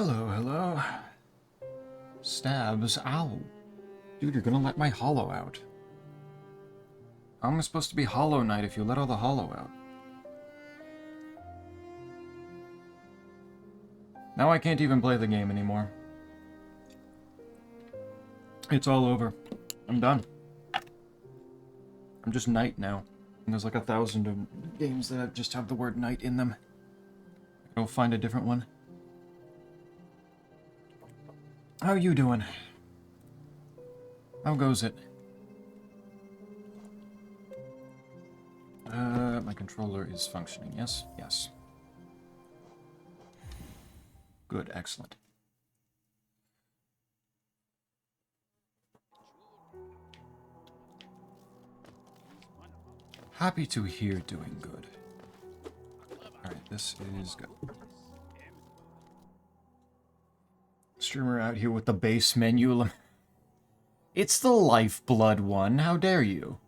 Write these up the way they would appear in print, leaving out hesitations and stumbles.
Hello, hello. Stabs, ow. Dude, you're gonna let my hollow out. How am I supposed to be Hollow Knight if you let all the hollow out? Now I can't even play the game anymore. It's all over. I'm done. I'm just Knight now. And there's like 1,000 of games that just have the word Knight in them. Go find a different one. How you doing? How goes it? My controller is functioning, yes? Yes. Good, excellent. Happy to hear doing good. Alright, this is good. Streamer out here with the base menu. It's the Lifeblood one, how dare you?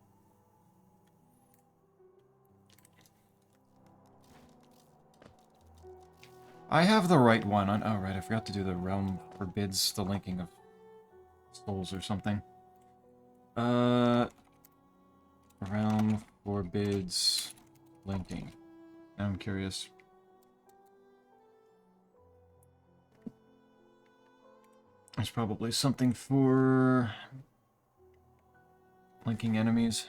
I have the right one on. Oh, right, I forgot to do the realm forbids the linking of souls or something. Realm forbids linking. Now I'm curious. There's probably something for linking enemies.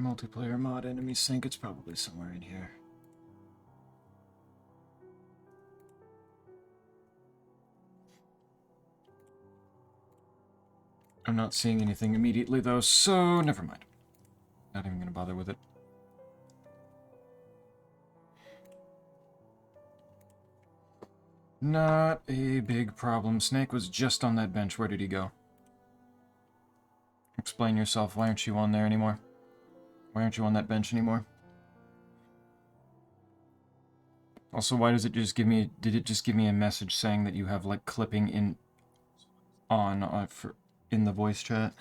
Multiplayer mod enemy sync, it's probably somewhere in here. I'm not seeing anything immediately though, so never mind. Not even gonna bother with it. Not a big problem. Snake was just on that bench. Where did he go? Explain yourself. Why aren't you on there anymore? Why aren't you on that bench anymore? Also, why does it just give me... Did it just give me a message saying that you have, like, clipping in... in the voice chat?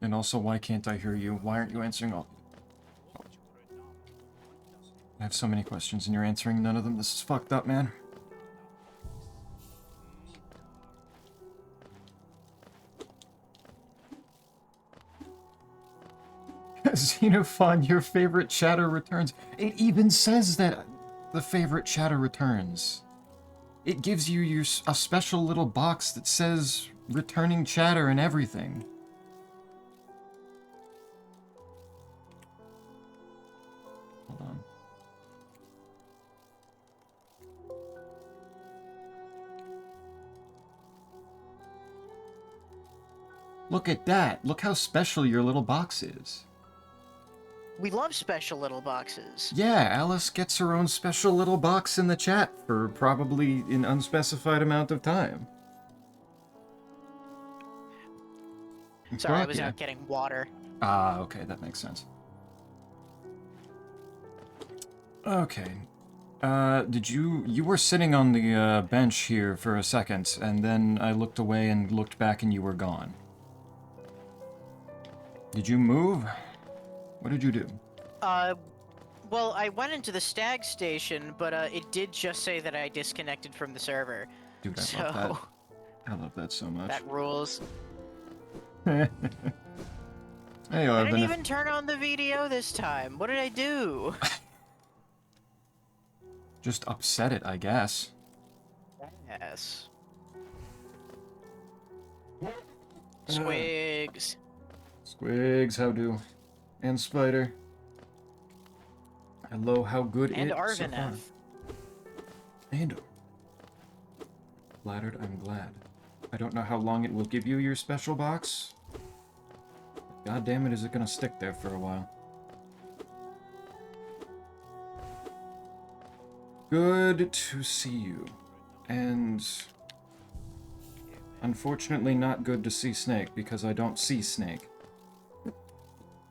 And also, why can't I hear you? Why aren't you answering all... I have so many questions and you're answering none of them. This is fucked up, man. Xenophon, your favorite chatter returns. It even says that the favorite chatter returns. It gives you a special little box that says returning chatter and everything. Hold on. Look at that. Look how special your little box is. We love special little boxes. Yeah, Alice gets her own special little box in the chat for probably an unspecified amount of time. Sorry, I was out getting water. Ah, okay, that makes sense. Okay. You were sitting on the bench here for a second, and then I looked away and looked back and you were gone. Did you move? What did you do? Well, I went into the stag station, but it did just say that I disconnected from the server. Dude, I love that. I love that so much. That rules. Hey, I didn't even turn on the video this time. What did I do? Just upset it, I guess. Yes. Squigs. Squigs, how do? And Spider. Hello, how good and it Arvinev. So and flattered, I'm glad. I don't know how long it will give you your special box. God damn it, is it gonna stick there for a while? Good to see you. And unfortunately not good to see Snake, because I don't see Snake.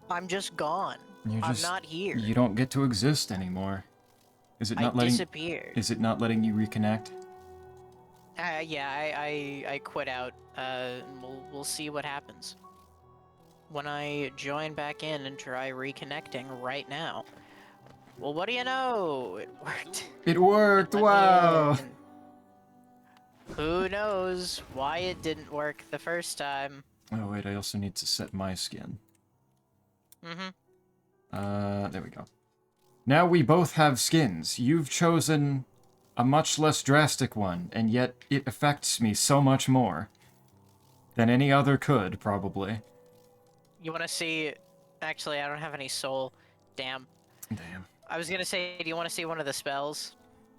I'm just gone. You're I'm just, not here. you don't get to exist anymore. Is it I not letting? disappeared. Is it not letting you reconnect? Yeah, I quit out. And we'll see what happens when I join back in and try reconnecting right now. Well, what do you know? It worked. It worked! Let me Wow! in. Who knows why it didn't work the first time? Oh wait, I also need to set my skin. There we go. Now we both have skins. You've chosen a much less drastic one, and yet it affects me so much more than any other could, probably. You want to see? Actually, I don't have any soul. Damn. Damn. I was gonna say, do you want to see one of the spells?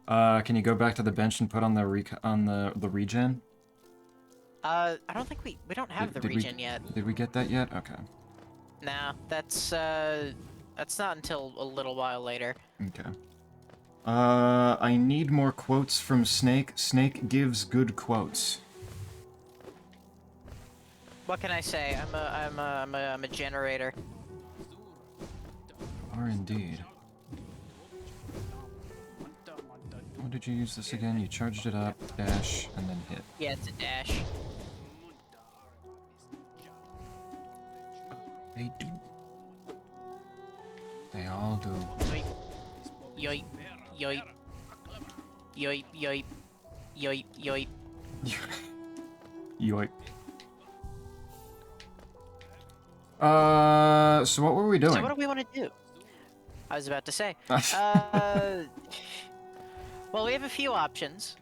Can you go back to the bench and put on the regen? I don't think we don't have the Did regen yet. Did we get that yet? Okay. Nah, that's not until a little while later. Okay. I need more quotes from Snake. Snake gives good quotes. What can I say? I'm a generator. Are indeed. What did you use this again? You charged it up, dash, and then hit. Yeah, it's a dash. They do. They all do. Yoip. Yoip. Yoip. Yoip. Yoip. Yoip. Yoip. So what were we doing? So what do we want to do? I was about to say. Well, we have a few options.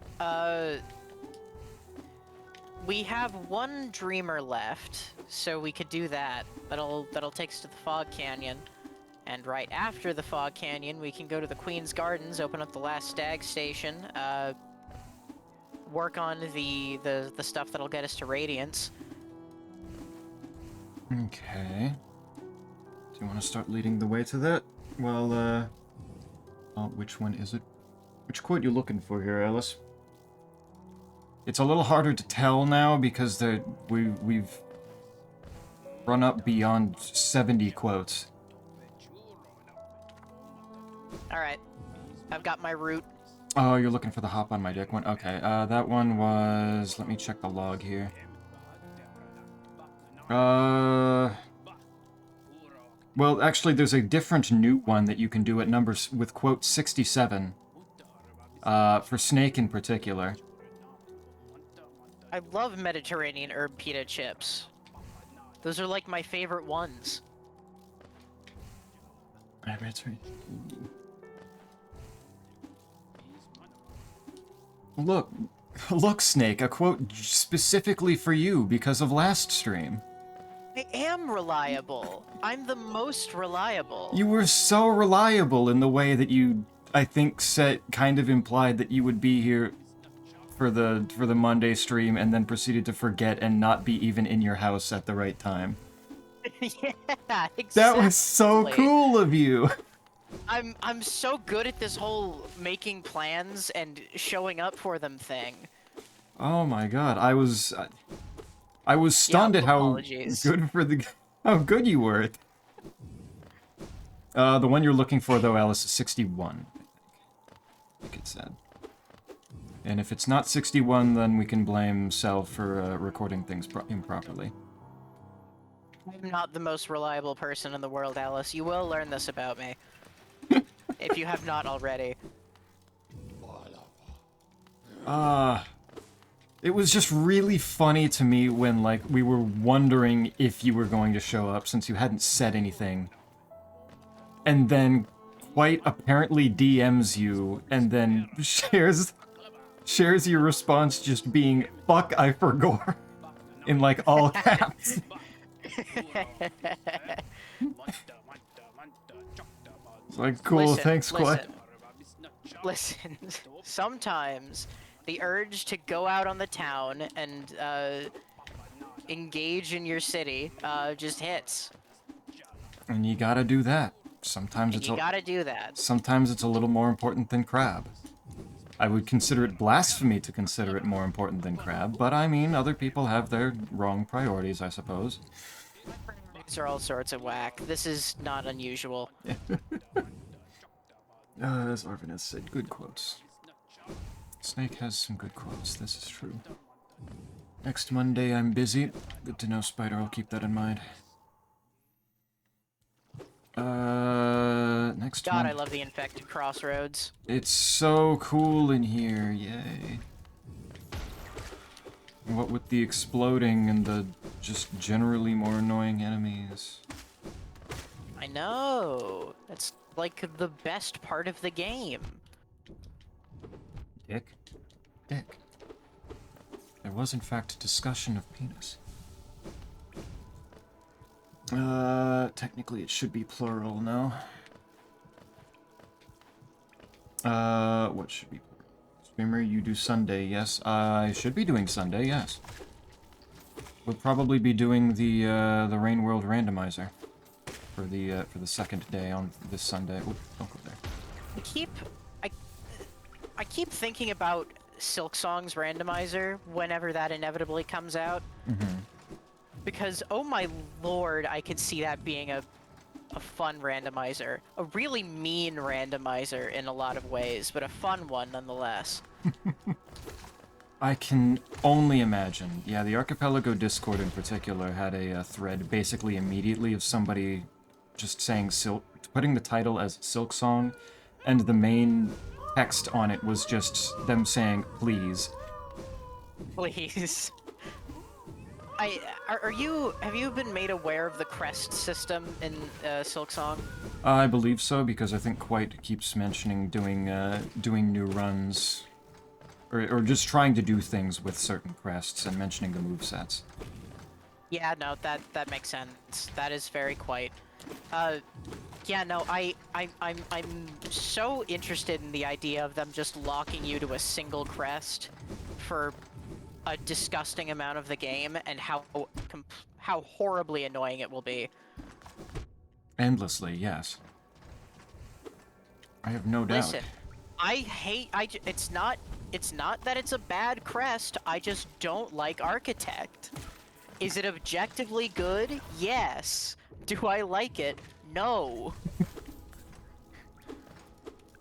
We have one dreamer left, so we could do that. That'll take us to the Fog Canyon. And right after the Fog Canyon, we can go to the Queen's Gardens, open up the last stag station, work on the stuff that'll get us to Radiance. Okay. Do you want to start leading the way to that? Well, oh, which one is it? Which quote you looking for here, Alice? It's a little harder to tell now because we've run up beyond 70 quotes. Alright. I've got my route. Oh, you're looking for the hop on my dick one? Okay, that one was... Let me check the log here. Well, actually, there's a different new one that you can do at numbers with quote 67. For Snake in particular. I love Mediterranean herb pita chips. Those are like my favorite ones. Look, look, Snake, a quote specifically for you because of last stream. I am reliable. I'm the most reliable. You were so reliable in the way that you, I think, kind of implied that you would be here for the Monday stream and then proceeded to forget and not be even in your house at the right time. Yeah, exactly. That was so cool of you. I'm so good at this whole making plans and showing up for them thing. Oh my god, I was stunned at how how good you were. The one you're looking for though, Alice, is 61. I think it said. And if it's not 61, then we can blame Sel for recording things improperly. I'm not the most reliable person in the world, Alice. You will learn this about me. If you have not already. It was just really funny to me when, like, we were wondering if you were going to show up since you hadn't said anything. And then quite apparently DMs you and then shares your response just being, "Fuck, I forgot," in, like, all caps. It's like, cool, Listen, thanks, Quad. Listen, sometimes the urge to go out on the town and engage in your city just hits. And you gotta do that. Sometimes You gotta do that. Sometimes it's a little more important than crab. I would consider it blasphemy to consider it more important than crab, but I mean, other people have their wrong priorities, I suppose. My These are all sorts of whack. This is not unusual. As Arvin has said, good quotes. Snake has some good quotes, this is true. Next Monday I'm busy. Good to know, Spider, I'll keep that in mind. Next God, Mon- I love the infected crossroads. It's so cool in here, yay. What with the exploding and the just generally more annoying enemies. I know. That's like the best part of the game. Dick? Dick. There was in fact discussion of penis. Technically it should be plural, no? What should be plural? Streamer, you do Sunday, yes. I should be doing Sunday, yes. We'll probably be doing the Rain World randomizer for the second day on this Sunday. Oop, don't go there. I keep thinking about Silksong's randomizer whenever that inevitably comes out. Mm-hmm. Because, oh my lord, I could see that being a fun randomizer. A really mean randomizer in a lot of ways, but a fun one nonetheless. I can only imagine. Yeah, the Archipelago Discord in particular had a thread basically immediately of somebody just saying putting the title as Silksong, and the main text on it was just them saying, please. Please. Have you been made aware of the crest system in Silksong? I believe so, because I think Quite keeps mentioning doing new runs, or just trying to do things with certain crests and mentioning the movesets. Yeah, no, that makes sense. That is very Quite. Yeah, no, I'm so interested in the idea of them just locking you to a single crest for a disgusting amount of the game, and how horribly annoying it will be. Endlessly, yes. I have no doubt. Listen, it's not that it's a bad crest, I just don't like Architect. Is it objectively good? Yes. Do I like it? No.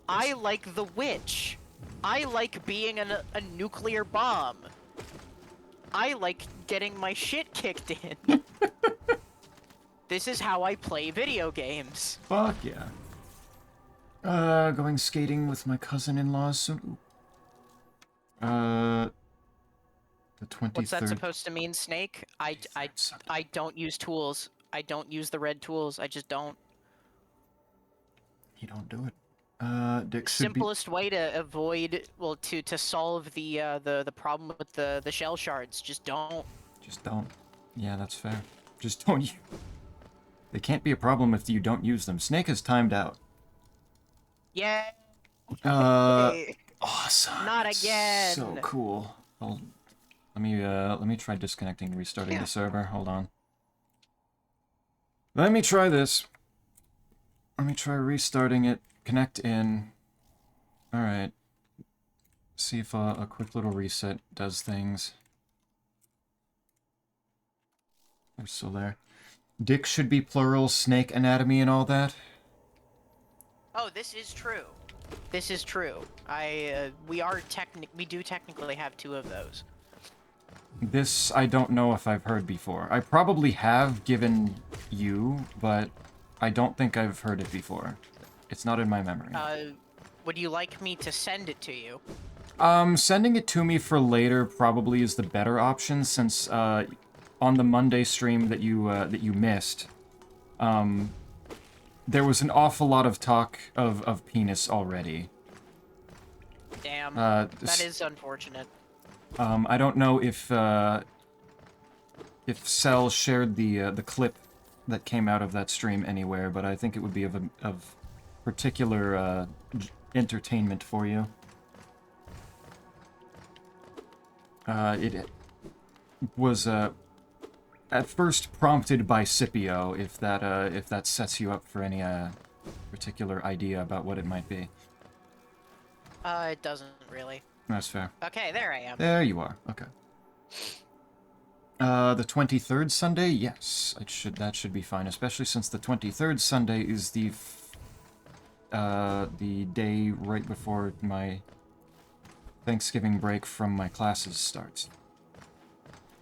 I like the Witch. I like being a nuclear bomb. I like getting my shit kicked in. This is how I play video games. Fuck yeah. Going skating with my cousin-in-law soon. The 23rd. What's that supposed to mean, Snake? I don't use tools. I don't use the red tools. I just don't. You don't do it. Dick should Simplest way to avoid, well, to solve the problem with the shell shards. Just don't. Just don't. Yeah, that's fair. Just don't. They can't be a problem if you don't use them. Snake is timed out. Yeah. Awesome. Not again. So cool. Well, let me try disconnecting and restarting the server. Hold on. Let me try this. Let me try restarting it. Connect in. Alright. See if a quick little reset does things. We're still there. Dick should be plural, snake anatomy and all that. Oh, this is true. This is true. We do technically have two of those. This I don't know if I've heard before. I probably have given you, but I don't think I've heard it before. It's not in my memory. Would you like me to send it to you? Sending it to me for later probably is the better option, since on the Monday stream that you missed, there was an awful lot of talk of penis already. Damn, that is unfortunate. I don't know if Cell shared the clip that came out of that stream anywhere, but I think it would be of particular entertainment for you. It was at first prompted by Scipio, if that sets you up for any particular idea about what it might be. It doesn't really. That's fair. Okay, there I am. There you are. Okay. The 23rd Sunday? Yes, that should be fine, especially since the 23rd Sunday is the day right before my Thanksgiving break from my classes starts.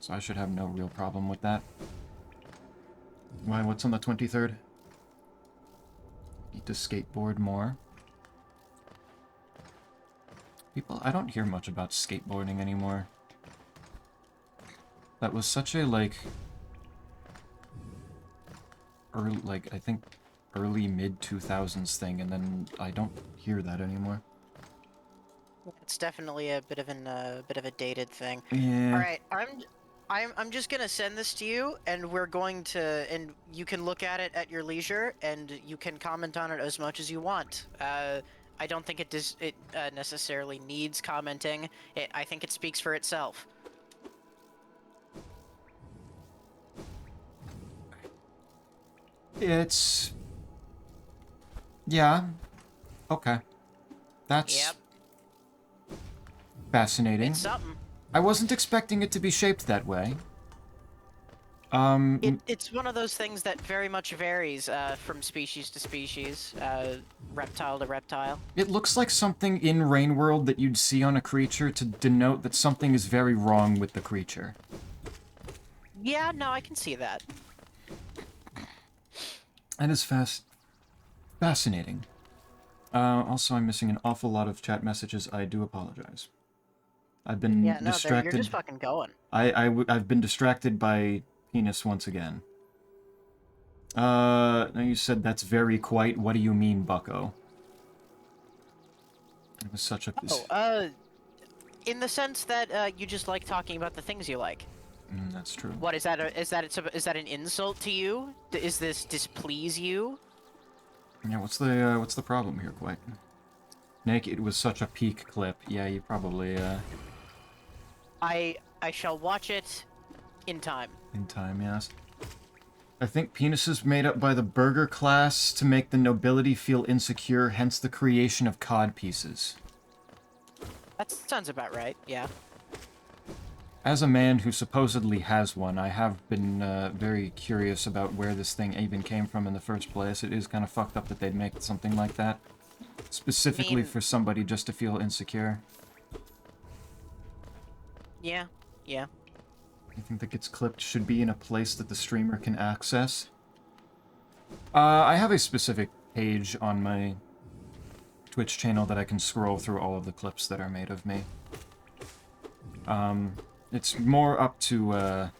So I should have no real problem with that. Why, what's on the 23rd? Need to skateboard more. I don't hear much about skateboarding anymore. That was such a, like, I think early mid-2000s thing, and then I don't hear that anymore. It's definitely a bit of a dated thing. Yeah. All right, I'm just gonna send this to you, and and you can look at it at your leisure, and you can comment on it as much as you want. I don't think it necessarily needs commenting. I think it speaks for itself. It's... Yeah. Okay. That's... Yep. Fascinating. It's something. I wasn't expecting it to be shaped that way. It's one of those things that very much varies from species to species, reptile to reptile. It looks like something in Rain World that you'd see on a creature to denote that something is very wrong with the creature. Yeah, no, I can see that. That is fascinating. Also, I'm missing an awful lot of chat messages. I do apologize. I've been Yeah, no, distracted. you're just fucking going. I've been distracted by penis once again. Now you said that's very quite. What do you mean, bucko? It was such a... In the sense that you just like talking about the things you like. That's true. What is that? Is that an insult to you? Is this displease you? Yeah, what's the problem here, quite? Naked was such a peak clip. Yeah, you probably I shall watch it in time. In time, yes. I think penis is made up by the burger class to make the nobility feel insecure, hence the creation of cod pieces. That sounds about right, yeah. As a man who supposedly has one, I have been very curious about where this thing even came from in the first place. It is kind of fucked up that they'd make something like that. Specifically for somebody just to feel insecure. Yeah, yeah. Anything that gets clipped should be in a place that the streamer can access. I have a specific page on my Twitch channel that I can scroll through all of the clips that are made of me. It's more up to,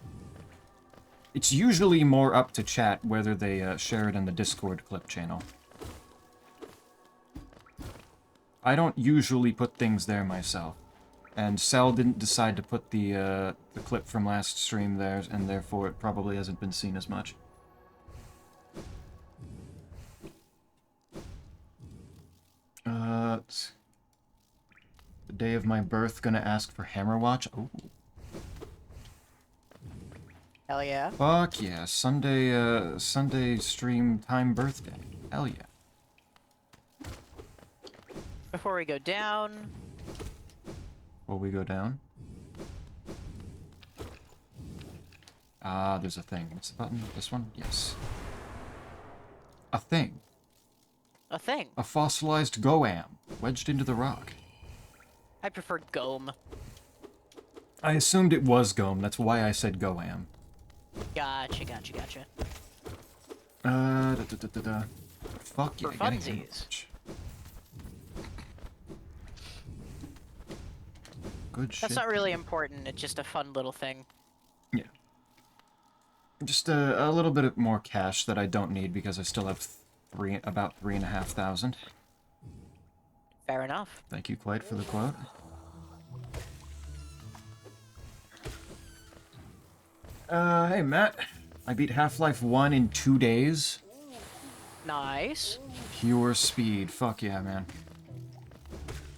it's usually more up to chat whether they share it in the Discord clip channel. I don't usually put things there myself. And Sal didn't decide to put the clip from last stream there, and therefore it probably hasn't been seen as much. The day of my birth, gonna ask for Hammerwatch. Oh. Hell yeah. Fuck yeah. Sunday stream time birthday. Hell yeah. Before we go down... Will we go down? Ah, there's a thing. What's the button? This one? Yes. A thing. A thing. A fossilized goam, wedged into the rock. I prefer Gome. I assumed it was Gome, that's why I said goam. Gotcha. Fuck yeah, For getting funsies. Hammerwatch. Good shit. That's not really important, it's just a fun little thing. Yeah. Just a little bit more cash that I don't need because I still have about 3,500. Fair enough. Thank you quite for the quote. Hey Matt. I beat Half-Life 1 in 2 days. Nice. Pure speed. Fuck yeah, man.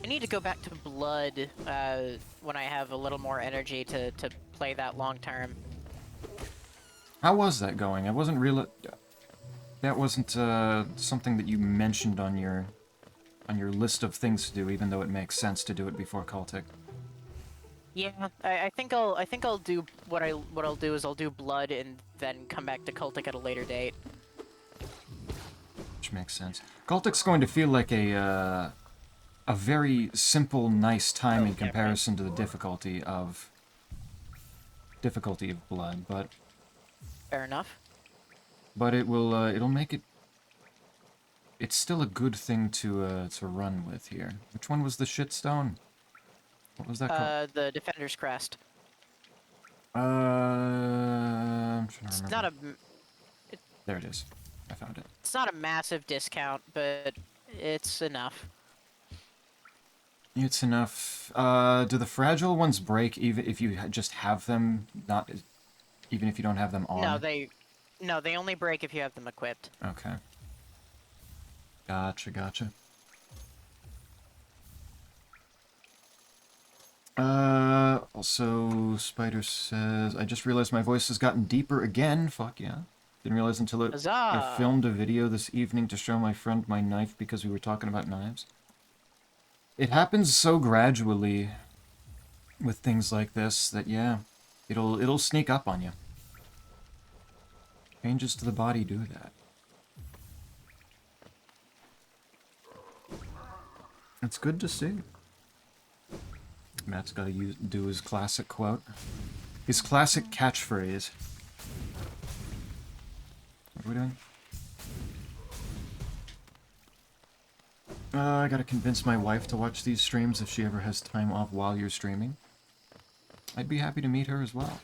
I need to go back to Blood when I have a little more energy to play that long term. How was that going? I wasn't really... That wasn't something that you mentioned on your list of things to do, even though it makes sense to do it before Cultic. Yeah, I think I'll do what I'll do is I'll do blood and then come back to cultic at a later date. Which makes sense. Cultic's going to feel like a very simple, nice time in yeah, right. comparison to the difficulty of blood, Fair enough. but it will it'll make it. It's still a good thing to run with here. Which one was the shitstone? What was that called? The Defender's Crest. I'm trying to It's remember. not a There it is. I found it. it's not a massive discount, but it's enough. It's enough. Do the fragile ones break even if you just have them? Not even if you don't have them on. No, they only break if you have them equipped. Okay. Gotcha, gotcha. Also, Spider says, I just realized my voice has gotten deeper again. Fuck yeah. Didn't realize until I Huzzah! filmed a video this evening to show my friend my knife because we were talking about knives. It happens so gradually with things like this that, yeah, it'll sneak up on you. Changes to the body do that. It's good to see. Matt's got to do his classic quote. His classic catchphrase. What are we doing? I gotta convince my wife to watch these streams if she ever has time off while you're streaming. I'd be happy to meet her as well.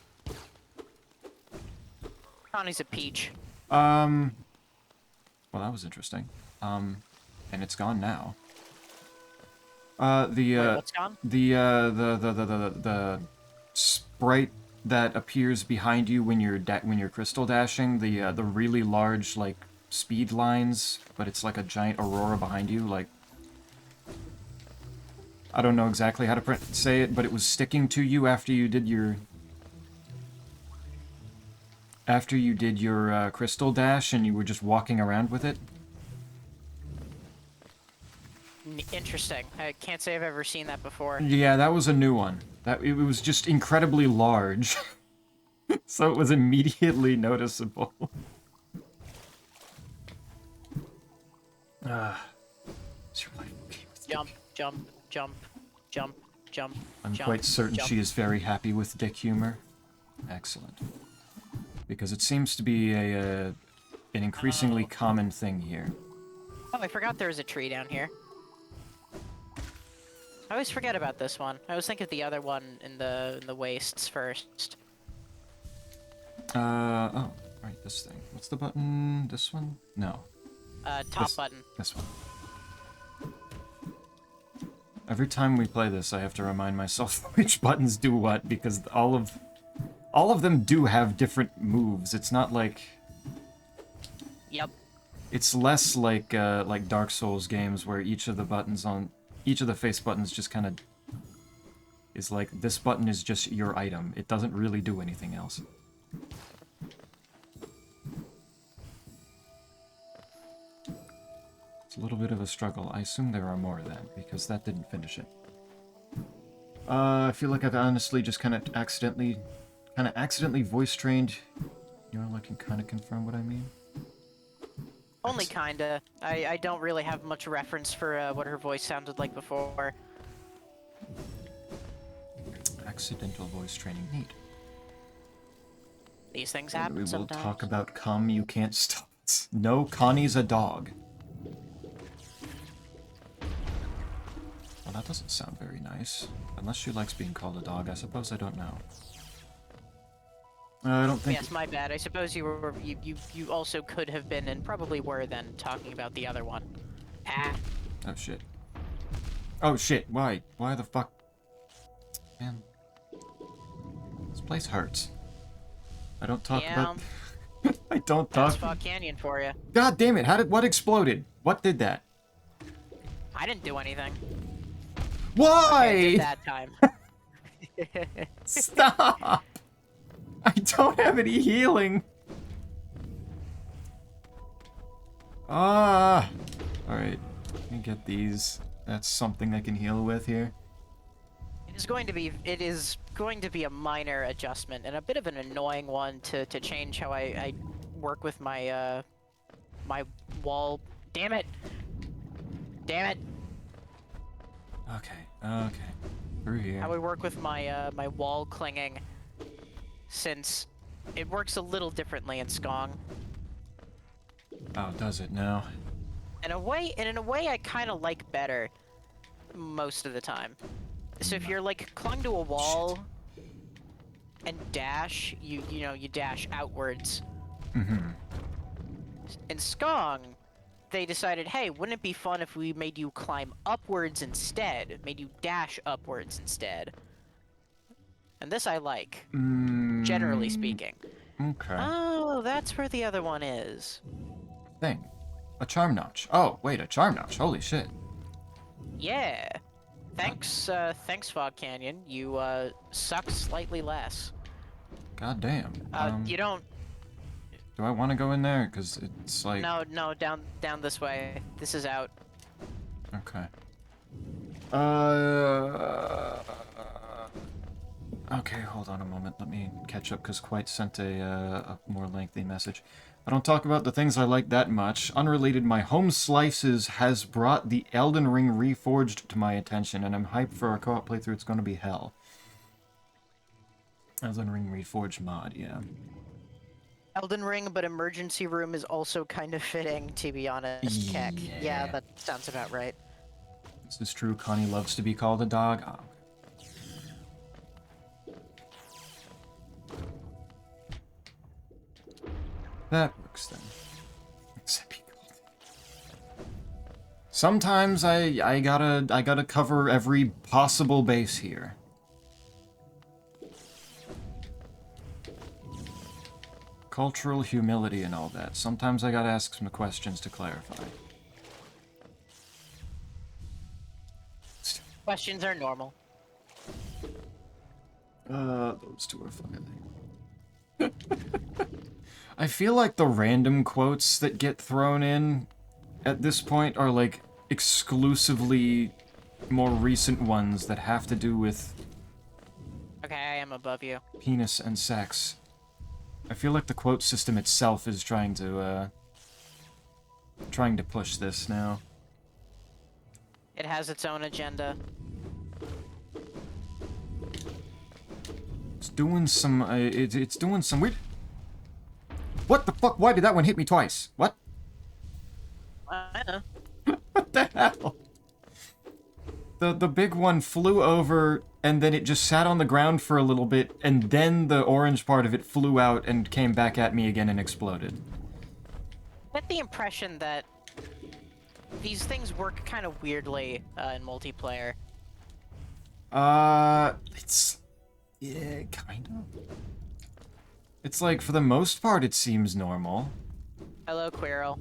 Connie's a peach. Well, that was interesting. And it's gone now. Wait, what's gone? The sprite that appears behind you when you're crystal dashing, the really large like speed lines, but it's like a giant aurora behind you, like I don't know exactly how to say it, but it was sticking to you after you did your crystal dash and you were just walking around with it. Interesting. I can't say I've ever seen that before. Yeah, that was a new one. It was just incredibly large. So it was immediately noticeable. Is your life okay with you? Jump, jump, jump, jump, jump. I'm jump, quite certain jump. she is very happy with dick humor. Excellent. Because it seems to be an increasingly common thing here. Oh, I forgot there was a tree down here. I always forget about this one. I always think of the other one in the wastes first. Oh, right, this thing. What's the button? This one? No, Top This- button. this one. Every time we play this, I have to remind myself which buttons do what, because all of them do have different moves. It's not like... Yep. It's less like Dark Souls games where each of the face buttons just kind of is like, this button is just your item. It doesn't really do anything else. It's a little bit of a struggle. I assume there are more then, because that didn't finish it. I feel like I've honestly just kind of accidentally voice trained. You know, I can kind of confirm what I mean. Only kinda. I don't really have much reference for what her voice sounded like before. Accidental voice training. Neat. These things happen We will sometimes. talk about cum, you can't stop it. No, Connie's a dog. Well, that doesn't sound very nice. Unless she likes being called a dog, I suppose. I don't know. I don't think... Yes, my bad. I suppose you also could have been and probably were then talking about the other one. Ah. Oh, shit. Oh, shit. Why? Why the fuck? Man. This place hurts. I don't talk Yeah. about... I don't That's talk... Fog Canyon for you. God damn it, what exploded? What did that? I didn't do anything. Why? I did that time. Stop! I don't have any healing. Ah! Alright, let me get these. That's something I can heal with here. It is going to be. It is going to be a minor adjustment and a bit of an annoying one to change how I work with my my wall. Damn it! Damn it! Okay. Through here. How I work with my my wall clinging, since it works a little differently in Skong. Oh, does it now? In a way, I kind of like better most of the time. So if you're like clung to a wall and dash, you know, you dash outwards. Mm-hmm. In Skong, they decided, hey, wouldn't it be fun if we made you climb upwards instead? Made you dash upwards instead. And this I like, generally speaking. Okay. Oh, that's where the other one is. Thing. A charm notch. Oh, wait, a charm notch. Holy shit. Yeah. Thanks, thanks, Fog Canyon. You, suck slightly less. God damn. You don't... Do I want to go in there? Because it's like... No, down this way. This is out. Okay. Okay, hold on a moment. Let me catch up, because Quite sent a more lengthy message. I don't talk about the things I like that much. Unrelated, my Home Slices has brought the Elden Ring Reforged to my attention, and I'm hyped for our co-op playthrough. It's gonna be hell. Elden Ring Reforged mod, yeah. Elden Ring, but Emergency Room is also kind of fitting, to be honest, Keck. Yeah. Yeah, that sounds about right. This is true. Connie loves to be called a dog. Oh. That works then. Sometimes I gotta cover every possible base here. Cultural humility and all that. Sometimes I gotta ask some questions to clarify. Questions are normal. Those two are fighting. I feel like the random quotes that get thrown in at this point are like exclusively more recent ones that have to do with Okay, I am above you. penis and sex. I feel like the quote system itself is trying to push this now. It has its own agenda. It's doing some it's doing some weird. What the fuck? Why did that one hit me twice? What? I know. What the hell? The big one flew over, and then it just sat on the ground for a little bit, and then the orange part of it flew out and came back at me again and exploded. I get the impression that these things work kind of weirdly in multiplayer. It's... yeah, kind of. It's like, for the most part, it seems normal. Hello, Quirrell.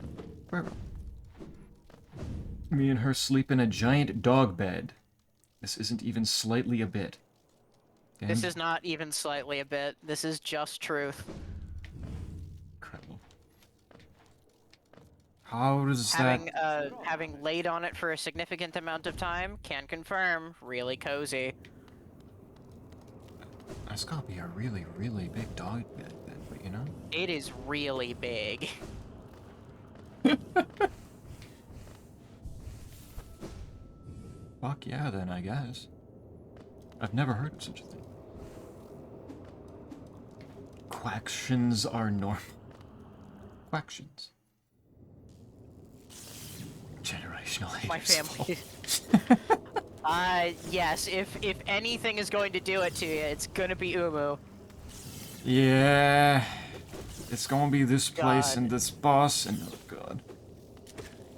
Where? Me and her sleep in a giant dog bed. This isn't even slightly a bit. Damn. This is not even slightly a bit. This is just truth. Incredible. How does Having laid on it for a significant amount of time, can confirm, really cozy. That's gotta be a really, really big dog bed then, but you know? It is really big. Fuck yeah then, I guess. I've never heard of such a thing. Quactions are normal. Quactions. Generational haters. My family. Yes, if anything is going to do it to you, it's gonna be Umu. Yeah. It's gonna be this place God. and this boss and oh god.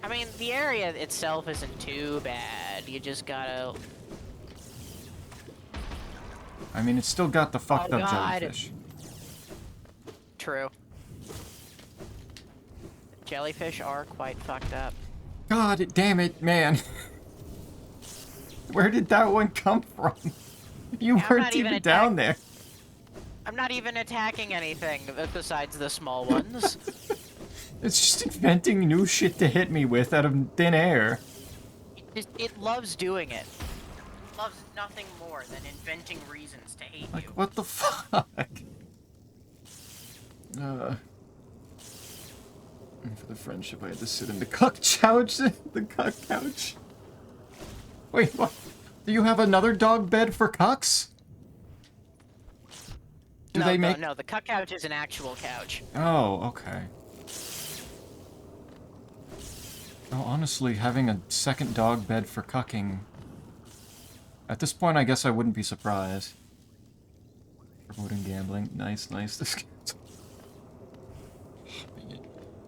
I mean, the area itself isn't too bad. You just gotta... I mean, it's still got the fucked Oh, up God. jellyfish. True. Jellyfish are quite fucked up. God damn it, man. Where did that one come from? You I'm weren't not even even down there. I'm not even attacking anything besides the small ones. It's just inventing new shit to hit me with out of thin air. It loves doing it. loves nothing more than inventing reasons to hate Like, you. what the fuck? And for the friendship, I had to sit in the cuck couch. The cuck couch. Wait, what? Do you have another dog bed for cucks? Do No, they make? no, the cuck couch is an actual couch. Oh, okay. Oh, honestly, having a second dog bed for cucking... At this point, I guess I wouldn't be surprised. Promoting gambling. Nice, nice. This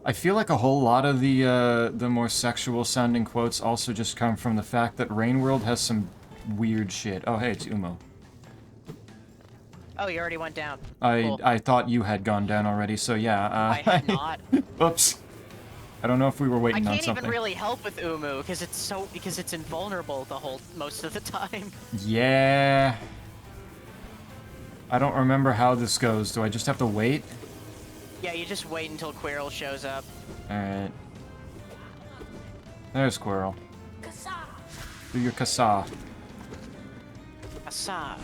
I feel like a whole lot of the more sexual-sounding quotes also just come from the fact that Rainworld has some weird shit. Oh, hey, it's Umo. Oh, you already went down. I Cool. I thought you had gone down already, so yeah. I had not. Oops. I don't know if we were I waiting on can't something. even really help with Umu because it's invulnerable most of the time. Yeah. I don't remember how this goes. Do I just have to wait? Yeah, you just wait until Quirrell shows up. Alright. There's Squirrel. Do your kasa. Asa.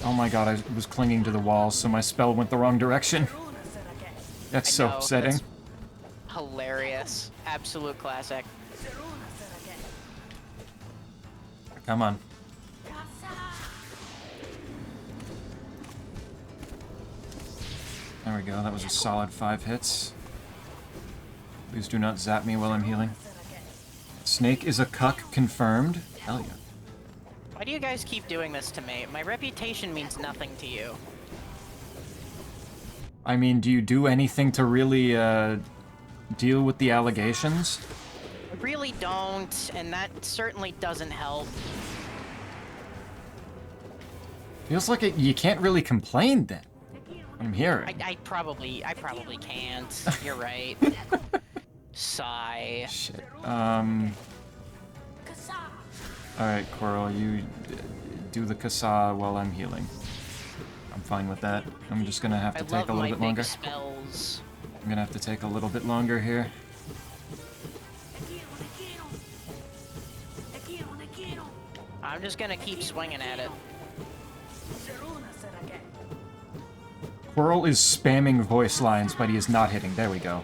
Oh my god, I was clinging to the walls, so my spell went the wrong direction. That's I so know, upsetting. that's hilarious. Absolute classic. Come on. There we go, that was a solid 5 hits. Please do not zap me while I'm healing. Snake is a cuck confirmed. Hell yeah. Why do you guys keep doing this to me? My reputation means nothing to you. I mean, do you do anything to really, deal with the allegations? I really don't, and that certainly doesn't help. Feels like you can't really complain then. I'm hearing. I probably can't. You're right. Sigh. Shit. Alright, Coral, you do the kasa while I'm healing. I'm fine with that. I'm just gonna have to take a little bit longer. Spells. I'm gonna have to take a little bit longer here. I'm just gonna keep swinging at it. Coral is spamming voice lines, but he is not hitting. There we go.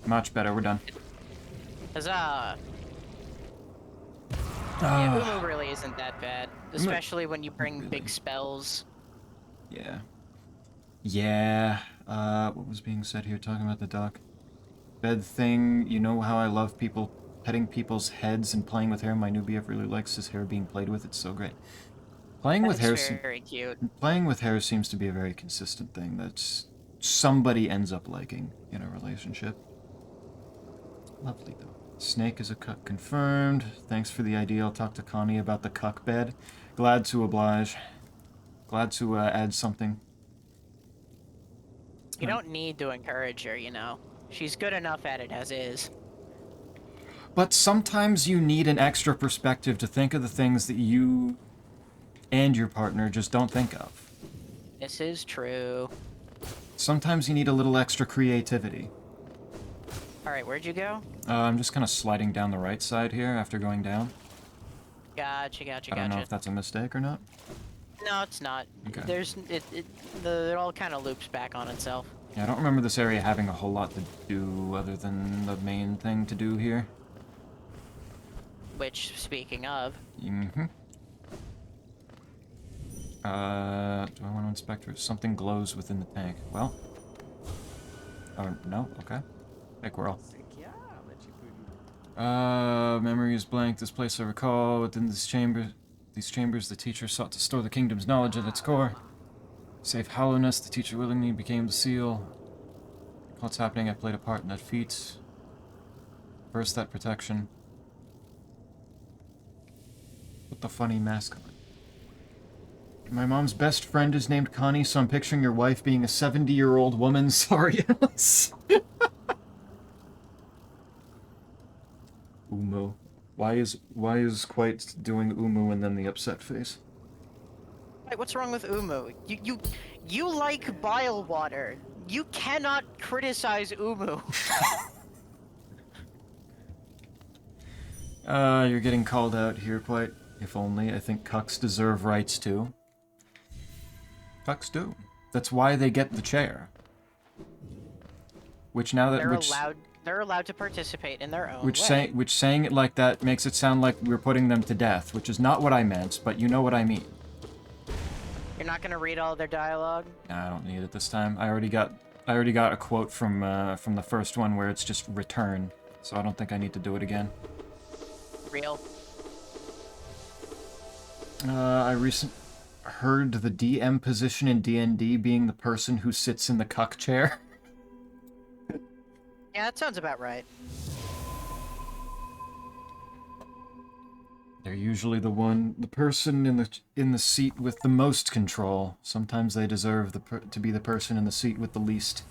Much better, we're done. Huzzah! Yeah, Umu really isn't that bad, especially when you bring big spells. Yeah. Yeah. What was being said here? Talking about the duck. Bed thing. You know how I love people petting people's heads and playing with hair. My new BF really likes his hair being played with. It's so great. Playing with hair. Very cute. Playing with hair seems to be a very consistent thing that's somebody ends up liking in a relationship. Lovely though. Snake is a cuck confirmed. Thanks for the idea. I'll talk to Connie about the cuck bed. Glad to oblige. Glad to add something. You don't need to encourage her, you know. She's good enough at it as is. But sometimes you need an extra perspective to think of the things that you and your partner just don't think of. This is true. Sometimes you need a little extra creativity. Alright, where'd you go? I'm just kind of sliding down the right side here after going down. Gotcha. I don't know if that's a mistake or not. No, it's not. Okay. It all kind of loops back on itself. Yeah, I don't remember this area having a whole lot to do other than the main thing to do here. Which, speaking of... Mm-hmm. Do I want to inspect if something glows within the tank? Well. Oh, no? Okay. Hey, Quirrell. Memory is blank. This place I recall. Within these chambers, the teacher sought to store the kingdom's knowledge at its core. Save hollowness, the teacher willingly became the seal. What's happening? I played a part in that feat. First, that protection. Put the funny mask on. My mom's best friend is named Connie, so I'm picturing your wife being a 70-year-old woman. Sorry, Alice. Umu. Why is Quite doing Umu and then the upset face? Wait, what's wrong with Umu? You like bile water. You cannot criticize Umu. You're getting called out here quite. If only. I think cucks deserve rights too. Cucks do. That's why they get the chair. Which now that They're allowed to participate in their own way. saying it like that makes it sound like we're putting them to death, which is not what I meant, but you know what I mean. You're not gonna read all their dialogue? Nah, I don't need it this time. I already got a quote from the first one where it's just return, so I don't think I need to do it again. Real. I heard the DM position in D&D being the person who sits in the cuck chair. Yeah, that sounds about right. They're usually the person in the seat with the most control. Sometimes they deserve to be the person in the seat with the least.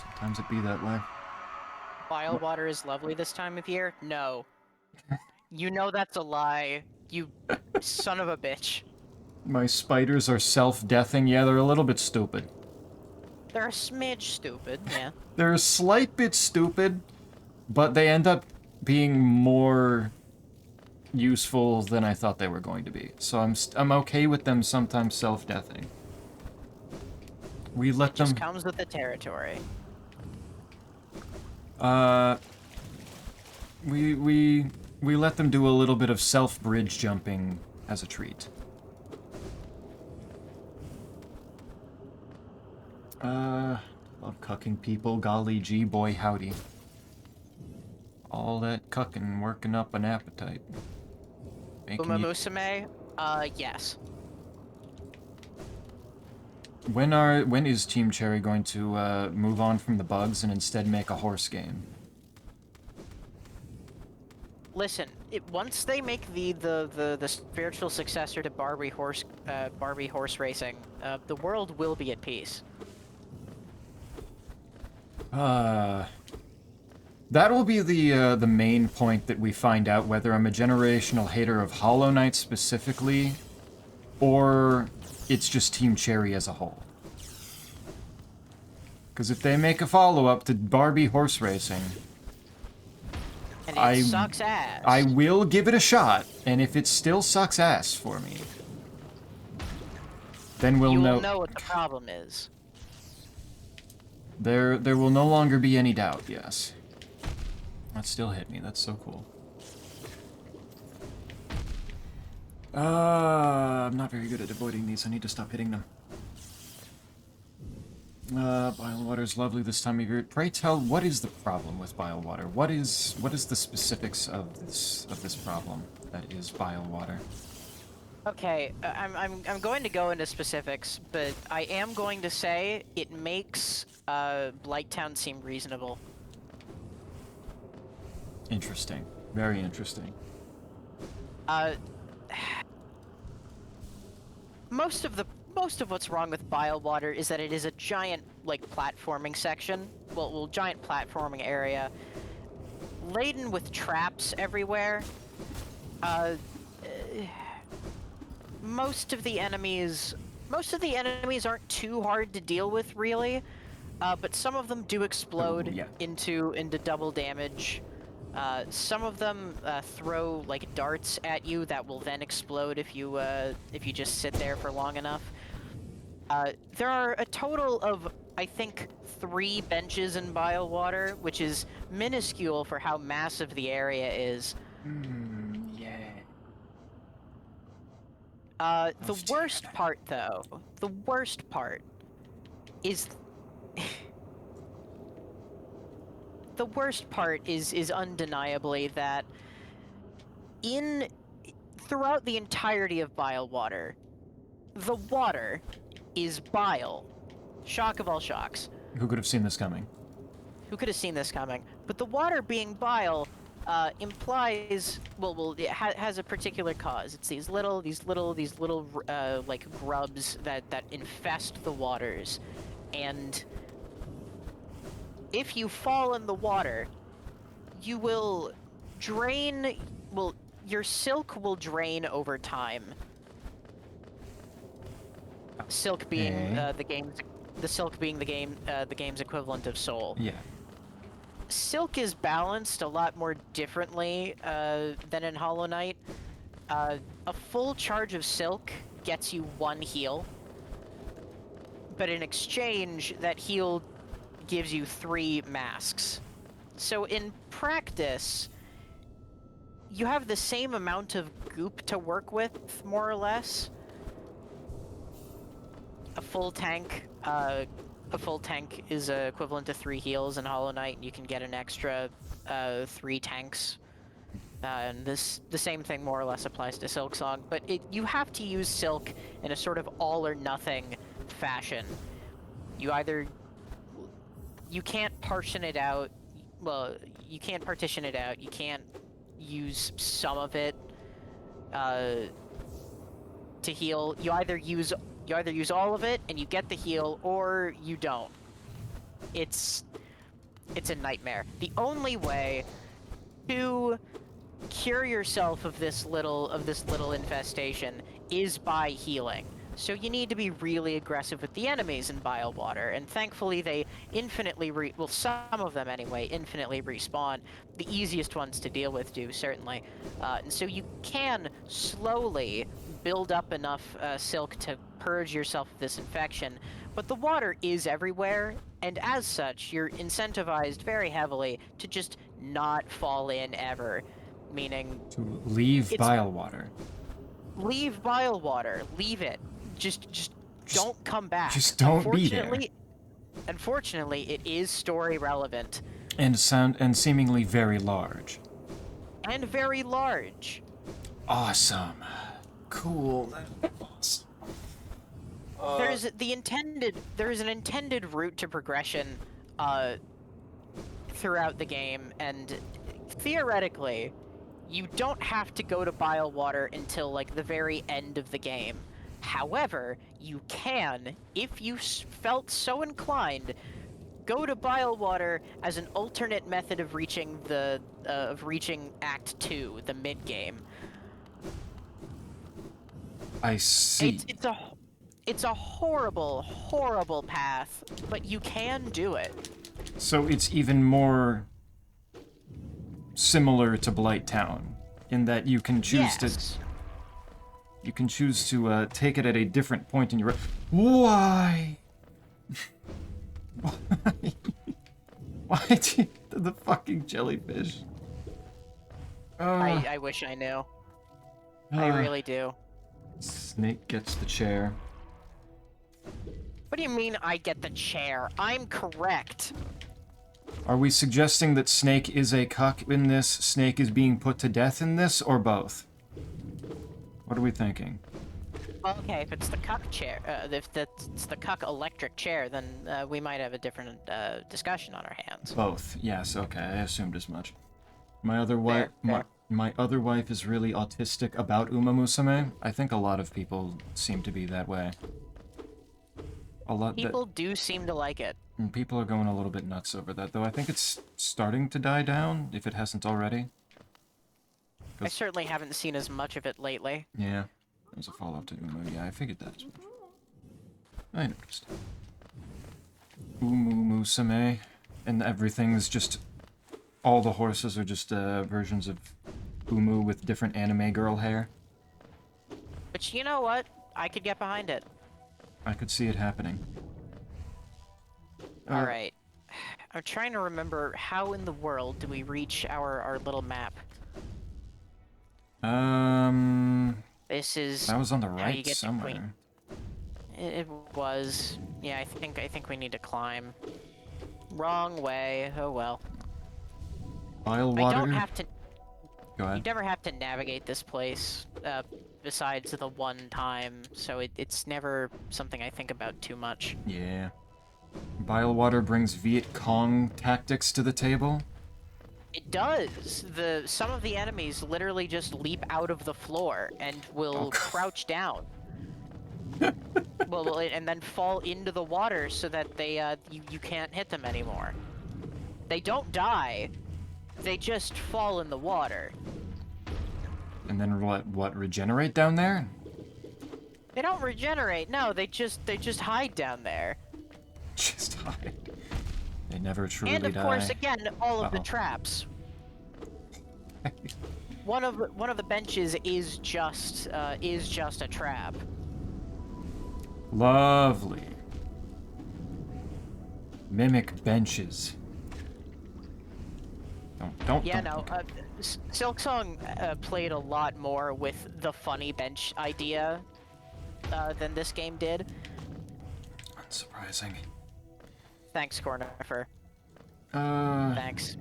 Sometimes it be that way. Bile water is lovely this time of year? No. You know that's a lie. You son of a bitch. My spiders are self-deathing. Yeah, they're a little bit stupid. They're a smidge stupid, yeah. They're a slight bit stupid, but they end up being more useful than I thought they were going to be. So I'm okay with them sometimes self-deathing. We let them... Just comes with the territory. We let them do a little bit of self-bridge jumping as a treat. Love cucking people. Golly gee, boy howdy. All that cucking working up an appetite. Uma Musume? Yes. When is Team Cherry going to move on from the bugs and instead make a horse game? Listen, once they make the spiritual successor to Barbie horse racing, the world will be at peace. That will be the main point that we find out whether I'm a generational hater of Hollow Knight specifically, or it's just Team Cherry as a whole. Because if they make a follow-up to Barbie horse racing, and it sucks ass. I will give it a shot, and if it still sucks ass for me, then we'll know. You will know what the problem is. There will no longer be any doubt, yes. That still hit me, that's so cool. I'm not very good at avoiding these, I need to stop hitting them. Bile water's lovely this time of year. Pray tell, what is the problem with bile water? What is the specifics of this problem that is bile water? Okay, I'm going to go into specifics, but I am going to say it makes Blighttown seem reasonable. Interesting. Very interesting. Most of what's wrong with Bile Water is that it is a giant, like, platforming section. Well, giant platforming area. Laden with traps everywhere. Most of the enemies aren't too hard to deal with, really. But some of them do explode into double damage. Some of them throw like darts at you that will then explode if you just sit there for long enough. There are a total of, I think, 3 benches in Bile Water, which is minuscule for how massive the area is. The worst part, though, is the worst part is undeniably that throughout the entirety of Bile Water, the water is bile. Shock of all shocks. Who could have seen this coming? Who could have seen this coming? But the water being bile implies, it has a particular cause. It's these little like grubs that infest the waters, and if you fall in the water, you will drain. Well, your silk will drain over time. Silk being the silk being the game's equivalent of soul. Yeah. Silk is balanced a lot more differently than in Hollow Knight. A full charge of Silk gets you 1 heal, but in exchange, that heal gives you 3 masks. So in practice, you have the same amount of goop to work with, more or less. A full tank is equivalent to 3 heals in Hollow Knight, and you can get an extra 3 tanks. And the same thing more or less applies to Silksong, but you have to use Silk in a sort of all or nothing fashion. You can't partition it out. Well, you can't partition it out. You can't use some of it to heal. You either use all of it and you get the heal, or you don't. It's a nightmare. The only way to cure yourself of this little infestation is by healing. So you need to be really aggressive with the enemies in Bilewater, and thankfully they infinitely some of them anyway, infinitely respawn. The easiest ones to deal with do, certainly. And so you can slowly build up enough Silk to purge yourself of this infection, but the water is everywhere, and as such, you're incentivized very heavily to just not fall in ever. Meaning... To leave Bilewater. Leave Bilewater. Leave it. Just don't come back. Just don't be there. Unfortunately, it is story relevant. And seemingly very large. And very large. Awesome. Cool. That's awesome. There's an intended route to progression throughout the game, and theoretically, you don't have to go to Bilewater until, like, the very end of the game. However, you can, if you felt so inclined, go to Bilewater as an alternate method of reaching Act 2, the mid-game. I see. It's a horrible, horrible path, but you can do it. So it's even more similar to Blighttown, in that you can choose to take it at a different point in your... Why? Why? Why do you... the fucking jellyfish? I wish I knew. I really do. Snake gets the chair. What do you mean I get the chair? I'm correct. Are we suggesting that Snake is a cuck in this, Snake is being put to death in this, or both? What are we thinking? Okay, if it's the cuck chair, if it's the cuck electric chair, then we might have a different discussion on our hands. Both. Yes. Okay. I assumed as much. My other wife, my other wife is really autistic about Uma Musume. I think a lot of people seem to be that way. People do seem to like it. And people are going a little bit nuts over that, though. I think it's starting to die down, if it hasn't already. I certainly haven't seen as much of it lately. Yeah. There's a follow-up to Umu. Yeah, I figured that as much. I noticed. Umu Musume. And everything's just... all the horses are just versions of Umu with different anime girl hair. But you know what? I could get behind it. I could see it happening. Alright. I'm trying to remember how in the world do we reach our little map. This is... that was on the right somewhere. It was. Yeah, I think we need to climb. Wrong way. Oh well. Bilewater. I don't have to... Go ahead. You never have to navigate this place, besides the one time, so it's never something I think about too much. Yeah. Bilewater brings Viet Cong tactics to the table. It does. Some of the enemies literally just leap out of the floor and will crouch down. Well, and then fall into the water so that they you can't hit them anymore. They don't die. They just fall in the water. And then what regenerate down there? They don't regenerate. No, they just hide down there. Just hide. They never truly And of die. course, again, all of the Uh-oh. traps. One of the benches is just a trap. Lovely. Mimic benches. Don't. Yeah, don't. no. Okay. Silksong played a lot more with the funny bench idea than this game did. Unsurprising. Thanks, Cornifer. Thanks.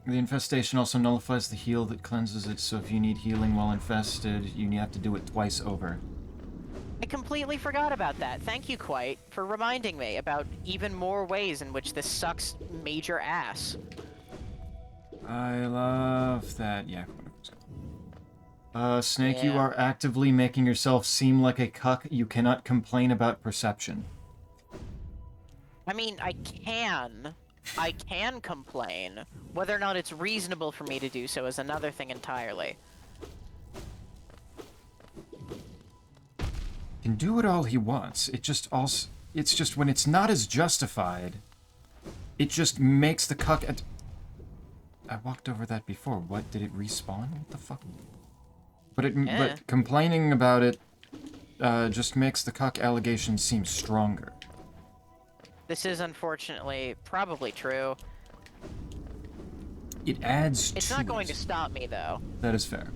The infestation also nullifies the heal that cleanses it, so if you need healing while infested, you have to do it twice over. I completely forgot about that. Thank you, Quite, for reminding me about even more ways in which this sucks major ass. I love that. Yeah. Snake, you Yeah. are actively making yourself seem like a cuck. You cannot complain about perception. I mean, I can complain. Whether or not it's reasonable for me to do so is another thing entirely. Can do it all he wants. It's just when it's not as justified, it just makes the cuck. I walked over that before. What did it respawn? What the fuck? But complaining about it just makes the cuck allegation seem stronger. This is unfortunately probably true. It adds. It's not going to stop me though. That is fair.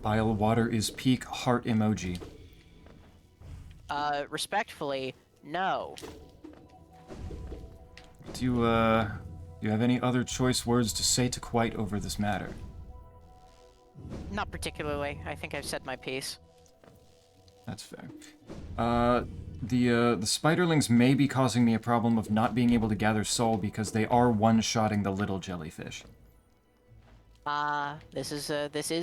Bile water is peak heart emoji. Respectfully, no. Do you have any other choice words to say to Quite over this matter? Not particularly. I think I've said my piece. That's fair. The spiderlings may be causing me a problem of not being able to gather soul because they are one-shotting the little jellyfish. This is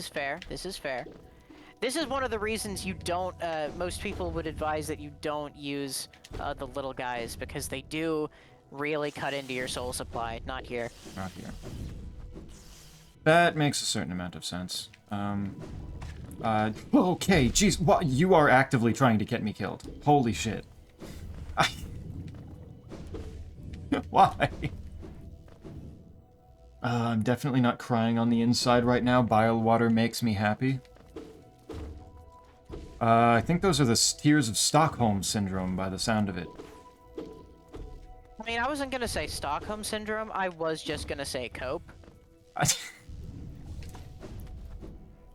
fair. This is fair. This is one of the reasons you don't, most people would advise that you don't use, the little guys, because they do really cut into your soul supply. Not here. Not here. That makes a certain amount of sense. Okay, jeez, what? You are actively trying to get me killed. Holy shit. Why? I'm definitely not crying on the inside right now. Bile water makes me happy. I think those are the Tears of Stockholm Syndrome by the sound of it. I mean, I wasn't gonna say Stockholm Syndrome, I was just gonna say cope.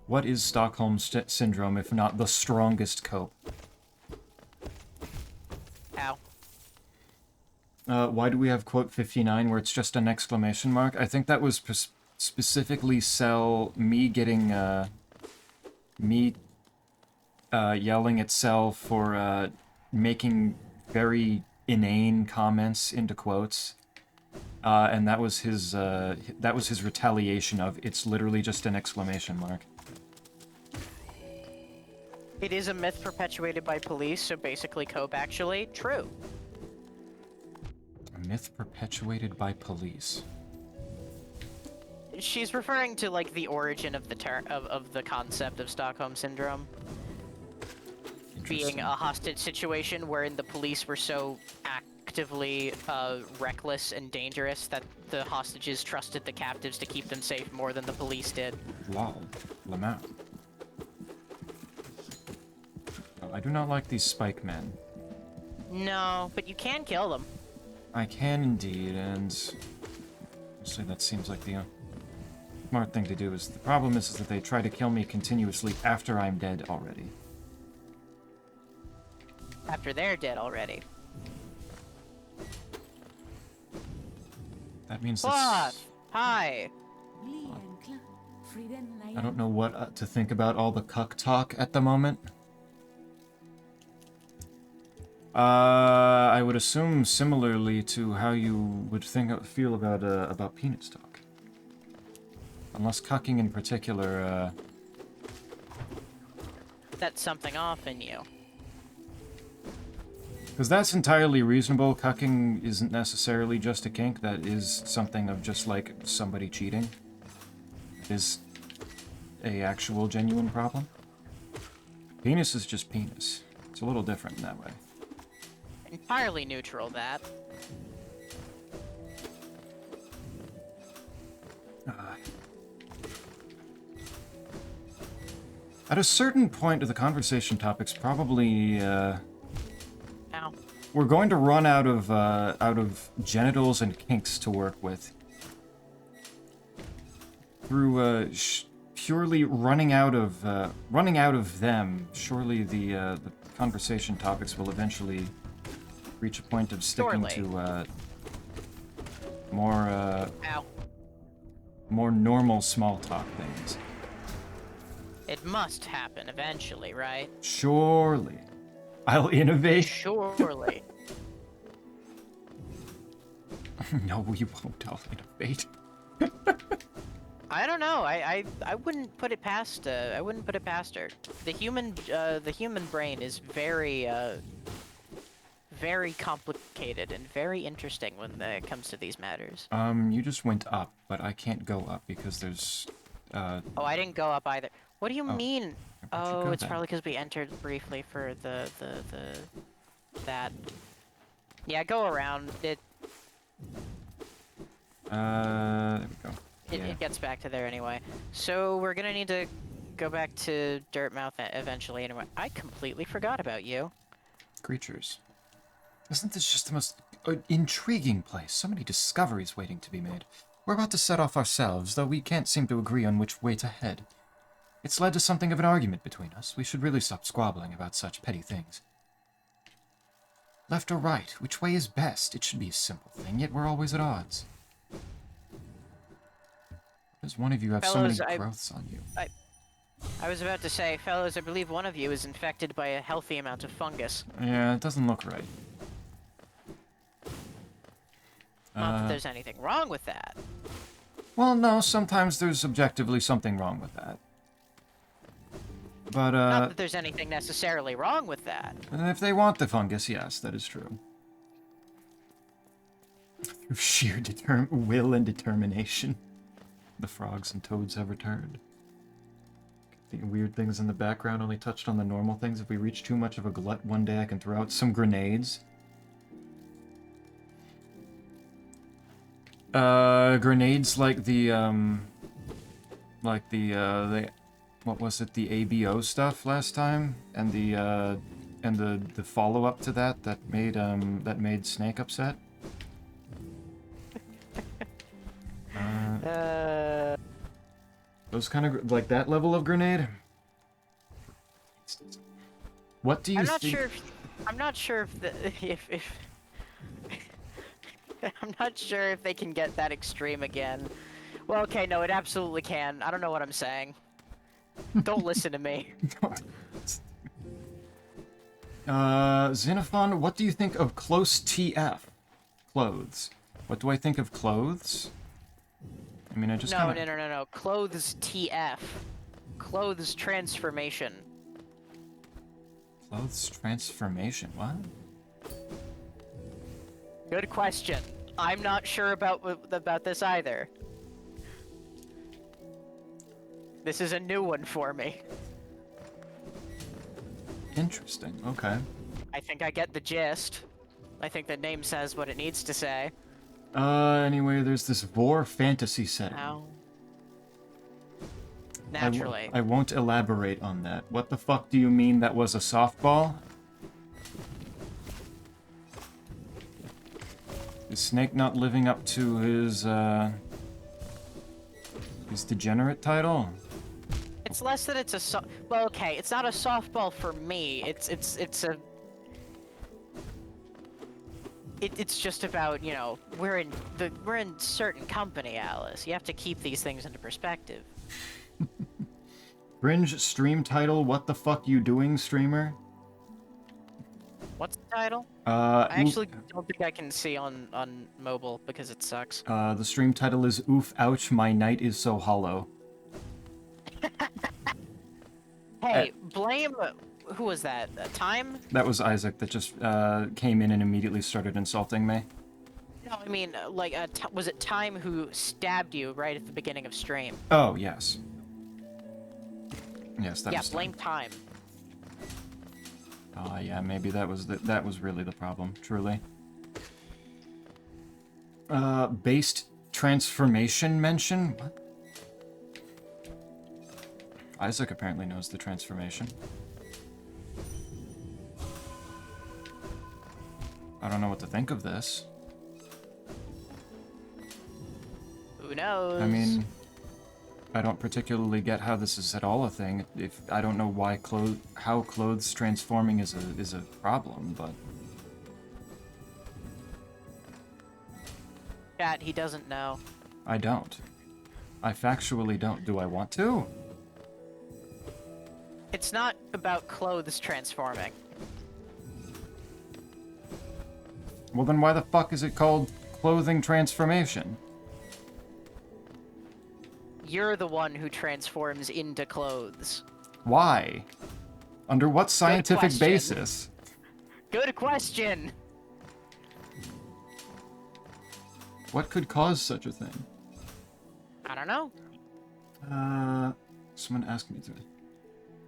What is Stockholm Syndrome if not the strongest cope? Ow. Why do we have quote 59 where it's just an exclamation mark? I think that was specifically me getting, yelling at Cell for, making very inane comments into quotes. And that was his retaliation of, it's literally just an exclamation mark. It is a myth perpetuated by police, so basically cope actually. True. A myth perpetuated by police. She's referring to, like, the origin of the of the concept of Stockholm Syndrome. Being a hostage situation wherein the police were so actively reckless and dangerous that the hostages trusted the captives to keep them safe more than the police did. Lol. Lamau. I do not like these spike men. No, but you can kill them. I can indeed, and honestly, that seems like the smart thing to do. The problem is that they try to kill me continuously after I'm dead already. After they're dead already. That means What? that's... Hi. I don't know what to think about all the cuck talk at the moment. I would assume similarly to how you would feel about penis talk. Unless cucking in particular, That's something off in you. Because that's entirely reasonable. Cucking isn't necessarily just a kink. That is something of just like somebody cheating. It is a actual genuine problem. Penis is just penis. It's a little different in that way. Entirely neutral, that. At a certain point of the conversation topics, probably, Ow. we're going to run out of genitals and kinks to work with. Through, purely running out of them, surely the conversation topics will eventually reach a point of sticking Surely. to, more, Ow. more normal small talk things. It must happen eventually, right? Surely. I'll innovate. Surely. No, we won't. I'll innovate. I don't know. I wouldn't put it past. I wouldn't put it past her. The human brain is very very complicated and very interesting when it comes to these matters. You just went up, but I can't go up because there's, Oh, I didn't go up either. What do you Oh. mean? where'd you Oh, go it's then? probably because we entered briefly for that. Yeah, go around. There we go. Yeah. It gets back to there anyway. So we're gonna need to go back to Dirtmouth eventually anyway. I completely forgot about you. Creatures. Isn't this just the most intriguing place? So many discoveries waiting to be made. We're about to set off ourselves, though we can't seem to agree on which way to head. It's led to something of an argument between us. We should really stop squabbling about such petty things. Left or right? Which way is best? It should be a simple thing, yet we're always at odds. Does one of you have Fellows, so many growths on you? I was about to say, fellows, I believe one of you is infected by a healthy amount of fungus. Yeah, it doesn't look right. Not that there's anything wrong with that. Well, no, sometimes there's objectively something wrong with that. But, Not that there's anything necessarily wrong with that. if they want the fungus, yes, that is true. Through sheer will and determination, the frogs and toads have returned. The weird things in the background only touched on the normal things. If we reach too much of a glut one day, I can throw out some grenades. Grenades like the, what was it, the ABO stuff last time? And the follow-up to that made Snake upset? Those kind of, like that level of grenade? What do you think? I'm not sure if the, if I'm not sure if they can get that extreme again. Well, okay, no, it absolutely can. I don't know what I'm saying. Don't listen to me. Xenophon, what do you think of close TF? Clothes. What do I think of clothes? I mean, I just No. kinda... Clothes TF. Clothes transformation. Clothes transformation, what? Good question. I'm not sure about this either. This is a new one for me. Interesting, okay. I think I get the gist. I think the name says what it needs to say. Anyway, there's this Vor fantasy setting. How? Naturally. I won't elaborate on that. What the fuck do you mean that was a softball? Is Snake not living up to his degenerate title? It's less that it's a well, okay, it's not a softball for me. It's just about, you know, we're in certain company, Alice. You have to keep these things into perspective. Fringe stream title, what the fuck you doing, streamer? What's the title? I I actually don't think I can see on mobile because it sucks. The stream title is Oof Ouch My Night Is So Hollow. Hey, blame who was that? Time? That was Isaac that just came in and immediately started insulting me. No, I mean, like, was it Time who stabbed you right at the beginning of stream? Oh, yes. Yes, that Yeah, was blame Time. Yeah, maybe that was really the problem, truly. Based transformation mention? What? Isaac apparently knows the transformation. I don't know what to think of this. Who knows? I mean, I don't particularly get how this is at all a thing. If I don't know why how clothes transforming is a problem, but Chat, he doesn't know. I don't. I factually don't. Do I want to? It's not about clothes transforming. Well, then why the fuck is it called clothing transformation? You're the one who transforms into clothes. Why? Under what scientific question. basis? Good question! What could cause such a thing? I don't know. Someone asked me to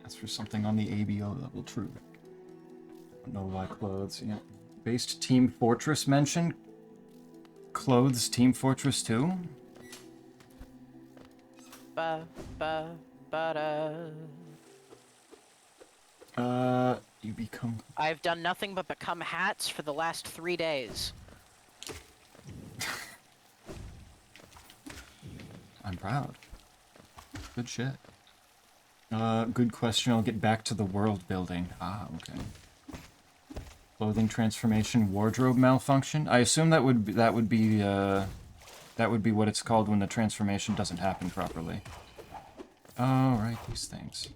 ask for something on the ABO level. True. Don't know why clothes. Yeah. Based Team Fortress mention. Clothes Team Fortress 2? Ba ba ba da. You become. I've done nothing but become hats for the last 3 days. I'm proud. Good shit. Good question. I'll get back to the world building. Ah, okay. Clothing transformation, wardrobe malfunction. I assume that would be what it's called when the transformation doesn't happen properly. Oh, right, these things.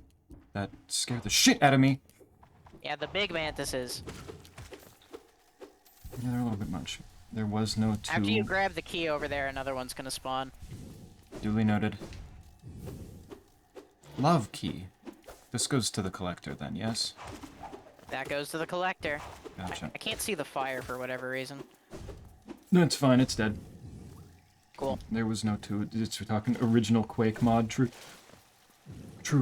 That scared the shit out of me. Yeah, the big mantises. Yeah, they're a little bit much. There was no two. After you grab the key over there, another one's gonna spawn. Duly noted. Love key. This goes to the collector then, yes? That goes to the collector. Gotcha. I can't see the fire for whatever reason. No, it's fine. It's dead. Cool. There was no two. We're talking original Quake mod. True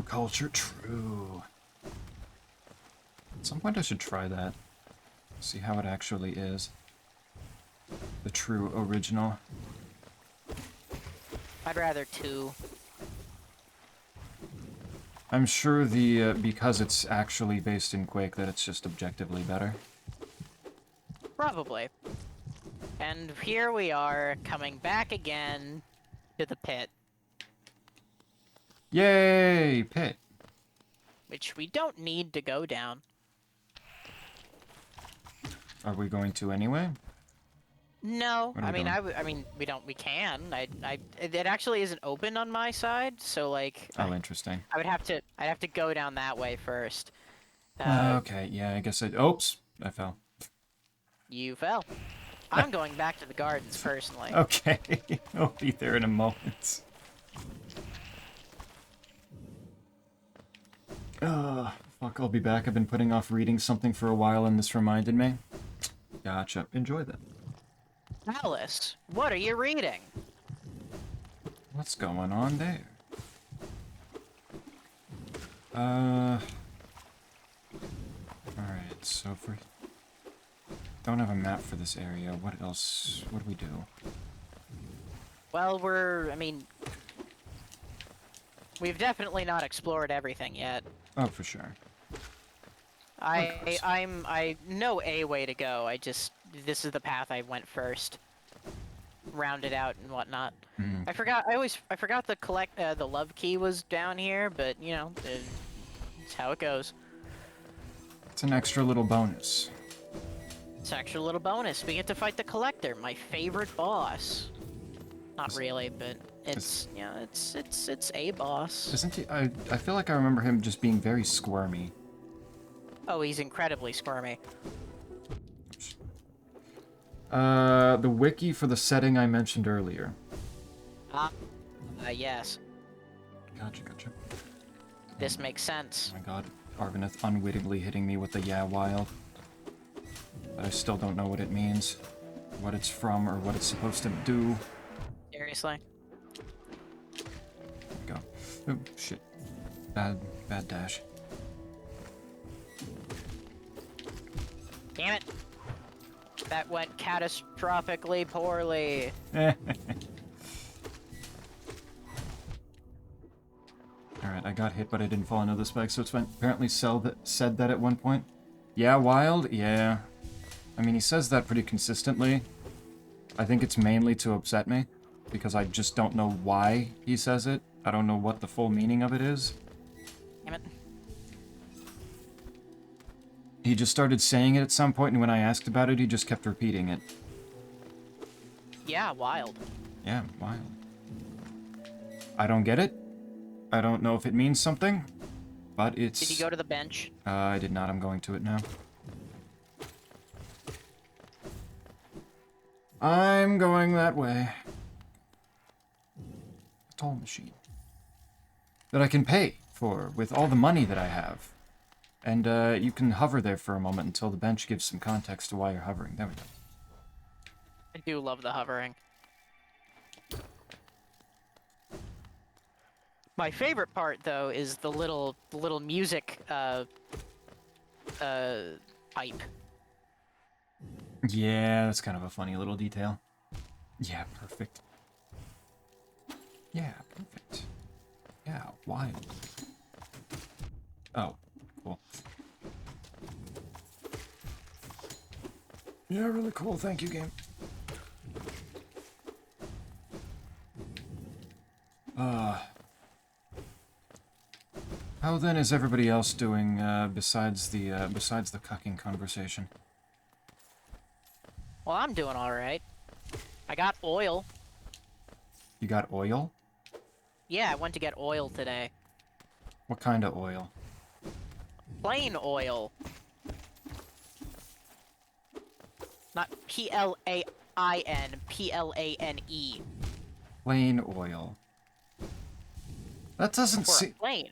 culture. True. At some point I should try that. See how it actually is. The true original. I'd rather 2. I'm sure because it's actually based in Quake that it's just objectively better. Probably. And here we are, coming back again to the pit, Yay! Pit. which we don't need to go down. Are we going to anyway? No, What are I we mean, doing? we can. It actually isn't open on my side, so like, Oh, interesting. I'd have to go down that way first. Okay, yeah, I guess oops, I fell. You fell. I'm going back to the gardens personally. Okay, I'll be there in a moment. Fuck, I'll be back. I've been putting off reading something for a while and this reminded me. Gotcha. Enjoy that. Alice, what are you reading? What's going on there? Alright, so if we don't have a map for this area, what else? What do we do? Well, we've definitely not explored everything yet. Oh, for sure. I know a way to go. This is the path I went first. Round it out and whatnot. Mm. I forgot the love key was down here, but you know, it's how it goes. It's an extra little bonus. It's an extra little bonus. We get to fight the collector, my favorite boss. Not really, but it's it's a boss. Isn't he? I feel like I remember him just being very squirmy. Oh, he's incredibly squirmy. The wiki for the setting I mentioned earlier. Yes. Gotcha. This makes sense. Oh my god, Arvanith unwittingly hitting me with the yeah wild. But I still don't know what it means, what it's from, or what it's supposed to do. Seriously? There we go. Oh, shit. Bad dash. Damn it! That went catastrophically poorly. got hit, but I didn't fall into the spike, so it's fine. Apparently said that at one point. Yeah, Wild? Yeah. I mean, he says that pretty consistently. I think it's mainly to upset me, because I just don't know why he says it. I don't know what the full meaning of it is. Damn it. He just started saying it at some point, and when I asked about it, he just kept repeating it. Yeah, wild. Yeah, Wild. I don't get it. I don't know if it means something, but it's... Did you go to the bench? I did not. I'm going to it now. I'm going that way. A toll machine. That I can pay for with all the money that I have. And you can hover there for a moment until the bench gives some context to why you're hovering. There we go. I do love the hovering. My favorite part, though, is the little music pipe. Yeah, that's kind of a funny little detail. Yeah, perfect. Yeah, perfect. Yeah, wild. Oh, cool. Yeah, really cool. Thank you, game. How then is everybody else doing besides the cucking conversation? Well, I'm doing all right. I got oil. You got oil? Yeah, I went to get oil today. What kind of oil? Plain oil. Not P-L-A-I-N, P-L-A-N-E. Plain oil. That doesn't For a seem... plane.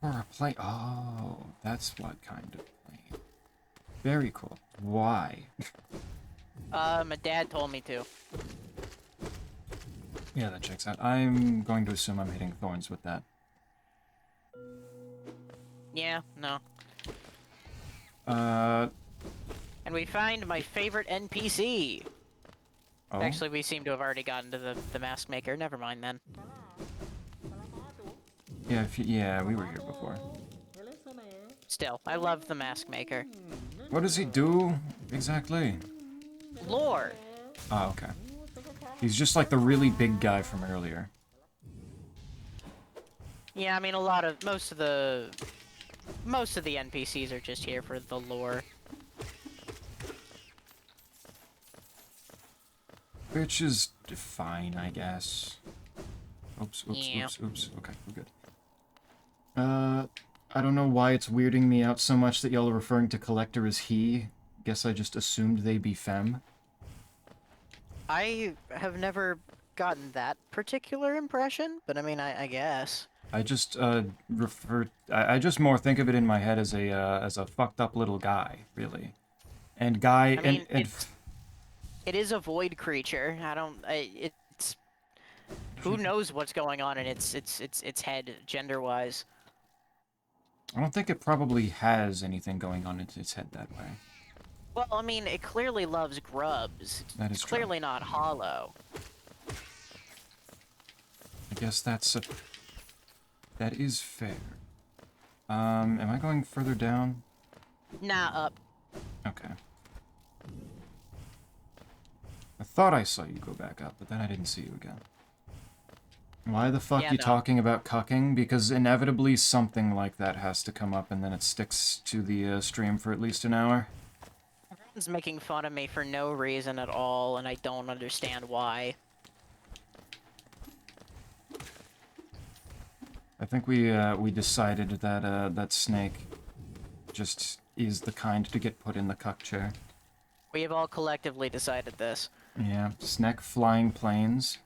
For a plane. Oh, that's what kind of plane. Very cool. Why? My dad told me to. Yeah, that checks out. I'm going to assume I'm hitting thorns with that. Yeah, no. And we find my favorite NPC. Oh? Actually, we seem to have already gotten to the mask maker. Never mind then. Yeah, yeah, we were here before. Still, I love the mask maker. What does he do, exactly? Lore. Oh, okay. He's just like the really big guy from earlier. Yeah, I mean, most of the NPCs are just here for the lore. Which is fine, I guess. Oops, oops, Yeah. oops. Okay, we're good. I don't know why it's weirding me out so much that y'all are referring to Collector as he. Guess I just assumed they be femme. I have never gotten that particular impression, but I mean, I guess. I just I just more think of it in my head as a fucked up little guy, really. And guy I mean, and it is a void creature. It's who knows what's going on in its head gender-wise. I don't think it probably has anything going on in its head that way. Well, I mean, it clearly loves grubs. That is It's true. clearly not hollow. I guess that is fair. Am I going further down? Nah, up. Okay. I thought I saw you go back up, but then I didn't see you again. Why the fuck Yeah, you no. talking about cucking? Because inevitably something like that has to come up and then it sticks to the stream for at least an hour. Everyone's making fun of me for no reason at all, and I don't understand why. I think we decided that that Snake just is the kind to get put in the cuck chair. We have all collectively decided this. Yeah, Snake flying planes.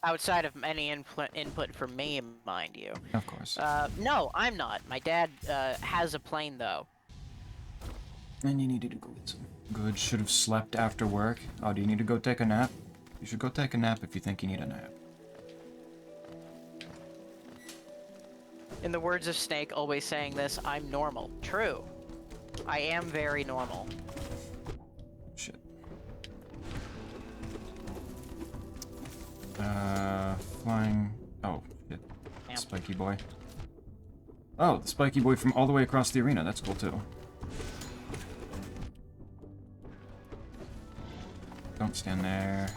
Outside of any input from me, mind you. Of course. No, I'm not. My dad has a plane, though. And you needed to go get some. Good, should have slept after work. Oh, do you need to go take a nap? You should go take a nap if you think you need a nap. In the words of Snake, always saying this, I'm normal. True. I am very normal. Shit. Flying... Oh, shit. Damn. Spiky boy. Oh, the spiky boy from all the way across the arena. That's cool, too. Don't stand there.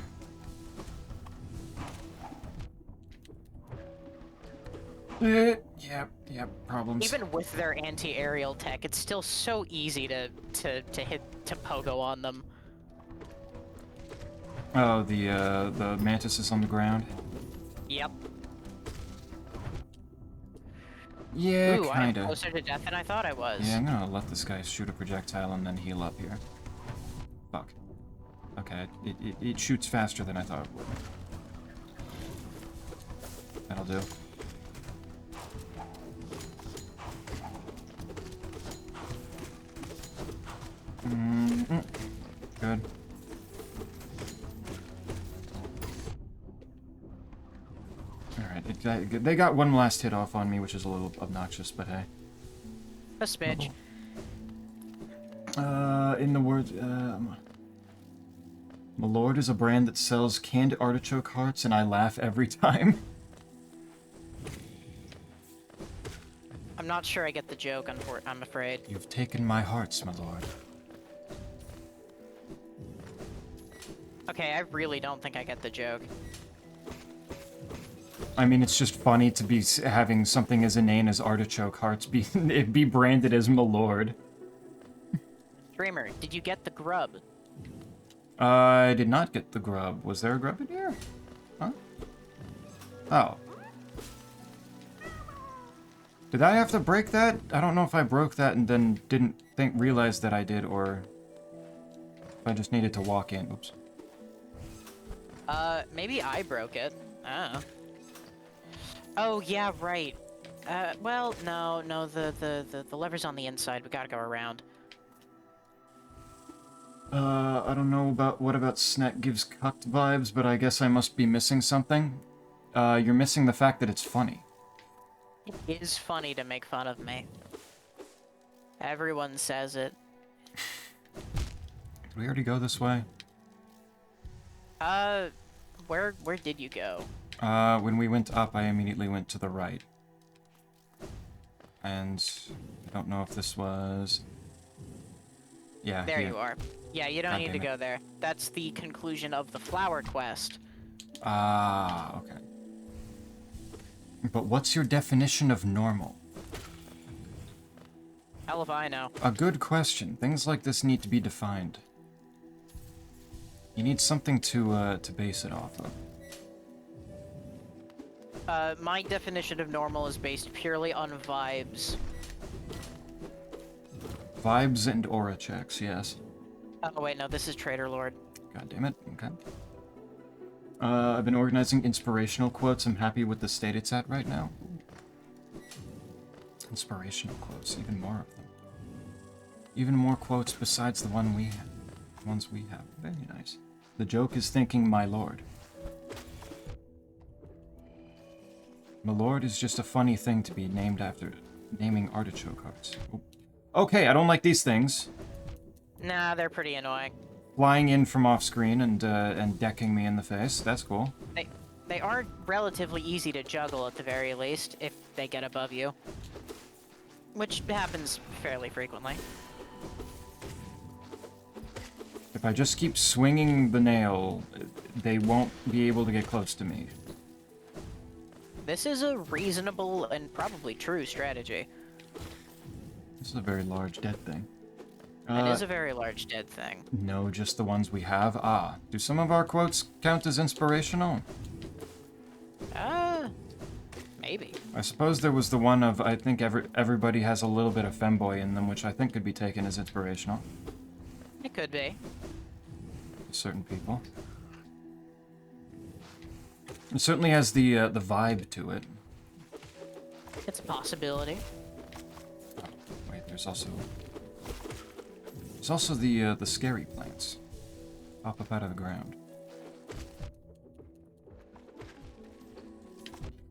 Yep, problems. Even with their anti-aerial tech, it's still so easy to pogo on them. Oh, the mantis is on the ground. Yep. Yeah, Ooh, I'm kinda. closer to death than I thought I was. Yeah, I'm gonna let this guy shoot a projectile and then heal up here. Fuck. Okay, it shoots faster than I thought it would. That'll do. Good. Alright, they got one last hit off on me, which is a little obnoxious, but hey. A smidge. In the words, Malord is a brand that sells canned artichoke hearts, and I laugh every time. I'm not sure I get the joke, I'm afraid. You've taken my hearts, my lord. Okay, I really don't think I get the joke. I mean, it's just funny to be having something as inane as artichoke hearts be branded as Malord. Dreamer, did you get the grub? I did not get the grub. Was there a grub in here? Huh? Oh. Did I have to break that? I don't know if I broke that and then didn't realize that I did, or if I just needed to walk in. Oops. Maybe I broke it. I don't know. Oh, yeah, right. Well, no, the lever's on the inside. We gotta go around. I don't know about what about Snack gives cucked vibes, but I guess I must be missing something. You're missing the fact that it's funny. It is funny to make fun of me. Everyone says it. Did we already go this way? Where did you go? When we went up, I immediately went to the right. And I don't know if this was... Yeah, There here. you are. Yeah, you don't God need to damn it. go there. That's the conclusion of the flower quest. Ah, okay. But what's your definition of normal? Hell if I know. A good question. Things like this need to be defined. You need something to base it off of. My definition of normal is based purely on vibes. Vibes and aura checks, yes. Oh wait, no, this is Trader Lord. God damn it, okay. I've been organizing inspirational quotes. I'm happy with the state it's at right now. Inspirational quotes, even more of them. Even more quotes besides the ones we have. Very nice. The joke is thinking, my lord. My lord is just a funny thing to be named after naming artichoke hearts. Oh. Okay, I don't like these things. Nah, they're pretty annoying. Flying in from off screen and decking me in the face. That's cool. They are relatively easy to juggle at the very least, if they get above you. Which happens fairly frequently. If I just keep swinging the nail, they won't be able to get close to me. This is a reasonable and probably true strategy. This is a very large dead thing. It is a very large dead thing. No, just the ones we have. Ah, do some of our quotes count as inspirational? Maybe. I suppose there was the one of, I think everybody has a little bit of femboy in them, which I think could be taken as inspirational. It could be. Certain people. It certainly has the vibe to it. It's a possibility. Oh, wait, there's also the scary plants. Pop up out of the ground.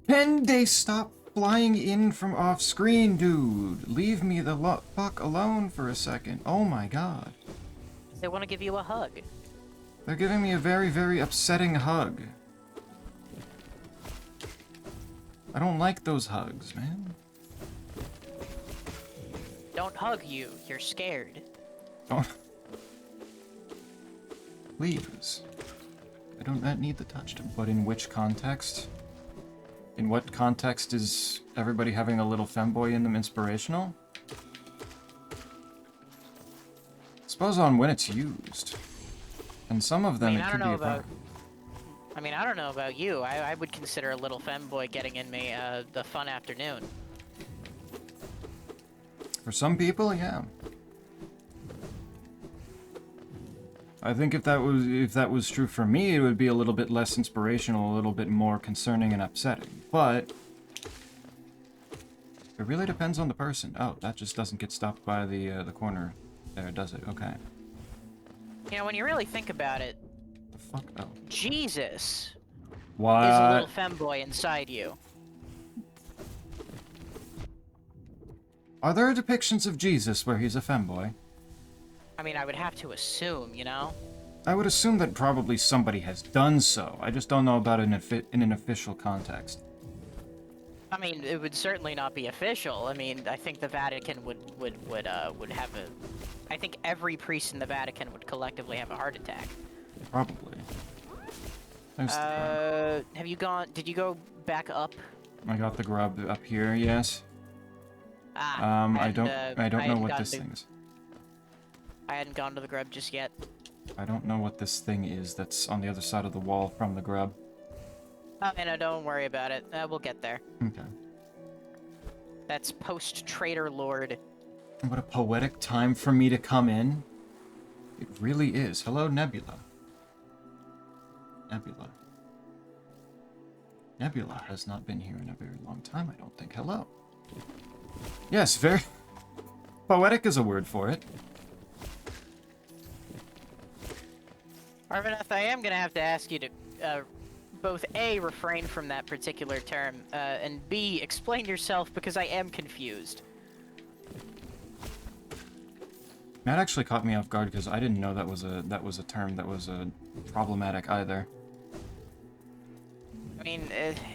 Can they stop flying in from off screen, dude? Leave me the fuck alone for a second. Oh my god. They want to give you a hug. They're giving me a very, very upsetting hug. I don't like those hugs, man. Don't hug you. You're scared. Don't. Please. I don't need the touch. But in which context? In what context is everybody having a little femboy in them inspirational? Suppose on when it's used. And some of them I mean, it I could don't be know a problem. about. I mean, I don't know about you. I would consider a little femboy getting in me the fun afternoon. For some people, yeah. I think if that was true for me, it would be a little bit less inspirational, a little bit more concerning and upsetting. But it really depends on the person. Oh, that just doesn't get stopped by the corner there, does it? Okay. You know, when you really think about it, The fuck? Oh. Jesus is a What? little femboy inside you. Are there depictions of Jesus where he's a femboy? I mean, I would have to assume, you know? I would assume that probably somebody has done so. I just don't know about it in an official context. I mean, it would certainly not be official. I mean, I think the Vatican would have a... I think every priest in the Vatican would collectively have a heart attack. Probably. There's the Have you gone... Did you go back up? I got the grub up here, yes. Ah, I and, don't know hadn't what gotten this to- thing is. I hadn't gone to the grub just yet. I don't know what this thing is that's on the other side of the wall from the grub. Oh, no, don't worry about it. We'll get there. Okay. That's post-Traitor Lord. What a poetic time for me to come in. It really is. Hello, Nebula. Nebula. Nebula has not been here in a very long time, I don't think. Hello. Yes, very... Poetic is a word for it. Arvinath, I am gonna have to ask you to, both A, refrain from that particular term, and B, explain yourself because I am confused. That actually caught me off guard because I didn't know that was a term that was problematic either. I mean,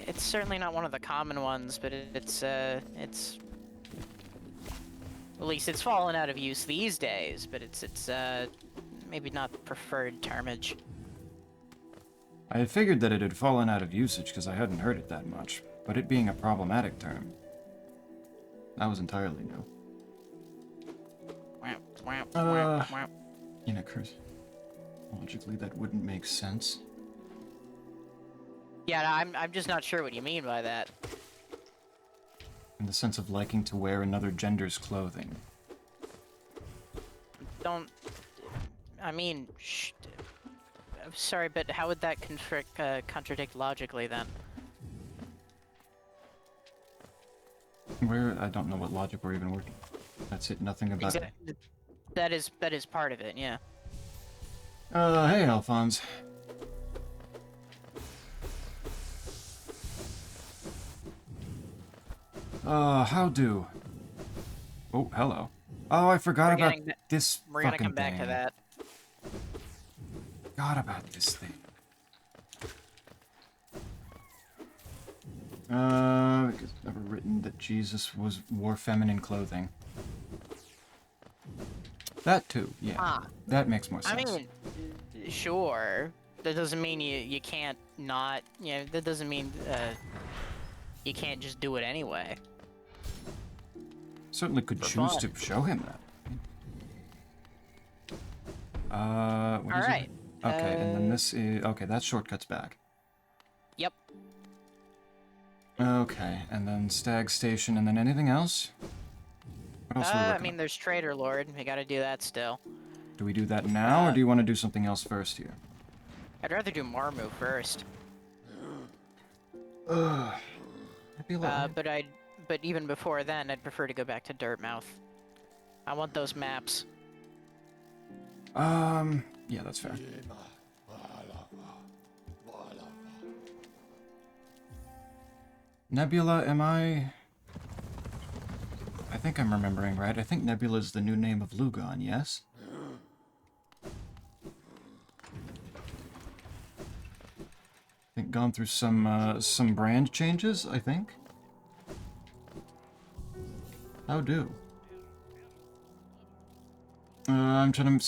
it's certainly not one of the common ones, but it's at least it's fallen out of use these days, but it's maybe not the preferred termage. I had figured that it had fallen out of usage because I hadn't heard it that much, but it being a problematic term, that was entirely new. In a curse. Logically, that wouldn't make sense. Yeah, no, I'm just not sure what you mean by that. In the sense of liking to wear another gender's clothing. Don't... I mean, I'm sorry, but how would that contradict logically then? I don't know what logic we're even working. That's it, nothing about it. That is part of it, yeah. Hey, Alphonse. How do? Oh, hello. Oh, I forgot about this We're fucking gonna come back thing. to that. Forgot about this thing. It's never written that Jesus wore feminine clothing. That too, yeah. Ah. That makes more I sense. mean, sure. That doesn't mean you can't not, you know, that doesn't mean, you can't just do it anyway. Certainly could For choose fun. to show him that. What is Alright. it? Okay, and then this is... Okay, that shortcuts back. Yep. Okay, and then Stag Station, and then anything else? What else are we I working mean, on? there's Traitor Lord. We gotta do that still. Do we do that now, or do you want to do something else first here? I'd rather do Marmu first. Ugh. But even before then, I'd prefer to go back to Dirtmouth. I want those maps. Yeah, that's fair. Nebula, am I think I'm remembering right. I think Nebula is the new name of Lugon, yes? I think gone through some brand changes, I think. How do? I'm trying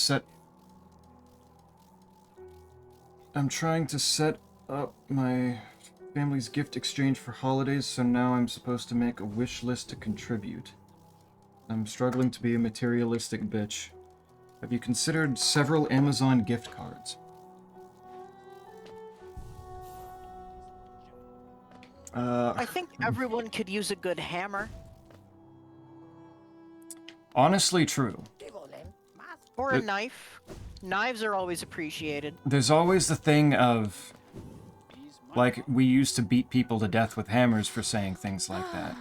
to set up my family's gift exchange for holidays, so now I'm supposed to make a wish list to contribute. I'm struggling to be a materialistic bitch. Have you considered several Amazon gift cards? I think everyone could use a good hammer. Honestly, true. Or a knife. Knives are always appreciated. There's always the thing of, like, we used to beat people to death with hammers for saying things like that.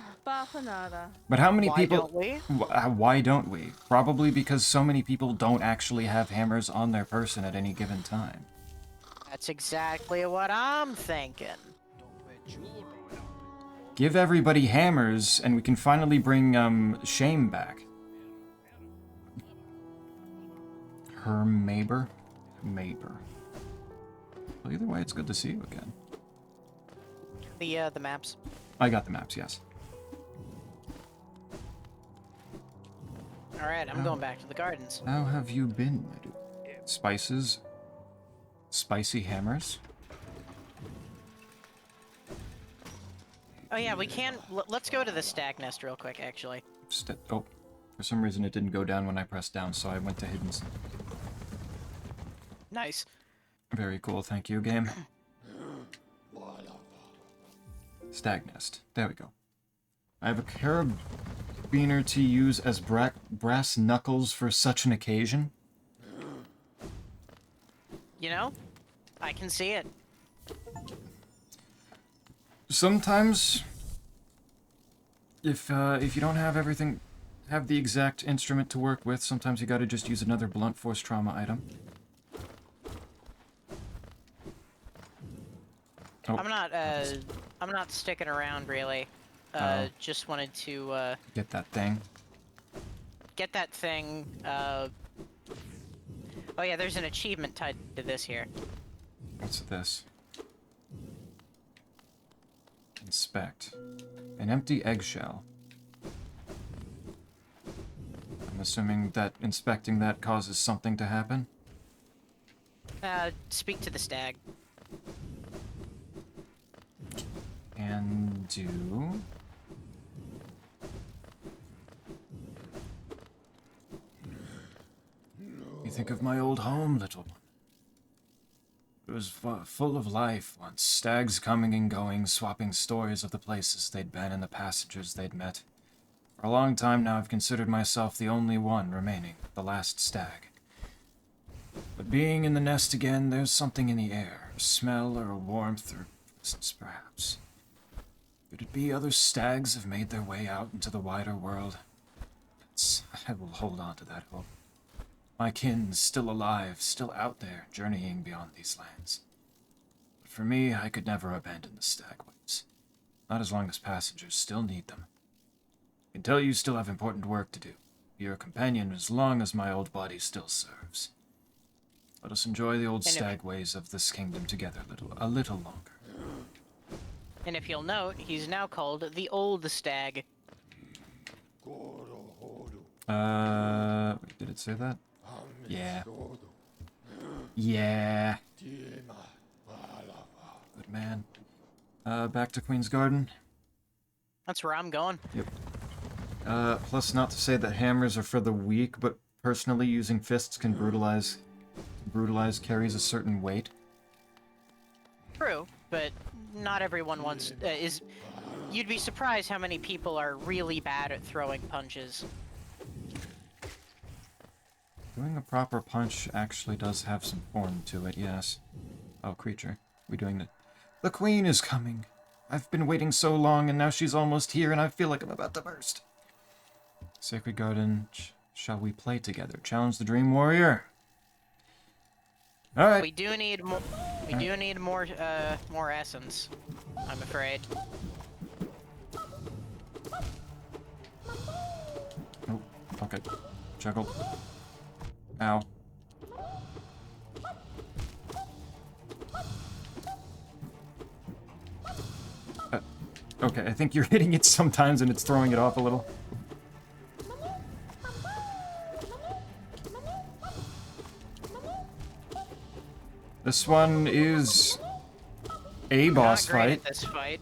But how many Why people... don't we? Why don't we? Probably because so many people don't actually have hammers on their person at any given time. That's exactly what I'm thinking. Give everybody hammers, and we can finally bring, shame back. Hermaber? Maber. Well, either way, it's good to see you again. The maps. I got the maps, yes. Alright, I'm going back to the gardens. How have you been, my dude? Spices? Spicy hammers? Oh yeah, we can... let's go to the stag nest real quick, actually. Oh, for some reason it didn't go down when I pressed down, so I went to hidden... Nice. Very cool, thank you, game. Stag nest. There we go. I have a carabiner to use as brass knuckles for such an occasion. You know, I can see it. Sometimes, if you don't have the exact instrument to work with, sometimes you gotta just use another blunt force trauma item. Oh. I'm not sticking around, really. Just wanted to, Get that thing. get that thing, Oh yeah, there's an achievement tied to this here. What's this? Inspect. An empty eggshell. I'm assuming that inspecting that causes something to happen? Speak to the stag. And do... You think of my old home, little one. It was full of life once, stags coming and going, swapping stories of the places they'd been and the passengers they'd met. For a long time now I've considered myself the only one remaining, the last stag. But being in the nest again, there's something in the air, a smell or a warmth or presence perhaps. Could it be other stags have made their way out into the wider world? I will hold on to that hope. My kin still alive, still out there, journeying beyond these lands. But for me, I could never abandon the stagways. Not as long as passengers still need them. I can tell you still have important work to do. Be your companion as long as my old body still serves. Let us enjoy the old stagways of this kingdom together a little longer. And if you'll note, he's now called the Old Stag. Wait, did it say that? Yeah. Yeah. Good man. Back to Queen's Garden. That's where I'm going. Yep. Plus, not to say that hammers are for the weak, but personally using fists can brutalize. Brutalize carries a certain weight. True, but not everyone wants is. You'd be surprised how many people are really bad at throwing punches. Doing a proper punch actually does have some form to it, yes. Oh, creature. We doing it. The queen is coming. I've been waiting so long, and now she's almost here, and I feel like I'm about to burst. Sacred Garden, shall we play together? Challenge the Dream Warrior. All right. We do need more. We do need more essence. I'm afraid. Oh, okay. Juggle. Ow. Okay, I think you're hitting it sometimes and it's throwing it off a little. This one is a boss Not great fight. at this fight.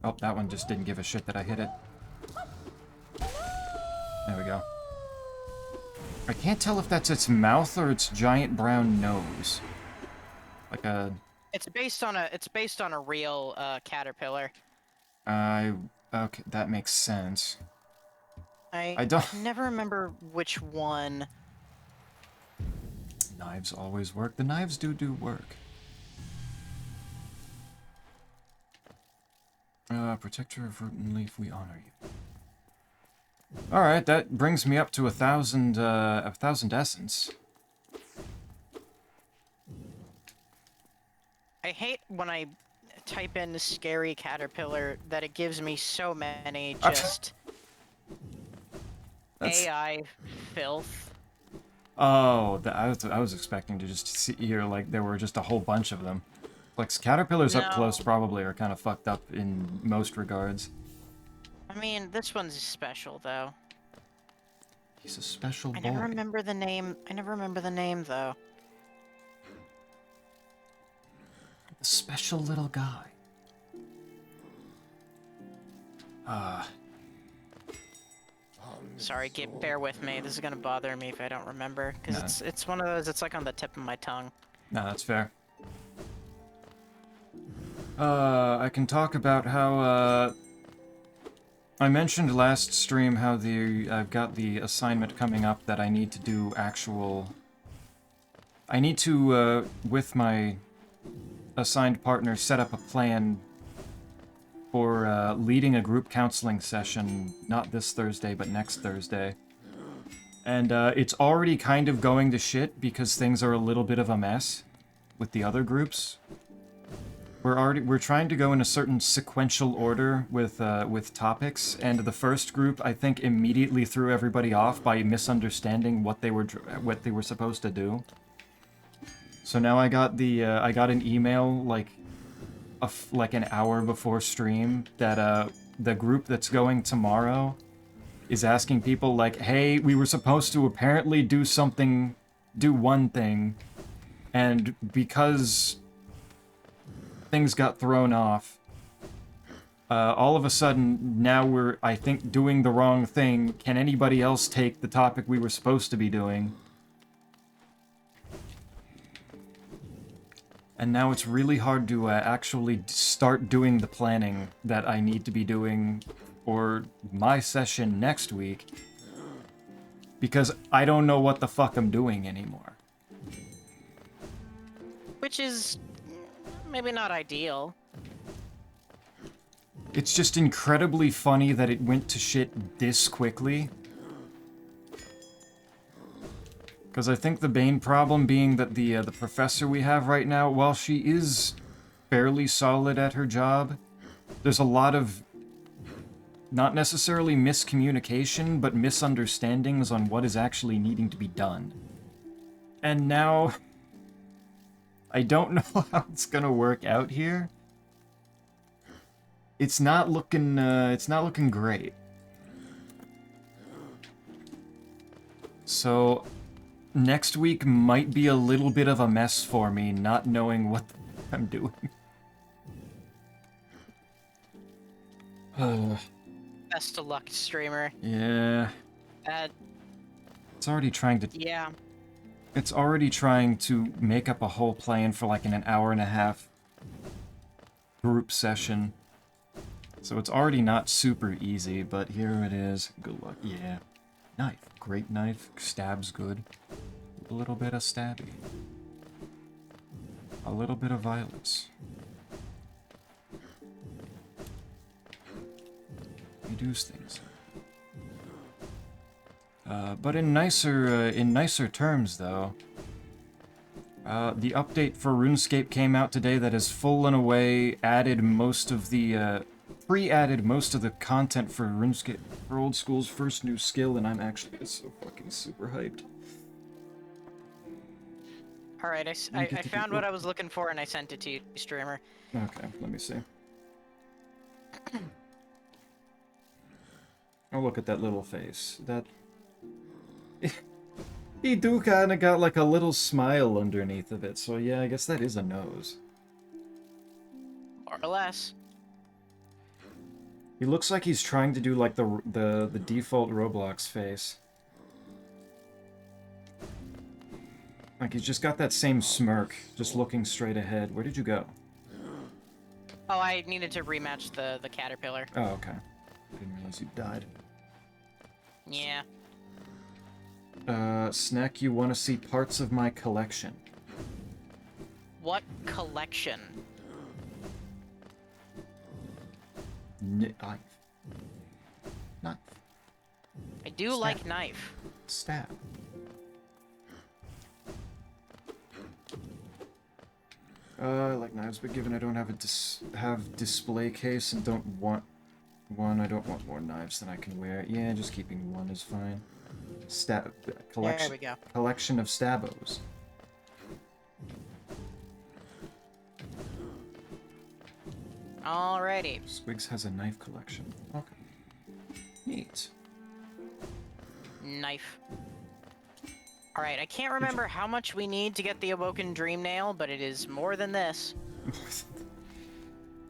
Oh, that one just didn't give a shit that I hit it. There we go. I can't tell if that's its mouth or its giant brown nose. Like a... It's based on a real caterpillar. Okay, that makes sense. I I don't... can never remember which one. Knives always work. The knives do work. Protector of root and leaf, we honor you. Alright, that brings me up to 1,000 essence. I hate when I type in scary caterpillar that it gives me so many just That's... AI filth. Oh, I was expecting to just hear like there were just a whole bunch of them. Like caterpillars up close probably are kind of fucked up in most regards. I mean, this one's special though. He's a special boy. I never remember the name. I never remember the name though. The special little guy. Sorry, bear with me. This is gonna bother me if I don't remember, because it's one of those. It's like on the tip of my tongue. No, that's fair. I can talk about how I mentioned last stream how I've got the assignment coming up that I need to do actual. I need to with my assigned partner set up a plan for leading a group counseling session, not this Thursday, but next Thursday. And it's already kind of going to shit because things are a little bit of a mess with the other groups. We're trying to go in a certain sequential order with topics, and the first group I think immediately threw everybody off by misunderstanding what they were supposed to do. So now I got an email like an hour before stream that the group that's going tomorrow is asking people like, hey, we were supposed to apparently do one thing, and because things got thrown off, all of a sudden now we're, I think, doing the wrong thing. Can anybody else take the topic we were supposed to be doing? And now it's really hard to actually start doing the planning that I need to be doing for my session next week, because I don't know what the fuck I'm doing anymore. Which is maybe not ideal. It's just incredibly funny that it went to shit this quickly. Because I think the main problem being that the professor we have right now, while she is fairly solid at her job, there's a lot of not necessarily miscommunication, but misunderstandings on what is actually needing to be done. And now I don't know how it's gonna work out here. It's not looking great. So next week might be a little bit of a mess for me, not knowing what I'm doing. Best of luck, streamer. Yeah. It's already trying to... Yeah. It's already trying to make up a whole plan for like an hour and a half group session. So it's already not super easy, but here it is. Good luck. Yeah. Knife. Great knife. Stabs good. A little bit of stabby. A little bit of violence. Reduce things. But in nicer terms, though, the update for RuneScape came out today that has full and away added most of the pre-added most of the content for RuneScape for Old School's first new skill, and I'm actually so fucking super hyped. All right, I found what I was looking for and I sent it to you, streamer. Okay, let me see. Oh, look at that little face. That... He do kinda got like a little smile underneath of it, so yeah, I guess that is a nose. More or less. He looks like he's trying to do like the default Roblox face. Like he's just got that same smirk, just looking straight ahead. Where did you go? Oh, I needed to rematch the caterpillar. Oh, okay. Didn't realize you died. Yeah. Snack, you want to see parts of my collection? What collection? Knife. Knife. I do Stab. like knife. Stab. I like knives, but given I don't have have display case and don't want one, I don't want more knives than I can wear. Yeah, just keeping one is fine. Collection. There we go. Collection of stabos. Alrighty. Squigs has a knife collection. Okay. Neat. Knife. Alright, I can't remember how much we need to get the Awoken Dream Nail, but it is more than this.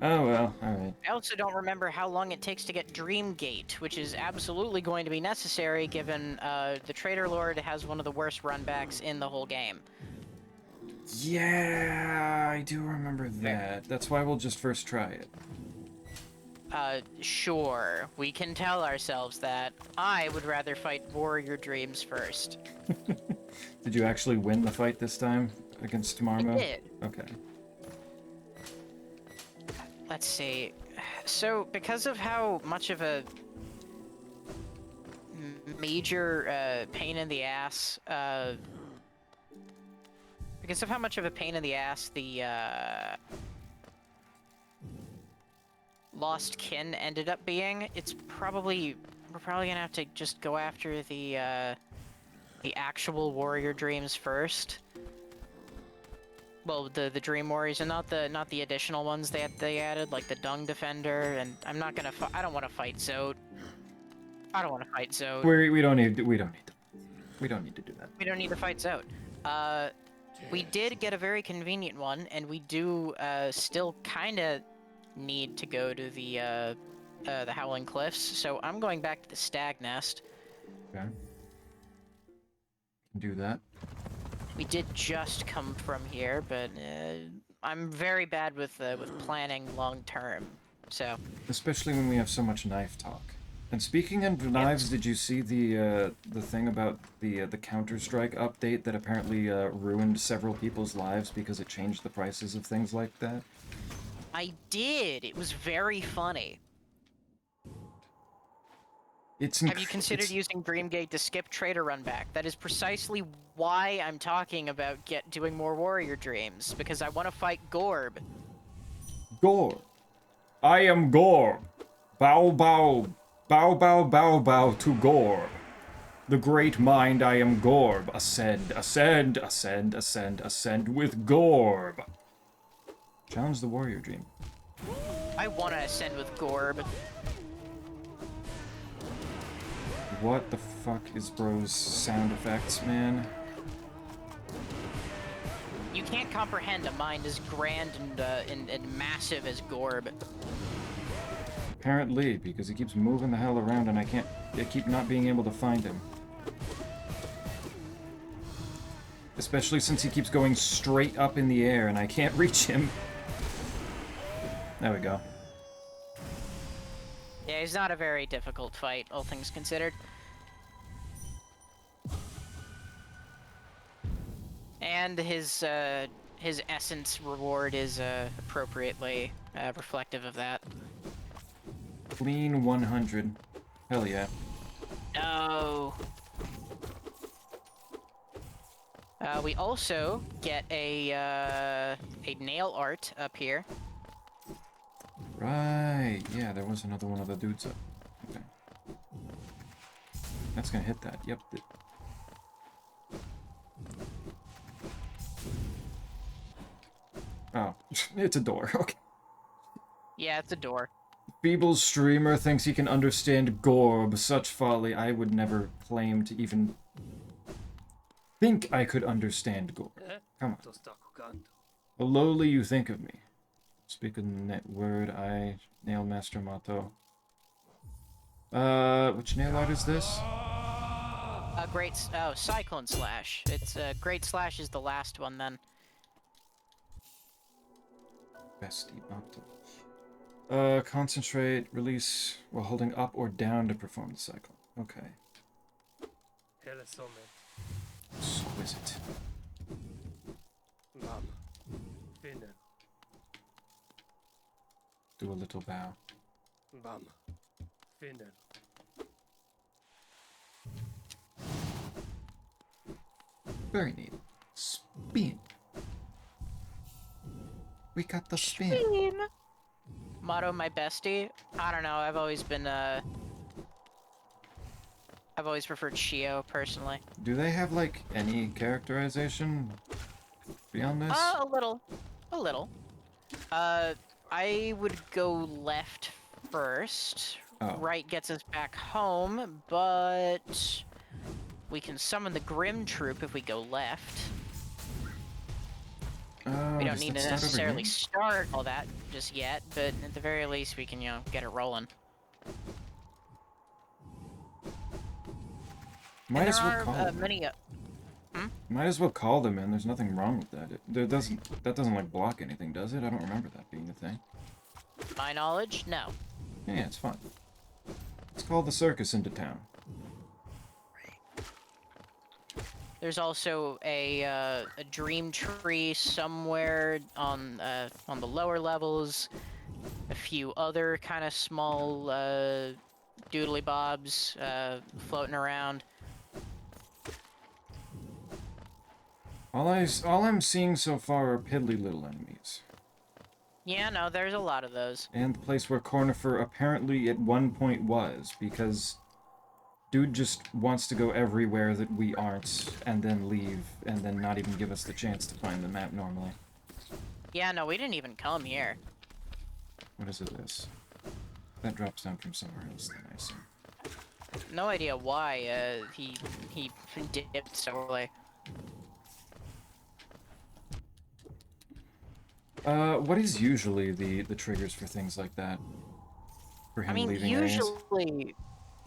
Oh well, alright. I also don't remember how long it takes to get Dreamgate, which is absolutely going to be necessary given the Trader Lord has one of the worst runbacks in the whole game. Yeah, I do remember that. That's why we'll just first try it. Sure. We can tell ourselves that. I would rather fight Warrior Dreams first. Did you actually win the fight this time against Marmo? I did. Okay. Let's see. So, because of how much of a major pain in the ass, because of how much of a pain in the ass the Lost Kin ended up being, we're probably gonna have to just go after the actual Warrior Dreams first. Well, the Dream Warriors, and not the additional ones they added, like the Dung Defender. And I'm not gonna. I don't want to fight Zode. I don't want to fight Zode. We don't need to do that. We don't need to fight Zode. We did get a very convenient one, and we do still kind of need to go to the Howling Cliffs. So I'm going back to the Stag Nest. Okay. Do that. We did just come from here, but I'm very bad with planning long term. So. Especially when we have so much knife talk. And speaking of knives, did you see the thing about the Counter-Strike update that apparently ruined several people's lives because it changed the prices of things like that? I did. It was very funny. Have you considered using Dreamgate to skip Trader Run back? That is precisely why I'm talking about doing more Warrior Dreams, because I want to fight Gorb. Gorb. I am Gorb. Bow bow. Bow bow bow bow to Gorb. The great mind I am Gorb. Ascend, ascend, ascend, ascend, ascend with Gorb. Challenge the Warrior Dream. I want to ascend with Gorb. What the fuck is bro's sound effects, man? You can't comprehend a mind as grand and massive as Gorb. Apparently, because he keeps moving the hell around and I keep not being able to find him. Especially since he keeps going straight up in the air and I can't reach him. There we go. Yeah, he's not a very difficult fight, all things considered. And his essence reward is appropriately reflective of that. Clean 100. Hell yeah. No. We also get a nail art up here. Right. Yeah, there was another one of the dudes up. Okay. That's gonna hit that. Yep. Oh, it's a door. Okay. Yeah, it's a door. Feeble streamer thinks he can understand Gorb. Such folly. I would never claim to even think I could understand Gore. Come on. To sta kukando. How lowly you think of me. Speak a word, I, Nail Master Mato. Which nail art is this? Cyclone Slash. It's, Great Slash is the last one then. Bestie Mato. Concentrate, release while holding up or down to perform the cycle. Okay. Hele some. Exquisite. Bam. Finner. Do a little bow. Bam. Finner. Very neat. Spin. We got the spin. Spin. Motto, my bestie. I don't know. I've always preferred Shio personally. Do they have like any characterization beyond this? A little. I would go left first. Oh. Right gets us back home, but we can summon the Grim Troop if we go left. We don't does need that to start over necessarily here? start all that just yet, but at the very least we can, get it rolling. Might And as there well are call them. many. Might as well call them in. There's nothing wrong with that. That doesn't like block anything, does it? I don't remember that being a thing. My knowledge, no. Yeah, it's fine. Let's call the circus into town. There's also a dream tree somewhere on the lower levels. A few other kind of small doodly bobs floating around. All I'm seeing so far are piddly little enemies. Yeah, no, there's a lot of those. And the place where Cornifer apparently at one point was, because dude just wants to go everywhere that we aren't, and then leave, and then not even give us the chance to find the map normally. Yeah, no, we didn't even come here. What is it, this? That drops down from somewhere else, then I assume. No idea why he dipped so early. What is usually the triggers for things like that? For him I mean, leaving areas?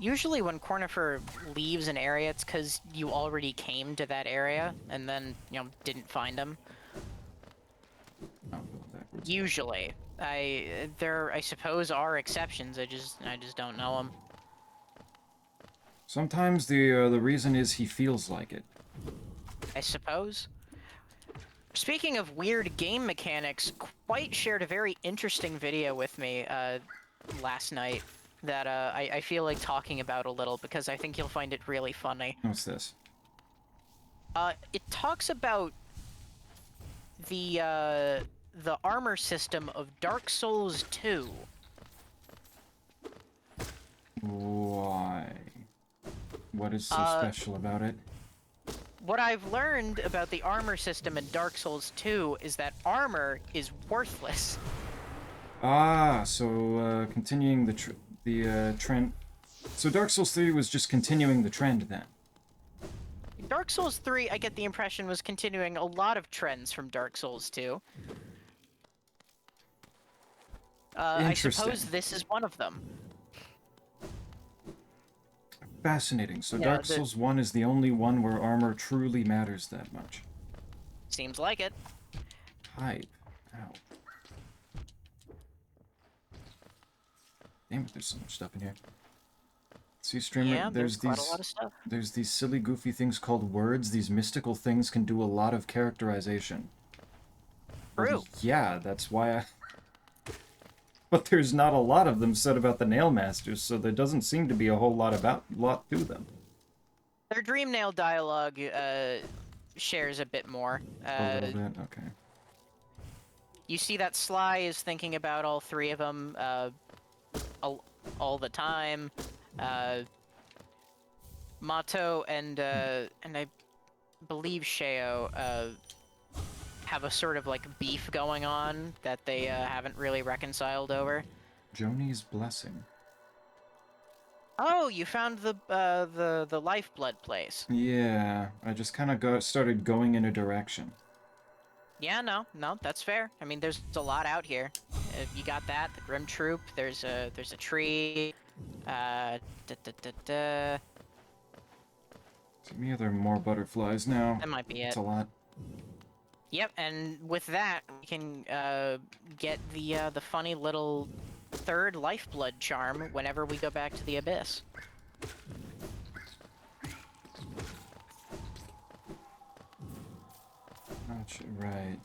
usually when Cornifer leaves an area, it's because you already came to that area and then, didn't find him. Oh, backwards. Usually. There, I suppose, are exceptions. I just don't know them. Sometimes the reason is he feels like it. I suppose. Speaking of weird game mechanics, Quite shared a very interesting video with me last night that I feel like talking about a little because I think you'll find it really funny. What's this? It talks about the armor system of Dark Souls 2. Why? What is so special about it? What I've learned about the armor system in Dark Souls 2 is that armor is worthless. Ah, so continuing the trend. So Dark Souls 3 was just continuing the trend then. Dark Souls 3, I get the impression, was continuing a lot of trends from Dark Souls 2. I suppose this is one of them. Fascinating. So Yeah, Dark Souls 1 is the only one where armor truly matters that much. Seems like it. Hype. Ow. Damn it, there's so much stuff in here. See, streamer, Yeah, there's quite a lot of stuff. There's these silly, goofy things called words. These mystical things can do a lot of characterization. True. Yeah, that's why I... But there's not a lot of them said about the Nail Masters, so there doesn't seem to be a whole lot to them. Their Dream Nail dialogue shares a bit more. A little bit, okay. You see that Sly is thinking about all three of them all the time. Mato and I believe Sheo have a sort of like beef going on that they haven't really reconciled over. Joni's Blessing. Oh, you found the lifeblood place. Yeah, I just kind of started going in a direction. Yeah, no, that's fair. I mean, there's a lot out here. You got that, the Grim Troop. There's a tree. Da, da, da, da. To me, there are more butterflies now. That might be It's it. a lot. Yep, and with that, we can get the funny little third lifeblood charm whenever we go back to the abyss. Right.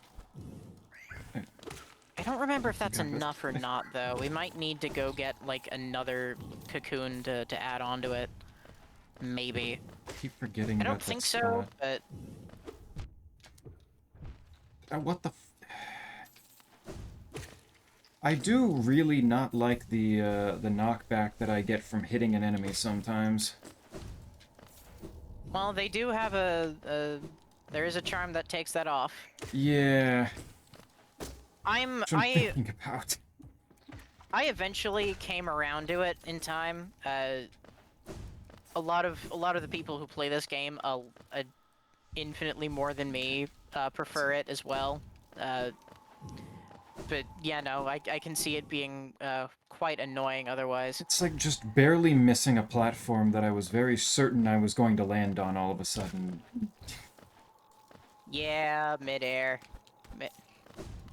I don't remember if that's got this. enough or not, though. We might need to go get like another cocoon to add on to it. Maybe. Keep forgetting I don't about think that so, spot. but What the? I do really not like the knockback that I get from hitting an enemy sometimes. well, they do have there is a charm that takes that off. Yeah, I'm that's what I'm thinking about. I eventually came around to it in time. A lot of the people who play this game, infinitely more than me, prefer it as well. But yeah, no, I can see it being quite annoying otherwise. It's like just barely missing a platform that I was very certain I was going to land on all of a sudden. Yeah, midair.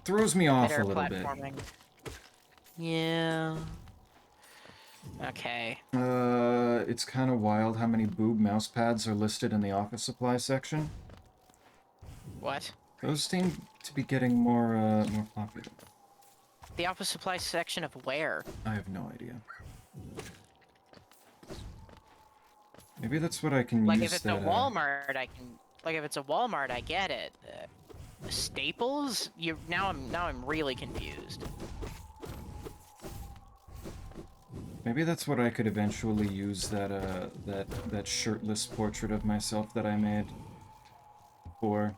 Throws me off Midair a little bit. platforming. Yeah. Okay. It's kind of wild how many boob mouse pads are listed in the office supply section. What? Those seem to be getting more popular. The office supply section of where? I have no idea. Maybe that's what I can Like use. if it's a Walmart, I can. Like if it's a Walmart, I get it. Staples? Now I'm really confused. Maybe that's what I could eventually use that shirtless portrait of myself that I made for.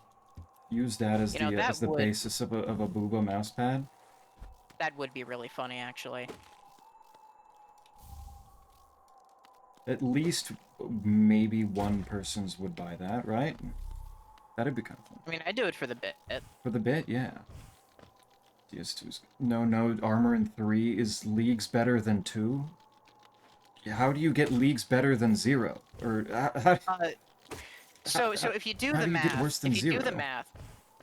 Use that as the basis of a booba mousepad. That would be really funny, actually. At least maybe one person's would buy that, right? That'd be kind of fun. I mean, I do it for the bit. For the bit, yeah. DS2's... No, armor in 3 is leagues better than 2? How do you get leagues better than 0? Or... So if you do the math... Get worse than if you 0? do the math...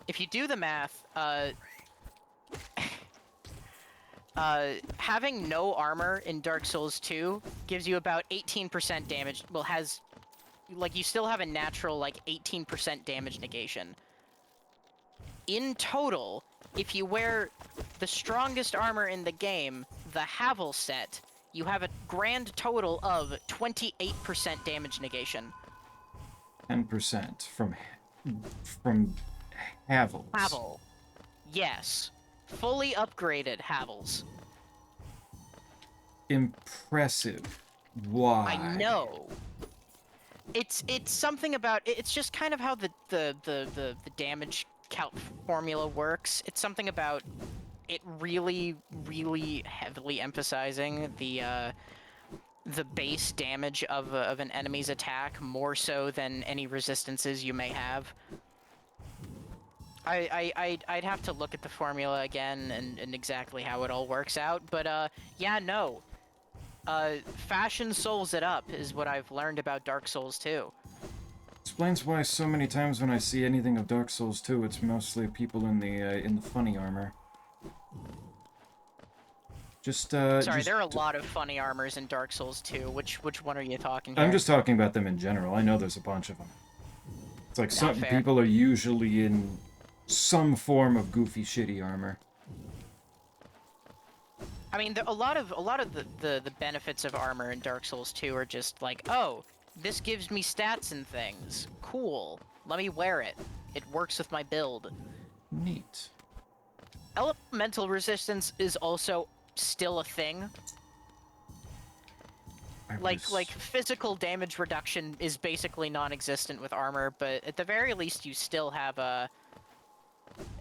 If you do the math, having no armor in Dark Souls 2 gives you about 18% damage. Well, like, you still have a natural, like, 18% damage negation. In total, if you wear the strongest armor in the game, the Havel set, you have a grand total of 28% damage negation. 10% from Havels. Havel. Yes. Fully upgraded Havels. Impressive. Why? I know. It's something about it's just kind of how the damage count formula works. It's something about it really heavily emphasizing the base damage of an enemy's attack more so than any resistances you may have. I'd have to look at the formula again and exactly how it all works out, but yeah, no. Fashion souls it up is what I've learned about Dark Souls 2. Explains why so many times when I see anything of Dark Souls 2, it's mostly people in the funny armor. Sorry, there are a lot of funny armors in Dark Souls 2. Which one are you talking here? I'm just talking about them in general. I know there's a bunch of them. It's like some fair. people are usually in some form of goofy, shitty armor. I mean, a lot of the benefits of armor in Dark Souls 2 are just like, oh, this gives me stats and things. Cool. Let me wear it. It works with my build. Neat. Elemental resistance is also still a thing. Like physical damage reduction is basically non-existent with armor, but at the very least you still have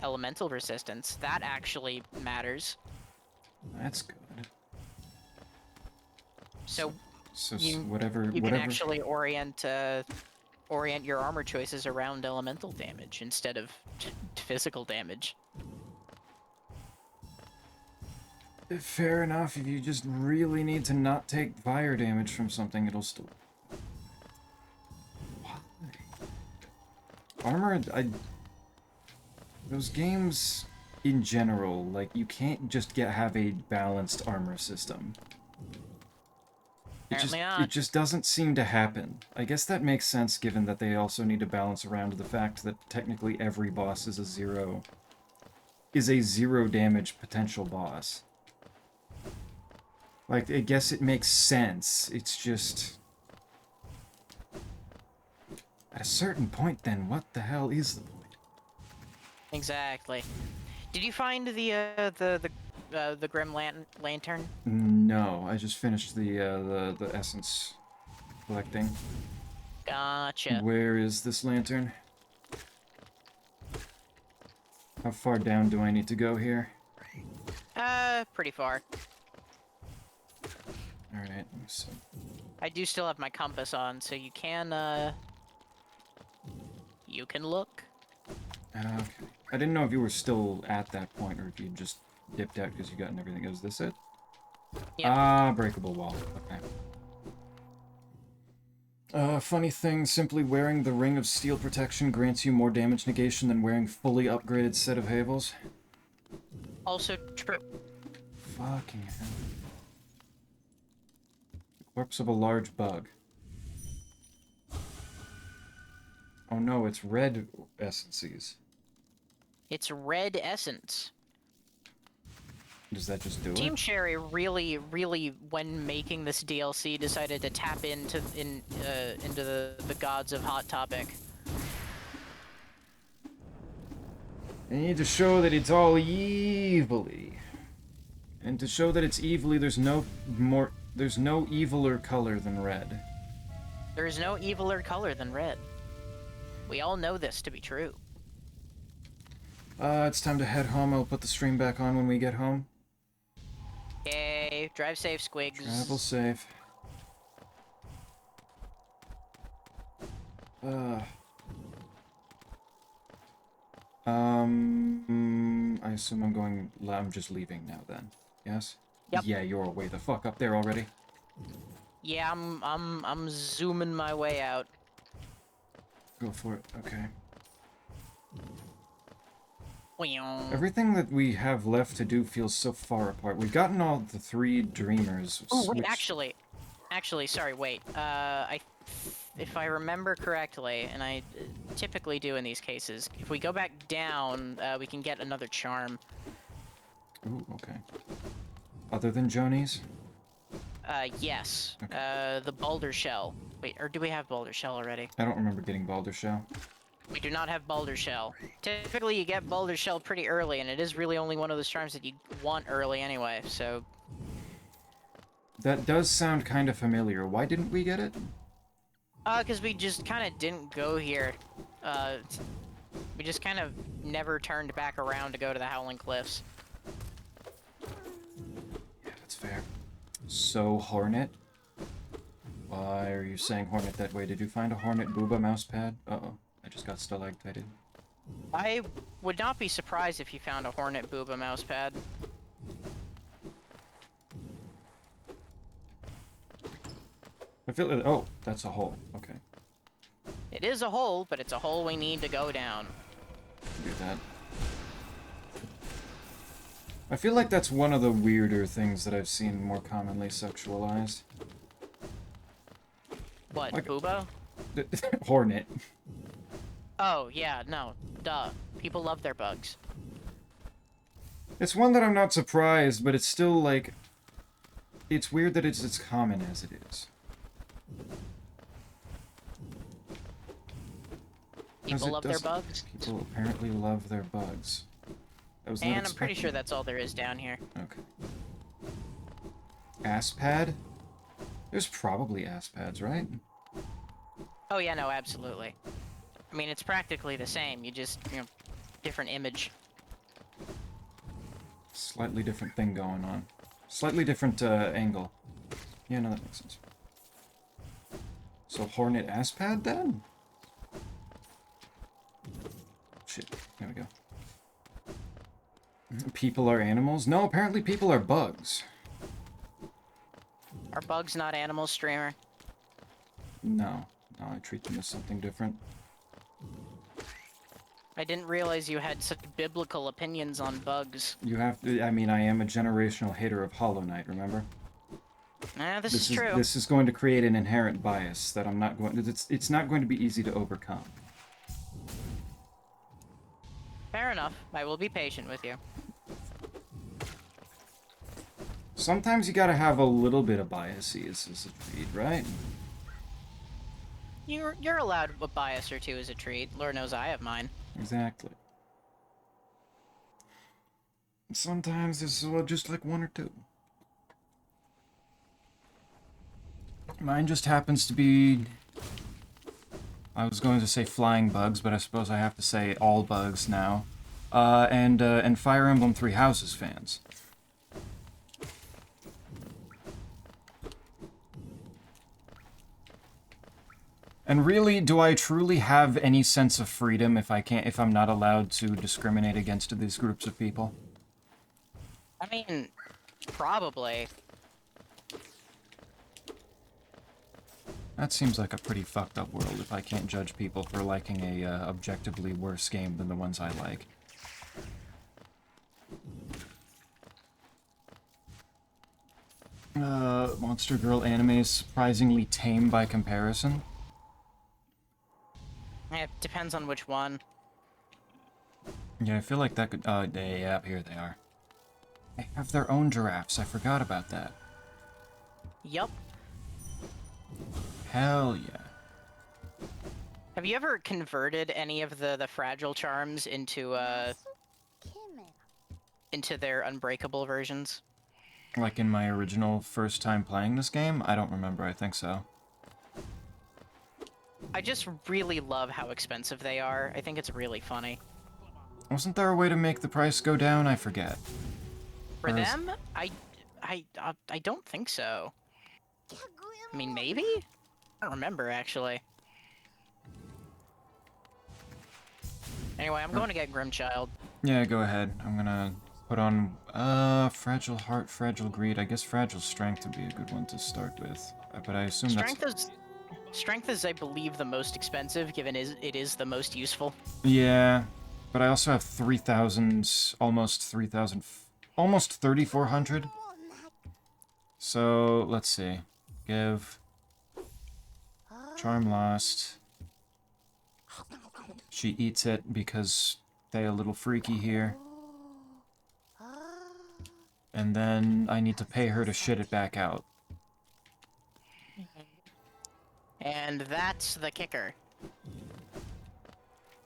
elemental resistance. That actually matters. That's good. So So You- whatever, You can whatever. actually orient your armor choices around elemental damage instead of physical damage. Fair enough. If you just really need to not take fire damage from something, it'll still. Why? Armor, those games in general, like, you can't just have a balanced armor system. Apparently It not. just doesn't seem to happen. I guess that makes sense given that they also need to balance around the fact that technically every boss is a zero damage potential boss. Like, I guess it makes sense. It's just... At a certain point, then, what the hell is the point? Exactly. Did you find the Grim Lantern? No, I just finished the essence collecting. Gotcha. Where is this lantern? How far down do I need to go here? Pretty far. Alright, so... I do still have my compass on, so you can look. Okay. I didn't know if you were still at that point, or if you just dipped out because you gotten everything. Is this it? Yep. Ah, breakable wall. Okay. Funny thing, simply wearing the Ring of Steel Protection grants you more damage negation than wearing fully upgraded set of Havels. Also true. Fucking hell. The corpse of a large bug. Oh no, it's red essences. It's red essence. Does that just do Team it? Cherry really, when making this DLC, decided to tap into the gods of Hot Topic. They need to show that it's all evilly. And to show that it's evilly, there's no eviler color than red. There is no eviler color than red. We all know this to be true. It's time to head home. I'll put the stream back on when we get home. Yay! Drive safe, Squigs. Travel safe. I assume I'm just leaving now then. Yes? Yep. Yeah, you're way the fuck up there already. Yeah, I'm zooming my way out. Go for it. Okay. Weow. Everything that we have left to do feels so far apart. We've gotten all the 3 dreamers. Oh wait, which- actually, sorry, wait. If I remember correctly, and I typically do in these cases, if we go back down, we can get another charm. Ooh, okay. Other than Joni's? Yes. Okay. The Boulder Shell. Wait, or do we have Boulder Shell already? I don't remember getting Baldur Shell. We do not have Boulder Shell. Typically, you get Boulder Shell pretty early, and it is really only one of those charms that you want early anyway, so... That does sound kind of familiar. Why didn't we get it? Because we just kind of didn't go here. We just kind of never turned back around to go to the Howling Cliffs. Yeah, that's fair. So, Hornet? Why are you saying Hornet that way? Did you find a Hornet Booba mousepad? Uh-oh. I just got stalactited. I would not be surprised if you found a Hornet Booba mousepad. I feel like... Oh, that's a hole. Okay. It is a hole, but it's a hole we need to go down. Do that. I feel like that's one of the weirder things that I've seen more commonly sexualized. What, Like- Booba? Hornet. Oh, yeah, no. Duh. People love their bugs. It's one that I'm not surprised, but it's still, like... It's weird that it's as common as it is. 'Cause People it love their doesn't- bugs. People apparently love their bugs. That was not And I'm pretty expected. sure that's all there is down here. Okay. Ass pad? There's probably ass pads, right? Oh yeah, no, absolutely. I mean, it's practically the same. You just, different image. Slightly different thing going on. Slightly different angle. Yeah, no, that makes sense. So Hornet Aspad then? Shit, there we go. People are animals? No, apparently people are bugs. Are bugs not animals, streamer? No, no, I treat them as something different. I didn't realize you had such biblical opinions on bugs. You have to, I mean, I am a generational hater of Hollow Knight, remember? This is true. This is going to create an inherent bias that I'm not going, it's not going to be easy to overcome. Fair enough. I will be patient with you. Sometimes you gotta have a little bit of biases as a treat, right? You're allowed a bias or two as a treat. Lord knows I have mine. Exactly. Sometimes it's just like one or two. Mine just happens to be... I was going to say flying bugs, but I suppose I have to say all bugs now. And Fire Emblem Three Houses fans. And really, do I truly have any sense of freedom if if I'm not allowed to discriminate against these groups of people? I mean, probably. That seems like a pretty fucked up world if I can't judge people for liking a objectively worse game than the ones I like. Monster Girl anime is surprisingly tame by comparison. It depends on which one. Yeah, I feel like that could... yeah, here they are. They have their own giraffes, I forgot about that. Yup. Hell yeah. Have you ever converted any of the fragile charms into their unbreakable versions? Like in my original first time playing this game? I don't remember, I think so. I just really love how expensive they are. I think it's really funny. Wasn't there a way to make the price go down? I forget. For Or is- them, I don't think so. I mean, maybe? I don't remember, actually. Anyway, I'm going to get Grimchild. Yeah, go ahead. I'm gonna put on, Fragile Heart, Fragile Greed. I guess Fragile Strength would be a good one to start with. But I assume Strength is, I believe, the most expensive, given it is the most useful. Yeah, but I also have 3,000, almost 3,000, almost 3,400. So, let's see. Give. Charm Lost. She eats it because they a little freaky here. And then I need to pay her to shit it back out. And that's the kicker.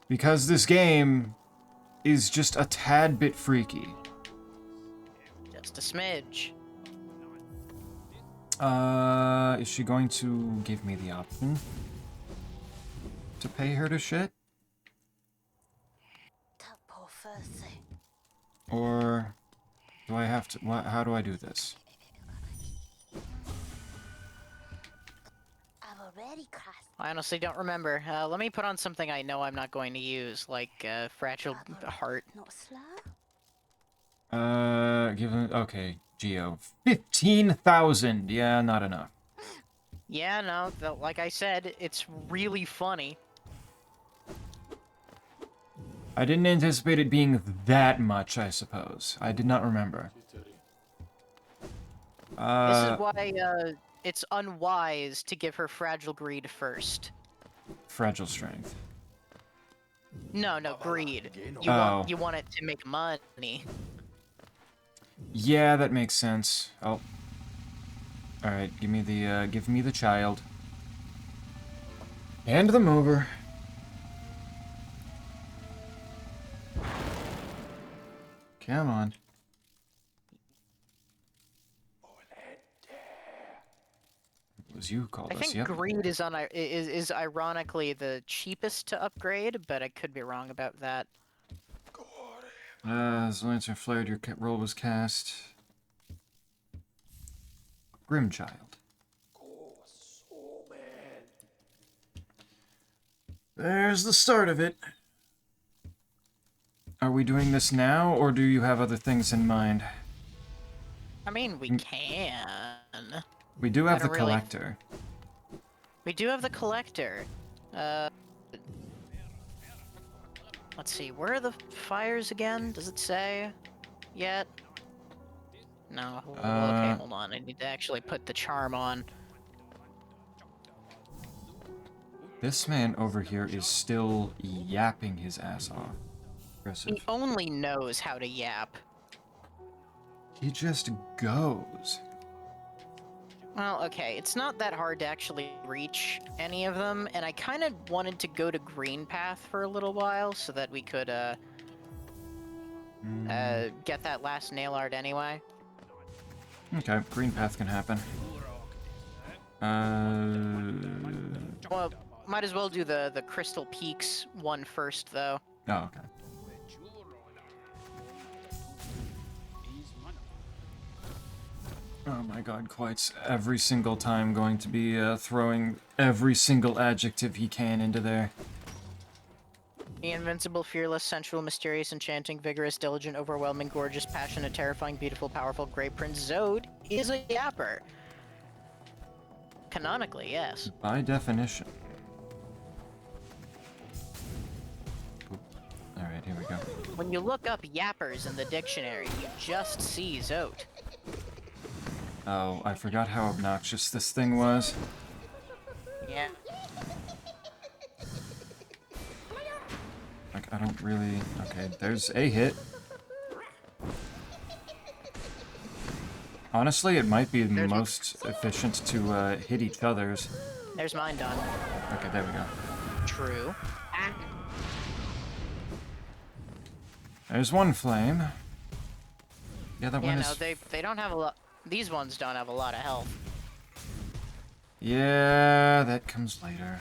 Because this game is just a tad bit freaky. Just a smidge. Is she going to give me the option to pay her to shit? Or do I have to, how do I do this? I honestly don't remember. Let me put on something I know I'm not going to use, like Fragile Heart. Okay, Geo. 15,000! Yeah, not enough. Yeah, no, like I said, it's really funny. I didn't anticipate it being that much, I suppose. I did not remember. This is why it's unwise to give her Fragile Greed first. Fragile Strength. No, Greed. You want it to make money. Yeah, that makes sense. Oh. Alright, give me the child. Hand them over. Come on. It was you who called I us, think yep. Greed is ironically the cheapest to upgrade, but I could be wrong about that. As the Lancer flared, your roll was cast. Grimchild. There's the start of it. Are we doing this now, or do you have other things in mind? I mean, we can. We do have the don't really- collector. We do have the collector. Let's see, where are the fires again? Does it say yet? No. Okay, hold on. I need to actually put the charm on. This man over here is still yapping his ass off. Aggressive. He only knows how to yap. He just goes. Well, okay, it's not that hard to actually reach any of them, and I kind of wanted to go to Green Path for a little while so that we could, get that last nail art anyway. Okay, green path can happen. Well, might as well do the Crystal Peaks one first, though. Oh, okay. Oh my god, Quite's every single time going to be throwing every single adjective he can into there. The invincible, fearless, sensual, mysterious, enchanting, vigorous, diligent, overwhelming, gorgeous, passionate, terrifying, beautiful, powerful, great Prince Zode is a yapper. Canonically, yes. By definition. Alright, here we go. When you look up yappers in the dictionary, you just see Zode. Oh, I forgot how obnoxious this thing was. Yeah. Like, I don't really... Okay, there's a hit. Honestly, it might be the There's one. most efficient to hit each other's. There's mine done. Okay, there we go. True. There's one flame. Yeah, that Yeah, one no, is... they don't have a lot. These ones don't have a lot of health. Yeah, that comes later.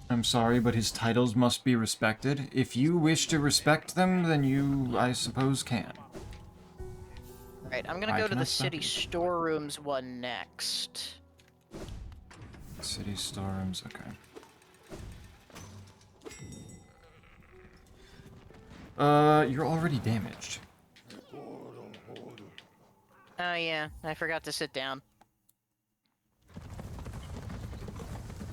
I'm sorry, but his titles must be respected. If you wish to respect them, then you, I suppose, can. Right, I'm gonna I go to cannot the stop city you. storerooms one next. City storerooms, okay. You're already damaged. Oh yeah, I forgot to sit down.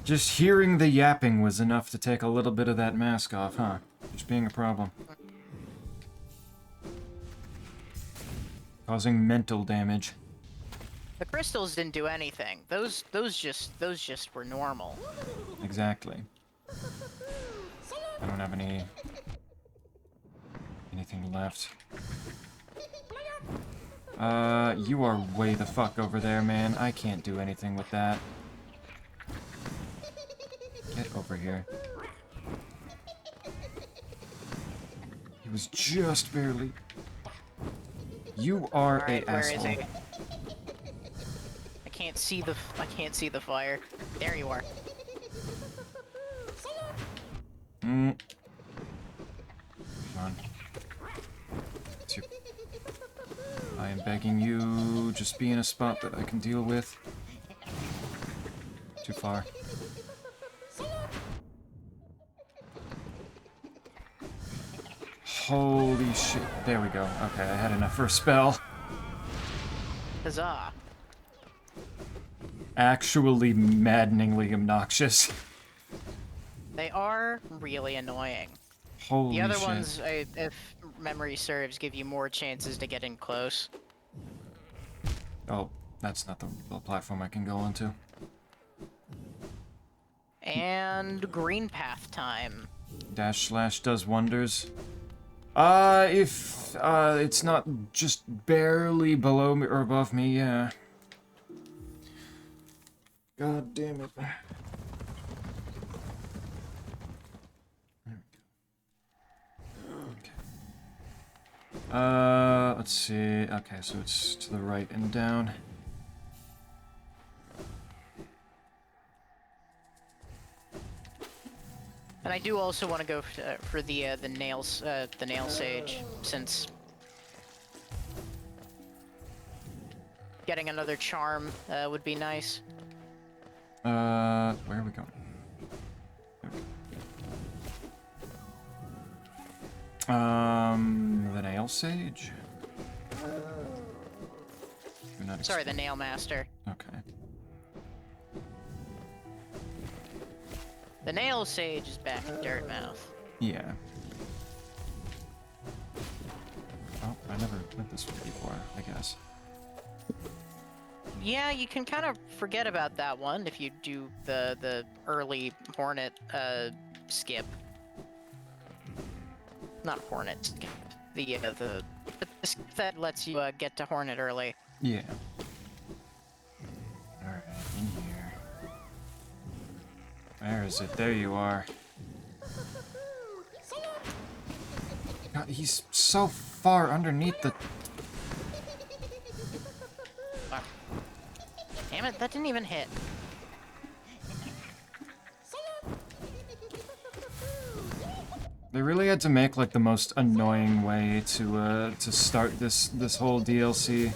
Just hearing the yapping was enough to take a little bit of that mask off, huh? Just being a problem. Causing mental damage. The crystals didn't do anything. Those just were normal. Exactly. I don't have anything left. You are way the fuck over there, man. I can't do anything with that. Get over here. He was just barely... You are Alright, a where is asshole. he? I can't see the fire. There you are. Mm. Come on. I am begging you, just be in a spot that I can deal with. Too far. Holy shit. There we go. Okay, I had enough for a spell. Huzzah. Actually maddeningly obnoxious. They are really annoying. Holy The other shit. ones, if memory serves, give you more chances to get in close. Oh, that's not the platform I can go onto. And green path time. Dash slash does wonders. If it's not just barely below me or above me, yeah. God damn it. Let's see. Okay, so it's to the right and down. And I do also want to go for the nail sage, since getting another charm would be nice. Where are we going? The Nail Sage? You're not Sorry, the Nail Master. Okay. The Nail Sage is back in Dirtmouth. Yeah. Oh, I never went this way before, I guess. Yeah, you can kind of forget about that one if you do the early Hornet skip. Not Hornet skip. The skip that lets you get to Hornet early. Yeah. Alright, in here. Where is it? There you are. God, he's so far underneath the... Damn it, that didn't even hit. They really had to make like the most annoying way to start this whole DLC.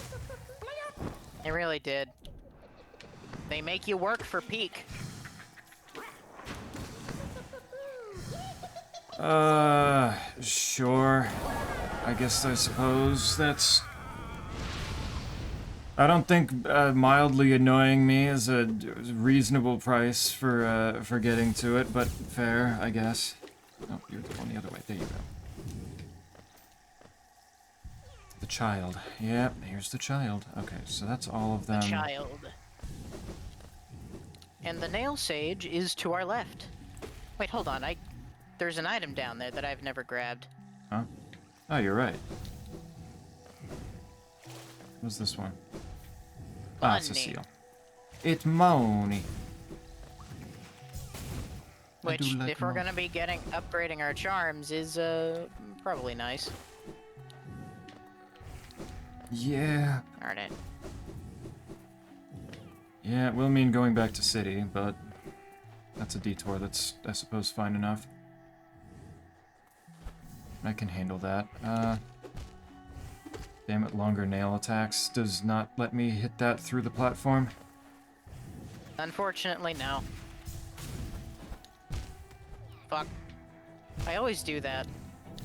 It really did. They make you work for Peak. Sure. I suppose that's... I don't think mildly annoying me is a reasonable price for getting to it, but fair, I guess. Oh, you're going the other way. There you go. The child. Yep, here's the child. Okay, so that's all of them. The child. And the Nail Sage is to our left. Wait, hold on. There's an item down there that I've never grabbed. Huh? Oh, you're right. What's this one? Ah, it's a Money. seal. It's money. I Which, do like if we're money. gonna be upgrading our charms, is probably nice. Yeah. Darn it. Yeah, it will mean going back to city, but that's a detour that's, I suppose, fine enough. I can handle that. Damn it, longer nail attacks does not let me hit that through the platform. Unfortunately, no. Fuck. I always do that.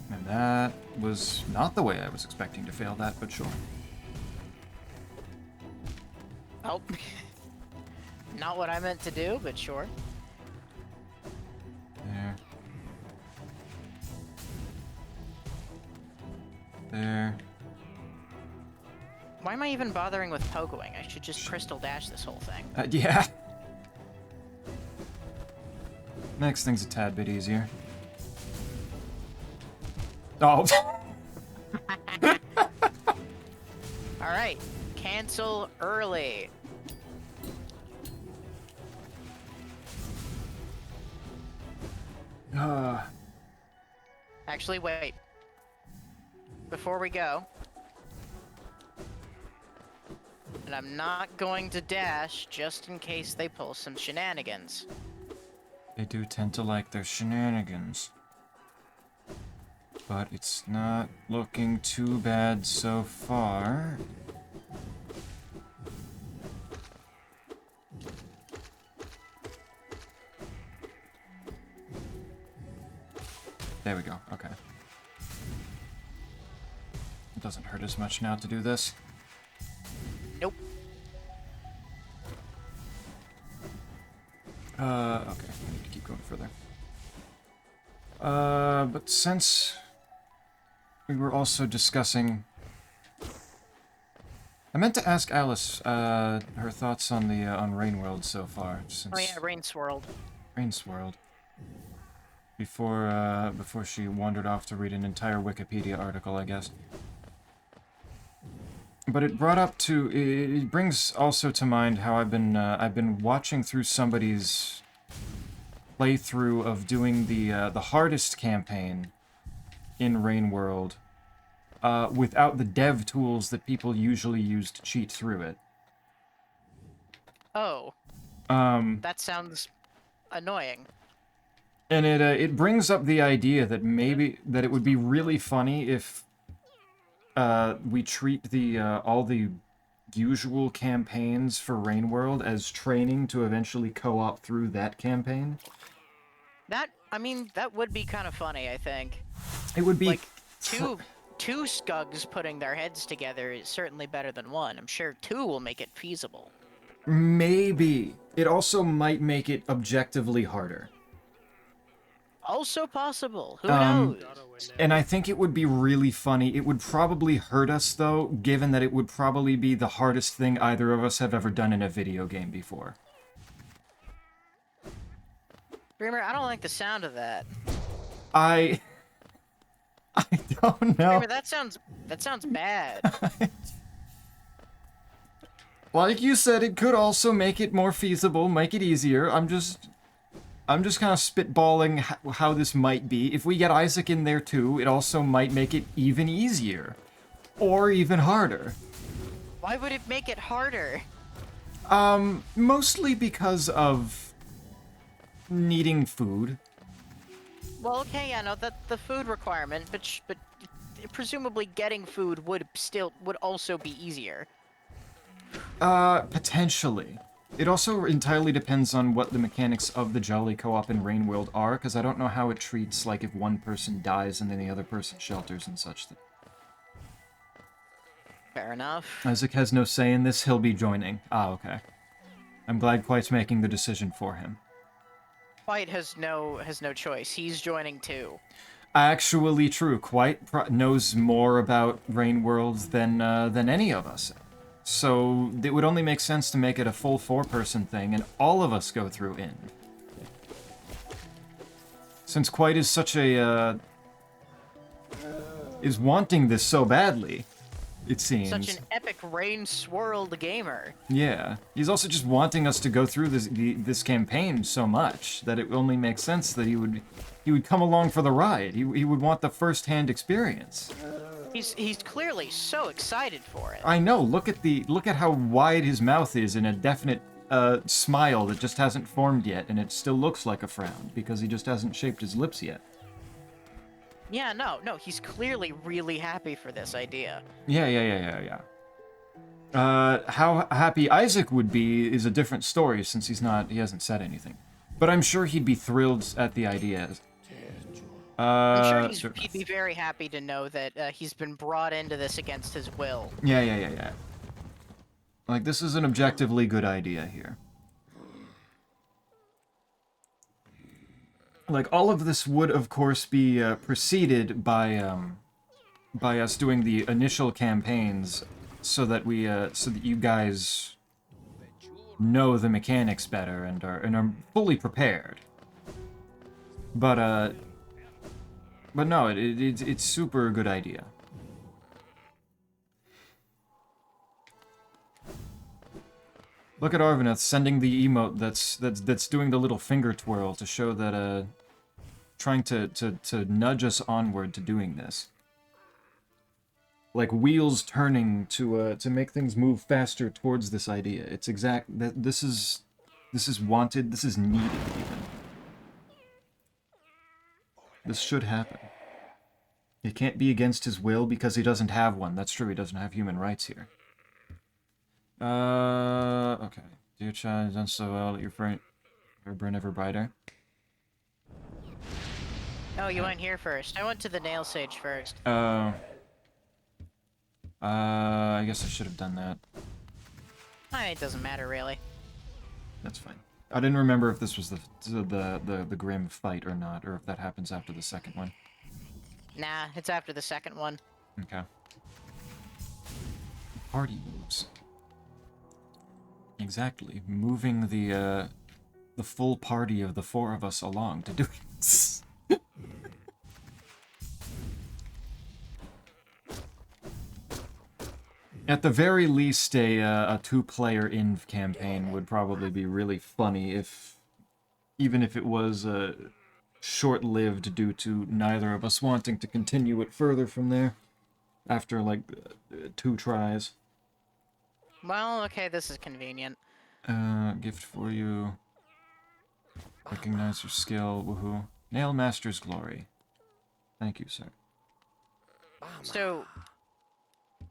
And that was not the way I was expecting to fail that, but sure. Oh. Not what I meant to do, but sure. There. There. Why am I even bothering with pogoing? I should just crystal dash this whole thing. Yeah. Makes things a tad bit easier. Oh. Alright. Cancel early. Actually, wait. Before we go... And I'm not going to dash just in case they pull some shenanigans. They do tend to like their shenanigans. But it's not looking too bad so far. There we go, okay. It doesn't hurt as much now to do this. Nope. Okay, I need to keep going further. But since we were also discussing... I meant to ask Alice, her thoughts on the, on Rainworld so far, since... Oh yeah, Rain Swirled. Rainswirled. Before she wandered off to read an entire Wikipedia article, I guess. But it brought up to... It brings also to mind how I've been watching through somebody's playthrough of doing the hardest campaign in Rainworld without the dev tools that people usually use to cheat through it. Oh. That sounds annoying. And it brings up the idea that maybe that it would be really funny if we treat the all the usual campaigns for Rain World as training to eventually co-op through that campaign. I mean, that would be kind of funny, I think. It would be Like, two Skugs putting their heads together is certainly better than one. I'm sure two will make it feasible. maybe. It also might make it objectively harder. Also possible. Who Um, knows? And I think it would be really funny. It would probably hurt us, though, given that it would probably be the hardest thing either of us have ever done in a video game before. Dreamer, I don't like the sound of that. I don't know. Dreamer, that sounds bad. Like you said, it could also make it more feasible, make it easier. I'm just kind of spitballing how this might be. If we get Isaac in there too, it also might make it even easier. Or even harder. Why would it make it harder? Mostly because of needing food. Well, okay, yeah, no, that the food requirement, but presumably getting food would also be easier. Potentially. It also entirely depends on what the mechanics of the Jolly Co-op in Rain World are, because I don't know how it treats, like, if one person dies and then the other person shelters and such. Fair enough. Isaac has no say in this, he'll be joining. Ah, okay. I'm glad Quite's making the decision for him. White has no choice. He's joining too. Actually true, Quite knows more about Rain World than any of us. So it would only make sense to make it a full 4-person thing, and all of us go through Ind. Since Quite is such a, is wanting this so badly, it seems. Such an epic rain-swirled gamer. Yeah. He's also just wanting us to go through this campaign so much that it only makes sense that he would come along for the ride. He would want the first-hand experience. He's clearly so excited for it. I know. Look at how wide his mouth is in a definite smile that just hasn't formed yet, and it still looks like a frown because he just hasn't shaped his lips yet. Yeah, no, he's clearly really happy for this idea. Yeah. How happy Isaac would be is a different story since he hasn't said anything. But I'm sure he'd be thrilled at the idea. I'm sure he'd be very happy to know that he's been brought into this against his will. Yeah. Like, this is an objectively good idea here. Like, all of this would, of course, be preceded by us doing the initial campaigns so that you guys know the mechanics better and are fully prepared. But no, it's super good idea. Look at Arveneth sending the emote that's doing the little finger twirl to show that trying to nudge us onward to doing this. Like wheels turning to make things move faster towards this idea. It's this is wanted, this is needed even. This should happen. It can't be against his will because he doesn't have one. That's true, he doesn't have human rights here. Okay. Dear child, you've done so well that your friend burn ever brighter. Oh, you went here first. I went to the nail sage first. I guess I should have done that. It doesn't matter really. That's fine. I didn't remember if this was the grim fight or not, or if that happens after the second one. Nah, it's after the second one. Okay. Party moves. Exactly. Moving the full party of the 4 of us along to do this. At the very least, a 2-player Inv campaign would probably be really funny even if it was short-lived due to neither of us wanting to continue it further from there after, like, 2 tries. Well, okay, this is convenient. Gift for you. Recognize your skill, woohoo. Nail Master's Glory. Thank you, sir. So,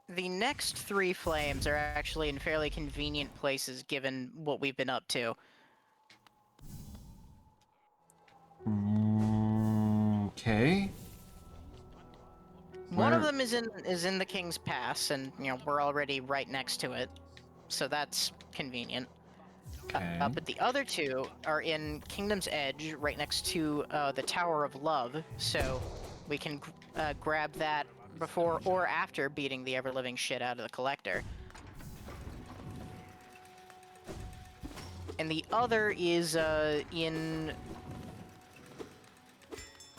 The next three flames are actually in fairly convenient places given what we've been up to. Okay. One of Where- them is in the King's Pass, and we're already right next to it, so that's convenient. Okay. But the other two are in Kingdom's Edge, right next to the Tower of Love, so we can grab that before or after beating the ever-living shit out of the Collector. And the other is in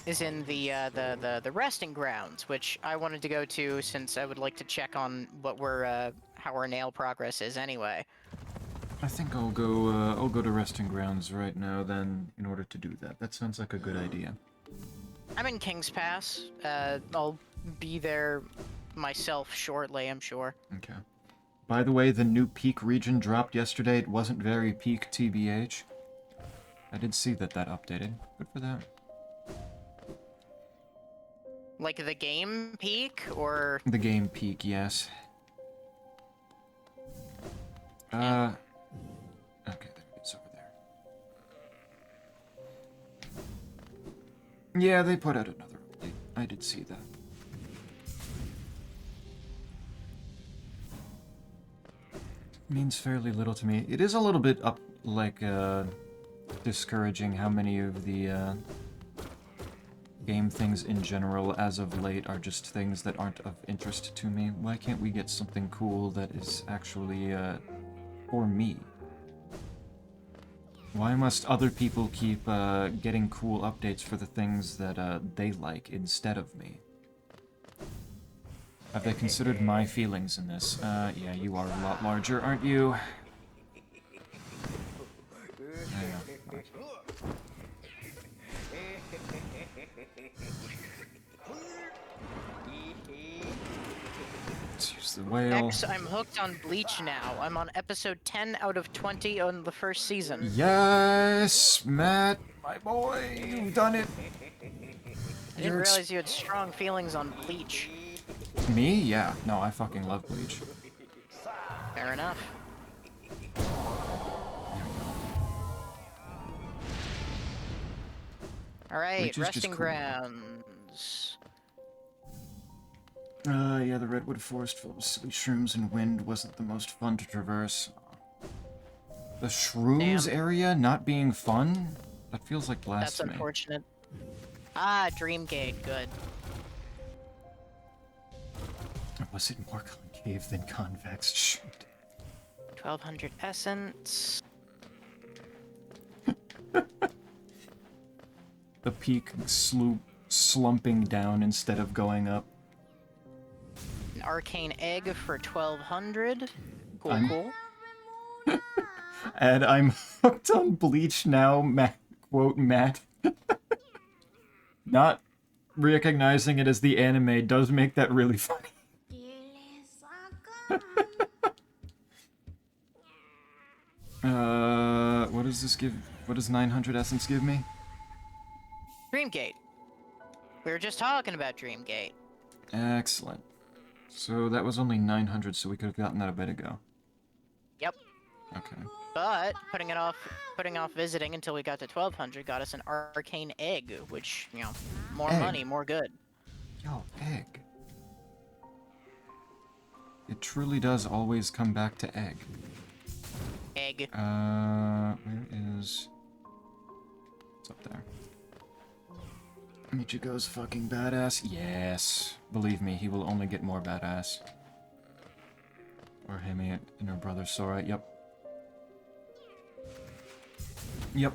the resting grounds, which I wanted to go to since I would like to check on what how our nail progress is anyway. I think I'll go to resting grounds right now then, in order to do that. That sounds like a good idea. I'm in King's Pass. I'll be there myself shortly, I'm sure. Okay. By the way, the new peak region dropped yesterday. It wasn't very peak, TBH. I did see that updated. Good for that. Like the game peak, or... The game peak, yes. Okay, there it is over there. Yeah, they put out another update. I did see that. Means fairly little to me. It is a little bit discouraging how many of the, game things in general as of late are just things that aren't of interest to me. Why can't we get something cool that is actually, for me? Why must other people keep, getting cool updates for the things that, they like instead of me? Have they considered my feelings in this? Yeah, you are a lot larger, aren't you? Yeah, right. Let's use the whale. X, I'm hooked on Bleach now. I'm on episode 10 out of 20 on the first season. Yes, Matt, my boy, you've done it. I didn't realize you had strong feelings on Bleach. Me? Yeah. No, I fucking love Bleach. Fair enough. Alright, Bleach is just resting cool. grounds. Yeah, the redwood forest filled with silly shrooms and wind wasn't the most fun to traverse. The shrooms Damn. area not being fun? That feels like That's blasphemy. unfortunate. Ah, Dreamgate, good. Was it more concave than convex? Shoot. 1200 essence. The peak slumping down instead of going up. An arcane egg for 1200. Cool, I'm- cool. And I'm hooked on Bleach now, Matt. Quote, Matt. Not recognizing it as the anime does make that really funny. What does this give? What does 900 essence give me? Dreamgate. We were just talking about Dreamgate. Excellent. So that was only 900, so we could have gotten that a bit ago. Yep. Okay. But putting off visiting until we got to 1200 got us an arcane egg, which, more Egg. money, more good. Yo, egg. It truly does always come back to egg. Egg. Where is... It's up there. Michigo's fucking badass. Yes. Believe me, he will only get more badass. Or him and her brother Sora. Yep. Yep.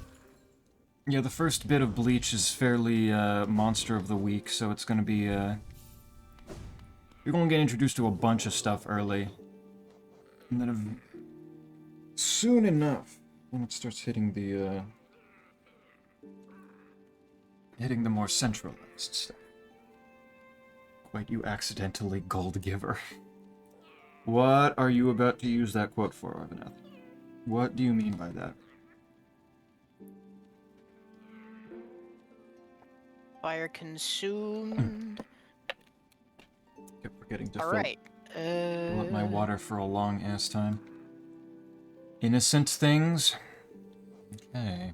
Yeah, the first bit of Bleach is fairly, monster of the week, so it's gonna be, you're gonna get introduced to a bunch of stuff early. And then soon enough, when it starts hitting the more centralized stuff. Quite you accidentally gold giver. What are you about to use that quote for, Arvinath? What do you mean by that? Fire consumed. Kept forgetting to Alright. Fill up my water for a long ass time. Innocent things? Okay.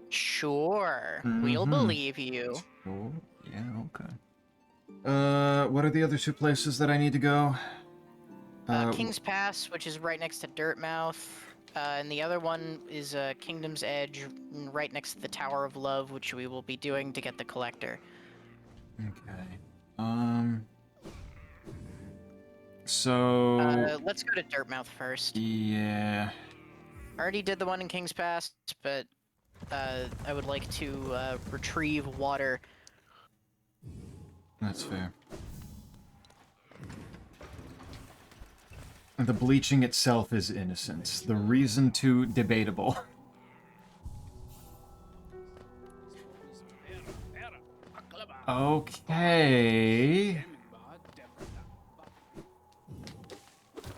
Sure. We'll believe you. Oh, yeah, okay. What are the other two places that I need to go? King's Pass, which is right next to Dirtmouth, and the other one is Kingdom's Edge, right next to the Tower of Love, which we will be doing to get the Collector. Okay. So... Let's go to Dirtmouth first. yeah... I already did the one in King's Pass, but I would like to retrieve water. That's fair. The bleaching itself is innocence. The reason to debatable. Okay.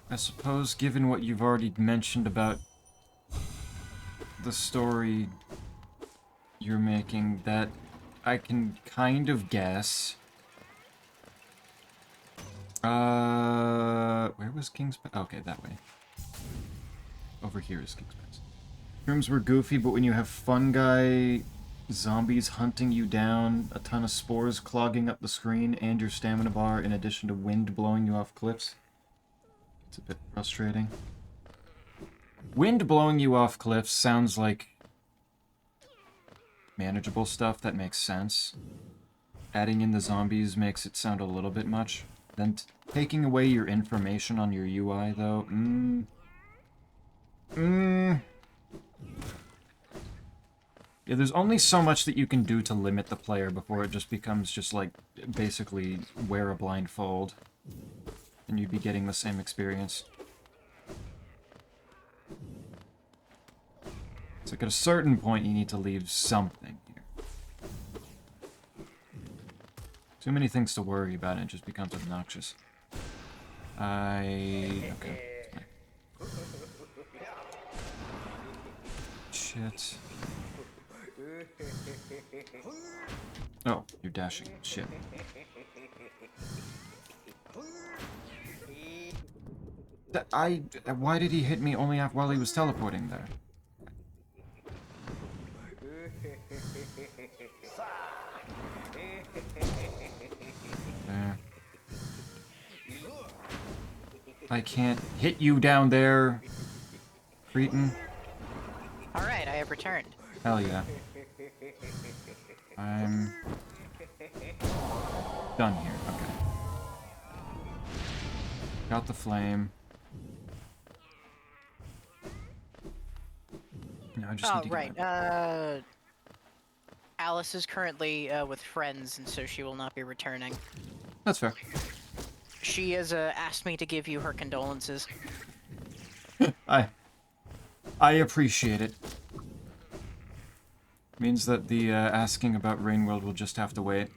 I suppose, given what you've already mentioned about the story you're making, that I can kind of guess. Where was King's Pass? Okay, that way. Over here is King's Pass. Rooms were goofy, but when you have fungi, zombies hunting you down, a ton of spores clogging up the screen, and your stamina bar, in addition to wind blowing you off cliffs, it's a bit frustrating. Wind blowing you off cliffs sounds like manageable stuff that makes sense. Adding in the zombies makes it sound a little bit much. Then taking away your information on your UI, though, yeah, there's only so much that you can do to limit the player before it just becomes just like, basically, wear a blindfold. And you'd be getting the same experience. It's like at a certain point you need to leave something here. Too many things to worry about and it just becomes obnoxious. Okay. Shit. Oh, you're dashing. Shit. Why did he hit me only while he was teleporting there? There. I can't hit you down there, cretin. Alright, I have returned. Hell yeah. I'm done here. Okay. Got the flame. No, I just need to get my... Alice is currently with friends, and so she will not be returning. That's fair. She has asked me to give you her condolences. I appreciate it. Means that the asking about Rainworld will just have to wait.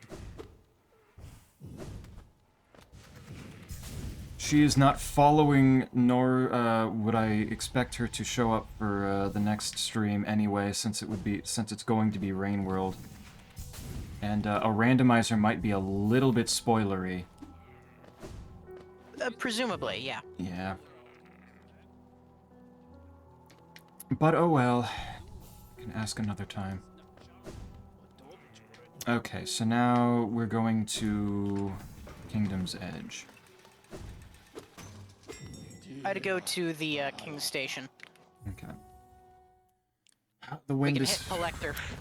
She is not following, nor would I expect her to show up for the next stream anyway, since it's going to be Rainworld. And a randomizer might be a little bit spoilery. Presumably, yeah. Yeah. But oh well. I can ask another time. Okay, so now we're going to Kingdom's Edge. I had to go to the King's Station. Okay. The wind is...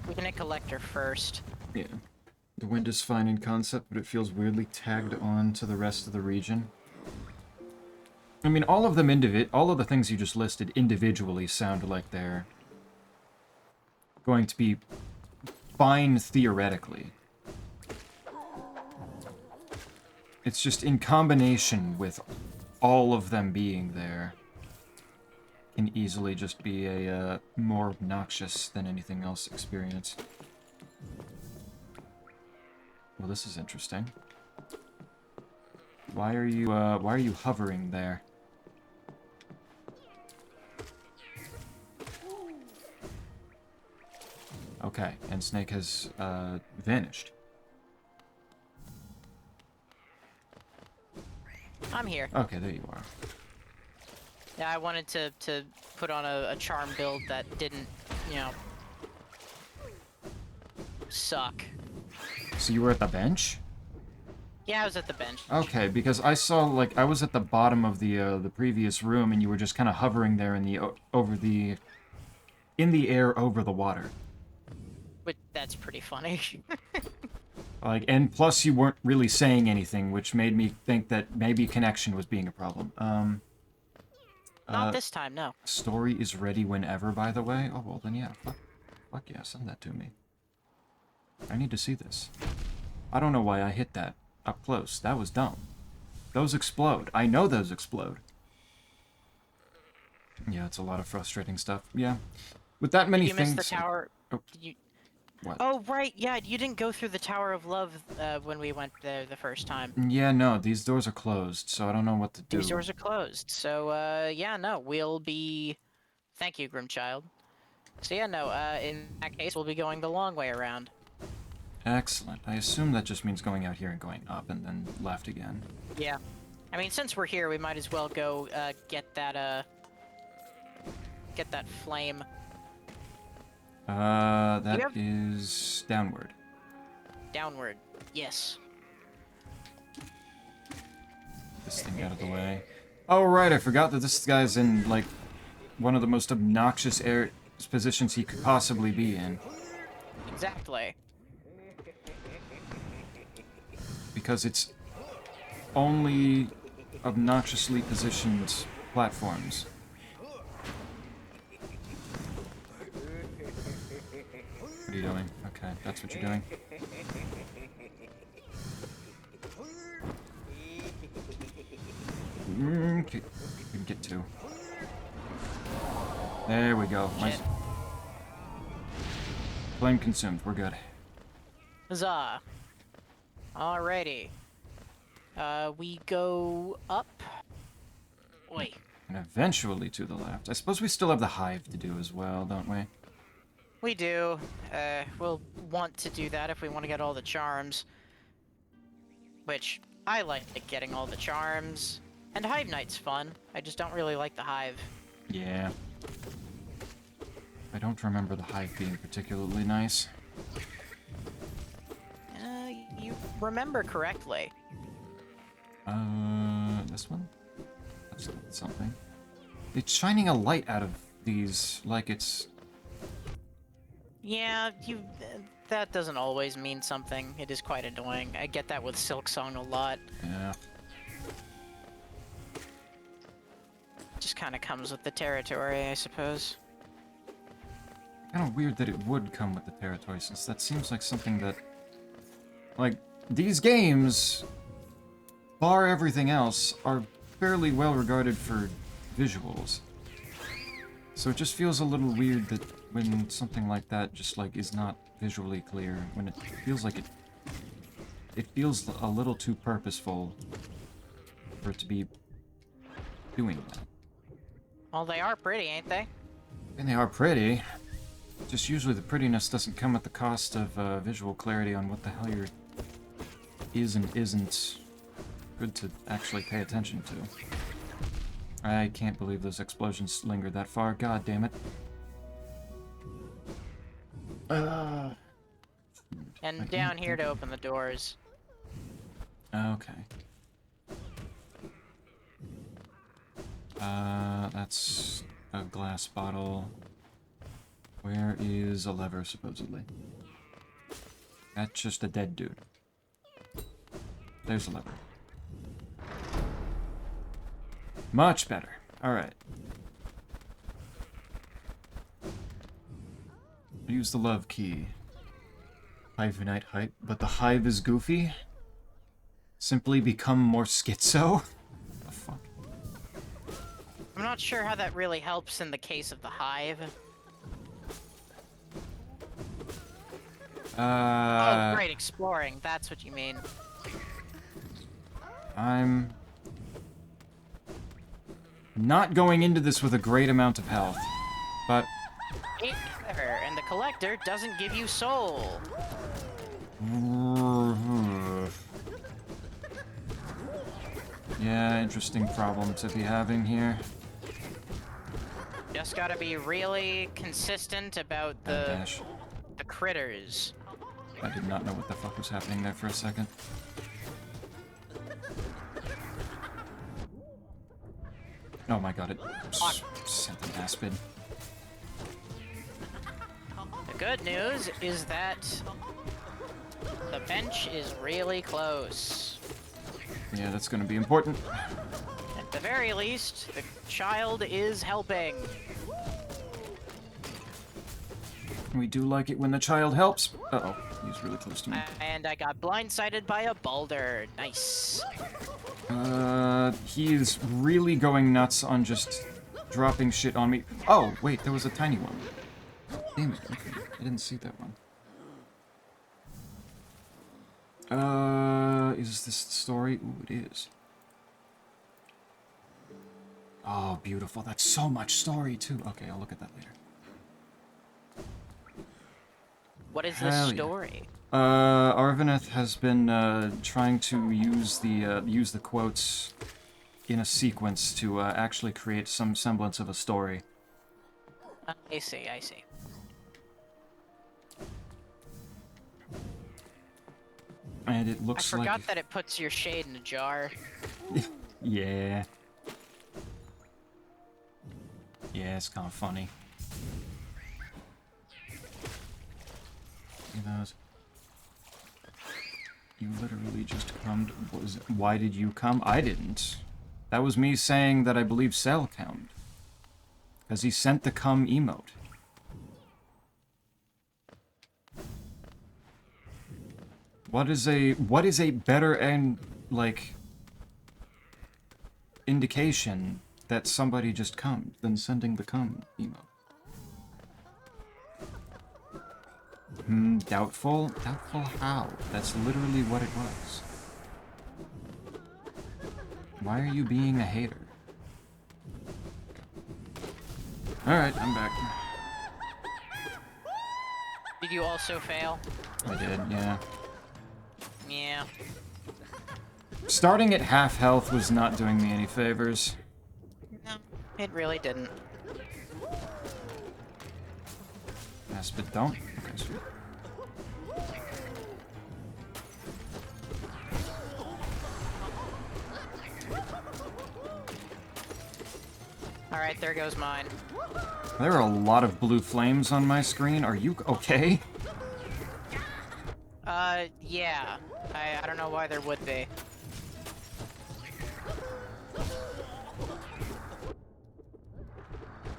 We can hit Collector first. Yeah. The wind is fine in concept, but it feels weirdly tagged on to the rest of the region. I mean, all of the things you just listed individually sound like they're going to be fine theoretically. It's just in combination with all of them being there can easily just be a more obnoxious than anything else experience. Well, this is interesting. Why are you hovering there? Okay, and Snake has vanished. I'm here. Okay, there you are. Yeah, I wanted to put on a charm build that didn't, you know, suck. So you were at the bench? Yeah, I was at the bench. Okay, because I saw, like, I was at the bottom of the previous room, and you were just kind of hovering there in the air over the water. But that's pretty funny. Like, and plus you weren't really saying anything, which made me think that maybe connection was being a problem. Not this time, no. Story is ready whenever, by the way. Oh, well, then yeah. Fuck yeah, send that to me. I need to see this. I don't know why I hit that up close. That was dumb. Those explode. I know those explode. Yeah, it's a lot of frustrating stuff. Yeah. With that many You things... missed the tower. Oh. Did you... What? Oh, right, yeah, you didn't go through the Tower of Love when we went there the first time. Yeah, no, these doors are closed, so I don't know what to do. These doors are closed, so, yeah, no, we'll be... Thank you, Grimchild. So, yeah, no, in that case, we'll be going the long way around. Excellent. I assume that just means going out here and going up and then left again. Yeah. I mean, since we're here, we might as well go, get that flame. That have- is downward. Downward. Yes. This thing out of the way. Oh, right, I forgot that this guy's in, like, one of the most obnoxious positions he could possibly be in. Exactly. Because it's only obnoxiously positioned platforms. What are you doing? Okay, that's what you're doing. Okay, we can get two. There we go. Nice. Shit. Flame consumed. We're good. Huzzah. Alrighty. We go up. Wait. And eventually to the left. I suppose we still have the hive to do as well, don't we? We do. We'll want to do that if we want to get all the charms. Which, I like getting all the charms. And Hive Knight's fun. I just don't really like the Hive. Yeah. I don't remember the hive being particularly nice. You remember correctly. This one? That's something. It's shining a light out of these like it's... Yeah, that doesn't always mean something. It is quite annoying. I get that with Silksong a lot. Yeah. Just kind of comes with the territory, I suppose. Kind of weird that it would come with the territory, since that seems like something that... Like, these games, bar everything else, are fairly well regarded for visuals. So it just feels a little weird that when something like that just, like, is not visually clear, when it feels like it feels a little too purposeful for it to be doing that. Well, they are pretty, ain't they? And they are pretty. Just usually the prettiness doesn't come at the cost of visual clarity on what the hell you're is and isn't good to actually pay attention to. I can't believe those explosions lingered that far. God damn it. And down here to open the doors. Okay. That's a glass bottle. Where is a lever, supposedly? That's just a dead dude. There's a lever. Much better. Alright. Use the love key. Hive Unite hype, but the hive is goofy? Simply become more schizo? The fuck? I'm not sure how that really helps in the case of the Hive. Oh, great, exploring. That's what you mean. I'm not going into this with a great amount of health, but And the collector doesn't give you soul. Yeah, interesting problem to be having here. Just gotta be really consistent about Oh, dash. the critters. I did not know what the fuck was happening there for a second. Oh my god, it sent an aspid. The good news is that the bench is really close. Yeah, that's gonna be important. At the very least, the child is helping. We do like it when the child helps. Uh-oh, he's really close to me. And I got blindsided by a boulder. Nice. He is really going nuts on just dropping shit on me. Oh, wait, there was a tiny one. Damn it, okay. I didn't see that one. Is this the story? Ooh, it is. Oh, beautiful. That's so much story, too. Okay, I'll look at that later. What is Hell this yeah. story? Arvaneth has been, trying to use the quotes in a sequence to, actually create some semblance of a story. I see, I see. And it I looks like... forgot that it puts your shade in a jar. Yeah. Yeah, it's kind of funny. See those? You literally just cummed. Why did you come? I didn't. That was me saying that I believe Cell cummed. Because he sent the cum emote. What is a better and like indication that somebody just cummed than sending the cum emote? Doubtful? Doubtful how? That's literally what it was. Why are you being a hater? Alright, I'm back. Did you also fail? I did, yeah. Yeah. Starting at half health was not doing me any favors. No, it really didn't. Aspid don't? Okay, sweet. Alright, there goes mine. There are a lot of blue flames on my screen. Are you okay? Yeah. I don't know why there would be.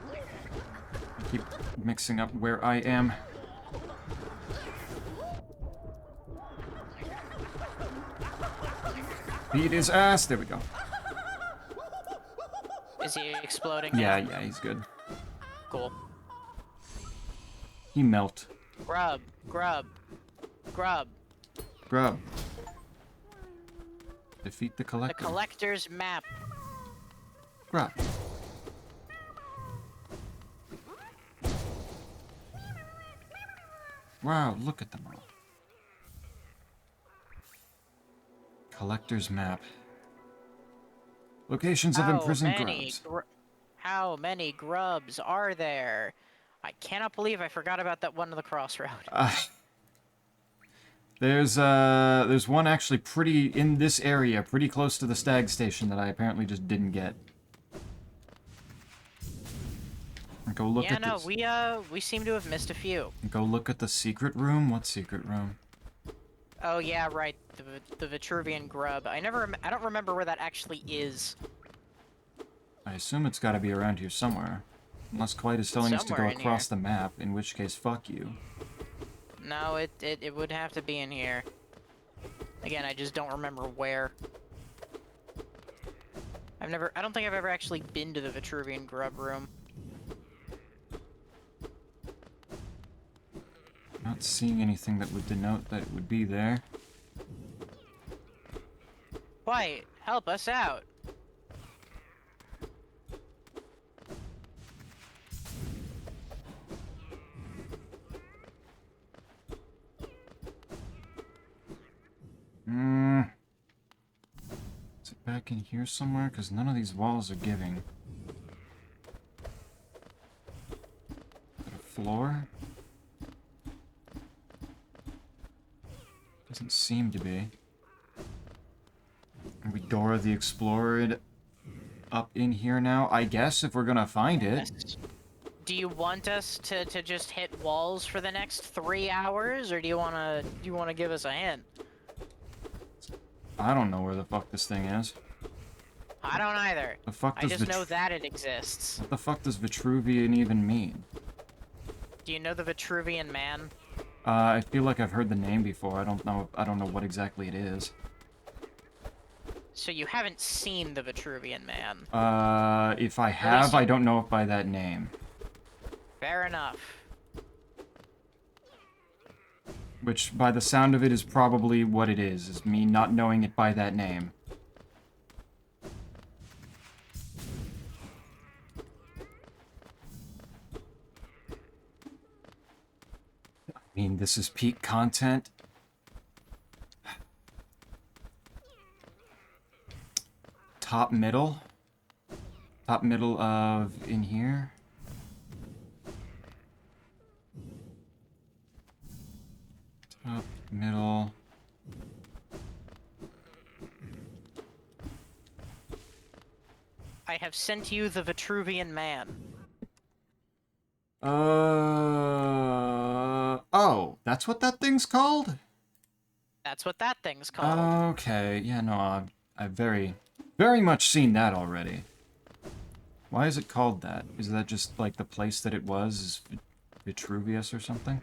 I keep mixing up where I am. Beat his ass. There we go. Is he exploding Yeah, now? yeah, he's good. Cool. He melt. Grub. Grub. Grub. Grub. Defeat the The collector. collector's map. Grub. Wow, look at them all. Collector's map. Locations of imprisoned grubs. How many grubs are there? I cannot believe I forgot about that one to the crossroad. There's one actually pretty in this area, pretty close to the stag station that I apparently just didn't get. Go look at this. We seem to have missed a few. Go look at the secret room. What secret room? Oh yeah, right. The Vitruvian grub. I don't remember where that actually is. I assume it's got to be around here somewhere. Unless Quite is telling us to go Somewhere in across the map, in which case, fuck you. No, it would have to be in here. Again, I just don't remember where. I don't think I've ever actually been to the Vitruvian grub room. Not seeing anything that would denote that it would be there. Quiet, help us out. Is it back in here somewhere? Because none of these walls are giving. Is it a floor? Doesn't seem to be. Are we Dora the Explorer up in here now? I guess, if we're gonna find it. Yes. Do you want us to just hit walls for the next 3 hours, or do you wanna give us a hint? I don't know where the fuck this thing is. I don't either. The fuck I does just know that it exists. What the fuck does Vitruvian even mean? Do you know the Vitruvian Man? I feel like I've heard the name before. I don't know what exactly it is. So you haven't seen the Vitruvian Man. If I have, I don't know it by that name. Fair enough. Which, by the sound of it, is probably what it is me not knowing it by that name. I mean, this is peak content. Top middle? Top middle of in here? Top middle. I have sent you the Vitruvian Man. Oh, that's what that thing's called? That's what that thing's called. Okay, yeah, no, I've very much seen that already. Why is it called that? Is that just, like, the place that it was? Is Vitruvius or something?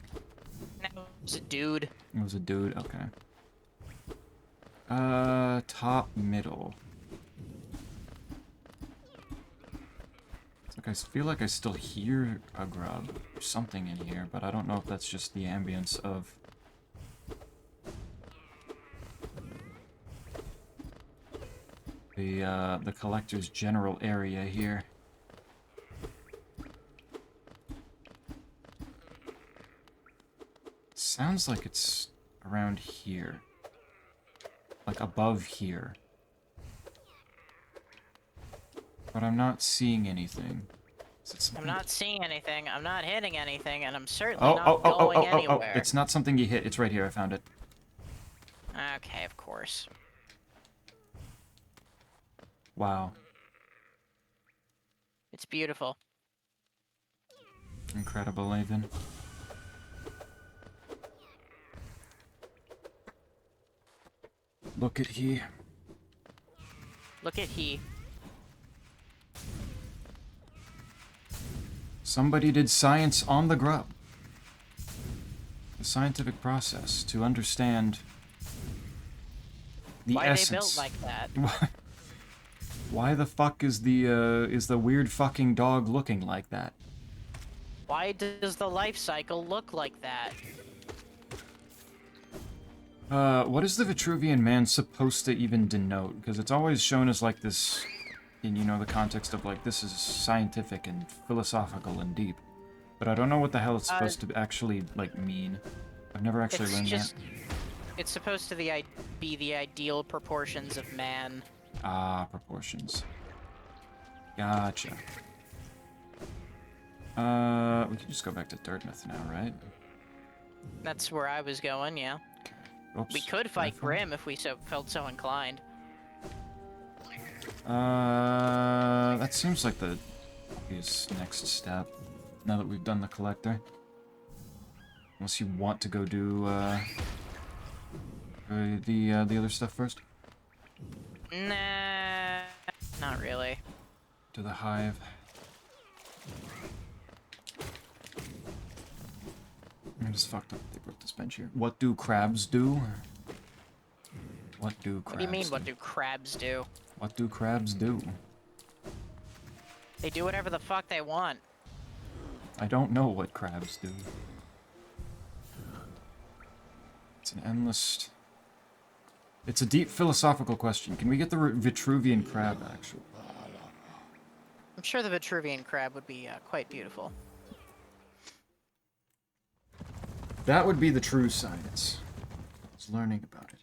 No, it's a dude. It was a dude, okay. Top middle. It's like I feel like I still hear a grub or something in here, but I don't know if that's just the ambience of... the collector's general area here. Sounds like it's around here. Like above here. But I'm not seeing anything. I'm not seeing anything, I'm not hitting anything, and I'm certainly not going anywhere. It's not something you hit. It's right here. I found it. Okay, of course. Wow. It's beautiful. Incredible, Avon. Look at he. Look at he. Somebody did science on the grub. The scientific process to understand the Why essence. they built like that? Why the fuck is the weird fucking dog looking like that? Why does the life cycle look like that? What is the Vitruvian Man supposed to even denote? Because it's always shown as like this, in, you know, the context of like, this is scientific and philosophical and deep. But I don't know what the hell it's supposed to actually, like, mean. I've never actually learned that. It's supposed to be the ideal proportions of man. Ah, proportions. Gotcha. We can just go back to Dirtmouth now, right? That's where I was going, yeah. Oops. We could fight Grim if we felt so inclined. That seems like the obvious next step, now that we've done the collector. Unless you want to go do, the other stuff first? Nah, not really. To the hive. I just fucked up they wrote this bench here. What do crabs do? What do crabs What do you mean, do? what do crabs do? What do crabs do? They do whatever the fuck they want. I don't know what crabs do. It's an endless... It's a deep philosophical question. Can we get the Vitruvian crab, actually? I'm sure the Vitruvian crab would be quite beautiful. That would be the true science. I was learning about it.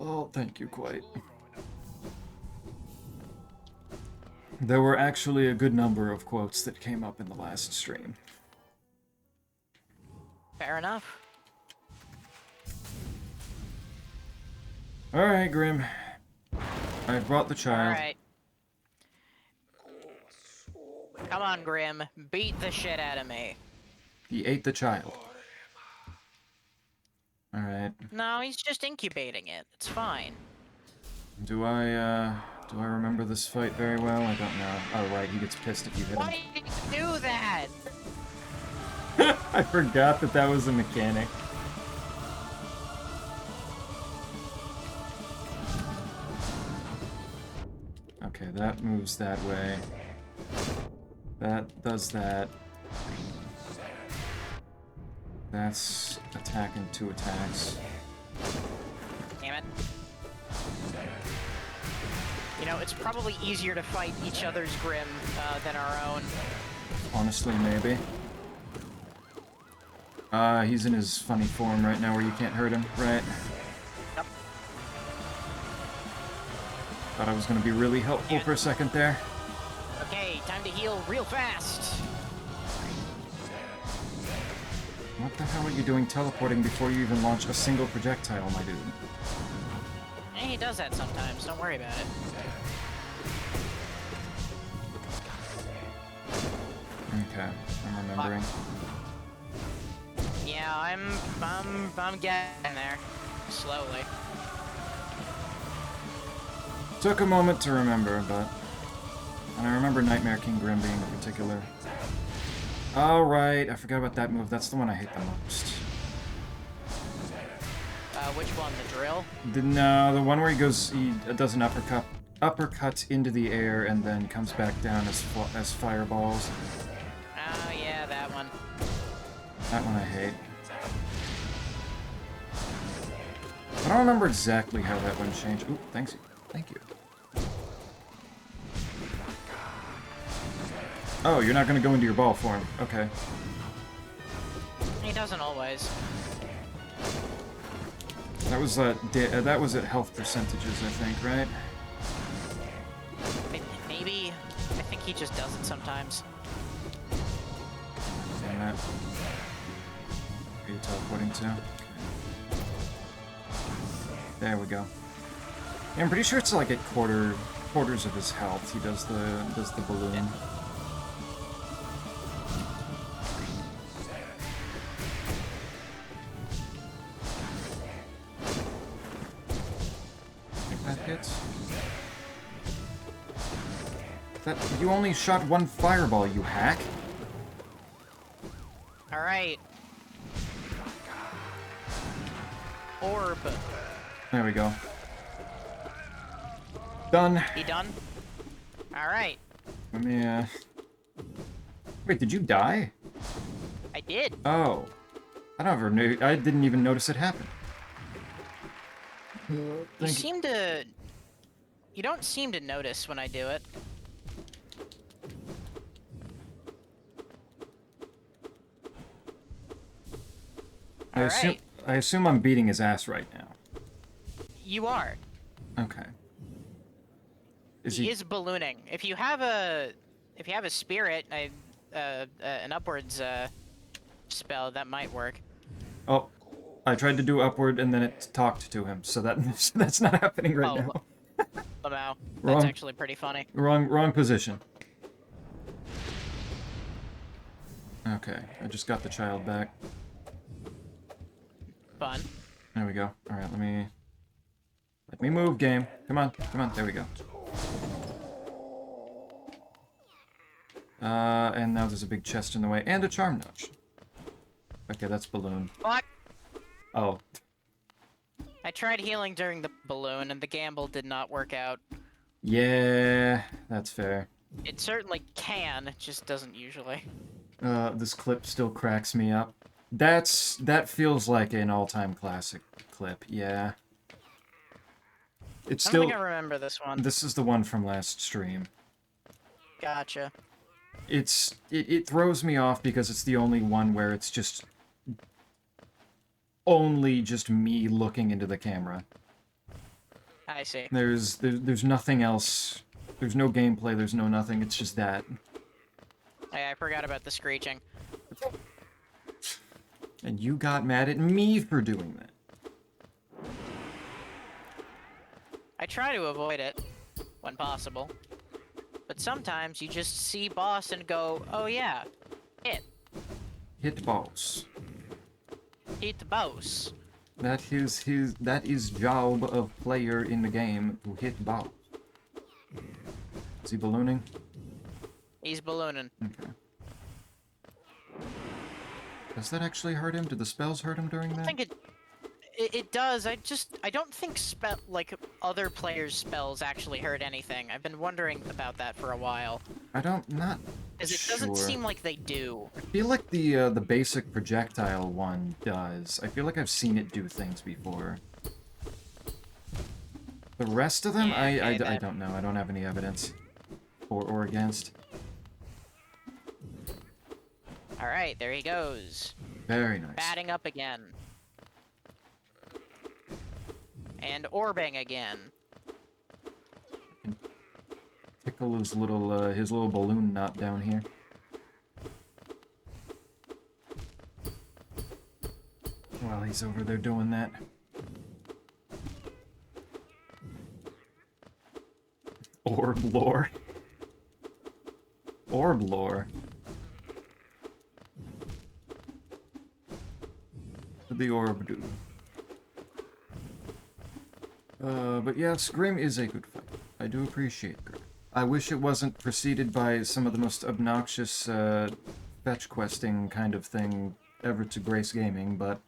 Oh, thank you, quite. There were actually a good number of quotes that came up in the last stream. Fair enough. Alright, Grim. I've brought the child. Alright. Come on, Grim. Beat the shit out of me. He ate the child. Alright. No, he's just incubating it. It's fine. Do I remember this fight very well? I don't know. Oh, right, he gets pissed if you hit him. Why did you do that? I forgot that that was a mechanic. Okay, that moves that way. That does that. That's attacking 2 attacks. Damn it. You know, it's probably easier to fight each other's Grim than our own. Honestly, maybe. He's in his funny form right now where you can't hurt him, right? Yep. Thought I was gonna be really helpful for a second there. Okay, time to heal real fast. What the hell are you doing teleporting before you even launch a single projectile, my dude? And he does that sometimes, don't worry about it. Okay, I'm remembering. Yeah, I'm getting there. Slowly. Took a moment to remember, but... And I remember Nightmare King Grim being in particular. Alright, I forgot about that move. That's the one I hate the most. Which one? The drill? No, the one where he does an uppercut into the air and then comes back down as fireballs. Oh, yeah, that one. That one I hate. I don't remember exactly how that one changed. Ooh, thank you. Thank you. Oh, you're not gonna go into your ball form. Okay. He doesn't always. That was at health percentages, I think, right? Maybe. I think he just does it sometimes. Damn that. Where are you teleporting to? Okay. There we go. Yeah, I'm pretty sure it's like at quarters of his health. He does the balloon. Yeah. That hits. That you only shot one fireball, you hack. All right. Orb. There we go. Done. You done? All right. Let me. Wait, did you die? I did. Oh, I never knew. I didn't even notice it happen. You seem to... You don't seem to notice when I do it. I assume I'm beating his ass right now. You are. Okay. He is ballooning. If you have a spirit, an upwards spell, that might work. Oh, I tried to do upward and then it talked to him, so that's not happening right now. Lamau. Wrong. That's actually pretty funny. Wrong position. Okay, I just got the child back. Fun. There we go. All right, let me move, game. Come on. There we go. And now there's a big chest in the way and a charm notch. Okay, that's balloon. What? Oh. I tried healing during the balloon, and the gamble did not work out. Yeah, that's fair. It certainly can, it just doesn't usually. This clip still cracks me up. That feels like an all-time classic clip, yeah. It's I still... don't think I remember this one. This is the one from last stream. Gotcha. It throws me off because it's the only one where it's just... only just me looking into the camera. I see. There's nothing else. There's no gameplay, there's no nothing, it's just that. I forgot about the screeching. And you got mad at me for doing that. I try to avoid it when possible. But sometimes you just see boss and go, oh yeah, hit. Hit boss. Hit the boss. That is job of player in the game to hit boss. Is he ballooning? He's ballooning. Okay. Does that actually hurt him? Did the spells hurt him during I that? think it does. I don't think other players' spells actually hurt anything. I've been wondering about that for a while. Not Because it sure. doesn't seem like they do. I feel like the basic projectile one does. I feel like I've seen it do things before. The rest of them, Yeah, I okay, don't know. I don't have any evidence for or against. Alright, there he goes. Very nice. Batting up again. And orbing again. Tickle his little balloon knot down here. While he's over there doing that. Orb lore. Orb lore. What did the orb do? But yes, Grim is a good fight. I do appreciate Grim. I wish it wasn't preceded by some of the most obnoxious, fetch questing kind of thing ever to grace gaming, but...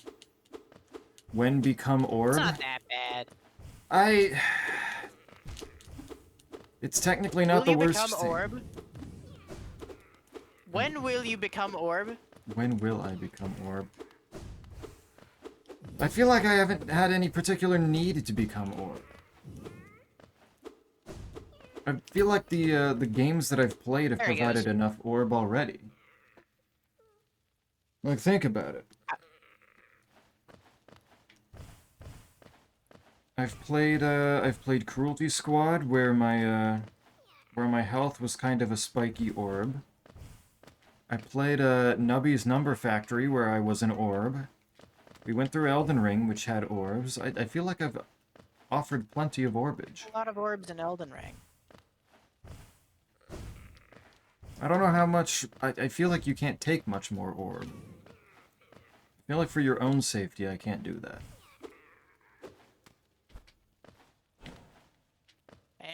When become orb? It's not that bad. It's technically not the worst Will you become thing. orb? When will you become orb? When will I become orb? I feel like I haven't had any particular need to become orb. I feel like the games that I've played have There he provided goes. enough orb already. Like, think about it. I've played Cruelty Squad, where my health was kind of a spiky orb. I played Nubby's Number Factory, where I was an orb. We went through Elden Ring, which had orbs. I feel like I've offered plenty of orbage. A lot of orbs in Elden Ring. I don't know how much... I feel like you can't take much more orb. I feel like for your own safety, I can't do that.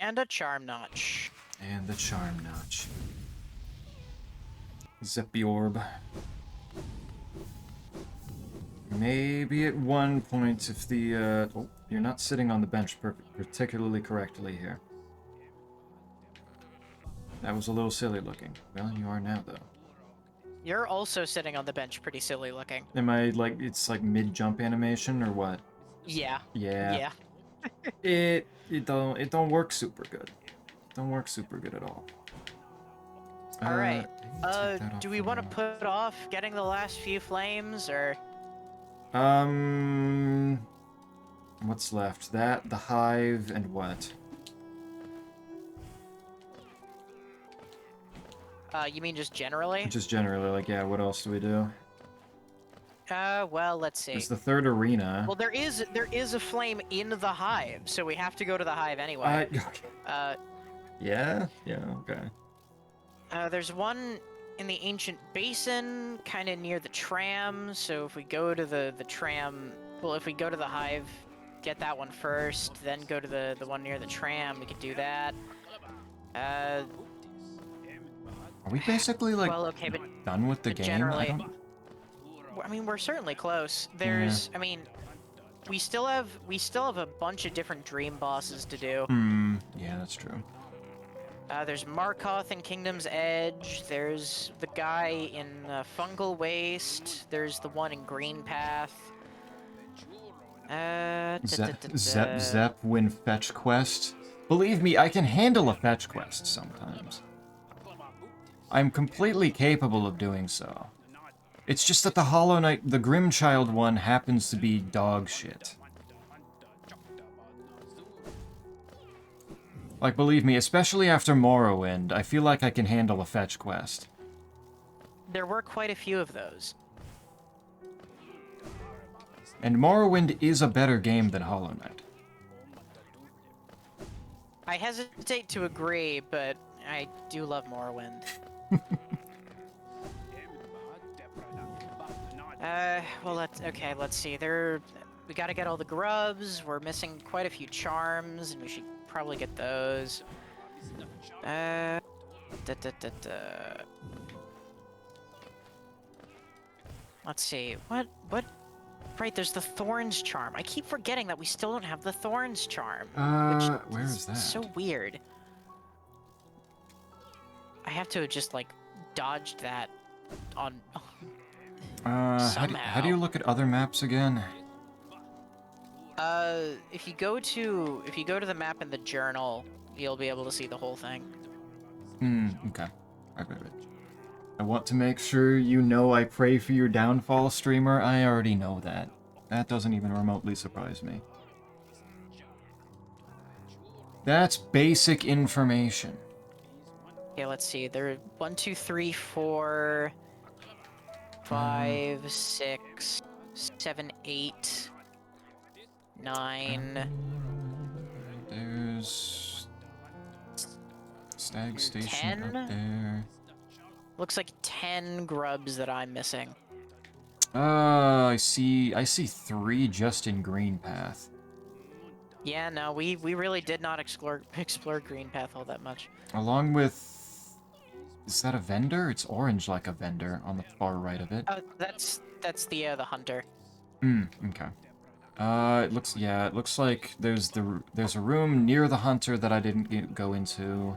And a charm notch. And the Charm Notch. Zeppy Orb. Maybe at one point if the, oh, you're not sitting on the bench particularly correctly here. That was a little silly looking. Well, you are now, though. You're also sitting on the bench pretty silly looking. Am I, like, it's like mid-jump animation, or what? Yeah. Yeah. Yeah. It don't work super good. Don't work super good at all. Alright. take that off Do we for want to now. put off getting the last few flames, or... What's left? That, the hive, and what? You mean just generally? Just generally, like, yeah, what else do we do? Well, let's see. There's the third arena. Well, there is a flame in the hive, so we have to go to the hive anyway. Yeah, okay. There's one in the ancient basin, kind of near the tram. So if we go to the tram, well, if we go to the hive, get that one first, then go to the one near the tram. We could do that. Are we basically, like, Well, okay, but done with the game? generally, I mean, we're certainly close. There's, I mean, we still have a bunch of different dream bosses to do. Yeah, that's true. There's Markoth in Kingdom's Edge. There's the guy in Fungal Waste. There's the one in Green Path. Zep win fetch quest. Believe me, I can handle a fetch quest sometimes. I'm completely capable of doing so. It's just that the Hollow Knight, the Grimchild one, happens to be dog shit. Like, believe me, especially after Morrowind, I feel like I can handle a fetch quest. There were quite a few of those. And Morrowind is a better game than Hollow Knight. I hesitate to agree, but I do love Morrowind. Well, let's see. We gotta get all the grubs. We're missing quite a few charms, and we should probably get those. Da, da, da, da. Let's see. What? Right, there's the Thorns charm. I keep forgetting that we still don't have the Thorns charm. Where is that? So weird. I have to have just, like, dodged that on... how do you look at other maps again? If you go to the map in the journal, you'll be able to see the whole thing. Okay. Right. I want to make sure you know I pray for your downfall, streamer. I already know that. That doesn't even remotely surprise me. That's basic information. Okay, let's see. There are 1, 2, 3, 4, 5, 6, 7, 8, 9. There's Stag Station 10? up there. Looks like 10 grubs that I'm missing. I see 3 just in Green Path. Yeah, no, we really did not explore Green Path all that much. Along with... Is that a vendor? It's orange like a vendor on the far right of it. Oh, that's the hunter. Okay. It looks like there's a room near the hunter that I didn't go into.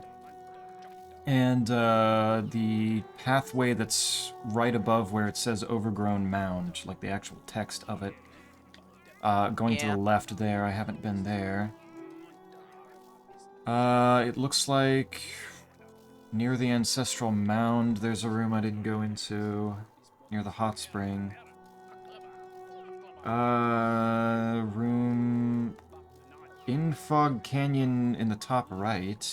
And, the pathway that's right above where it says Overgrown Mound, like the actual text of it. Going to the left there, I haven't been there. It looks like near the Ancestral Mound, there's a room I didn't go into. Near the hot spring. Room in Fog Canyon in the top right.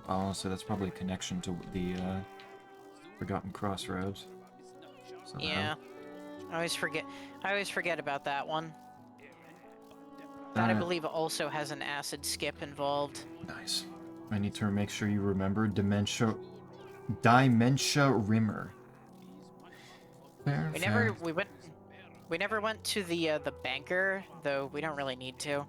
Oh, so that's probably a connection to the Forgotten Crossroads. Somehow. Yeah, I always forget about that one. That I believe also has an acid skip involved. Nice. I need to make sure you remember Dementia Rimmer. Fair, We never went to the banker, though we don't really need to.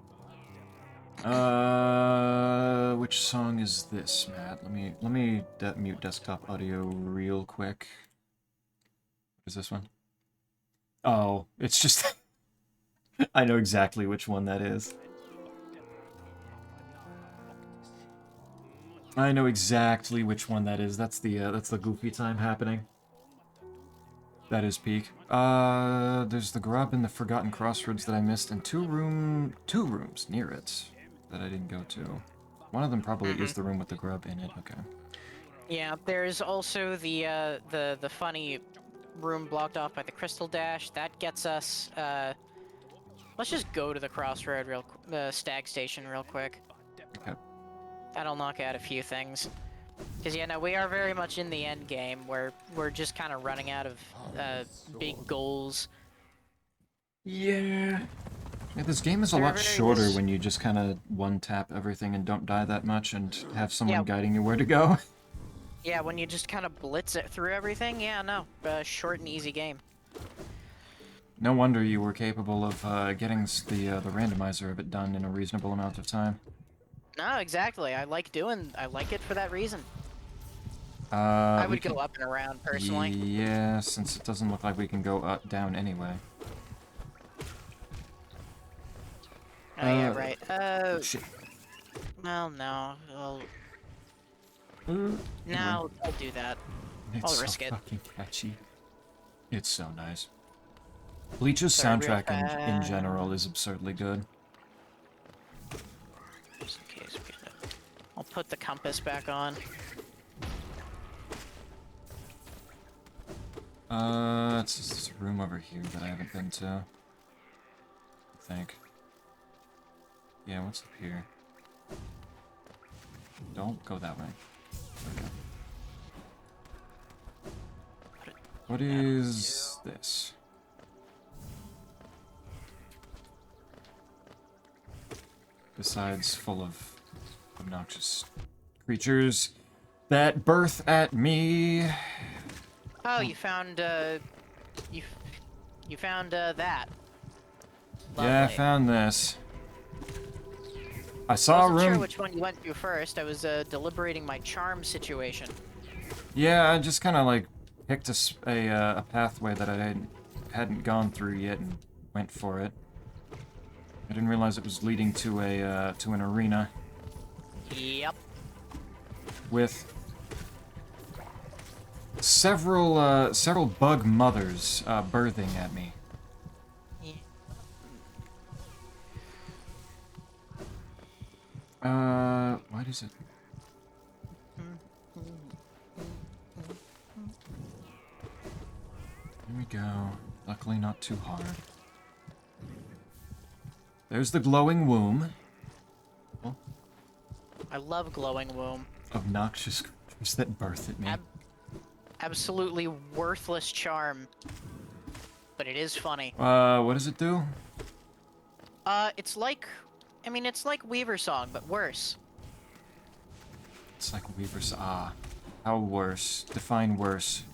Which song is this, Matt? Let me mute desktop audio real quick. What is this one? Oh, it's just I know exactly which one that is. I know exactly which one that is. That's the goofy time happening. That is peak. There's the grub in the Forgotten Crossroads that I missed, and two rooms near it that I didn't go to. One of them probably is the room with the grub in it. Okay. Yeah, there's also the funny room blocked off by the Crystal Dash. That gets us. Let's just go to the crossroad Stag Station real quick. Okay. That'll knock out a few things. Because, yeah, no, we are very much in the end game, where we're just kind of running out of big goals. Yeah, this game is a lot shorter when you just kind of one-tap everything and don't die that much and have someone guiding you where to go. Yeah, when you just kind of blitz it through everything, yeah, no, short and easy game. No wonder you were capable of getting the randomizer of it done in a reasonable amount of time. No, exactly. I like it for that reason. I would go up and around, personally. Yeah, since it doesn't look like we can go down anyway. Oh, yeah, right. Shit. Well, no. No, I'll do that. I'll risk it. It's so fucking catchy. It's so nice. Bleach's soundtrack in general is absurdly good. Just in case I'll put the compass back on. It's just this room over here that I haven't been to. I think. Yeah, what's up here? Don't go that way. Okay. What is this? Besides full of obnoxious creatures that birth at me. Oh, you found you found that. Yeah, I Lovely. found this. I I saw a wasn't room. sure which one you went to first. I was deliberating my charm situation. Yeah, I just kind of like picked a pathway that I hadn't gone through yet and went for it. I didn't realize it was leading to an arena Yep. with several bug mothers birthing at me. Why does it? Here we go. Luckily not too hard. There's the glowing womb. I love glowing womb. Obnoxious creatures that birth at me. Absolutely worthless charm. But it is funny. What does it do? It's like, I mean, it's like Weaver Song, but worse. It's like Weaver's. How worse? Define worse.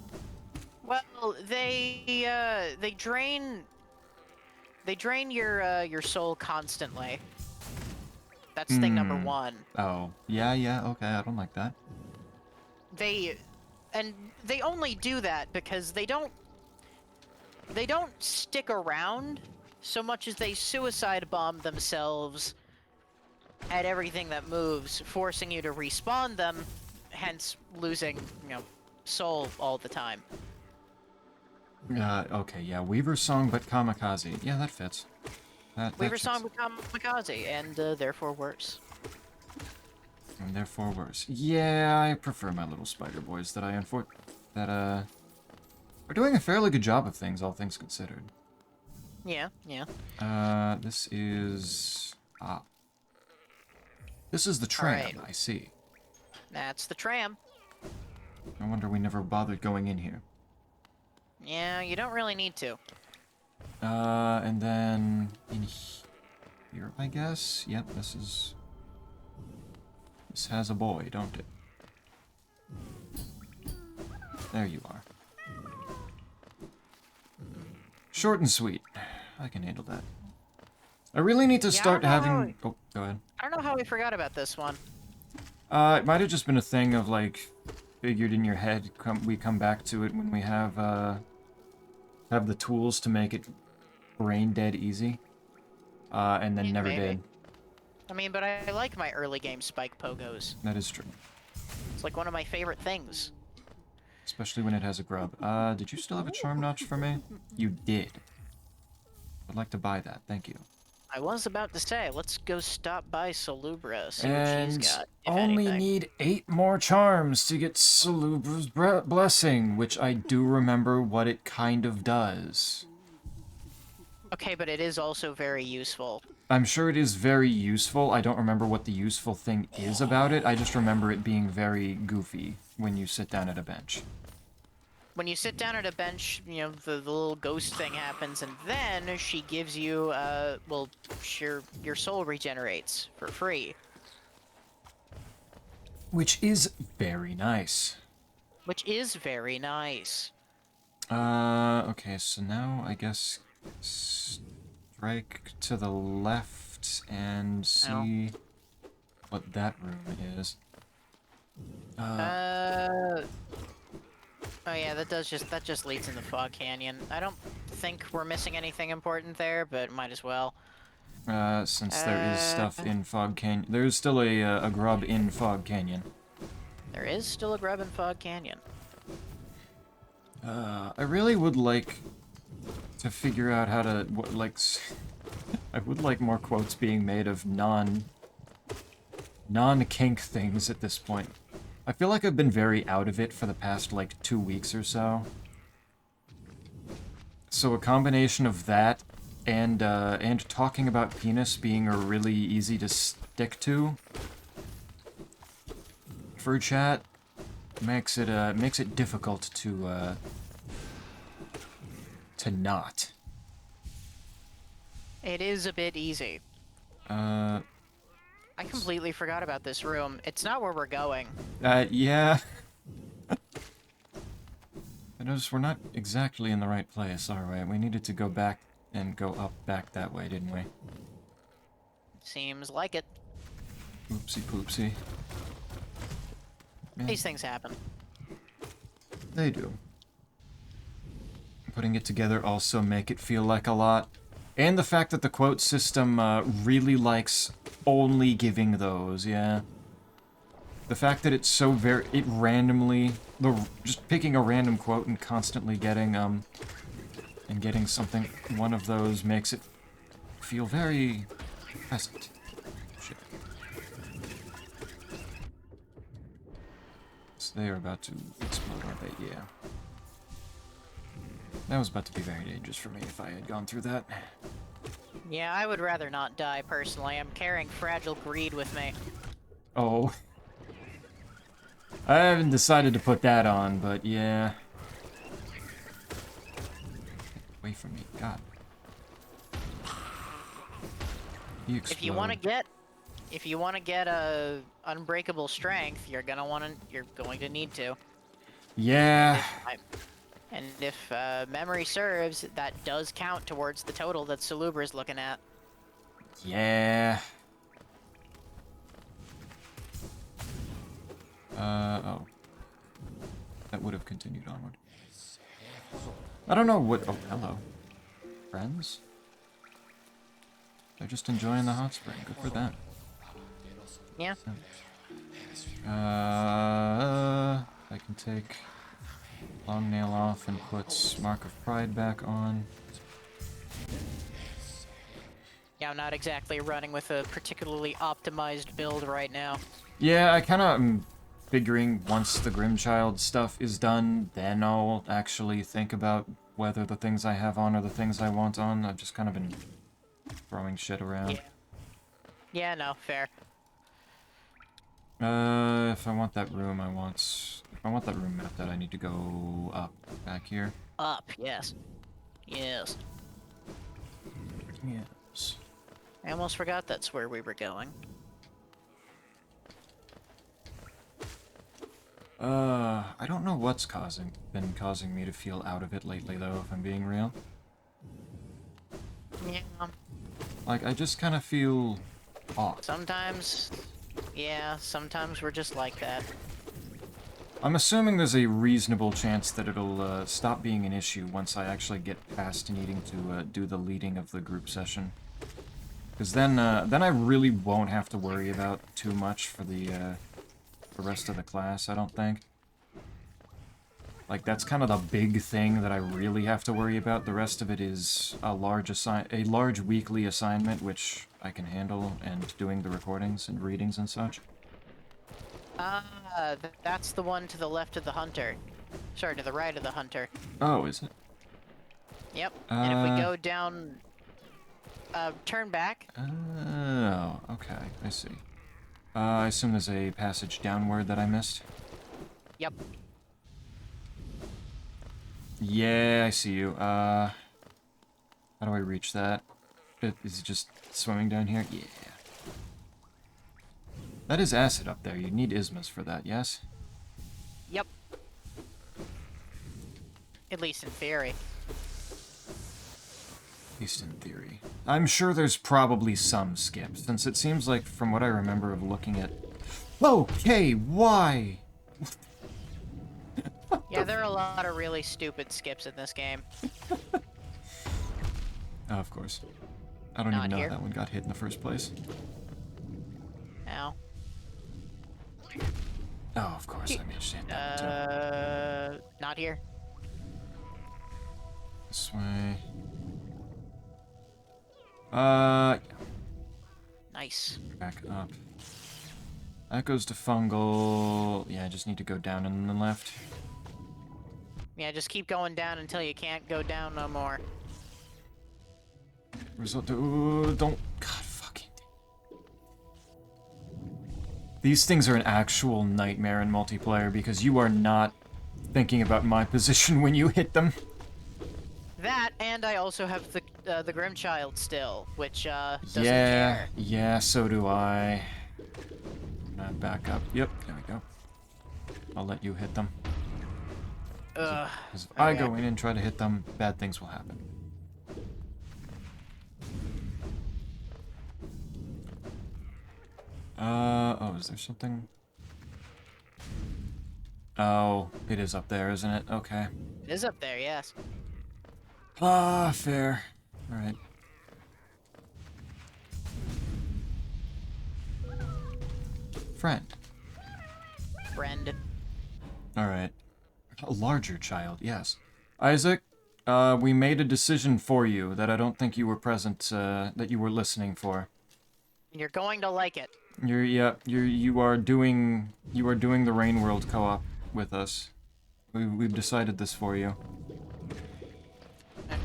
Well, they drain your soul constantly. That's thing number one. Oh, yeah, okay, I don't like that. They only do that because they don't stick around so much as they suicide bomb themselves at everything that moves, forcing you to respawn them, hence losing, soul all the time. Okay, yeah, Weaver's Song, but Kamikaze. Yeah, that fits. That Weaver checks. Song become Kamikaze, and therefore worse. And therefore worse. Yeah, I prefer my little spider boys that are doing a fairly good job of things, all things considered. Yeah. This is... This is the tram, Alright. I see. That's the tram. No wonder we never bothered going in here. Yeah, you don't really need to. And then in here, I guess? Yep, this has a boy, don't it? There you are. Short and sweet. I can handle that. I really need to Yeah, I start don't know having... Oh, go ahead. I don't know how we forgot about this one. It might have just been a thing of, like, figured in your head, we come back to it when we have the tools to make it brain dead easy. And then Yeah, never maybe. did. I mean, but I like my early game spike pogos. That is true. It's like one of my favorite things. Especially when it has a grub. Did you still have a charm notch for me? You did. I'd like to buy that, thank you. I was about to say, let's go stop by Salubra, see And what she's got, if only anything. need 8 more charms to get Salubra's blessing, which I do remember what it kind of does. Okay, but it is also very useful. I'm sure it is very useful. I don't remember what the useful thing is about it. I just remember it being very goofy when you sit down at a bench. When you sit down at a bench, the little ghost thing happens, and then she gives you, well, your soul regenerates for free. Which is very nice. Which is very nice. Okay, so now I guess strike to the left and see what that room is. Oh yeah, that just leads into Fog Canyon. I don't think we're missing anything important there, but might as well. Since there is stuff in Fog Canyon. There's still a grub in Fog Canyon. There is still a grub in Fog Canyon. I really would like to figure out how to, I would like more quotes being made of non-kink things at this point. I feel like I've been very out of it for the past, 2 weeks or so. So a combination of that and talking about penis being really easy to stick to for chat makes it difficult to not. It is a bit easy. I completely forgot about this room. It's not where we're going. Yeah. I noticed we're not exactly in the right place, are we? We needed to go back and go up back that way, didn't we? Seems like it. Oopsie poopsie. Yeah, These things happen. they do. Putting it together also make it feel like a lot. And the fact that the quote system really likes only giving those, yeah. The fact that it's so very... It randomly... just picking a random quote and constantly getting, and getting something... One of those makes it feel very pleasant. Shit. So they are about to explode, aren't they? Yeah. That was about to be very dangerous for me if I had gone through that. Yeah, I would rather not die, personally. I'm carrying Fragile Greed with me. Oh. I haven't decided to put that on, but yeah. Away from me, God. You explode. If you want to get a unbreakable strength, you're going to need to. Yeah. And if memory serves, that does count towards the total that Salubra's looking at. Yeah. Oh. That would have continued onward. I don't know what... Oh, hello. Friends? They're just enjoying the hot spring. Good for them. Yeah. I can take Long Nail off and put Mark of Pride back on. Yeah, I'm not exactly running with a particularly optimized build right now. Yeah, I kind of am figuring once the Grimchild stuff is done, then I'll actually think about whether the things I have on are the things I want on. I've just kind of been throwing shit around. Yeah. Yeah, no, fair. If I want that room, if I want that room mapped out, I need to go up, back here. Up, yes. Yes. Yes. I almost forgot that's where we were going. I don't know what's been causing me to feel out of it lately, though, if I'm being real. Yeah. Like, I just kind of feel off. Sometimes we're just like that. I'm assuming there's a reasonable chance that it'll stop being an issue once I actually get past needing to do the leading of the group session. Because then I really won't have to worry about too much for the rest of the class, I don't think. Like, that's kind of the big thing that I really have to worry about. The rest of it is a large weekly assignment, which I can handle, and doing the recordings and readings and such. That's the one to the left of the hunter. Sorry, to the right of the hunter. Oh, is it? Yep. And if we go down... turn back. Oh, okay, I see. I assume there's a passage downward that I missed? Yep. Yeah, I see you. How do I reach that? Is it just swimming down here? Yeah. That is acid up there. You need Ismas for that, yes? Yep. At least in theory. At least in theory. I'm sure there's probably some skip, since it seems like, from what I remember of looking at... Okay, why? Yeah, there are a lot of really stupid skips in this game. Oh, of course. I don't Not even know here. how that one got hit in the first place. Ow. Oh, of course, I managed to hit that one too. Not here. This way. Nice. Back up. That goes to fungal. Yeah, I just need to go down and then left. Yeah, just keep going down until you can't go down no more. Result. Ooh, don't. God fucking. These things are an actual nightmare in multiplayer because you are not thinking about my position when you hit them. That, and I also have the Grimchild still, which doesn't Yeah, care. yeah, so do I. Back up. Yep, there we go. I'll let you hit them. Ugh. Because if I Okay. go in and try to hit them, bad things will happen. Oh, is there something? Oh, it is up there, isn't it? Okay. It is up there, yes. Ah, fair. Alright. Friend. Friend. Alright. A larger child, yes. Isaac, we made a decision for you that I don't think you were present, that you were listening for. You're going to like it. You are doing the Rain World co-op with us. We've decided this for you.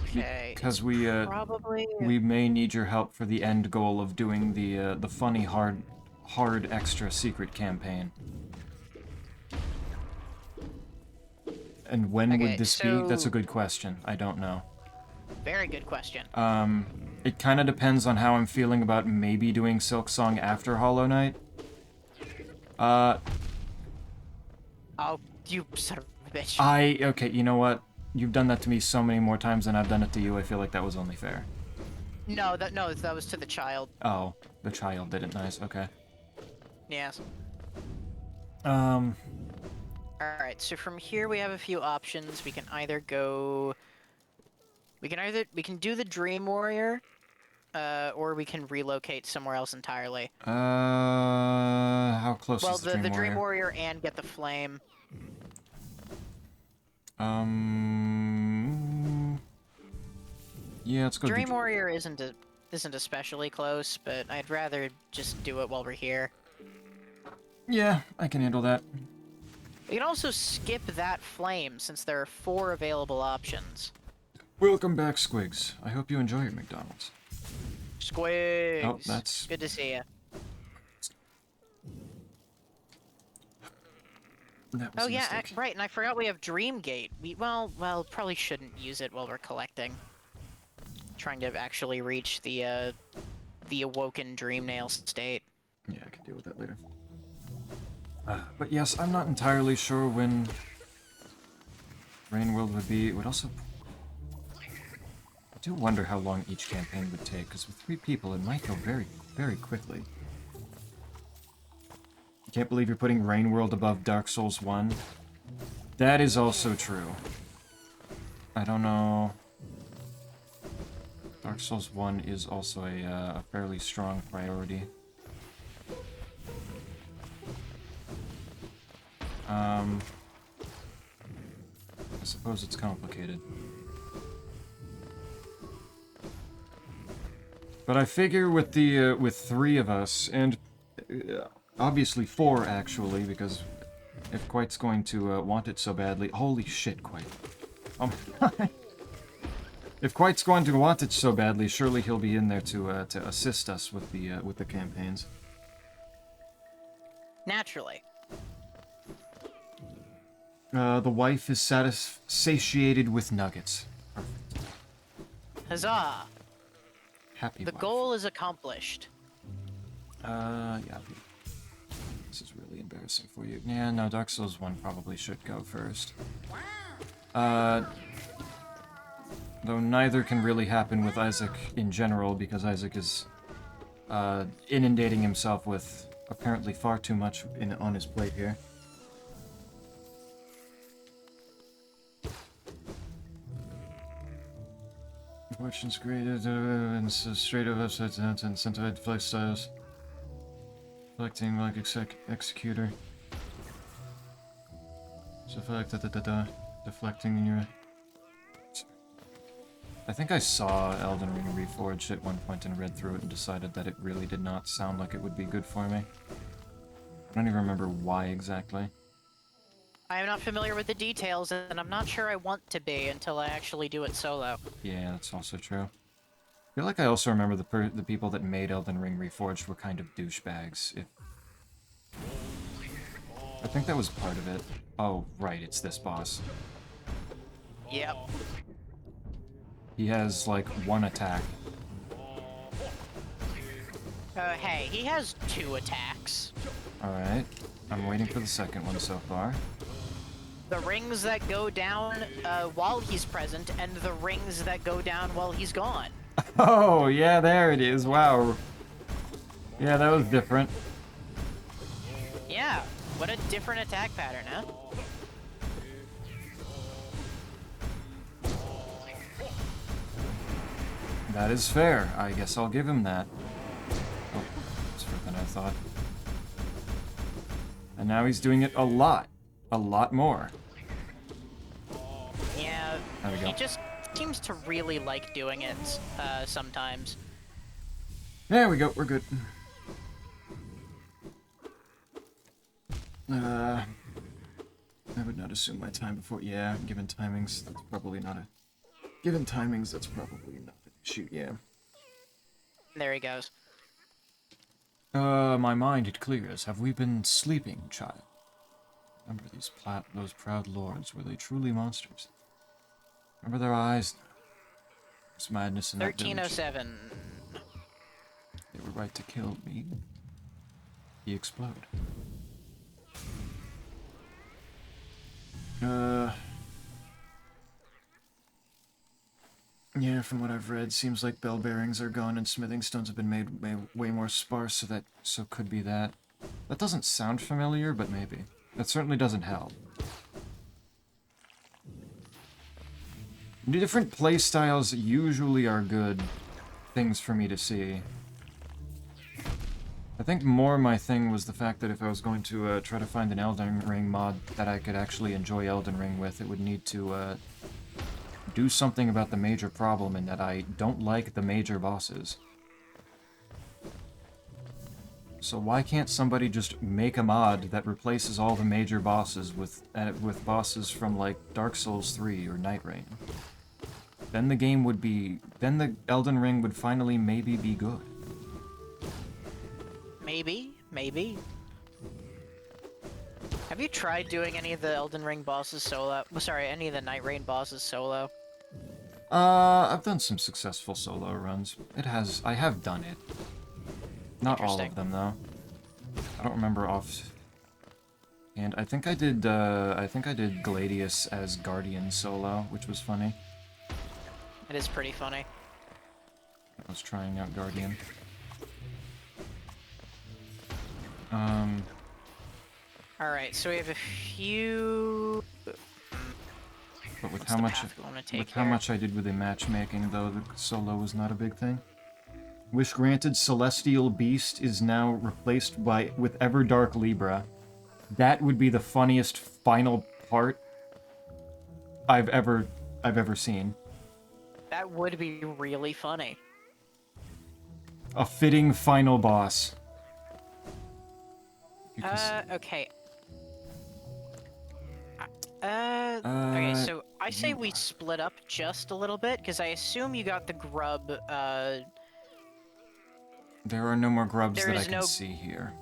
Okay. Because Probably. we may need your help for the end goal of doing the funny hard extra secret campaign. And when Okay, would this be? That's a so- good question. I don't know. Very good question. It kind of depends on how I'm feeling about maybe doing Silk Song after Hollow Knight. Oh, you son of a bitch. Okay, you know what? You've done that to me so many more times than I've done it to you. I feel like that was only fair. No, that was to the child. Oh, the child did it. Nice. Okay. Yes. Um, Alright, so from here we have a few options. We can either go... We can do the Dream Warrior, or we can relocate somewhere else entirely. how close Well, is the Dream Dream Warrior? Warrior and get the Flame. Yeah, let's go. Dream Warrior isn't especially close, but I'd rather just do it while we're here. Yeah, I can handle that. We can also skip that Flame, since there are 4 available options. Welcome back, Squigs. I hope you enjoy your McDonald's. Squigs! Oh, that's- Good to see you. That was Oh a yeah, mistake. right, and I forgot we have Dreamgate. Well, probably shouldn't use it while we're collecting. Trying to actually reach the awoken Dreamnail state. Yeah, I can deal with that later. But yes, I'm not entirely sure when Rain World would be. It would also... I do wonder how long each campaign would take, because with 3 people, it might go very, very quickly. I can't believe you're putting Rain World above Dark Souls 1. That is also true. I don't know... Dark Souls 1 is also a fairly strong priority. I suppose it's complicated. But I figure with the with 3 of us, and obviously 4 actually, because if Quite's going to want it so badly, holy shit, Quite! Oh my god! If Quite's going to want it so badly, surely he'll be in there to assist us with the campaigns. Naturally. The wife is satiated with nuggets. Perfect. Huzzah! Happy The wife. goal is accomplished. Yeah. This is really embarrassing for you. Yeah, no, Dark Souls 1 probably should go first. Though neither can really happen with Isaac in general, because Isaac is inundating himself with apparently far too much on his plate here. Fortune's created and straight up upside down and centified flex styles. Collecting like executor. So deflecting in your... I think I saw Elden Ring Reforged at one point and read through it and decided that it really did not sound like it would be good for me. I don't even remember why exactly. I am not familiar with the details, and I'm not sure I want to be until I actually do it solo. Yeah, that's also true. I feel like I also remember the people that made Elden Ring Reforged were kind of douchebags. I think that was part of it. Oh, right, it's this boss. Yep. He has, like, one attack. Hey, he has 2 attacks. Alright. I'm waiting for the second one so far. The rings that go down while he's present, and the rings that go down while he's gone. Oh, yeah, there it is. Wow. Yeah, that was different. Yeah, what a different attack pattern, huh? That is fair. I guess I'll give him that. Oh, that's further than I thought. And now he's doing it a lot. A lot more. Yeah, There we go. he just seems to really like doing it sometimes. There we go. We're good. I would not assume my time before. Yeah, given timings, that's probably not a. Given timings, that's probably not an issue. Yeah. There he goes. My mind it clears. Have we been sleeping, child? Remember those proud lords? Were they truly monsters? Remember their eyes? There's madness in that village. 1307. They were right to kill me. He explode. Yeah, from what I've read, seems like bell bearings are gone and smithing stones have been made way more sparse, so could be that. That doesn't sound familiar, but maybe. That certainly doesn't help. Different playstyles usually are good things for me to see. I think more my thing was the fact that if I was going to try to find an Elden Ring mod that I could actually enjoy Elden Ring with, it would need to do something about the major problem in that I don't like the major bosses. So why can't somebody just make a mod that replaces all the major bosses with bosses from like Dark Souls 3 or Night Rain? Then the game would be... Then the Elden Ring would finally maybe be good. Maybe, maybe. Have you tried doing any of the Elden Ring bosses solo? Sorry, any of the Night Rain bosses solo? I've done some successful solo runs. I have done it. Not all of them, though. I don't remember off... And I think I did Gladius as Guardian solo, which was funny. It is pretty funny. I was trying out Guardian. Alright, so we have a few... But with What's how the much path we wanna take with how here? much I did with the matchmaking, though, the solo was not a big thing. Wish granted, Celestial Beast is now replaced with Everdark Libra. That would be the funniest final part I've ever seen. That would be really funny. A fitting final boss. Okay. Okay, so I say we split up just a little bit, because I assume you got the grub, There are no more grubs There that I is can no- see here.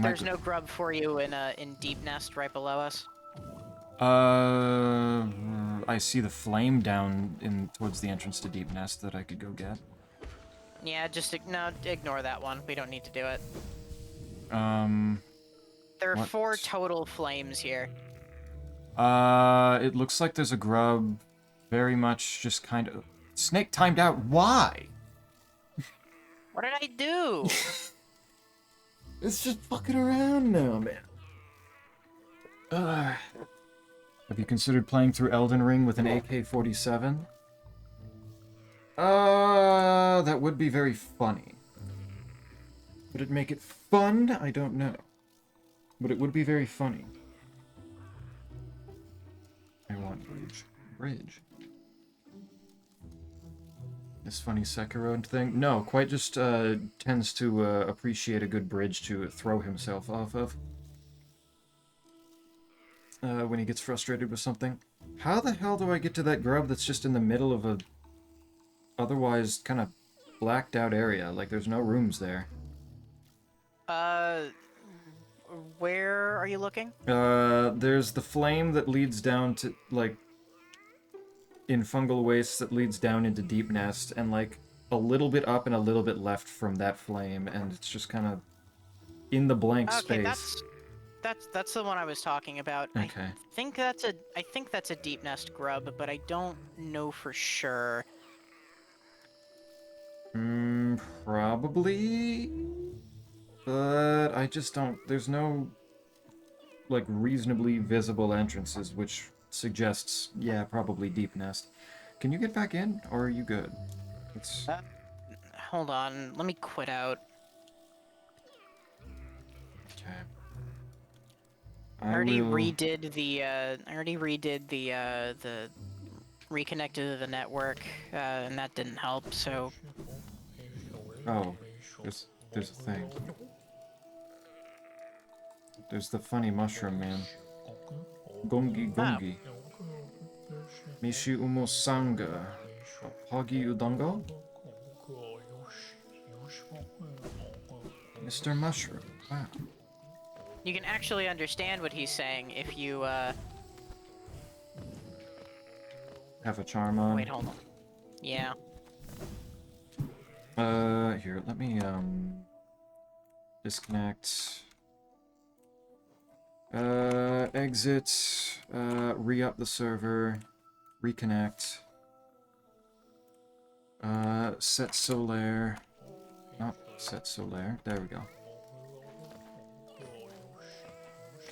there's no grub for you in Deep Nest right below us. I see the flame down towards the entrance to Deep Nest that I could go get. Yeah, just ignore that one. We don't need to do it. There are What? 4 total flames here. It looks like there's a grub very much just kind of... Snake timed out. Why? What did I do? It's just fucking around now, man. Have you considered playing through Elden Ring with an AK-47? That would be very funny. Would it make it fun? I don't know. But it would be very funny. I want bridge. Bridge. This funny Sekiro thing? No, quite just tends to appreciate a good bridge to throw himself off of. When he gets frustrated with something. How the hell do I get to that grub that's just in the middle of a otherwise kind of blacked out area? Like there's no rooms there. Where are you looking? There's the flame that leads down to, like, in Fungal Wastes that leads down into Deep Nest, and, like, a little bit up and a little bit left from that flame, and it's just kind of in the blank Okay, space. that's the one I was talking about. Okay. I think that's a deep nest grub, but I don't know for sure. Probably, but I just don't. There's no, like, reasonably visible entrances, which suggests, yeah, probably Deep Nest. Can you get back in, or are you good? It's Hold on, let me quit out. okay. I already redid the reconnected to the network, and that didn't help. So Oh, there's a thing. There's the funny mushroom man. Gongi Gongi. Mishi Umo Sanga. Hagi Udongo? Mr. Mushroom. Wow. you can actually understand what he's saying if you Have a charm on. wait, hold on. Yeah. Here, let me, disconnect. Exit, re-up the server, reconnect. Set Solaire. Not set Solaire. There we go.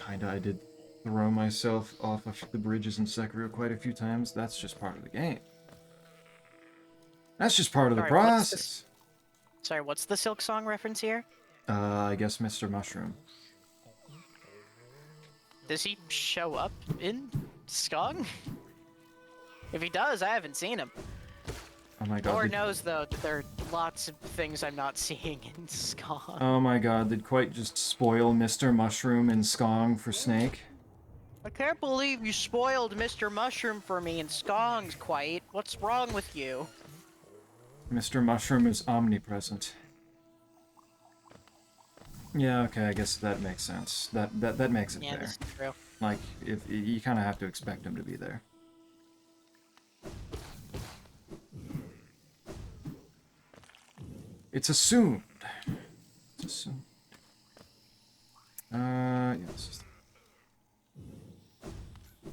Kinda, I did throw myself off of the bridges in Sekiro quite a few times. That's just part of the game. That's just part of the Sorry, what's process. Sorry, what's the Silk Song reference here? I guess Mr. Mushroom. Does he show up in Skong? If he does, I haven't seen him. Oh my god. Lord knows, though, that there are lots of things I'm not seeing in Skong. Oh my god, did quite just spoil Mr. Mushroom and Skong for Snake? I can't believe you spoiled Mr. Mushroom for me in Skong's quite. What's wrong with you? Mr. Mushroom is omnipresent. Yeah, okay, I guess that makes sense. That makes it Yeah, fair. this is true. Like, if you kind of have to expect him to be there. It's assumed. It's assumed. Yeah, this is...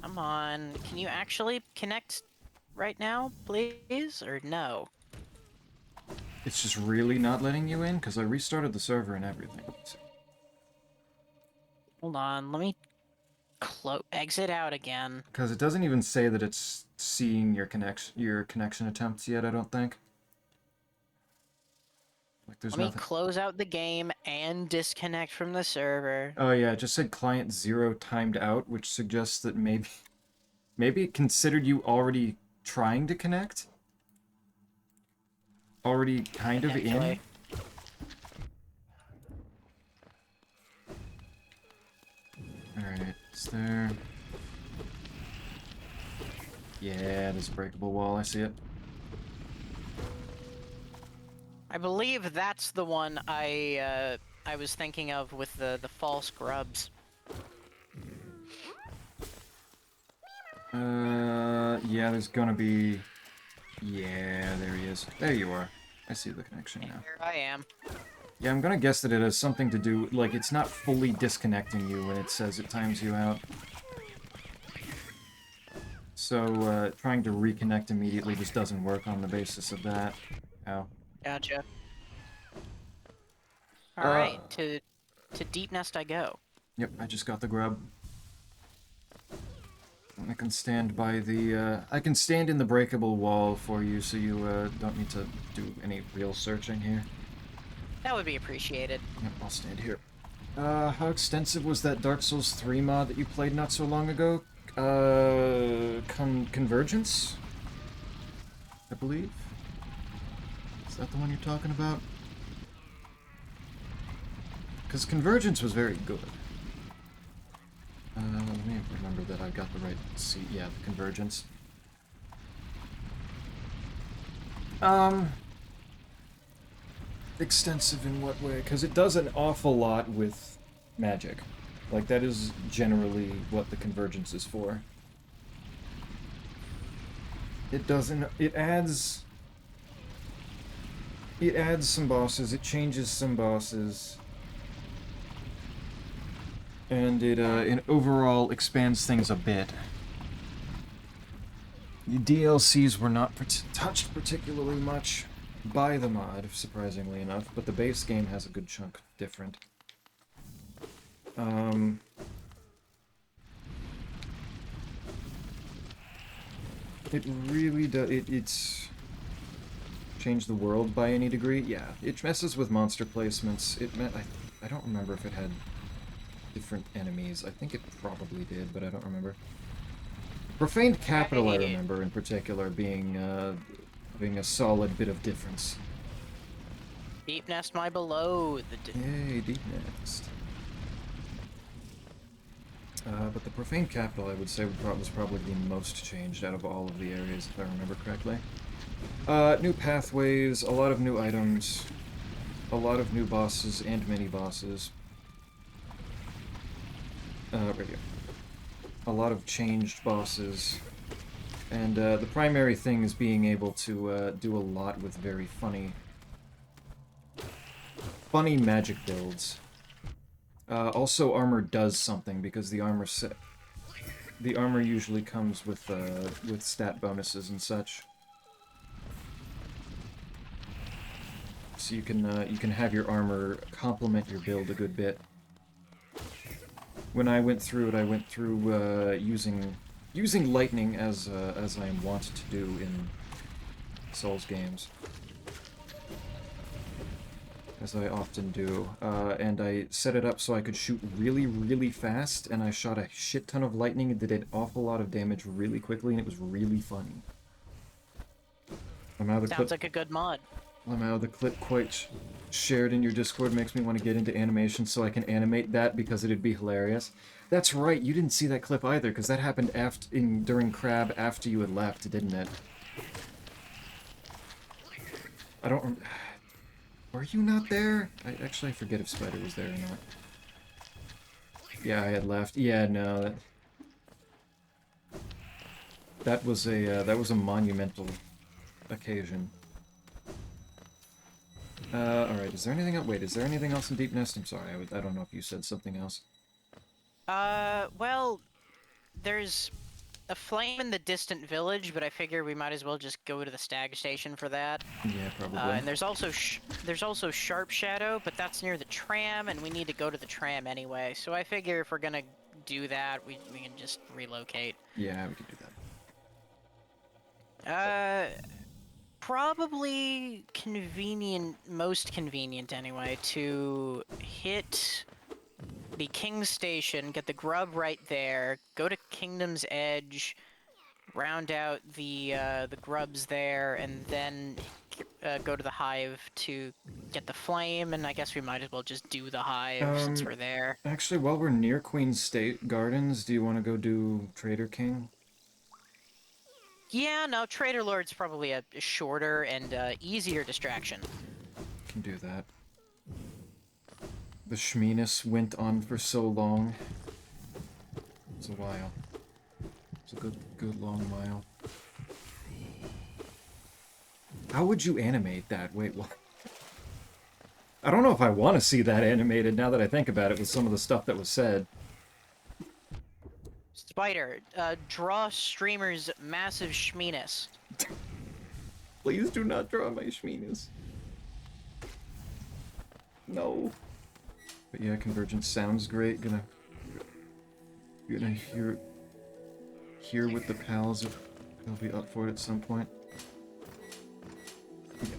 Come on, can you actually connect right now, please? Or no? It's just really not letting you in, because I restarted the server and everything. Hold on, let me exit out again. Because it doesn't even say that it's seeing your connection attempts yet, I don't think. Like, there's Let me nothing. close out the game and disconnect from the server. Oh yeah, it just said client 0 timed out, which suggests that maybe it considered you already trying to connect? Already kind of in? Potentially. Alright, is there... Yeah, there's a breakable wall, I see it. I believe that's the one I was thinking of with the false grubs. Yeah, there's gonna be... Yeah, there he is. There you are. I see the connection now. Here I am. Yeah, I'm gonna guess that it has something to do... Like, it's not fully disconnecting you when it says it times you out. So, trying to reconnect immediately just doesn't work on the basis of that. Ow. Gotcha. Alright, to Deep Nest I go. Yep, I just got the grub. I can stand by the, I can stand in the breakable wall for you, so you, don't need to do any real searching here. That would be appreciated. Yep, I'll stand here. How extensive was that Dark Souls 3 mod that you played not so long ago? Convergence? I believe? Is that the one you're talking about? Because Convergence was very good. Let me remember that I got the right seat. Yeah, the Convergence. Extensive in what way? Because it does an awful lot with magic. Like, that is generally what the convergence is for. It doesn't... It adds some bosses, it changes some bosses. And it overall expands things a bit. The DLCs were not touched particularly much by the mod, surprisingly enough, but the base game has a good chunk different. It really does. It's changed the world by any degree. Yeah, it messes with monster placements. I don't remember if it had different enemies. I think it probably did, but I don't remember. Profaned Capital, I remember in particular being a solid bit of difference. Deep Nest my below. Yay, Deep Nest. But the Profaned Capital, I would say, was probably the most changed out of all of the areas, if I remember correctly. New pathways, a lot of new items, a lot of new bosses and mini-bosses. Right here. A lot of changed bosses. And the primary thing is being able to do a lot with very funny magic builds. Also, armor does something because the armor usually comes with stat bonuses and such. So you can have your armor complement your build a good bit. When I went through it, using lightning as I am wont to do in Souls games. As I often do, and I set it up so I could shoot really, really fast, and I shot a shit ton of lightning and did an awful lot of damage really quickly, and it was really funny. Sounds like a good mod. The clip quite shared in your Discord makes me want to get into animation so I can animate that because it'd be hilarious. That's right, you didn't see that clip either, because that happened during Crab after you had left, didn't it? I don't... Were you not there? I forget if Spider was there or not. Yeah, I had left. Yeah, no. That was a monumental occasion. Alright, is there anything else? Wait, is there anything else in Deep Nest? I'm sorry, I don't know if you said something else. Well, there's a flame in the distant village, but I figure we might as well just go to the Stag Station for that. Yeah, probably. And there's also Sharp Shadow, but that's near the tram, and we need to go to the tram anyway. So I figure if we're gonna do that, we can just relocate. Yeah, we could do that. Probably most convenient anyway, to hit the King's Station, get the grub right there, go to Kingdom's Edge, round out the grubs there, and then go to the Hive to get the flame, and I guess we might as well just do the Hive since we're there. Actually, while we're near Queen's State Gardens, do you want to go do Trader King? Yeah, no, Trader Lord's probably a shorter and easier distraction. Can do that. The Shmeenus went on for so long. It's a while. It's a good long while. How would you animate that? Wait, what? I don't know if I want to see that animated now that I think about it with some of the stuff that was said. Spider, draw streamer's massive Shmeenus. Please do not draw my Shmeenus. No. But yeah, Convergence sounds great. Gonna hear with the pals if they'll be up for it at some point. Yeah.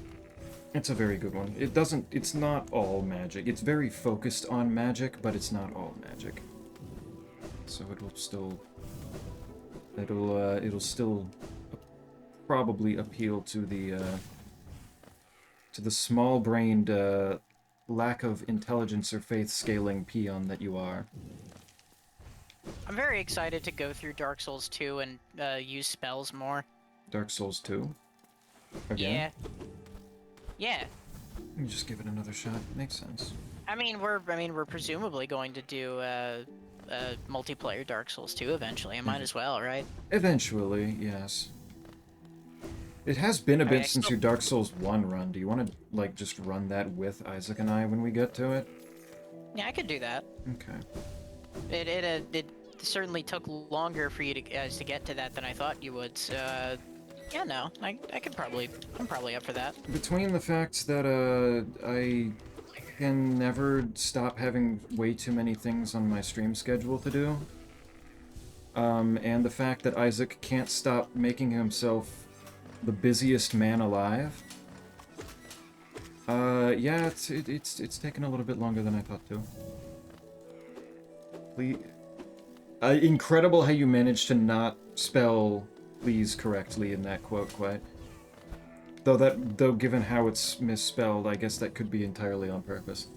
It's a very good one. It's not all magic. It's very focused on magic, but it's not all magic. So it'll still probably appeal to the small-brained lack of intelligence or faith scaling peon that you are. I'm very excited to go through Dark Souls 2 and use spells more. Dark Souls 2? Again? Yeah. Yeah. Let me just give it another shot. Makes sense. I mean, we're presumably going to do multiplayer Dark Souls 2 eventually. I might as well, right? Eventually, yes. It has been a I mean, bit I since still- your Dark Souls 1 run. Do you want to, like, just run that with Isaac and I when we get to it? Yeah, I could do that. Okay. It certainly took longer for you to guys to get to that than I thought you would. So, yeah, no, I'm probably up for that. Between the fact that, I can never stop having way too many things on my stream schedule to do, and the fact that Isaac can't stop making himself the busiest man alive, yeah, it's taken a little bit longer than I thought to. Please, incredible how you managed to not spell "please" correctly in that quote, quite. Though given how it's misspelled, I guess that could be entirely on purpose.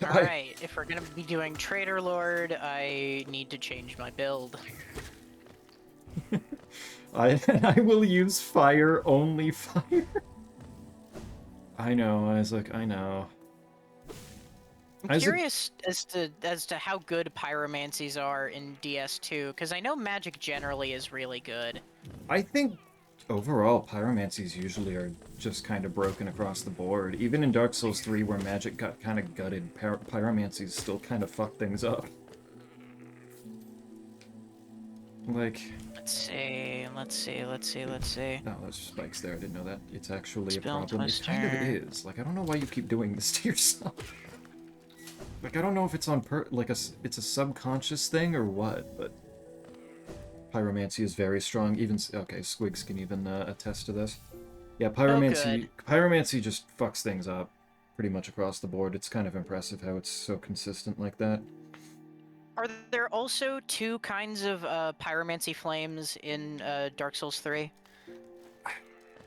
All right, if we're gonna be doing Trader Lord, I need to change my build. I will use fire, only fire. I know, Isaac, I know. I'm Isaac- curious as to how good pyromancies are in DS2, because I know magic generally is really good. I think overall pyromancies usually are just kind of broken across the board. Even in Dark Souls 3 where magic got kind of gutted, pyromancies still kind of fuck things up. Like... Let's see. Oh, there's spikes there. I didn't know that. It's actually a Spell problem. It kind of twister. is. Like, I don't know why you keep doing this to yourself. Like, I don't know if it's on it's a subconscious thing or what, but... Pyromancy is very strong. Even... Okay, Squigs can even attest to this. Yeah, pyromancy just fucks things up pretty much across the board. It's kind of impressive how it's so consistent like that. Are there also two kinds of pyromancy flames in Dark Souls 3?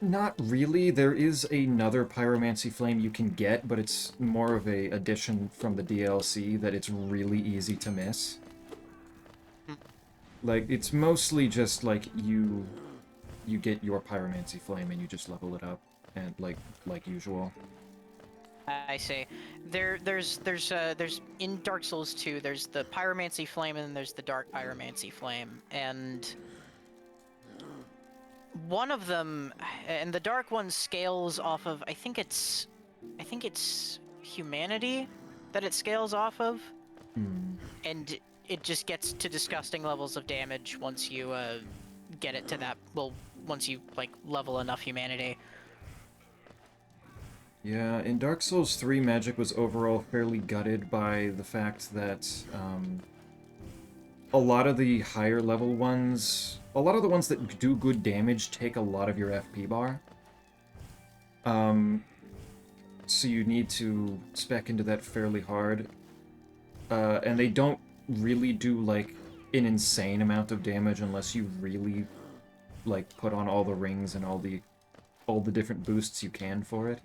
Not really. There is another pyromancy flame you can get, but it's more of a addition from the DLC that it's really easy to miss. Like, it's mostly just like you get your pyromancy flame and you just level it up, and like usual. I see. There's in Dark Souls 2, there's the pyromancy flame and then there's the dark pyromancy flame, and one of them, and the dark one scales off of, I think it's humanity that it scales off of, and it just gets to disgusting levels of damage once you get it to that. Well, once you like level enough humanity. Yeah, in Dark Souls 3, magic was overall fairly gutted by the fact that a lot of the higher level ones, a lot of the ones that do good damage take a lot of your FP bar. So you need to spec into that fairly hard. And they don't really do, like, an insane amount of damage unless you really, like, put on all the rings and all the different boosts you can for it.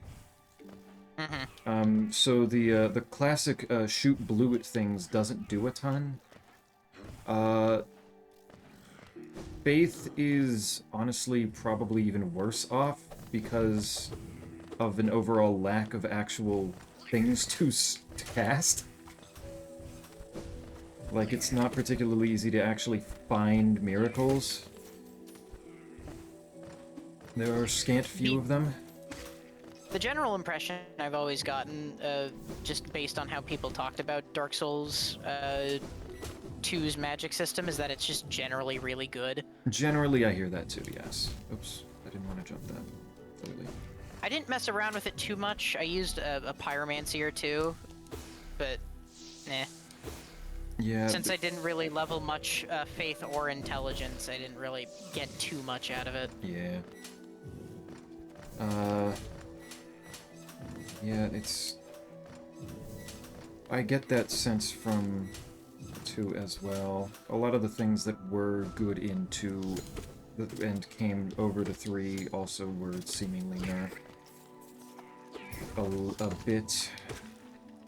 So the classic shoot blue at things doesn't do a ton. Faith is honestly probably even worse off because of an overall lack of actual things to cast. Like, it's not particularly easy to actually find miracles. There are scant few of them. The general impression I've always gotten, just based on how people talked about Dark Souls 2's magic system, is that it's just generally really good. Generally, I hear that too, yes. Oops, I didn't want to jump that. Clearly. I didn't mess around with it too much. I used a pyromancy or two, but eh. Yeah. Since I didn't really level much faith or intelligence, I didn't really get too much out of it. Yeah. Yeah, it's... I get that sense from 2 as well. A lot of the things that were good in 2 and came over to 3 also were seemingly not a bit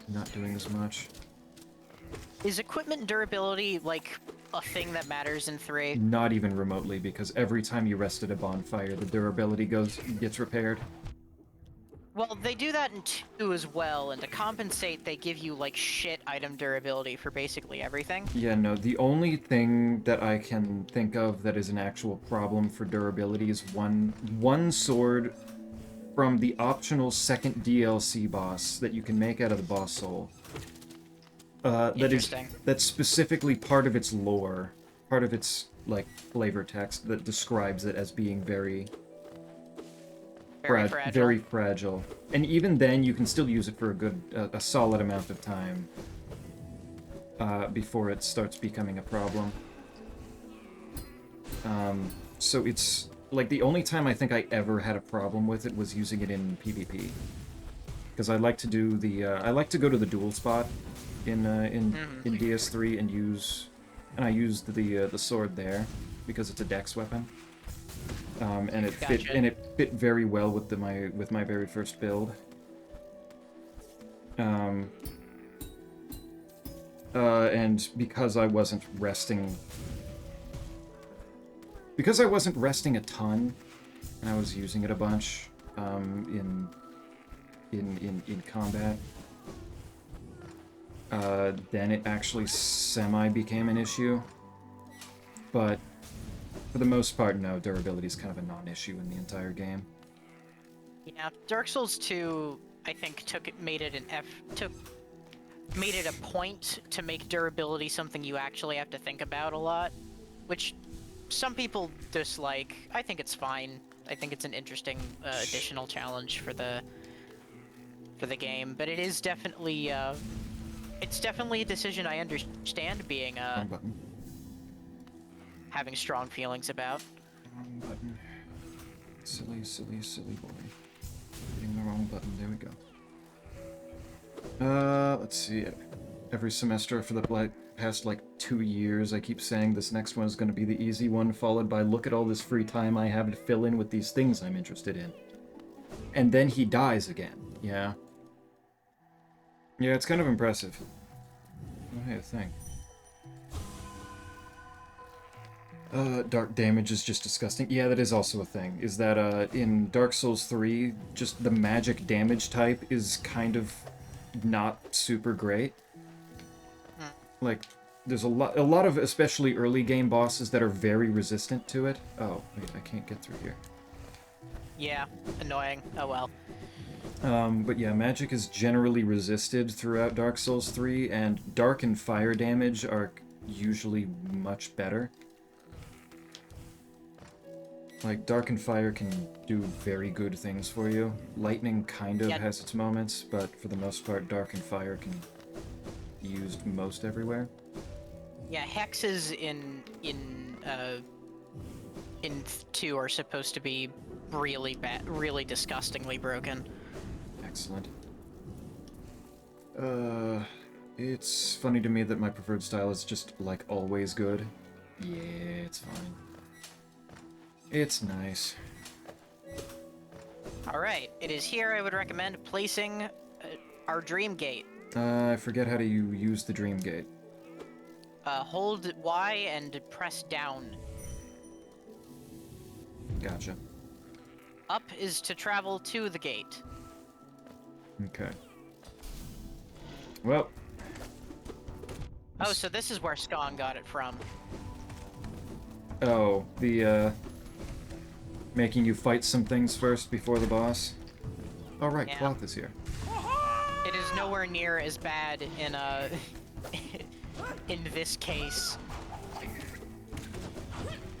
not doing as much. Is equipment durability, like, a thing that matters in 3? Not even remotely, because every time you rest at a bonfire, the durability gets repaired. Well, they do that in 2 as well, and to compensate, they give you, like, shit item durability for basically everything. Yeah, no, the only thing that I can think of that is an actual problem for durability is one sword from the optional second DLC boss that you can make out of the boss soul. Interesting. That's specifically part of its lore, part of its like flavor text that describes it as being very Very fragile. very fragile. And even then, you can still use it for a solid amount of time before it starts becoming a problem. So it's like the only time I think I ever had a problem with it was using it in PvP, because I like to do the I like to go to the dual spot in DS3 and I used the sword there because it's a dex weapon. And it fit very well with my very first build. And because I wasn't resting a ton, and I was using it a bunch in combat, then it actually semi became an issue. But for the most part, no, durability is kind of a non-issue in the entire game. Yeah, Dark Souls 2, I think, made it a point to make durability something you actually have to think about a lot, which some people dislike. I think it's fine. I think it's an interesting additional challenge for the game, but it is definitely it's definitely a decision I understand being Wrong button. having strong feelings about. Wrong button. Silly, silly, silly boy. Hitting the wrong button. There we go. Let's see. Every semester for the past, 2 years, I keep saying this next one is going to be the easy one, followed by look at all this free time I have to fill in with these things I'm interested in. And then he dies again. Yeah. Yeah, it's kind of impressive. Oh, hey, a thing. Dark damage is just disgusting. Yeah, that is also a thing. Is that, in Dark Souls 3, just the magic damage type is kind of not super great. Like, there's a lot of especially early game bosses that are very resistant to it. Oh, wait, I can't get through here. Yeah, annoying. Oh well. But yeah, magic is generally resisted throughout Dark Souls 3, and dark and fire damage are usually much better. Like, dark and fire can do very good things for you. Lightning kind of has its moments, but for the most part, dark and fire can be used most everywhere. Yeah, hexes in 2 are supposed to be really bad, really disgustingly broken. Excellent. It's funny to me that my preferred style is just, like, always good. Yeah, it's fine. It's nice. Alright, it is here I would recommend placing our Dream Gate. I forget how to use the Dream Gate. Hold Y and press down. Gotcha. Up is to travel to the gate. Okay. Well. Oh, so this is where Skong got it from. Oh, the, making you fight some things first before the boss? Oh, right, Yeah. Cloth is here. It is nowhere near as bad in in this case.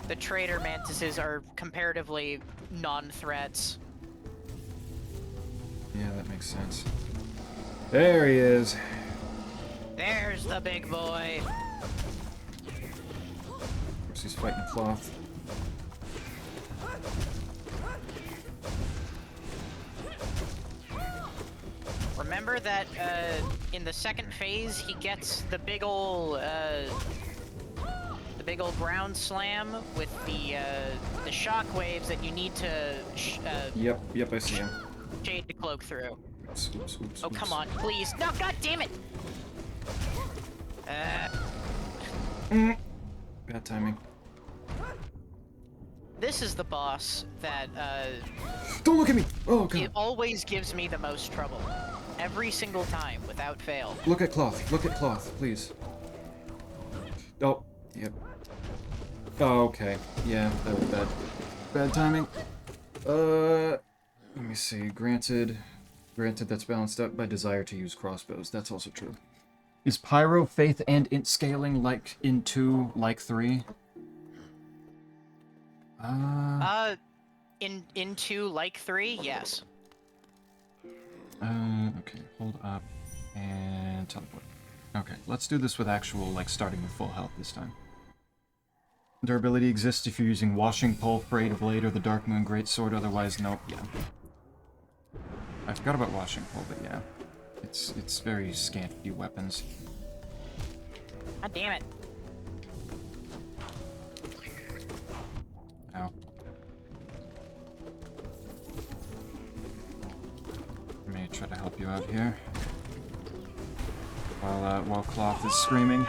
The Trader Mantises are comparatively non-threats. Yeah, that makes sense. There he is. There's the big boy. Of course, he's fighting Cloth. Remember that in the second phase he gets the big ol' ground slam with the shockwaves that you need to Yep, I see him. shade the cloak through. Oops, oops, oops, Oh, oops. come on, please. No, god damn it! Bad timing. this is the boss that Don't look at me! Oh, God. it always gives me the most trouble. Every single time, without fail. Look at cloth. Look at cloth, please. Oh, yep. Oh, okay. Yeah, that was bad. Bad timing. Let me see. Granted, that's balanced out by desire to use crossbows. That's also true. Is Pyro, Faith, and Int scaling like in 2, like 3? In 2, like 3, yes. Okay, hold up and teleport. Okay, let's do this with actual, like, starting with full health this time. Durability exists if you're using Washing Pole, Freight Blade, or the Dark Moon Greatsword, otherwise, nope, yeah. I forgot about Washing Pole, but yeah. It's very scant few weapons. God damn it. Ow. Let me try to help you out here. While Cloth is screaming.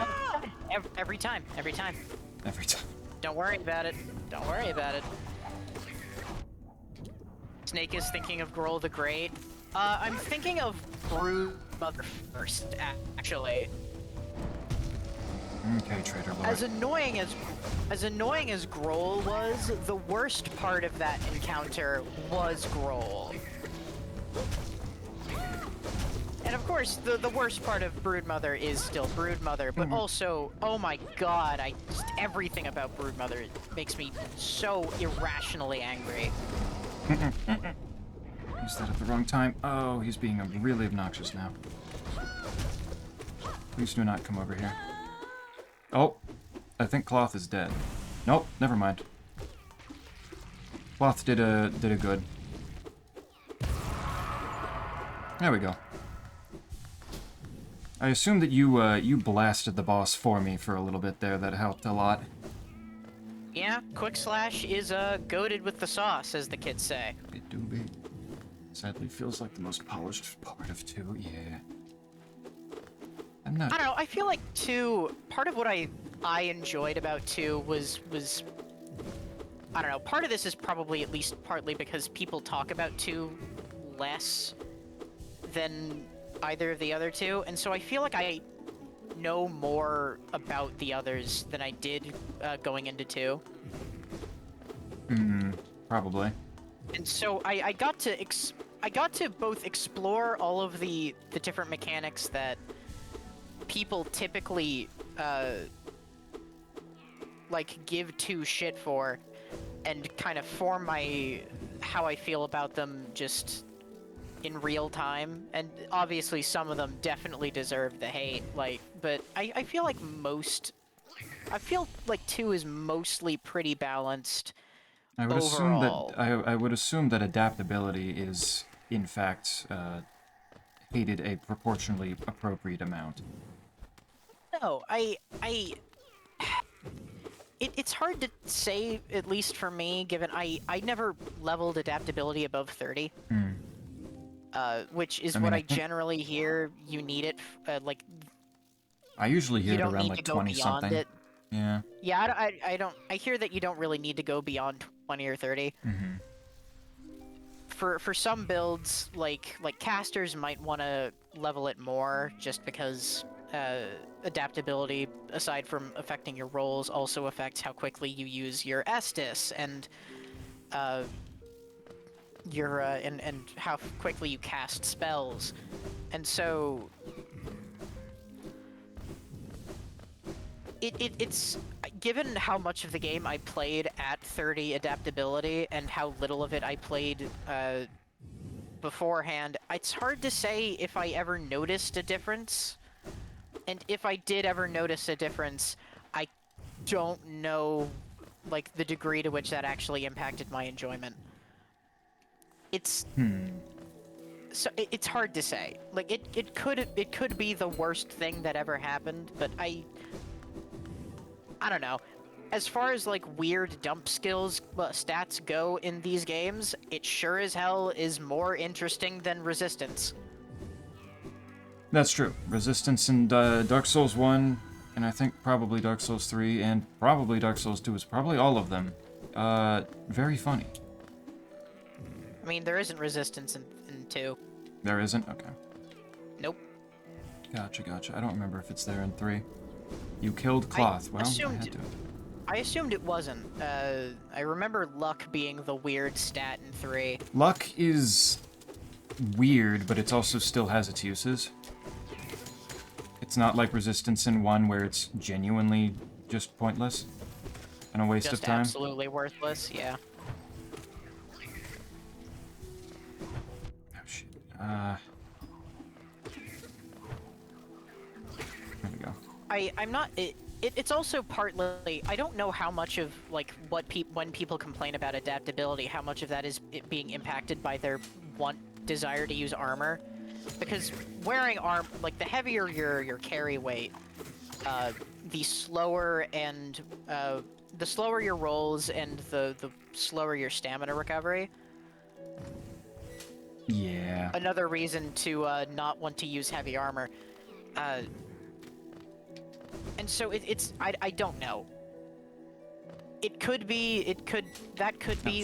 Every time. Every time. Don't worry about it. Don't worry about it. Snake is thinking of Grohl the Great. I'm thinking of Brood Mother first, actually. Okay, Trader Lord. As annoying as Grohl was, the worst part of that encounter was Grohl. And of course, the worst part of Broodmother is still Broodmother, but also, oh my god, just everything about Broodmother makes me so irrationally angry. Used that at the wrong time. Oh, he's being really obnoxious now. Please do not come over here. Oh, I think Cloth is dead. Nope, never mind. Cloth did a good. There we go. I assume that you blasted the boss for me for a little bit there. That helped a lot. Yeah, Quick Slash is goated with the sauce, as the kids say. It do be. Sadly, feels like the most polished part of 2. Yeah. I'm not. I don't know. I feel like 2. Part of what I enjoyed about 2 was I don't know. Part of this is probably at least partly because people talk about 2 less than either of the other 2, and so I feel like I know more about the others than I did going into 2. Probably. And so I got to both explore all of the different mechanics that people typically like give 2 shit for, and kind of form how I feel about them just in real time. And obviously some of them definitely deserve the hate, but I feel like 2 is mostly pretty balanced. I would overall. assume that I would assume that adaptability is in fact hated a proportionally appropriate amount. No, it's hard to say, at least for me, given I never leveled adaptability above 30. Which is what I I think- generally hear you need it, like, I usually hear you it don't around need like to go 20 beyond something. it. Yeah. Yeah, I hear that you don't really need to go beyond 20 or 30. For some builds, like casters might want to level it more, just because adaptability, aside from affecting your rolls, also affects how quickly you use your Estus and your and how quickly you cast spells. And so it's given how much of the game I played at 30 adaptability and how little of it I played beforehand, it's hard to say if I ever noticed a difference. And if I did ever notice a difference, I don't know, like, the degree to which that actually impacted my enjoyment. It's so it's hard to say. Like, it could be the worst thing that ever happened, but I don't know. As far as, like, weird dump skills stats go in these games, it sure as hell is more interesting than Resistance. That's true. Resistance in Dark Souls 1, and I think probably Dark Souls 3, and probably Dark Souls 2 is probably all of them. Very funny. I mean, there isn't resistance in 2. There isn't? Okay. Nope. Gotcha, gotcha. I don't remember if it's there in 3. You killed Cloth. Well, I assumed- had to. I assumed it wasn't. I remember luck being the weird stat in 3. Luck is weird, but it also still has its uses. It's not like resistance in 1 where it's genuinely just pointless and a waste Just of time. absolutely worthless, yeah. Oh shit. There we go. I'm not. It's also partly. I don't know how much of like when people complain about adaptability, how much of that is it being impacted by their desire to use armor, because wearing like the heavier your carry weight, the slower your rolls and the slower your stamina recovery. Yeah. Another reason to not want to use heavy armor. And so I don't know. That could be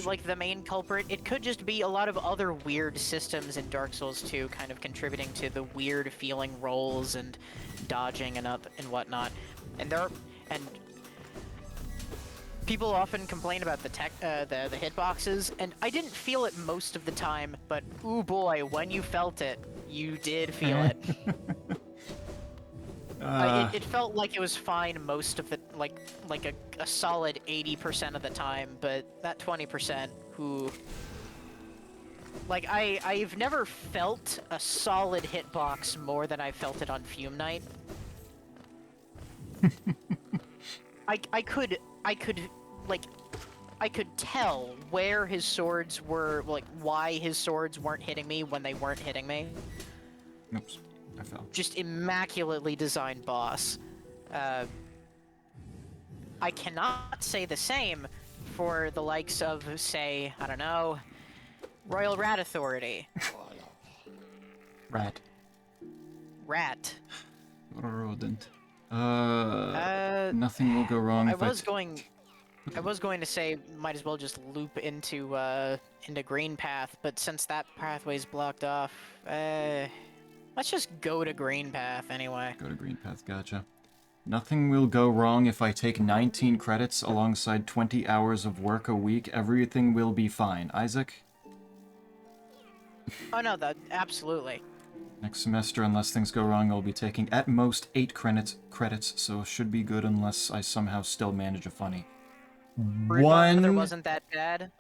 like the main culprit. It could just be a lot of other weird systems in Dark Souls 2 kind of contributing to the weird feeling rolls and dodging and whatnot. And people often complain about the hitboxes, and I didn't feel it most of the time, but ooh boy, when you felt it, you did feel it. It felt like it was fine most of the like a solid 80% of the time, but that 20% who like I've never felt a solid hitbox more than I felt it on Fume Knight. I could tell where his swords were, like why his swords weren't hitting me when they weren't hitting me. Oops. I fell. Just immaculately designed boss. I cannot say the same for the likes of, say, I don't know, Royal Rat Authority. Rat. Rat. Rodent. Nothing will go wrong I if was going to say might as well just loop into Green Path, but since that pathway's blocked off, let's just go to Green Path anyway. Go to Green Path, gotcha. Nothing will go wrong if I take 19 credits alongside 20 hours of work a week. Everything will be fine. Isaac? Oh no, absolutely. Next semester, unless things go wrong, I'll be taking at most 8 credits, so should be good unless I somehow still manage a funny. Brood Mother wasn't that bad.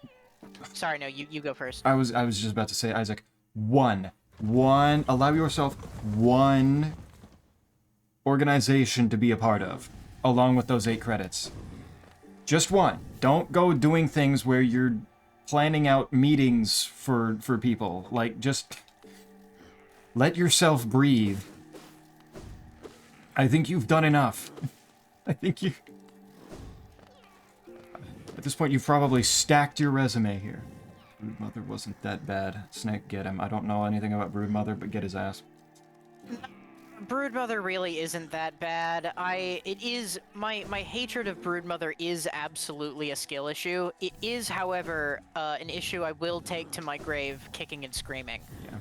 Sorry, no, you go first. I was just about to say, Isaac, one. Allow yourself one organization to be a part of, along with those 8 credits. Just one. Don't go doing things where you're planning out meetings for people. Like, just let yourself breathe. I think you've done enough. I think you... At this point, you've probably stacked your resume here. Broodmother wasn't that bad. Snake, get him. I don't know anything about Broodmother, but get his ass. Broodmother really isn't that bad. My hatred of Broodmother is absolutely a skill issue. It is, however, an issue I will take to my grave, kicking and screaming. Yeah,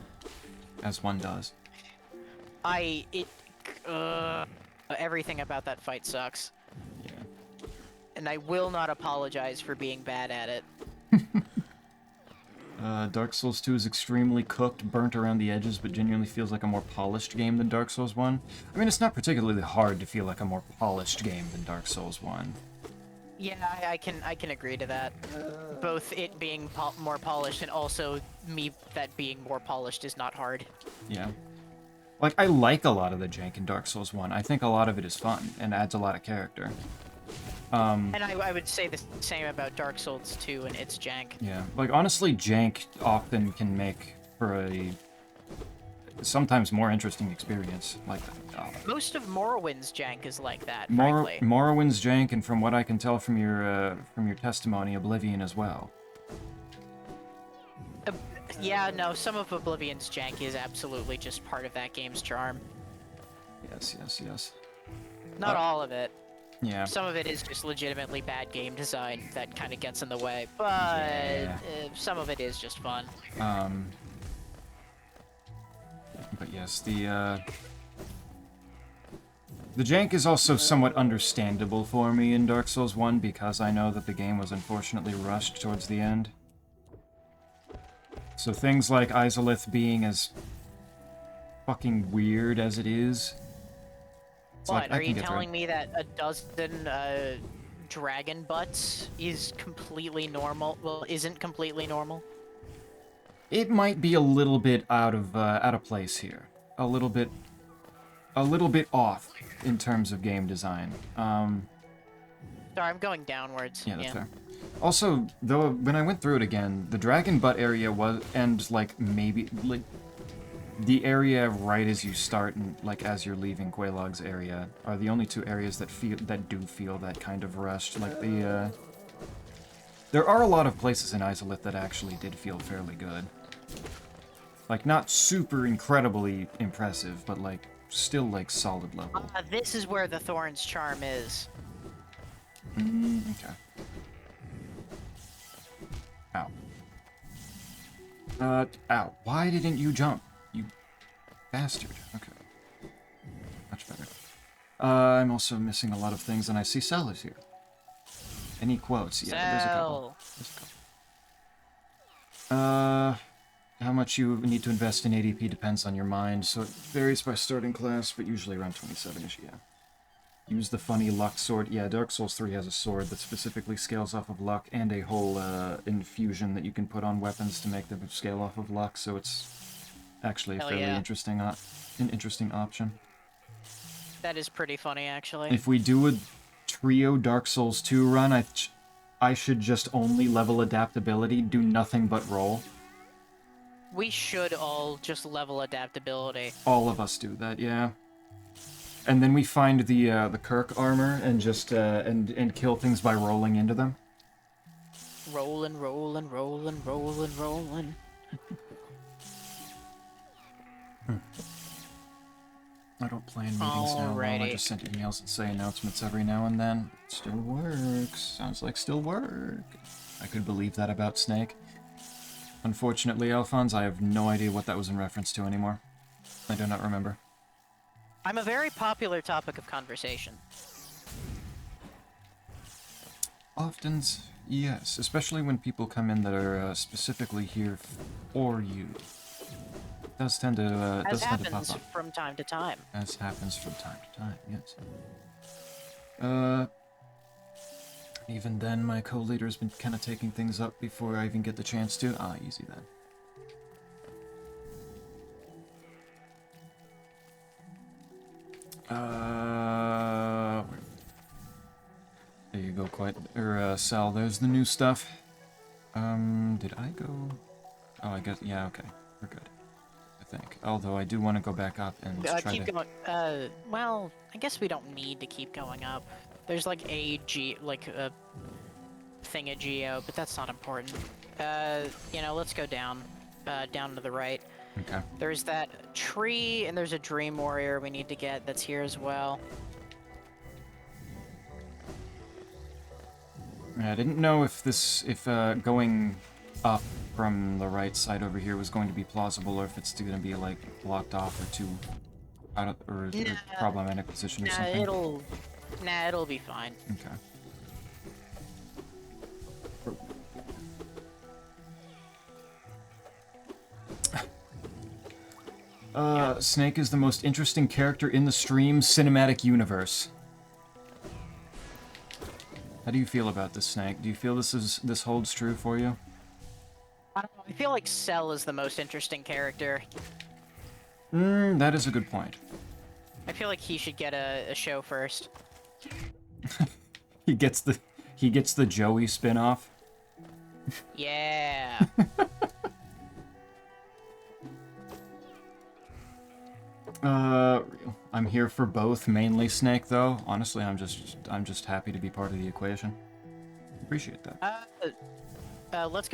as one does. Everything about that fight sucks. Yeah. And I will not apologize for being bad at it. Dark Souls 2 is extremely cooked, burnt around the edges, but genuinely feels like a more polished game than Dark Souls 1. I mean, it's not particularly hard to feel like a more polished game than Dark Souls 1. Yeah, I can agree to that. Both it being more polished and also me that being more polished is not hard. Yeah. Like, I like a lot of the jank in Dark Souls 1. I think a lot of it is fun and adds a lot of character. And I would say the same about Dark Souls 2 and its jank. Yeah, like, honestly, jank often can make for a sometimes more interesting experience. Like, most of Morrowind's jank is like that, frankly. Morrowind's jank, and from what I can tell from your testimony, Oblivion as well. Yeah, no, some of Oblivion's jank is absolutely just part of that game's charm. Yes. Not all of it. Yeah. Some of it is just legitimately bad game design that kind of gets in the way, but Yeah. some of it is just fun. But yes, the jank is also somewhat understandable for me in Dark Souls 1 because I know that the game was unfortunately rushed towards the end. So things like Izalith being as fucking weird as it is. It's What, like, I are can you get through telling it. me that a dozen dragon butts is completely normal? Well, isn't completely normal? It might be a little bit out of place here. A little bit off in terms of game design. Sorry, I'm going downwards. Yeah, that's fair. Also, though, when I went through it again, the dragon butt area was, and like maybe like the area right as you start and like as you're leaving Quelaag's area are the only two areas that do feel that kind of rushed. Like there are a lot of places in Izalith that actually did feel fairly good. Like not super incredibly impressive, but like still like solid level. This is where the Thorn's charm is. Okay. Ow. Ow. Why didn't you jump? You bastard. Okay. Much better. I'm also missing a lot of things, and I see Cell is here. Any quotes? Yeah, there's a couple. How much you need to invest in ADP depends on your mind, so it varies by starting class, but usually around 27-ish, yeah. Use the funny luck sword. Yeah, Dark Souls 3 has a sword that specifically scales off of luck, and a whole infusion that you can put on weapons to make them scale off of luck, so it's actually a fairly interesting option. That is pretty funny, actually. If we do a trio Dark Souls 2 run, I should just only level adaptability, do nothing but roll. We should all just level adaptability. All of us do that, yeah. And then we find the Kirk armor and just and kill things by rolling into them. Rollin', rollin', rollin', rollin', rollin'. I don't plan meetings now. I just send emails and say announcements every now and then. It still works. Sounds like still work. I could believe that about Snake. Unfortunately, Alphonse, I have no idea what that was in reference to anymore. I do not remember. I'm a very popular topic of conversation. Often, yes. Especially when people come in that are specifically here for you. It does tend to, As pop happens up. from time to time. As happens from time to time, yes. Even then, my co-leader's been kind of taking things up before I even get the chance to. Easy then. There you go, Sal, there's the new stuff. Did I go? Oh, I guess, yeah, okay. We're good. I think. Although I do want to go back up and try keep going. Well, I guess we don't need to keep going up. There's like a thingageo, but that's not important. You know, let's go down. Down to the right. Okay. There's that tree, and there's a Dream Warrior we need to get that's here as well. I didn't know if going up from the right side over here was going to be plausible, or if it's going to be like blocked off or too out of or a problematic position or something. It'll be fine. Okay. Snake is the most interesting character in the stream cinematic universe. How do you feel about this, Snake? Do you feel this holds true for you? I don't know, I feel like Cell is the most interesting character. That is a good point. I feel like he should get a show first. He gets the Joey spin-off. Yeah. I'm here for both, mainly Snake though. Honestly, I'm just happy to be part of the equation. Appreciate that. Let's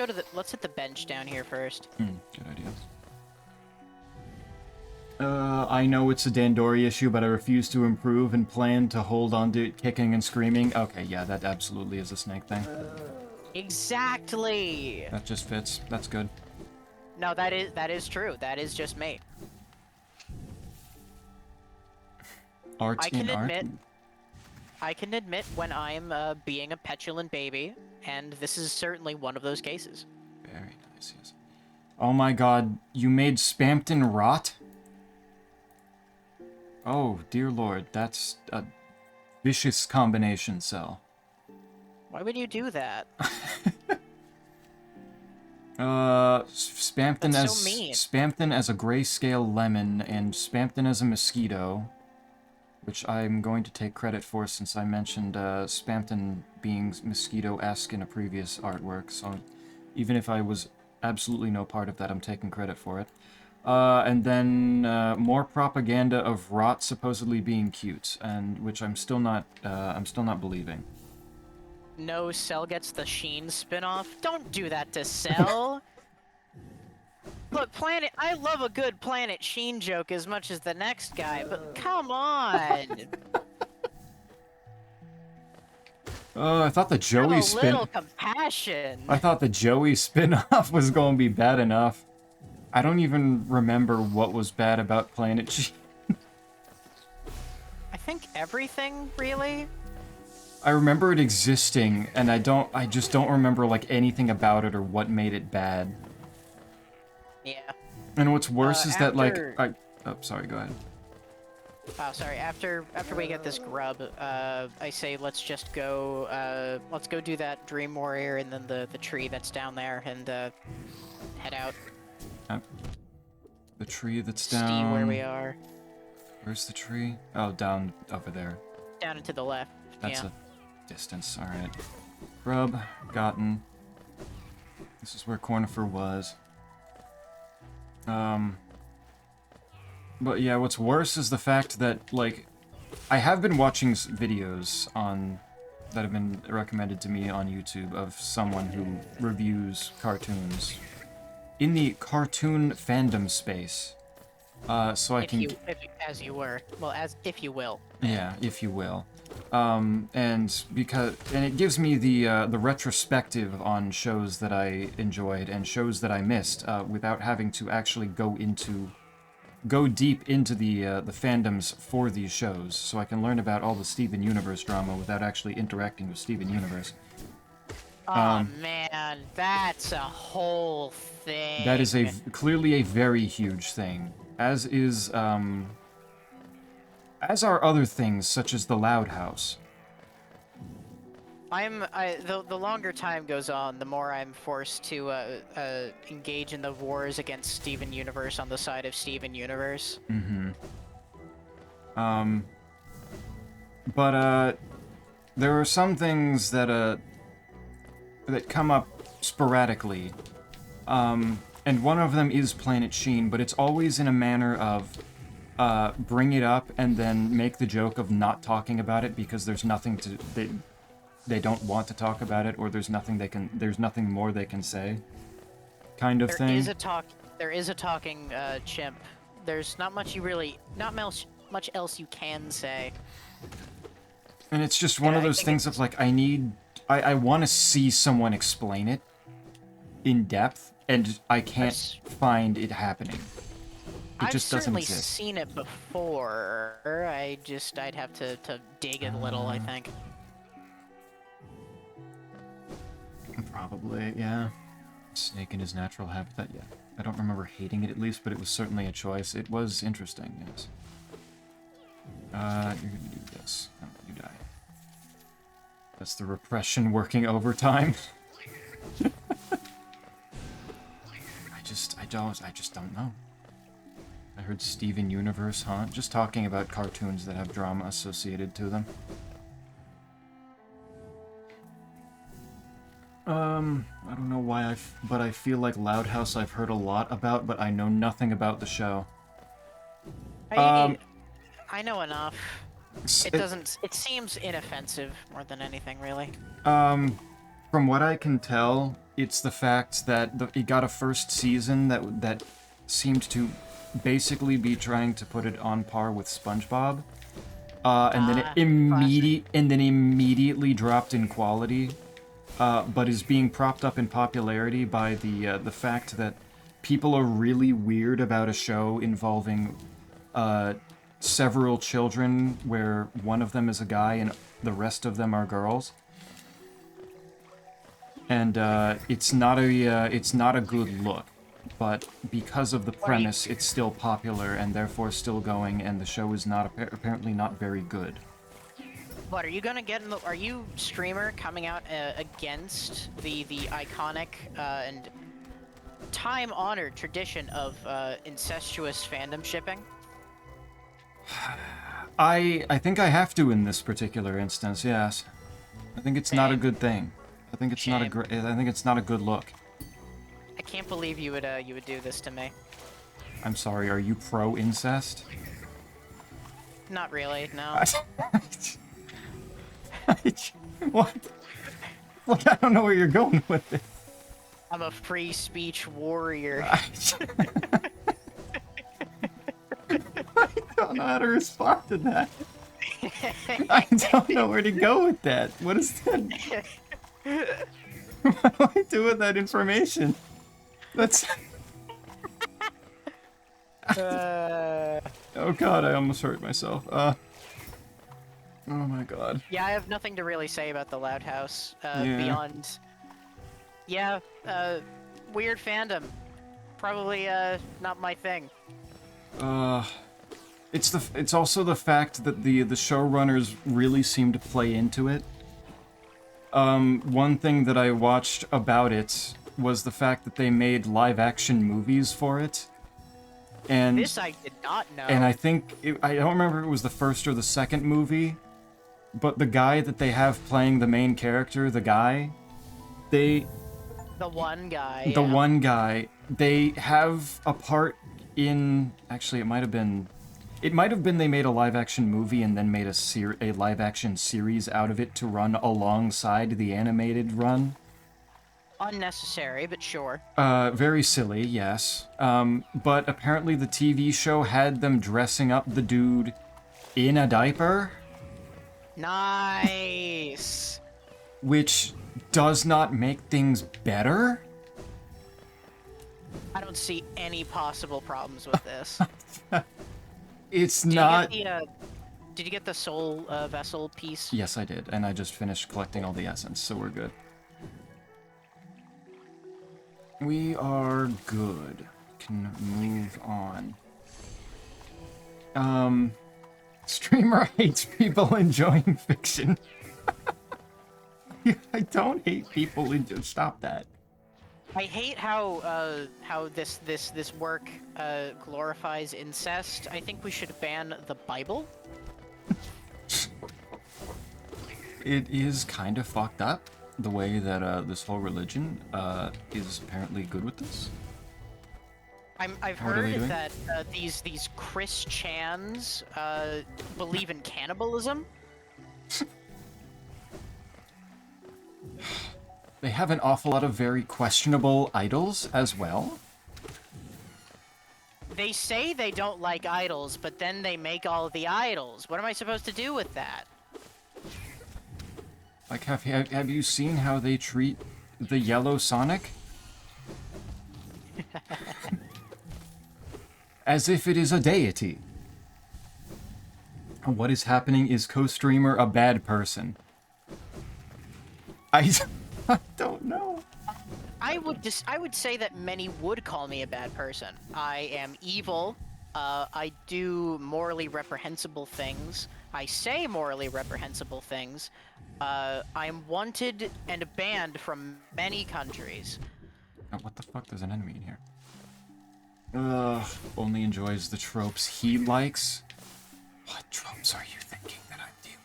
hit the bench down here first. Good idea. I know it's a Dandori issue, but I refuse to improve and plan to hold on to it kicking and screaming. Okay, yeah, that absolutely is a snake thing. Exactly. That just fits. That's good. No, that is true. That is just me. Art I in can art? admit. I can admit when I'm being a petulant baby, and this is certainly one of those cases. Very nice, yes. Oh my god, you made Spampton rot? Oh, dear lord, that's a vicious combination, Cell. Why would you do that? Spampton That's as so mean. Spampton as a grayscale lemon and Spampton as a mosquito, which I'm going to take credit for since I mentioned Spampton being mosquito-esque in a previous artwork. So even if I was absolutely no part of that, I'm taking credit for it. And then more propaganda of Rot supposedly being cute, and which I'm still not believing. No, Cell gets the Sheen spin-off. Don't do that to Cell. Look, I love a good Planet Sheen joke as much as the next guy, but come on. I thought the Have Joey a spin. little compassion. I thought the Joey spin-off was going to be bad enough. I don't even remember what was bad about Planet Sheen. I think everything, really. I remember it existing, and I just don't remember, like, anything about it or what made it bad. Yeah. And what's worse is that, like, after- oh, sorry, go ahead. Oh, sorry. After we get this grub, I say let's just go. Let's go do that Dream Warrior and then the tree that's down there and head out. The tree that's See down... where we are. Where's the tree? Oh, down over there. Down and to the left. That's yeah. a distance, alright. Grub, gotten. This is where Cornifer was. But yeah, what's worse is the fact that, like, I have been watching videos that have been recommended to me on YouTube of someone who reviews cartoons in the cartoon fandom space. So I can... As you were. Well, if you will. Yeah, if you will. And it gives me the retrospective on shows that I enjoyed and shows that I missed, without having to actually go deep into the fandoms for these shows, so I can learn about all the Steven Universe drama without actually interacting with Steven Universe. Oh man, that's a whole thing. That is clearly a very huge thing, as are other things such as the Loud House. The longer time goes on, the more I'm forced to engage in the wars against Steven Universe on the side of Steven Universe. But there are some things that come up sporadically. And one of them is Planet Sheen, but it's always in a manner of bring it up and then make the joke of not talking about it because there's nothing they don't want to talk about it, or there's nothing more they can say, kind of thing. There is a talking chimp. There's not much much else you can say. And it's just one of those things of like, I want to see someone explain it in depth, and I can't find it happening. It just doesn't exist. I've certainly seen it before. I'd have to dig it a little, I think. Probably, yeah. Snake in his natural habitat, yeah. I don't remember hating it at least, but it was certainly a choice. It was interesting, yes. You're gonna do this. Oh, you die. That's the repression working overtime. I just don't know. I heard Steven Universe, huh? Just talking about cartoons that have drama associated to them. I don't know why but I feel like Loud House I've heard a lot about, but I know nothing about the show. I know enough. It seems inoffensive more than anything, really. From what I can tell, it's the fact that it got a first season that seemed to basically be trying to put it on par with SpongeBob. And then Ah, immediately dropped in quality, but is being propped up in popularity by the fact that people are really weird about a show involving several children, where one of them is a guy and the rest of them are girls. And it's not a good look, but because of the What are you- premise, it's still popular and therefore still going, and the show is not apparently not very good. What are you gonna get in the? Are you streamer coming out against the iconic and time-honored tradition of incestuous fandom shipping? I think I have to in this particular instance. Yes, I think it's not a Shame. good thing. I think it's not a Shame. great. I think it's not a good look. I can't believe you would do this to me. I'm sorry. Are you pro incest? Not really, no. What? What? I don't know where you're going with this. I'm a free speech warrior. I don't know how to respond to that. I don't know where to go with that. What is that? What do I do with that information? That's. Oh god, I almost hurt myself. Oh my god. Yeah, I have nothing to really say about the Loud House Yeah. beyond. Yeah, weird fandom. Probably not my thing. It's also the fact that the showrunners really seem to play into it. One thing that I watched about it was the fact that they made live action movies for it. And This I did not know. and I think I don't remember if it was the first or the second movie, but the guy that they have playing the main character, the one guy. the yeah. one guy, they have a part in. Actually, it might have been they made a live action movie and then made a live action series out of it to run alongside the animated run. Unnecessary, but sure. Very silly, yes. But apparently the TV show had them dressing up the dude in a diaper, Nice. which does not make things better. I don't see any possible problems with this. It's Did not. you get the, did you get the soul vessel piece? Yes, I did, and I just finished collecting all the essence, so we're good. We are good. Can move on. Streamer hates people enjoying fiction. I don't hate people stop that. I hate how this work glorifies incest. I think we should ban the Bible. It is kind of fucked up the way that this whole religion is apparently good with this. I've What are they heard doing? that these Christians believe in cannibalism. They have an awful lot of very questionable idols as well. They say they don't like idols, but then they make all the idols. What am I supposed to do with that? Like, have you seen how they treat the yellow Sonic? As if it is a deity. What is happening is co-streamer a bad person. I don't know. I would say that many would call me a bad person. I am evil. I do morally reprehensible things. I say morally reprehensible things. I'm wanted and banned from many countries. Oh, what the fuck? There's an enemy in here. Only enjoys the tropes he likes. What tropes are you thinking that I'm dealing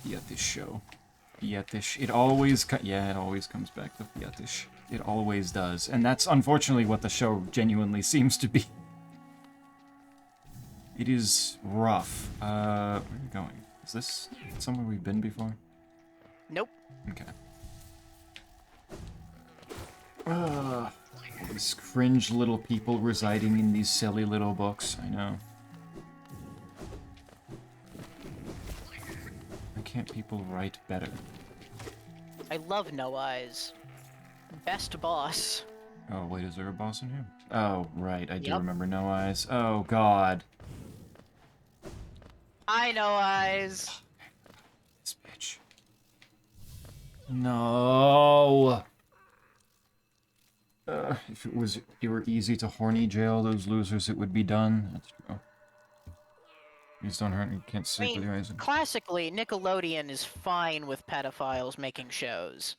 with? Yetish show. Yetish. It always it always comes back to Yetish. It always does. And that's unfortunately what the show genuinely seems to be. It is rough. Where are you going? Is this somewhere we've been before? Nope. Okay. Hold These cringe little people residing in these silly little books, I know. Why can't people write better? I love No Eyes. Best boss. Oh, wait, is there a boss in here? Oh, right, I do Yep. remember No Eyes. Oh, God. I No Eyes. This bitch. No! If it were easy to horny jail those losers, it would be done. That's true. You just don't hurt, you can't I sleep with mean, your eyes. classically, Nickelodeon is fine with pedophiles making shows.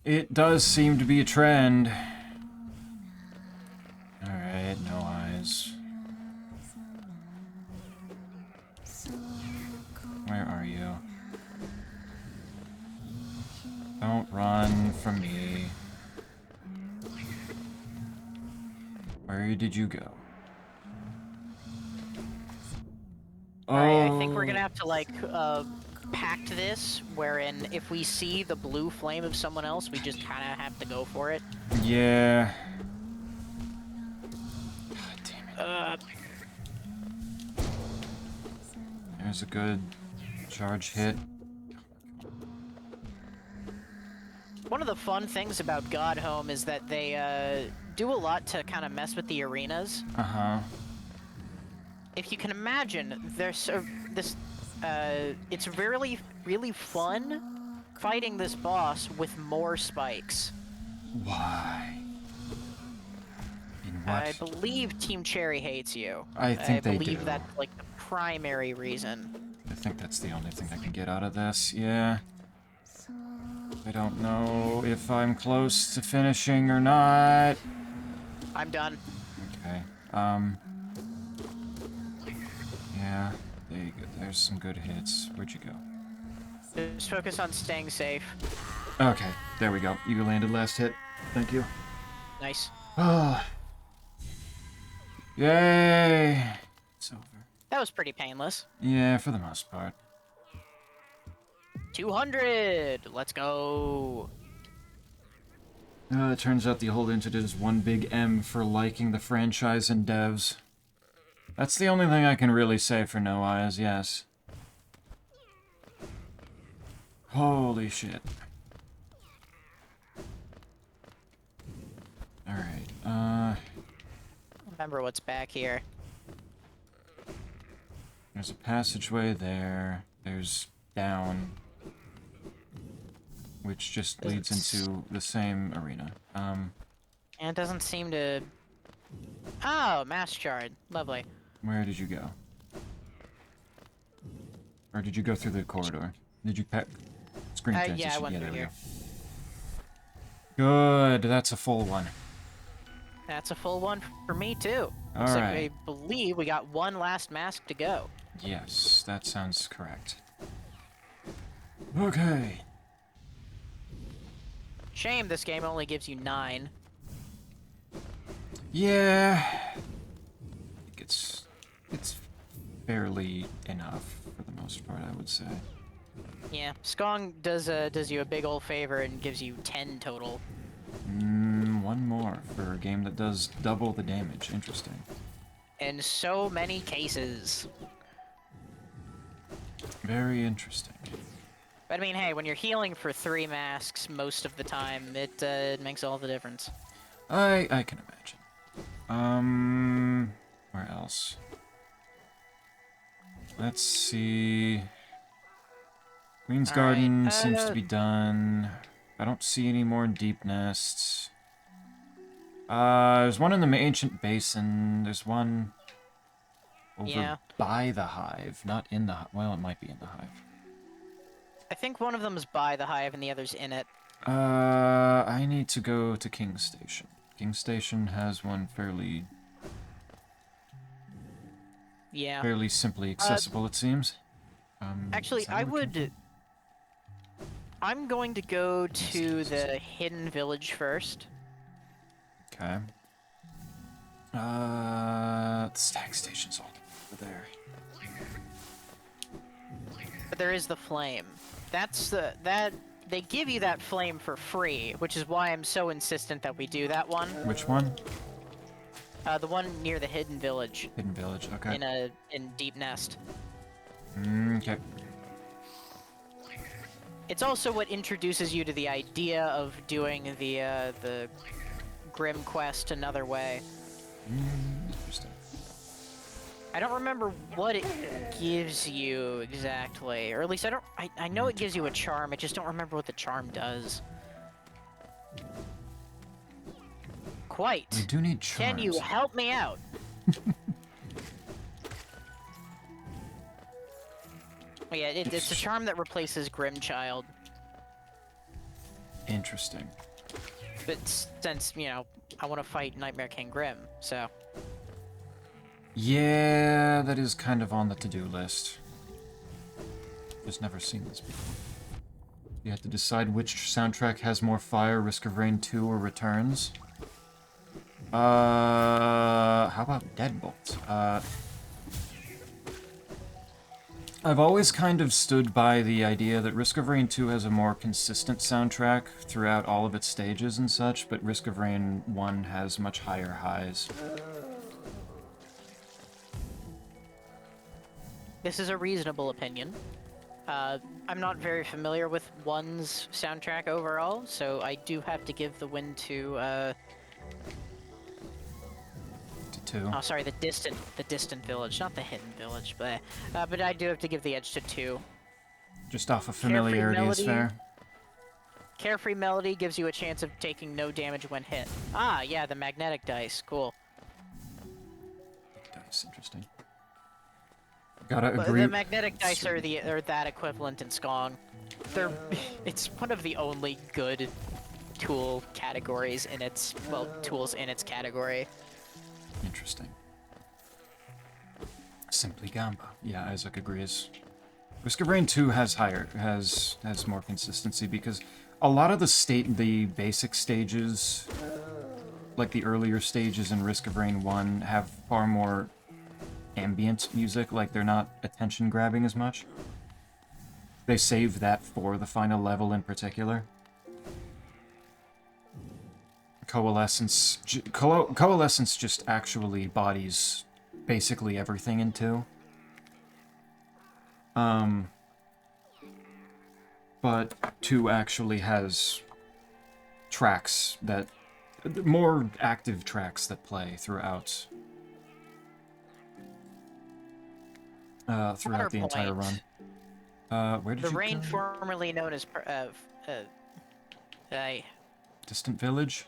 It does seem to be a trend. Alright, No Eyes. Where are you? Don't run from me. Where did you go? Alright, I think we're Oh. gonna have to, like, pact this, wherein if we see the blue flame of someone else, we just kinda have to go for it. Yeah. God damn it. There's a good charge hit. One of the fun things about God Home is that they, do a lot to kind of mess with the arenas. Uh-huh. If you can imagine, there's it's really, really fun fighting this boss with more spikes. Why? In what? I believe Team Cherry hates you. I think they believe do. that's like the primary reason. I think that's the only thing I can get out of this, yeah. I don't know if I'm close to finishing or not. I'm done. Okay, yeah, there you go. There's some good hits. Where'd you go? Just focus on staying safe. Okay, there we go. You landed last hit. Thank you. Nice. Ah. Yay! It's over. That was pretty painless. Yeah, for the most part. 200! Let's go! It turns out the whole incident is one big M for liking the franchise and devs. That's the only thing I can really say for No Eyes, yes. Holy shit. Alright, Remember what's back here. there's a passageway there. There's down, which just leads into the same arena. And it doesn't seem to... Oh, mass shard. Lovely. Where did you go? Or did you go through the corridor? Did you pack screen transition? Yeah, I went through there we here. go. Good, that's a full one. That's a full one for me, too. All Looks like right. I believe we got one last mask to go. Yes, that sounds correct. Okay. Shame this game only gives you 9. Yeah. I think it's fairly enough for the most part, I would say. Yeah, Skong does you a big old favor and gives you 10 total. One more for a game that does double the damage. Interesting. In so many cases. Very interesting. But I mean, hey, when you're healing for 3 masks most of the time, it makes all the difference. I can imagine. Where else? Let's see. Queen's All Garden right, seems to be done. I don't see any more in Deep Nests. There's one in the Ancient Basin. There's one over Yeah. by the Hive, not in the. Well, it might be in the Hive. I think one of them is by the hive and the other's in it. I need to go to King Station. King Station has one fairly Yeah. simply accessible, it seems. Actually, is that I where it came would... I'm going to go to the Hidden Village first. Okay. The Stag Station's all over there. But there is the flame. That's the... That they give you that flame for free, which is why I'm so insistent that we do that one. Which one? The one near the Hidden Village Hidden Village, okay. in Deep Nest. Okay. It's also what introduces you to the idea of doing the Grim quest another way. Interesting. I don't remember what it gives you exactly, or at least I know it gives you a charm. I just don't remember what the charm does. Quite. We do need charms. Can you help me out? Oh, yeah, it's a charm that replaces Grimchild. Interesting. But since, you know, I want to fight Nightmare King Grim, so... Yeah, that is kind of on the to-do list. Just never seen this before. You have to decide which soundtrack has more fire, Risk of Rain 2 or Returns. How about Deadbolt? I've always kind of stood by the idea that Risk of Rain 2 has a more consistent soundtrack throughout all of its stages and such, but Risk of Rain 1 has much higher highs. This is a reasonable opinion. I'm not very familiar with 1's soundtrack overall, so I do have to give the win to, To 2. oh, sorry, the distant village, not the hidden village, but I do have to give the edge to 2. Just off of familiarity is Melody. fair. Carefree Melody gives you a chance of taking no damage when hit. Ah, yeah, the magnetic dice, cool. Dice, interesting. Gotta But agree. the magnetic dice are that equivalent in Skong. It's one of the only good tool categories in its, well, tools in its category. Interesting. Simply Gamba. Yeah, Isaac agrees. Risk of Rain 2 has more consistency because a lot of the basic stages, like the earlier stages in Risk of Rain 1, have far more ambient music, like they're not attention grabbing as much. They save that for the final level in particular. Coalescence just actually bodies basically everything in 2. But 2 actually has tracks that... more active tracks that play throughout throughout the entire run. Where did The you rain go? formerly known as Distant Village?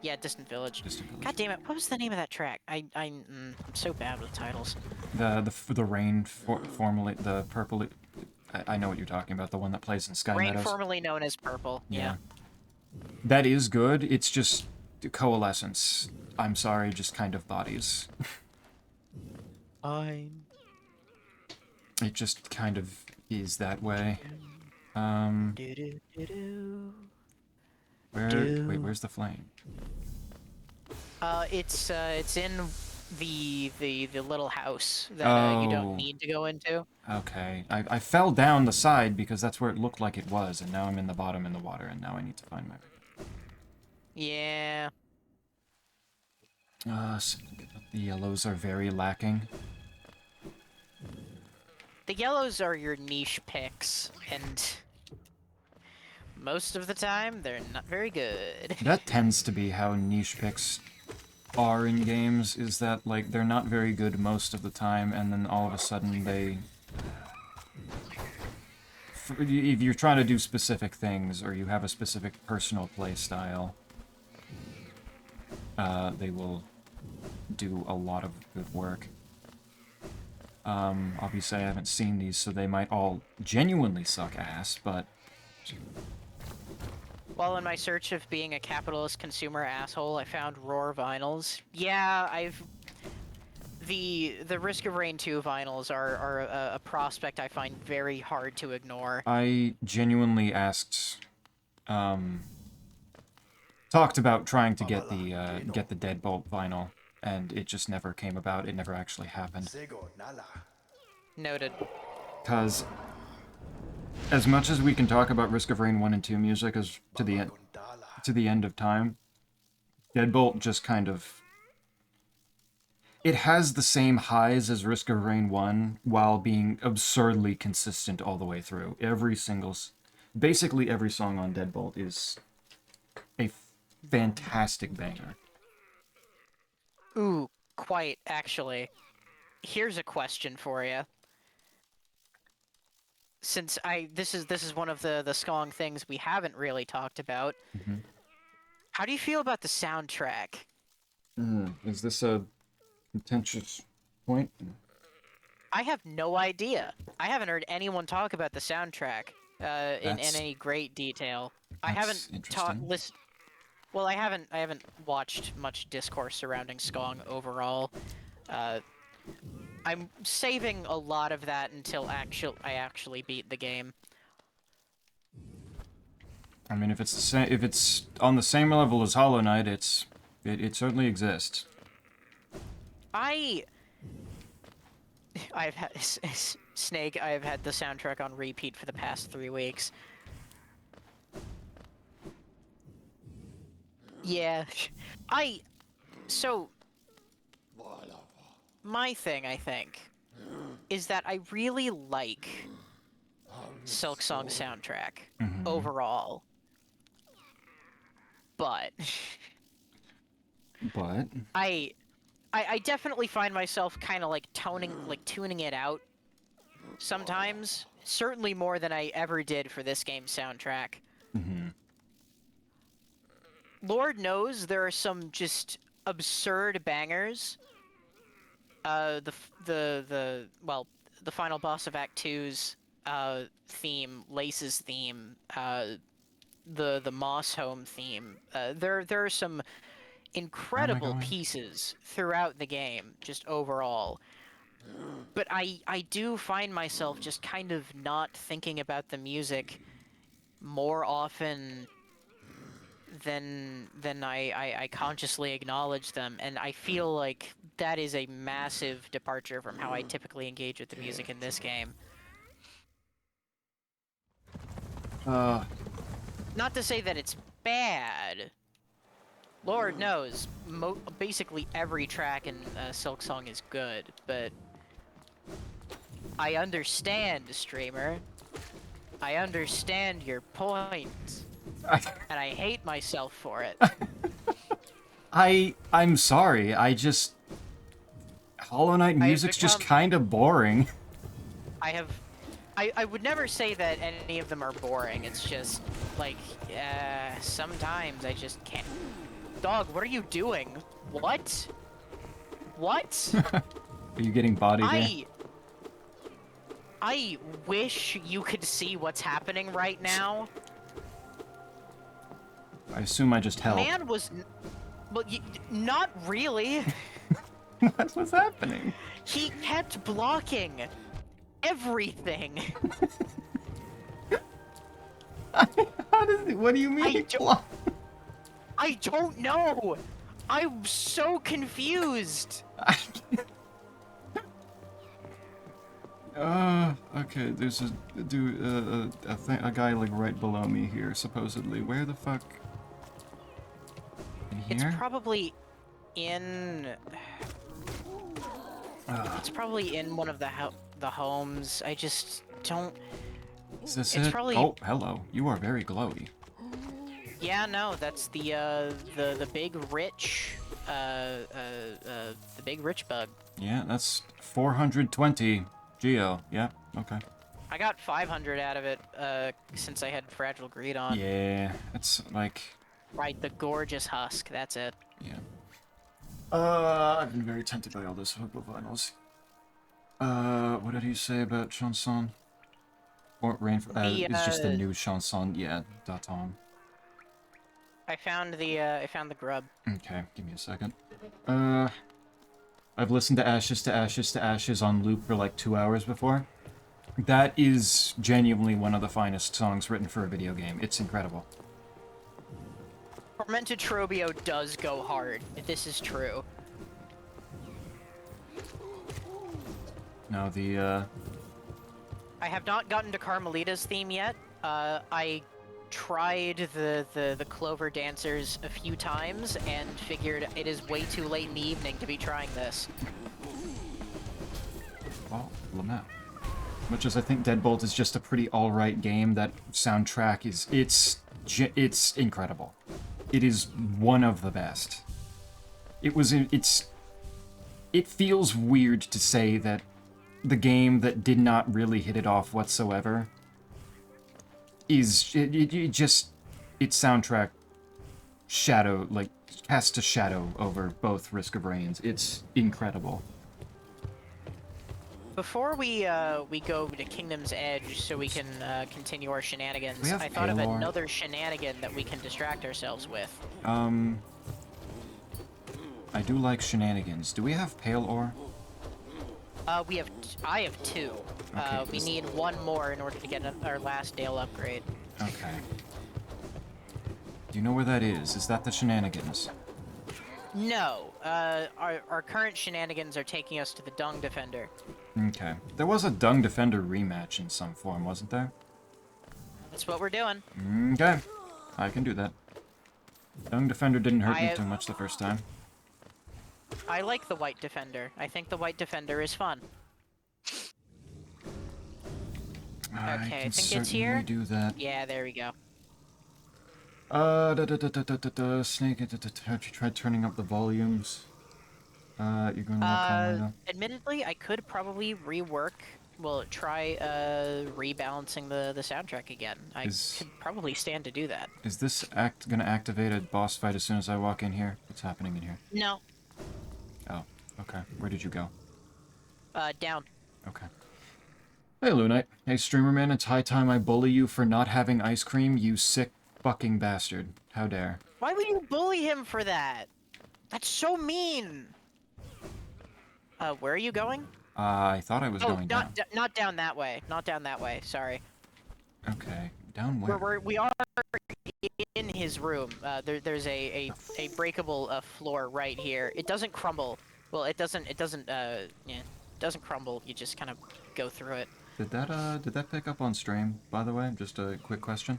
yeah, Distant Village. Distant Village. God damn it, what was the name of that track? I'm so bad with titles. The rain formerly the purple. I know what you're talking about. The one that plays in Sky Rain Meadows. formerly known as Purple. Yeah. That is good. It's just Coalescence. I'm sorry, just kind of bodies. Fine. It just kind of is that way. Do-do-do-do. Wait, where's the flame? It's in the little house that you Oh. don't need to go into. Okay. I fell down the side because that's where it looked like it was, and now I'm in the bottom in the water, and now I need to find my... Yeah. The yellows are very lacking. The yellows are your niche picks, and most of the time, they're not very good. That tends to be how niche picks are in games, is that, like, they're not very good most of the time, and then all of a sudden they... If you're trying to do specific things, or you have a specific personal play style, they will do a lot of good work. Obviously I haven't seen these, so they might all genuinely suck ass, but... While in my search of being a capitalist consumer asshole, I found Roar vinyls. Yeah, the Risk of Rain 2 vinyls are a prospect I find very hard to ignore. I genuinely talked about trying to get the Deadbolt vinyl, and it just never came about. It never actually happened. Noted. Because as much as we can talk about Risk of Rain 1 and 2 music as to the end of time, Deadbolt just kind of... It has the same highs as Risk of Rain 1 while being absurdly consistent all the way through. Basically every song on Deadbolt is a fantastic banger. Ooh, quite actually. Here's a question for you. Since this is one of the Skong things we haven't really talked about. Mm-hmm. How do you feel about the soundtrack? Is this a contentious point? I have no idea. I haven't heard anyone talk about the soundtrack in any great detail. I haven't Well, I haven't watched much discourse surrounding Skong overall. I'm saving a lot of that until I actually beat the game. I mean, if it's on the same level as Hollow Knight, it certainly exists. I've had Snake. I have had the soundtrack on repeat for the past 3 weeks. Yeah, so my thing, I think, is that I really like Silksong's soundtrack overall, but I definitely find myself kind of like tuning it out sometimes. Certainly more than I ever did for this game's soundtrack. Lord knows there are some just absurd bangers. The final boss of Act 2's theme, Lace's theme, the Moss Home theme. There are some incredible pieces throughout the game, just overall. But I do find myself just kind of not thinking about the music more often than I consciously acknowledge them, and I feel like that is a massive departure from how I typically engage with the music in this game. Not to say that it's bad. Lord knows, basically every track in Silksong is good, but I understand, streamer. I understand your point. And I hate myself for it. I'm sorry, Hollow Knight music's just kind of boring. I would never say that any of them are boring, it's just, like, sometimes I just can't. Dog, what are you doing? What? What? Are you getting bodied there? I wish you could see what's happening right now. I assume I just helped. Man was... Well, not really. What was happening? He kept blocking everything. What do you mean? I don't know. I'm so confused. Okay, there's a dude, a guy like right below me here, supposedly. Where the fuck? In here? It's probably in... It's probably in one of the homes. I just don't... Is this it's it? Probably... Oh, hello. You are very glowy. Yeah, no, that's the big rich, the big rich bug. Yeah, that's 420 Geo. Yeah, okay. I got 500 out of it, since I had Fragile Greed on. Yeah, it's like... Right, the gorgeous husk, that's it. Yeah. I've been very tempted by all those Hobo vinyls. What did he say about Chanson? Or Rain... it's just the new Chanson, yeah, .com. I found the grub. Okay, give me a second. I've listened to Ashes to Ashes to Ashes on loop for like 2 hours before. That is genuinely one of the finest songs written for a video game. It's incredible. Tormented Trobio does go hard. This is true. No, the I have not gotten to Carmelita's theme yet. I tried the Clover Dancers a few times and figured it is way too late in the evening to be trying this. Well, Lamau. Much as I think Deadbolt is just a pretty alright game, that soundtrack is... It's incredible. It is one of the best. It feels weird to say that the game that did not really hit it off whatsoever is... its soundtrack casts a shadow over both Risk of Rains. It's incredible. Before we go to Kingdom's Edge so we can continue our shenanigans, We have I thought of Paylor. another shenanigan that we can distract ourselves with. I do like shenanigans. Do we have Pale Ore? I have 2. Okay, We need 1 more in order to get our last Dale upgrade. Okay. Do you know where that is? Is that the shenanigans? No, our current shenanigans are taking us to the Dung Defender. Okay. There was a Dung Defender rematch in some form, wasn't there? That's what we're doing. Okay. I can do that. Dung Defender didn't hurt I me have- too much the first time. I like the White Defender. I think the White Defender is fun. I Okay, I can think it's certainly here. do that. Yeah, there we go. Snake, have you tried turning up the volumes? You're going to Carmelita? Admittedly, I could probably try rebalancing the soundtrack again. I could probably stand to do that. Is this gonna activate a boss fight as soon as I walk in here? What's happening in here? No, Oh, okay. Where did you go? down. Okay. Hey, Lunite. Hey, Streamerman, it's high time I bully you for not having ice cream, you sick fucking bastard. How dare. Why would you bully him for that? That's so mean. Where are you going? I thought I was going down. Not down that way. Not down that way. Sorry. Okay. Down where? We are in his room. There's a breakable floor right here. It doesn't crumble. Well, it doesn't crumble. You just kind of go through it. Did that pick up on stream, by the way? Just a quick question.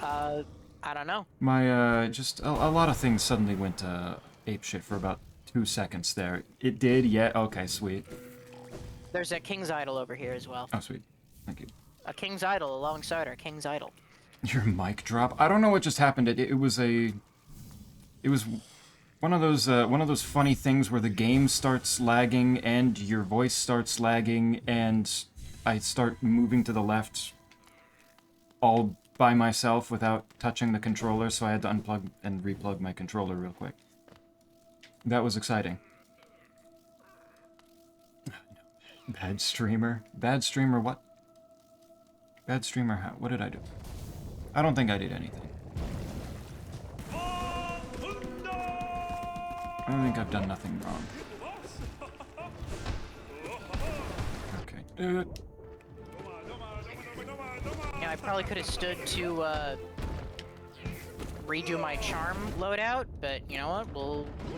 I don't know. My, just a lot of things suddenly went apeshit for about 2 seconds there. It did, yeah, okay, sweet. There's a King's Idol over here as well. Oh, sweet. Thank you. A King's Idol alongside our King's Idol. Your mic drop? I don't know what just happened. It was one of those funny things where the game starts lagging and your voice starts lagging and I start moving to the left all by myself without touching the controller, so I had to unplug and replug my controller real quick. That was exciting. Bad streamer? Bad streamer what? Bad streamer how? What did I do? I don't think I did anything. I don't think I've done nothing wrong. Okay. Yeah, I probably could have stood to redo my charm loadout, but you know what?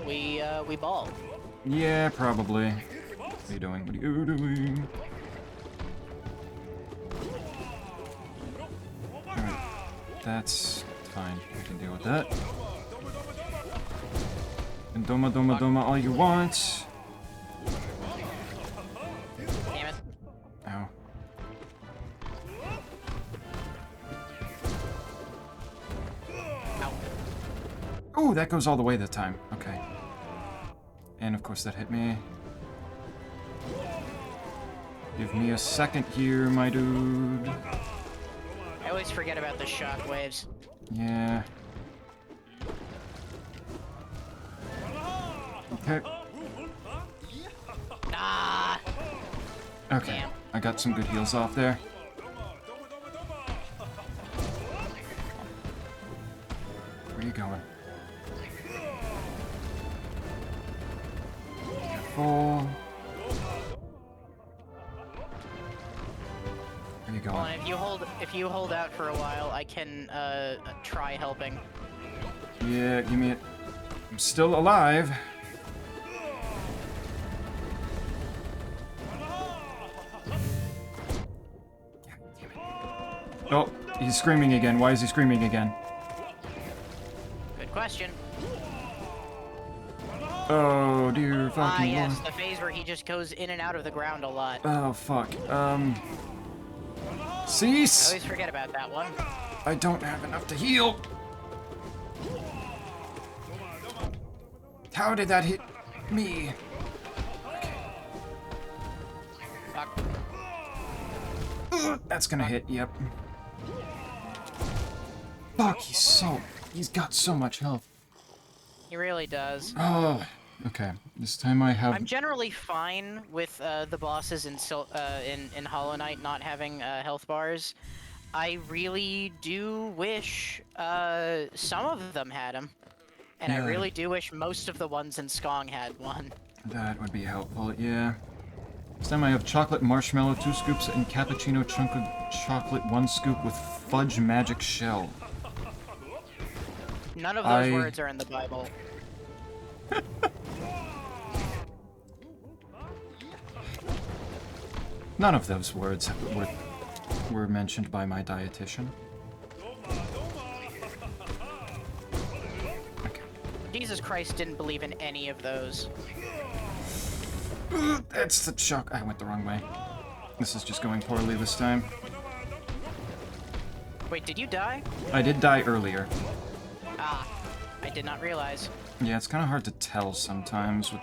We ball. Yeah, probably. What are you doing? What are you doing? Alright. That's fine. We can deal with that. And Doma all you want. Damn it. Ow. Ow. Ooh, that goes all the way that time. Okay. And of course that hit me. Give me a second here, my dude. I always forget about the shockwaves. Yeah. Okay. Ah! Okay. Damn. I got some good heals off there. Where are you going? Careful. Where are you Well, going? and if you hold out for a while, I can try helping. Yeah, give me it. I'm still alive. Oh, he's screaming again. Why is he screaming again? Good question. Oh, dear fucking Yes, Lord. the phase where he just goes in and out of the ground a lot. Oh, fuck. I Cease! always forget about that one. I don't have enough to heal. How did that hit me? Fuck. That's gonna hit, yep. Fuck, he's got so much health. He really does. Oh, okay. This time I have... I'm generally fine with the bosses in Hollow Knight not having health bars. I really do wish some of them had them. And I Yeah. really do wish most of the ones in Skong had one. That would be helpful, yeah. This time I have chocolate marshmallow 2 scoops and cappuccino chunk of chocolate 1 scoop with fudge magic shell. None of those words are in the Bible. None of those words were mentioned by my dietitian. Okay. Jesus Christ didn't believe in any of those. That's the shock. I went the wrong way. This is just going poorly this time. Wait, did you die? I did die earlier. Ah, I did not realize. Yeah, it's kind of hard to tell sometimes with...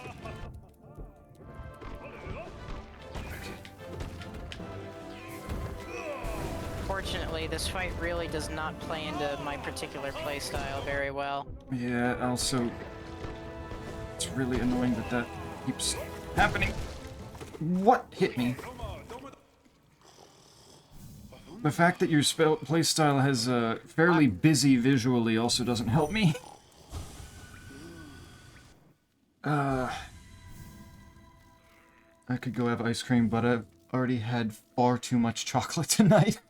Fortunately, this fight really does not play into my particular playstyle very well. Yeah, also... It's really annoying that that keeps happening. What hit me? The fact that your playstyle has fairly busy visually also doesn't help me. I could go have ice cream, but I've already had far too much chocolate tonight.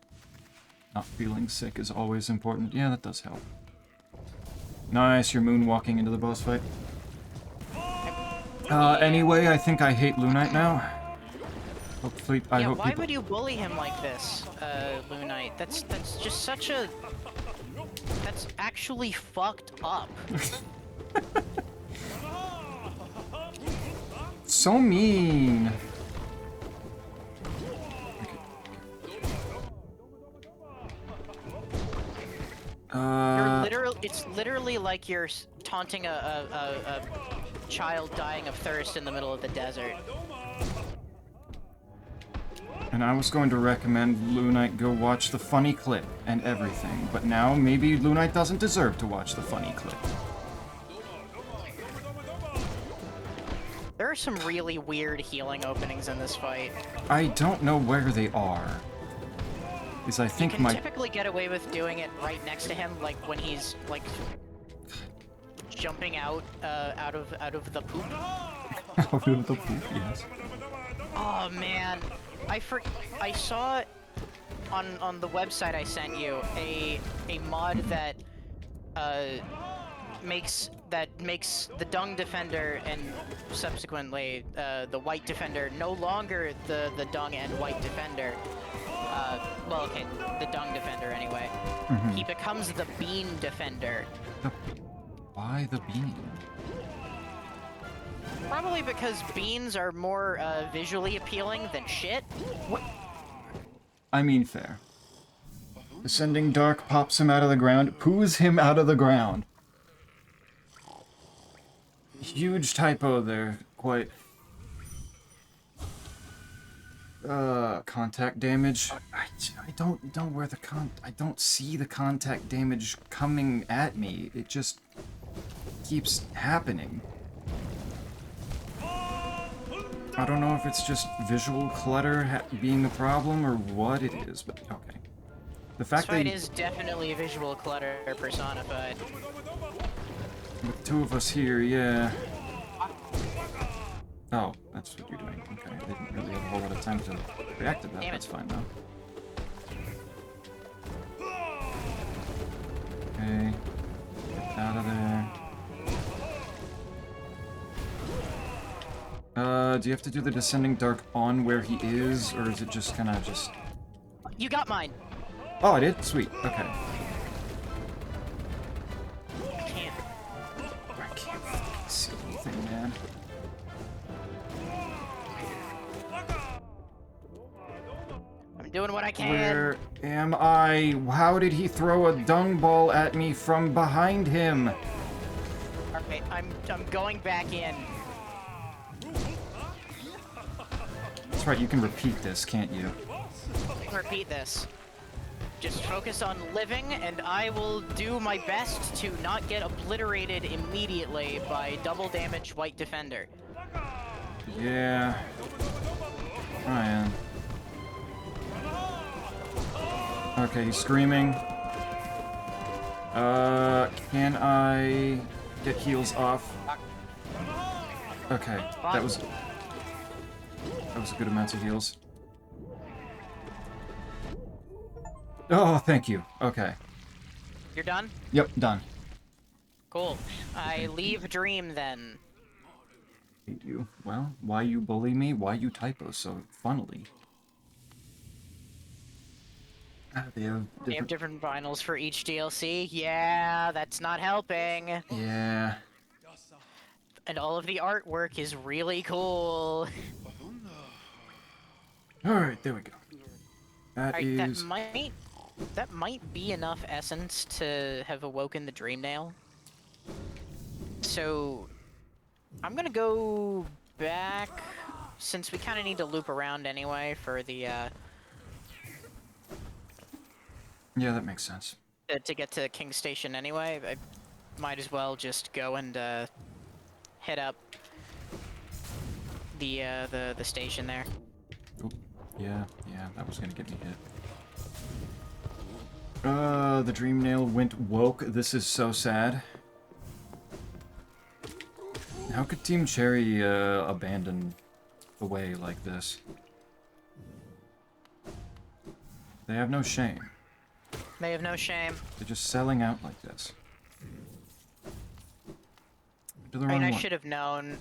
Not feeling sick is always important. Yeah, that does help. Nice, you're moonwalking into the boss fight. Anyway, I think I hate Lunite now. Hopefully, I hope why people... would you bully him like this, Lunite? That's just such a... That's actually fucked up. So mean. It's literally like you're taunting a child dying of thirst in the middle of the desert. And I was going to recommend Lunite go watch the funny clip and everything, but now maybe Lunite doesn't deserve to watch the funny clip. There are some really weird healing openings in this fight. I don't know where they are. Because I think You can my... typically get away with doing it right next to him, like when he's like jumping out out of the poop. Out of the poop, yes. Oh man, I saw on the website I sent you a mod that makes the Dung Defender and subsequently the White Defender no longer the Dung and White Defender. Well, okay, the Dung Defender anyway. Mm-hmm. He becomes the Bean Defender. Why the bean? Probably because beans are more visually appealing than shit. What? I mean, fair. Descending Dark pops him out of the ground, poos him out of the ground. Huge typo there, quite. Contact damage. I don't know where I don't see the contact damage coming at me. It just keeps happening. I don't know if it's just visual clutter being a problem or what it is, but okay. The fact This fight that is definitely visual clutter personified. with two of us here, yeah. Oh, that's what you're doing. Okay, I didn't really have a whole lot of time to react to that. Damn it. That's fine though. Okay, get out of there. Do you have to do the Descending Dark on where he is, or is it just kinda just... You got mine. Oh, I did? Sweet. Okay. I can't. I can't fucking see anything, man. I'm doing what I can. Where am I? How did he throw a dung ball at me from behind him? Alright, I'm going back in. That's right, you can repeat this, can't you? Repeat this. Just focus on living, and I will do my best to not get obliterated immediately by double damage White Defender. Yeah. Ryan. Okay, he's screaming. Can I get heals off? Okay, that was a good amount of heals. Oh, thank you. Okay. You're done? Yep, done. Cool. I leave Dream then. Hate you. Well, why you bully me? Why you typo so funnily? They have They have different vinyls for each DLC. Yeah, that's not helping. Yeah. And all of the artwork is really cool. Alright, there we go. That Alright, is... that might be enough essence to have awoken the Dream Nail. So I'm gonna go back, since we kind of need to loop around anyway for the Yeah, that makes sense. to get to King Station anyway. I might as well just go and hit up the station there. Oop. Yeah, that was gonna get me hit. The Dream Nail went woke. This is so sad. How could Team Cherry abandon the way like this? They have no shame. They have no shame. They're just selling out like this. To the I wrong mean, I one. should have known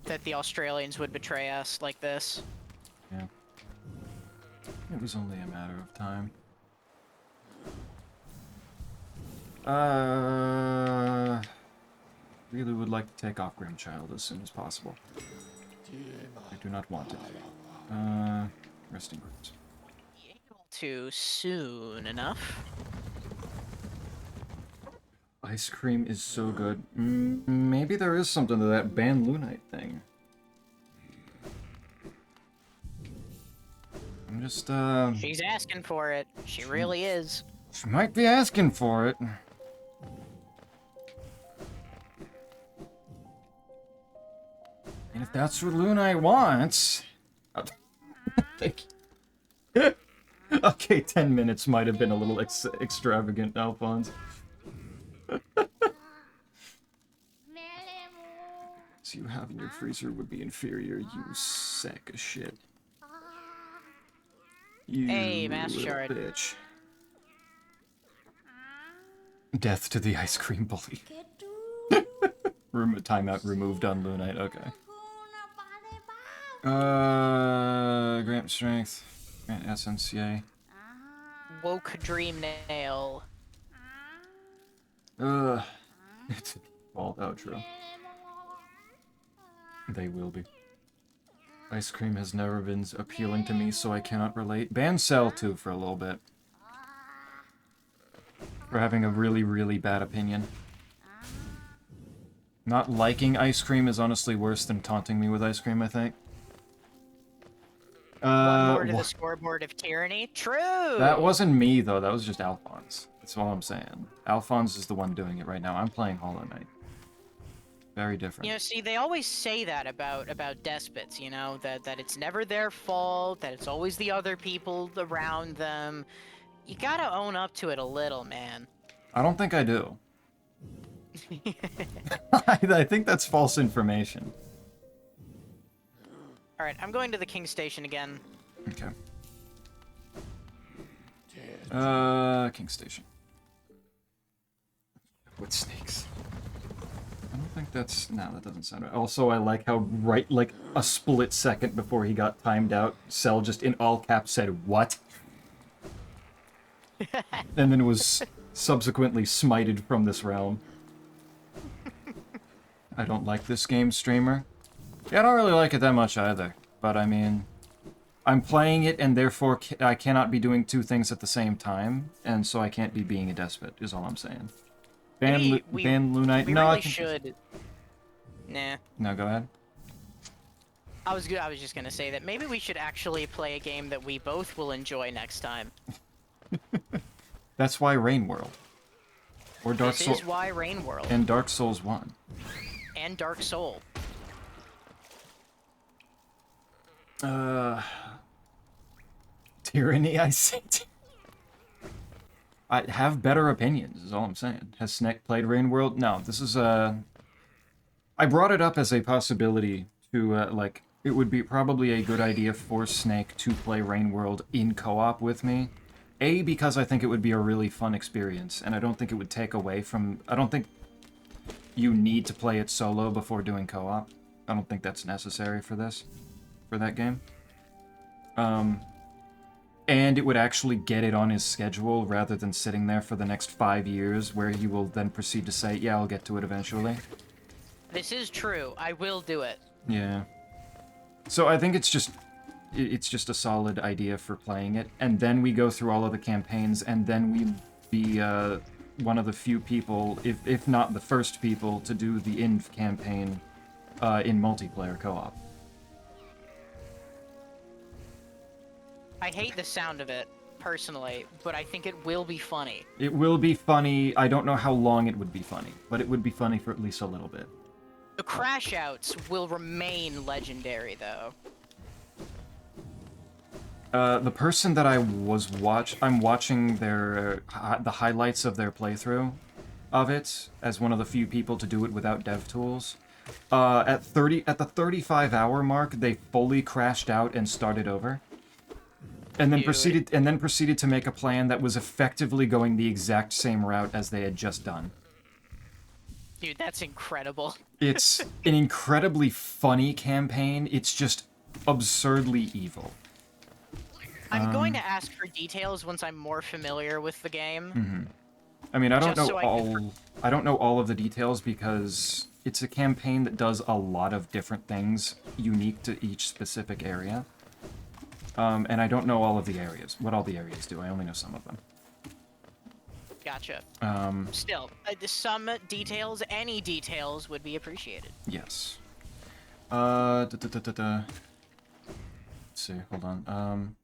that the Australians would betray us like this. Yeah. It was only a matter of time. Really would like to take off Grimchild as soon as possible. I do not want it. Resting groups. Be able to soon enough. Ice cream is so good. Maybe there is something to that Ban Lunite thing. I'm just, She's asking for it. She really is. She might be asking for it. And if that's what Lunite wants... Thank you. Okay, 10 minutes might have been a little extravagant, Alphonse. So you have in your freezer would be inferior, you sack of shit. You Hey, Mass little Shard. bitch. Death to the ice cream bully. Timeout removed on Lunite, okay. Grant strength, grant essence, yay. Woke Dream Nail. It's a default outro. They will be. Ice cream has never been appealing to me, so I cannot relate. Ban Cell too for a little bit. For having a really, really bad opinion. Not liking ice cream is honestly worse than taunting me with ice cream, I think. One more to the scoreboard of tyranny. True! That wasn't me, though. That was just Alphonse. That's all I'm saying. Alphonse is the one doing it right now. I'm playing Hollow Knight. Very different. You know, see, they always say that about despots, you know, that it's never their fault, that it's always the other people around them. You gotta own up to it a little, man. I don't think I do. I think that's false information. Alright, I'm going to the King Station again. Okay. King Station. With snakes. I don't think that's... No, that doesn't sound right. Also, I like how like, a split second before he got timed out, Cell just in all caps said, "What?" and then was subsequently smited from this realm. I don't like this game, streamer. Yeah, I don't really like it that much either. But I mean, I'm playing it, and therefore I cannot be doing two things at the same time, and so I can't be being a despot, is all I'm saying. Ban Lunite? We No, really I think... should. Nah. No, go ahead. I was just gonna say that maybe we should actually play a game that we both will enjoy next time. That's why Rain World. Or Dark This Souls. is why Rain World. And Dark Souls 1. And Dark Soul. Tyranny, I say. I have better opinions, is all I'm saying. Has Snake played Rain World? No, this is I brought it up as a possibility to, like, it would be probably a good idea for Snake to play Rain World in co-op with me. A, because I think it would be a really fun experience, and I don't think it would take away from... I don't think you need to play it solo before doing co-op. I don't think that's necessary for this, for that game. And it would actually get it on his schedule rather than sitting there for the next 5 years where he will then proceed to say, yeah, I'll get to it eventually. This is true. I will do it. Yeah. So I think it's just a solid idea for playing it, and then we go through all of the campaigns, and then we be one of the few people, if not the first people, to do the Inv campaign in multiplayer co-op. I hate the sound of it, personally, but I think it will be funny. It will be funny. I don't know how long it would be funny, but it would be funny for at least a little bit. The crash outs will remain legendary, though. The person that I'm watching their the highlights of their playthrough of it as one of the few people to do it without dev tools. At the 35-hour mark, they fully crashed out and started over, and then proceeded to make a plan that was effectively going the exact same route as they had just done. Dude, that's incredible. It's an incredibly funny campaign. It's just absurdly evil. I'm going to ask for details once I'm more familiar with the game. I mean, I don't Just know so I don't know all of the details because it's a campaign that does a lot of different things unique to each specific area. And I don't know all of the areas, what all the areas do. I only know some of them. Gotcha. Still, some details, any details would be appreciated. Yes. Let's see, hold on.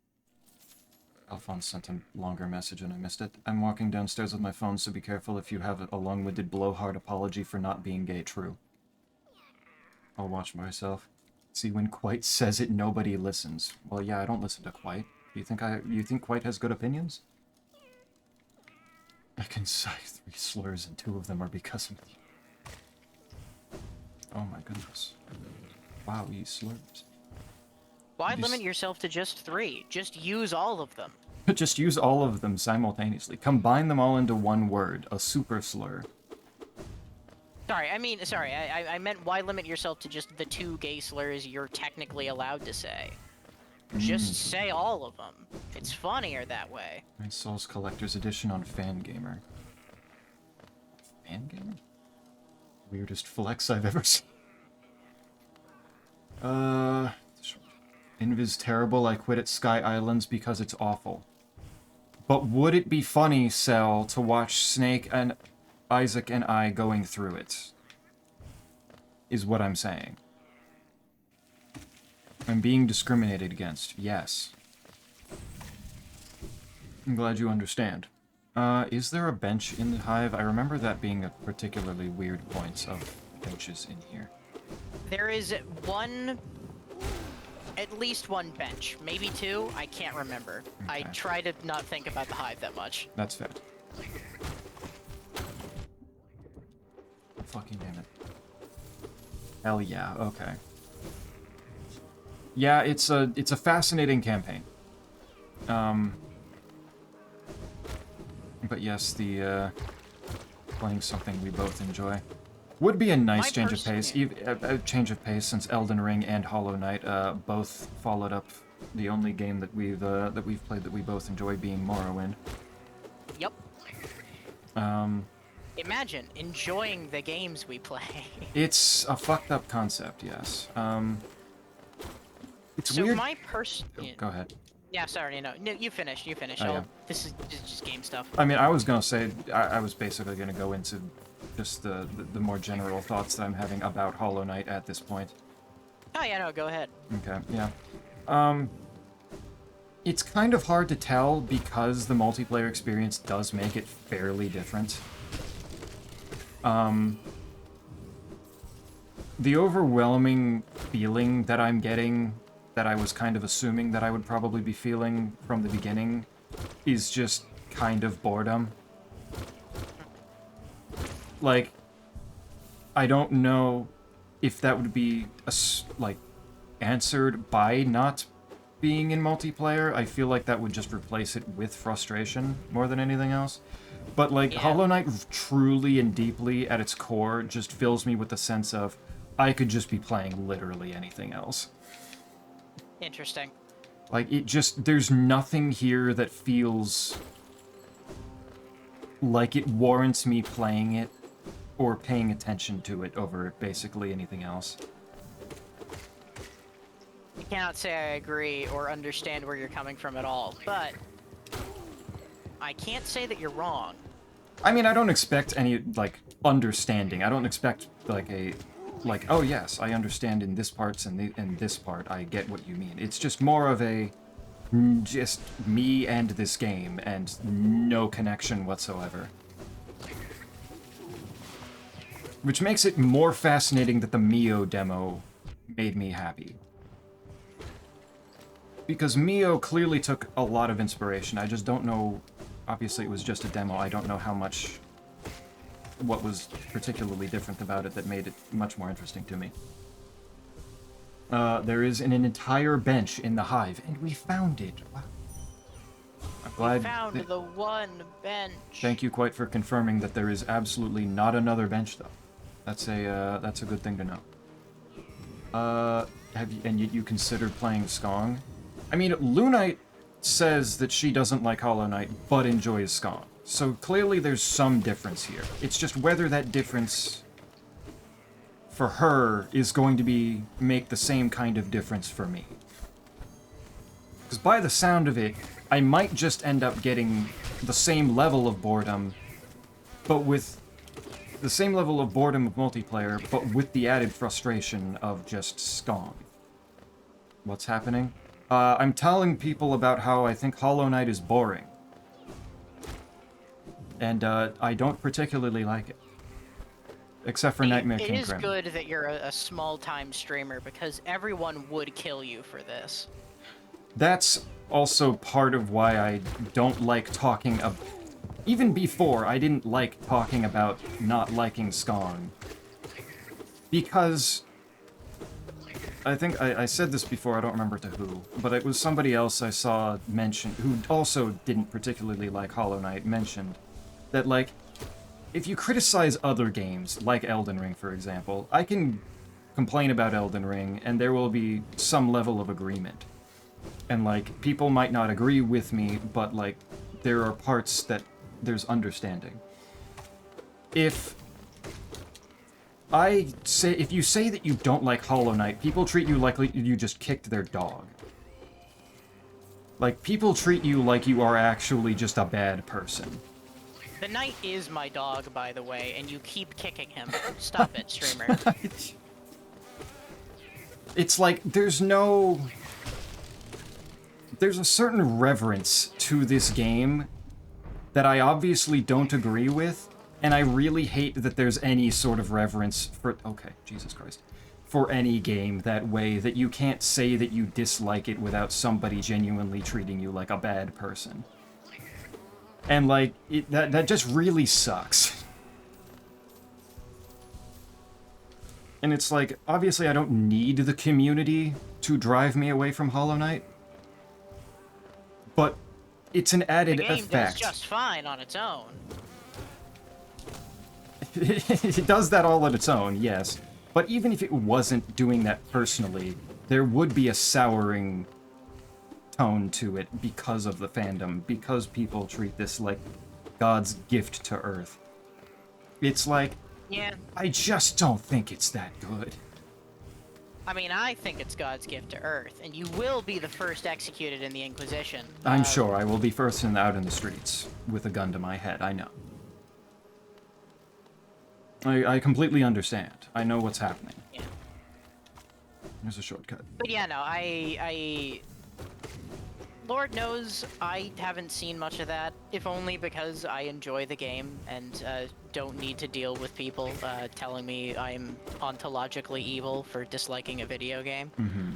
Alphonse sent a longer message and I missed it. I'm walking downstairs with my phone, so be careful if you have a long-winded blowhard apology for not being gay. True. I'll watch myself. See, when Quite says it, nobody listens. Well, yeah, I don't listen to Quite. You think Quite has good opinions? I can say 3 slurs and 2 of them are because of you. Oh my goodness. Wow, you slurs. Why limit yourself to just 3? Just use all of them. Just use all of them simultaneously. Combine them all into one word, a super slur. Sorry, I meant why limit yourself to just the 2 gay slurs you're technically allowed to say? Just say all of them. It's funnier that way. My Souls Collector's Edition on Fangamer. Fangamer? Weirdest flex I've ever seen. Invis terrible, I quit at Sky Islands because it's awful. But would it be funny, Cell, to watch Snake and Isaac and I going through it? Is what I'm saying. I'm being discriminated against, yes. I'm glad you understand. Is there a bench in the Hive? I remember that being a particularly weird point of benches in here. There is at least one bench, maybe 2, I can't remember. Okay. I try to not think about the Hive that much. That's fair. Fucking damn it. Hell yeah, okay. Yeah, it's a fascinating campaign. But yes, the playing something we both enjoy would be a nice change of pace. A change of pace since Elden Ring and Hollow Knight both followed up the only game that we've played that we both enjoy being Morrowind. Imagine enjoying the games we play. It's a fucked up concept, yes. It's So weird. my person. Oh, go ahead. Yeah, sorry, no, you finish. You finish. Oh, I'll- yeah. This is just game stuff. I mean, I was gonna say, I was basically gonna go into just the more general thoughts that I'm having about Hollow Knight at this point. Oh yeah, no, go ahead. Okay, yeah. It's kind of hard to tell because the multiplayer experience does make it fairly different. The overwhelming feeling that I'm getting, that I was kind of assuming that I would probably be feeling from the beginning, is just kind of boredom. Like, I don't know if that would be, like, answered by not being in multiplayer. I feel like that would just replace it with frustration more than anything else. But, like, Yeah. Hollow Knight truly and deeply at its core just fills me with the sense of I could just be playing literally anything else. Interesting. Like, it just, there's nothing here that feels like it warrants me playing it or paying attention to it over basically anything else. I cannot say I agree or understand where you're coming from at all, but I can't say that you're wrong. I mean, I don't expect any, like, understanding. I don't expect, like, oh yes, I understand in this parts and in this part, I get what you mean. It's just more of a, just me and this game, and no connection whatsoever. Which makes it more fascinating that the Mio demo made me happy. Because Mio clearly took a lot of inspiration. I just don't know, obviously it was just a demo, I don't know how much, what was particularly different about it that made it much more interesting to me. There is an entire bench in the hive, and we found it. Wow. I'm glad. Found the one bench. Thank you quite for confirming that there is absolutely not another bench, though. That's a good thing to know. Have you, and you considered playing Skong? I mean, Lunite says that she doesn't like Hollow Knight, but enjoys Skong. So clearly there's some difference here. It's just whether that difference for her is going to make the same kind of difference for me. Because by the sound of it, I might just end up getting the same level of boredom, but with the same level of boredom of multiplayer, but with the added frustration of just Skong. What's happening? I'm telling people about how I think Hollow Knight is boring. And I don't particularly like it. Except for Nightmare King It is Grim. good that you're a small-time streamer, because everyone would kill you for this. That's also part of why I don't like talking about... Even before, I didn't like talking about not liking Skong. Because... I think I said this before, I don't remember to who, but it was somebody else I saw mention, who also didn't particularly like Hollow Knight, mentioned that, like, if you criticize other games, like Elden Ring, for example, I can complain about Elden Ring, and there will be some level of agreement. And, like, people might not agree with me, but, like, there are parts that there's understanding. If you say that you don't like Hollow Knight, people treat you like you just kicked their dog. Like, people treat you like you are actually just a bad person. The knight is my dog, by the way, and you keep kicking him. Stop it, streamer. It's like, there's a certain reverence to this game that I obviously don't agree with, and I really hate that there's any sort of reverence for... Okay, Jesus Christ. For any game that way, that you can't say that you dislike it without somebody genuinely treating you like a bad person. And, like, that just really sucks. And it's like, obviously I don't need the community to drive me away from Hollow Knight. But it's an added The game effect. does just fine on its own. It does that all on its own, yes. But even if it wasn't doing that personally, there would be a souring tone to it because of the fandom, because people treat this like God's gift to Earth. It's like, Yeah. I just don't think it's that good. I mean, I think it's God's gift to Earth, and you will be the first executed in the Inquisition. I'm sure I will be first out in the streets with a gun to my head, I know. I completely understand. I know what's happening. Yeah. There's a shortcut. But yeah, no, Lord knows I haven't seen much of that, if only because I enjoy the game and don't need to deal with people telling me I'm ontologically evil for disliking a video game. Mm-hmm.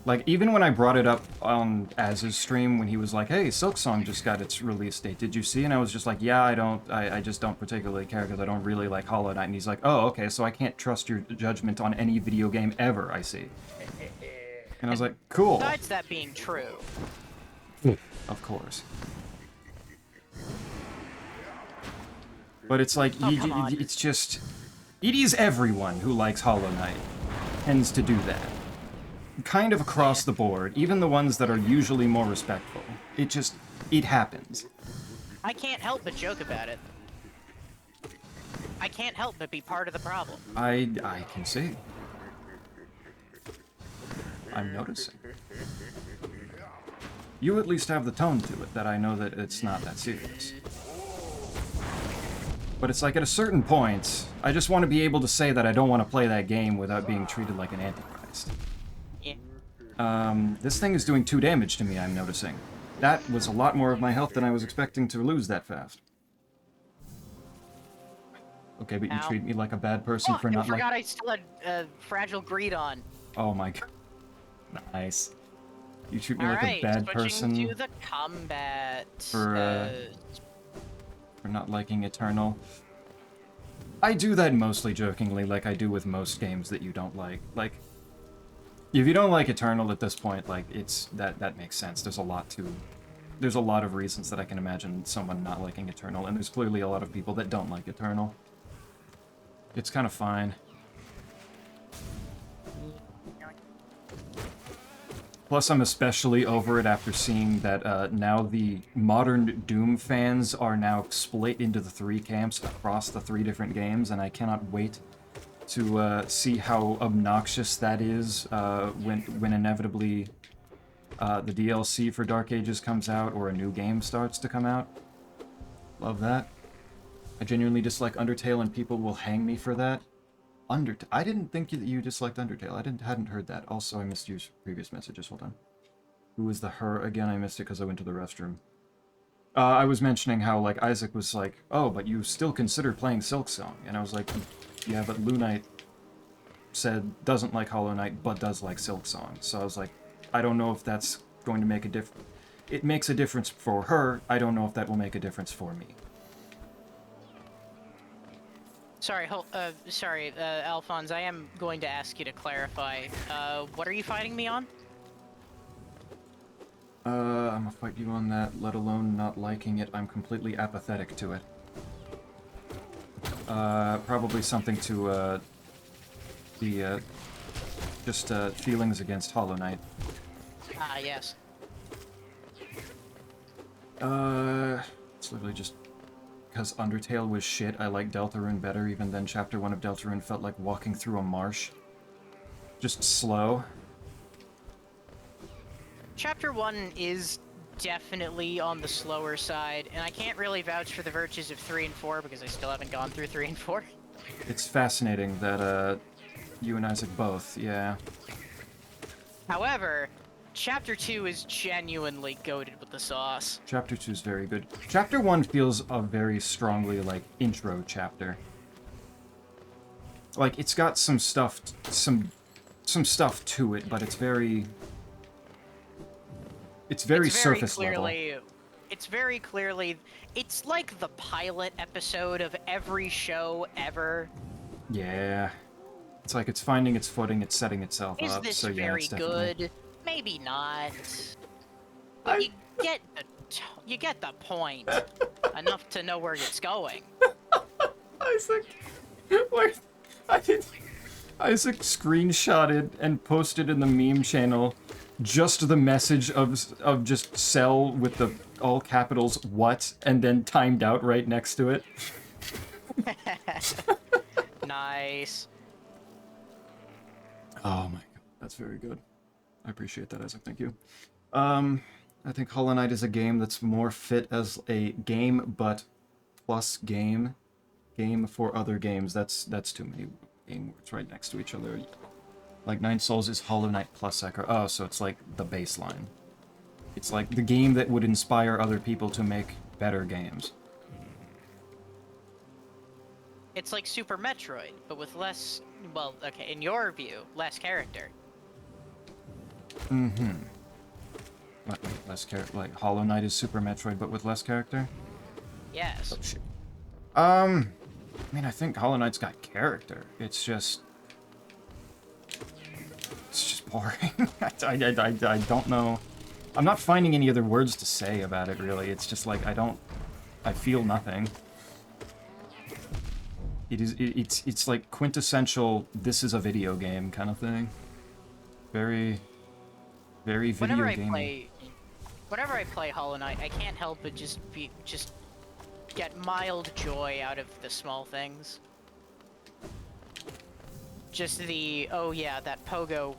Like, even when I brought it up on Az's stream when he was like, hey, Silksong just got its release date, did you see? And I was just like, yeah, I just don't particularly care because I don't really like Hollow Knight. And he's like, oh, okay, so I can't trust your judgment on any video game ever, I see. And I was like, cool. Besides that being true. Of course. But it's like, come on. it's just... It is everyone who likes Hollow Knight tends to do that. Kind of across the board, even the ones that are usually more respectful. It happens. I can't help but joke about it. I can't help but be part of the problem. I can see. I'm noticing. You at least have the tone to it, that I know that it's not that serious. But it's like, at a certain point, I just want to be able to say that I don't want to play that game without being treated like an antichrist. Yeah. This thing is doing 2 damage to me, I'm noticing. That was a lot more of my health than I was expecting to lose that fast. Okay, but you Ow. treat me like a bad person Oh, for I not forgot I still had Fragile Greed on. Oh my god. Nice. You treat me All like right, a bad switching person to the combat. for not liking Eternal. I do that mostly jokingly, like I do with most games that you don't like. Like, if you don't like Eternal at this point, like, it's that makes sense. There's a lot of reasons that I can imagine someone not liking Eternal, and there's clearly a lot of people that don't like Eternal. It's kind of fine. Plus, I'm especially over it after seeing that now the modern Doom fans are now split into the 3 camps across the 3 different games, and I cannot wait to see how obnoxious that is when inevitably the DLC for Dark Ages comes out or a new game starts to come out. Love that. I genuinely dislike Undertale, and people will hang me for that. I didn't think that you disliked Undertale. Hadn't heard that. Also, I missed your previous messages. Hold on. Who was the her again? I missed it because I went to the restroom. I was mentioning how, like, Isaac was like, oh, but you still consider playing Silksong. And I was like, yeah, but Lunite said doesn't like Hollow Knight, but does like Silksong. So I was like, I don't know if that's going to make a difference. It makes a difference for her. I don't know if that will make a difference for me. Sorry, Alphonse, I am going to ask you to clarify. What are you fighting me on? I'm gonna fight you on that, let alone not liking it. I'm completely apathetic to it. Probably something to, just, feelings against Hollow Knight. Ah, yes. It's literally just because Undertale was shit. I like Deltarune better, even then Chapter 1 of Deltarune felt like walking through a marsh. Just slow. Chapter 1 is definitely on the slower side, and I can't really vouch for the virtues of 3 and 4 because I still haven't gone through 3 and 4. It's fascinating that, you and Isaac both, yeah. However, Chapter 2 is genuinely goated with the sauce. Chapter 2 is very good. Chapter 1 feels a very strongly, like, intro chapter. Like, it's got some stuff, some stuff to it, but it's very... It's very surface level. It's very clearly... It's like the pilot episode of every show ever. Yeah. It's like it's finding its footing, it's setting itself Is up, this so yeah, very it's definitely... good? Maybe not. But you get the point. Enough to know where it's going. Isaac, wait, Isaac screenshotted and posted in the meme channel just the message of just Cell with the all capitals what and then timed out right next to it. Nice. Oh my god, that's very good. I appreciate that, Isaac. Thank you. I think Hollow Knight is a game that's more fit as a game, but plus game for other games. That's too many game words right next to each other. Like Nine Souls is Hollow Knight plus Sekiro. Oh, so it's like the baseline. It's like the game that would inspire other people to make better games. It's like Super Metroid, but with less, well, okay, in your view, less character. Mm-hmm. Less character. Like Hollow Knight is Super Metroid, but with less character. Yes. Oh shit. I mean, I think Hollow Knight's got character. It's just boring. I don't know. I'm not finding any other words to say about it, really. It's just like, I feel nothing. It's like quintessential, this is a video game kind of thing. Very video gamey. Whenever I play Hollow Knight, I can't help but just get mild joy out of the small things. Just the, oh yeah, that pogo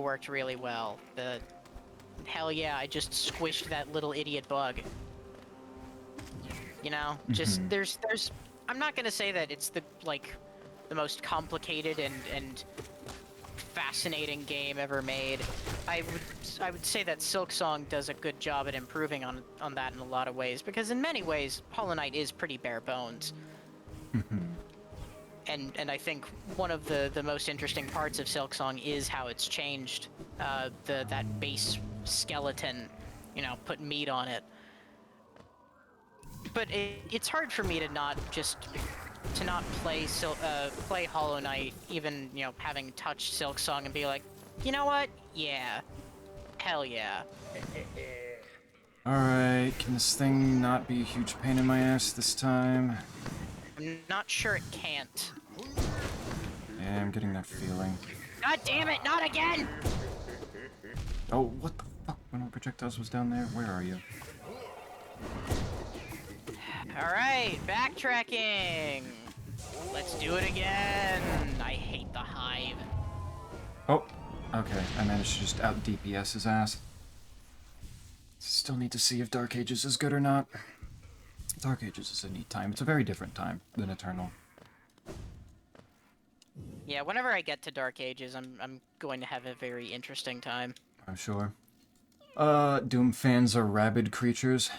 worked really well. The, hell yeah, I just squished that little idiot bug. You know, just there's I'm not gonna say that it's the most complicated and fascinating game ever made. I would say that Silksong does a good job at improving on that in a lot of ways, because in many ways Hollow Knight is pretty bare bones. And I think one of the most interesting parts of Silksong is how it's changed that base skeleton, you know, put meat on it. But it's hard for me to not play Hollow Knight, even, you know, having touched Silksong and be like, you know what? Yeah. Hell yeah. Alright, can this thing not be a huge pain in my ass this time? I'm not sure it can't. Yeah, I'm getting that feeling. God damn it, not again! Oh, what the fuck? When my projectiles was down there? Where are you? Alright, backtracking! Let's do it again! I hate the hive. Oh, okay. I managed to just out DPS his ass. Still need to see if Dark Ages is good or not. Dark Ages is a neat time. It's a very different time than Eternal. Yeah, whenever I get to Dark Ages, I'm going to have a very interesting time. I'm sure. Doom fans are rabid creatures.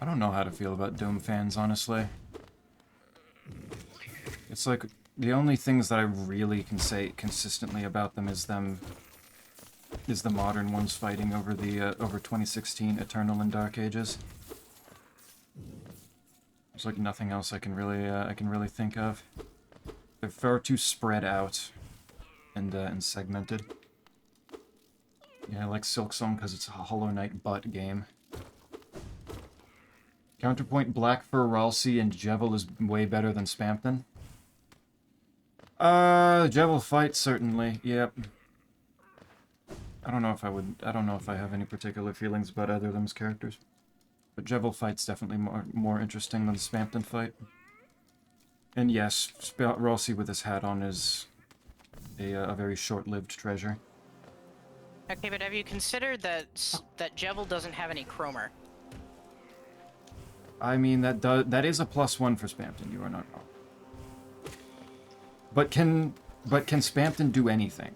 I don't know how to feel about Doom fans, honestly. It's like, the only things that I really can say consistently about them is the modern ones fighting over the, over 2016 Eternal and Dark Ages. There's like nothing else I can really think of. They're far too spread out and segmented. Yeah, I like Silksong because it's a Hollow Knight butt game. Counterpoint, Blackfur, Ralsei, and Jevil is way better than Spamton. Jevil fight, certainly, yep. I don't know if I have any particular feelings about either of them's characters. But Jevil fight's definitely more interesting than the Spamton fight. And yes, Ralsei with his hat on is a very short-lived treasure. Okay, but have you considered that Jevil doesn't have any Chromer? I mean, that is a +1 for Spamton, you are not wrong. But can Spamton do anything?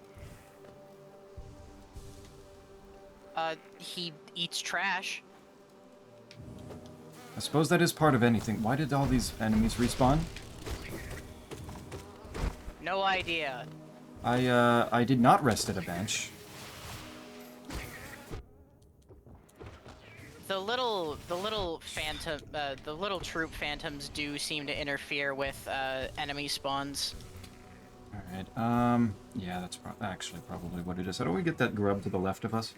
He eats trash. I suppose that is part of anything. Why did all these enemies respawn? No idea. I did not rest at a bench. The little phantom, the little troop phantoms do seem to interfere with enemy spawns. Alright, yeah, that's actually probably what it is. How do we get that grub to the left of us?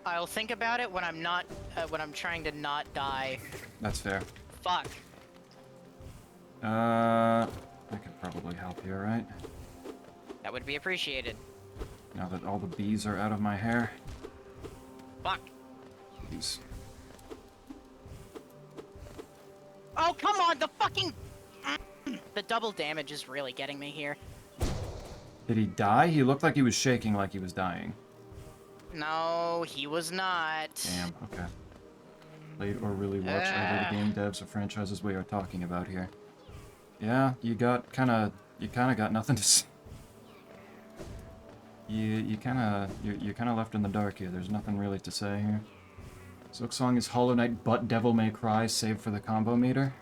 I'll think about it when I'm not, when I'm trying to not die. That's fair. Fuck. I could probably help here, right? That would be appreciated. Now that all the bees are out of my hair. Fuck. Jeez. Oh, come on, the fucking... The double damage is really getting me here. Did he die? He looked like he was shaking like he was dying. No, he was not. Damn, okay. Played or really watched either the game devs or franchises we are talking about here. Yeah, you kinda got nothing to say. You're kinda left in the dark here. There's nothing really to say here. Silksong is Hollow Knight but Devil May Cry saved for the combo meter.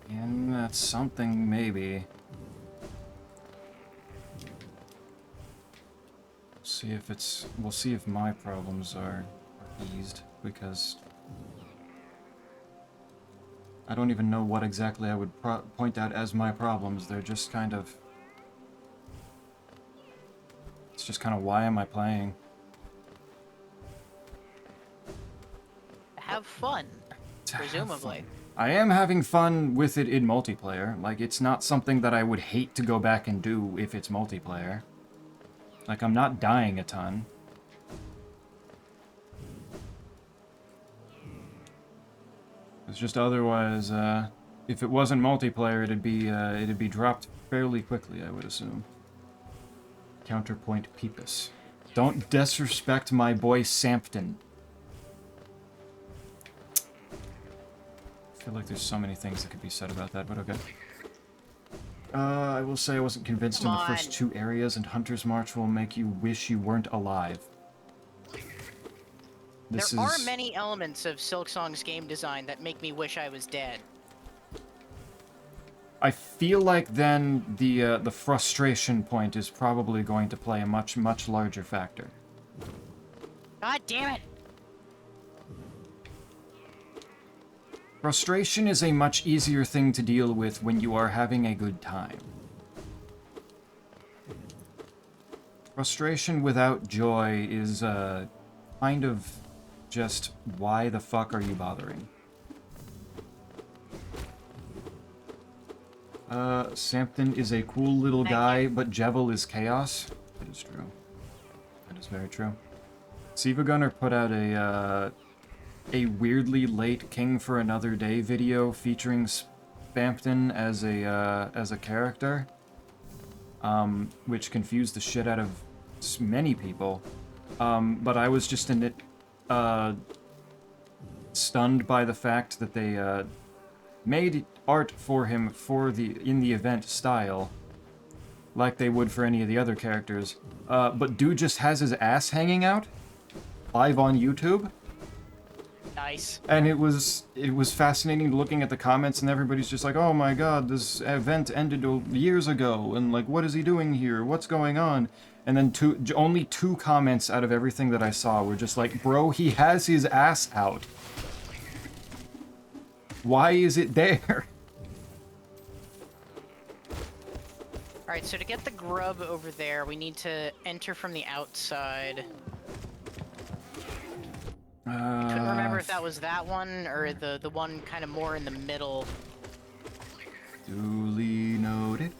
And that's something, maybe. We'll see if my problems are eased, because I don't even know what exactly I would point out as my problems. They're just kind of... It's just kind of, why am I playing? Have fun, To have presumably. fun. I am having fun with it in multiplayer. Like, it's not something that I would hate to go back and do if it's multiplayer. Like, I'm not dying a ton. It's just otherwise, if it wasn't multiplayer, it'd be dropped fairly quickly, I would assume. Counterpoint Peepus. Don't disrespect my boy Sampton. I feel like there's so many things that could be said about that, but okay. I will say I wasn't convinced in the first 2 areas, and Hunter's March will make you wish you weren't alive. There are many elements of Silksong's game design that make me wish I was dead. I feel like then the frustration point is probably going to play a much larger factor. God damn it! Frustration is a much easier thing to deal with when you are having a good time. Frustration without joy is kind of just, why the fuck are you bothering? Sampton is a cool little guy, but Jevil is chaos. That is true. That is very true. Siva Gunner put out a weirdly late King for Another Day video featuring Spampton as a character, which confused the shit out of many people. But I was just stunned by the fact that they made art for him in the event style, like they would for any of the other characters. But dude just has his ass hanging out live on YouTube. Nice. And it was fascinating looking at the comments, and everybody's just like, oh my god, this event ended years ago, and like, what is he doing here? What's going on? And then only 2 comments out of everything that I saw were just like, bro, he has his ass out. Why is it there? Alright, so to get the grub over there, we need to enter from the outside. I couldn't remember if that was that one, or the one kind of more in the middle. Duly noted.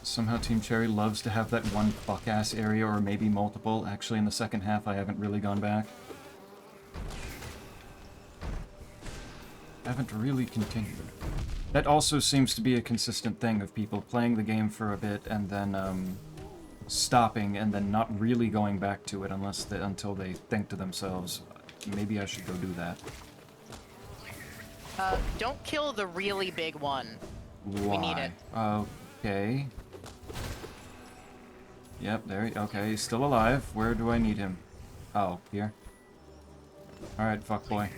Somehow Team Cherry loves to have that one fuck-ass area, or maybe multiple. Actually, in the second half, I haven't really gone back. Haven't really continued. That also seems to be a consistent thing of people playing the game for a bit and then stopping and then not really going back to it until they think to themselves, maybe I should go do that. Don't kill the really big one. Why? We need it. Okay. Yep, okay, he's still alive. Where do I need him? Oh, here. Alright, fuckboy.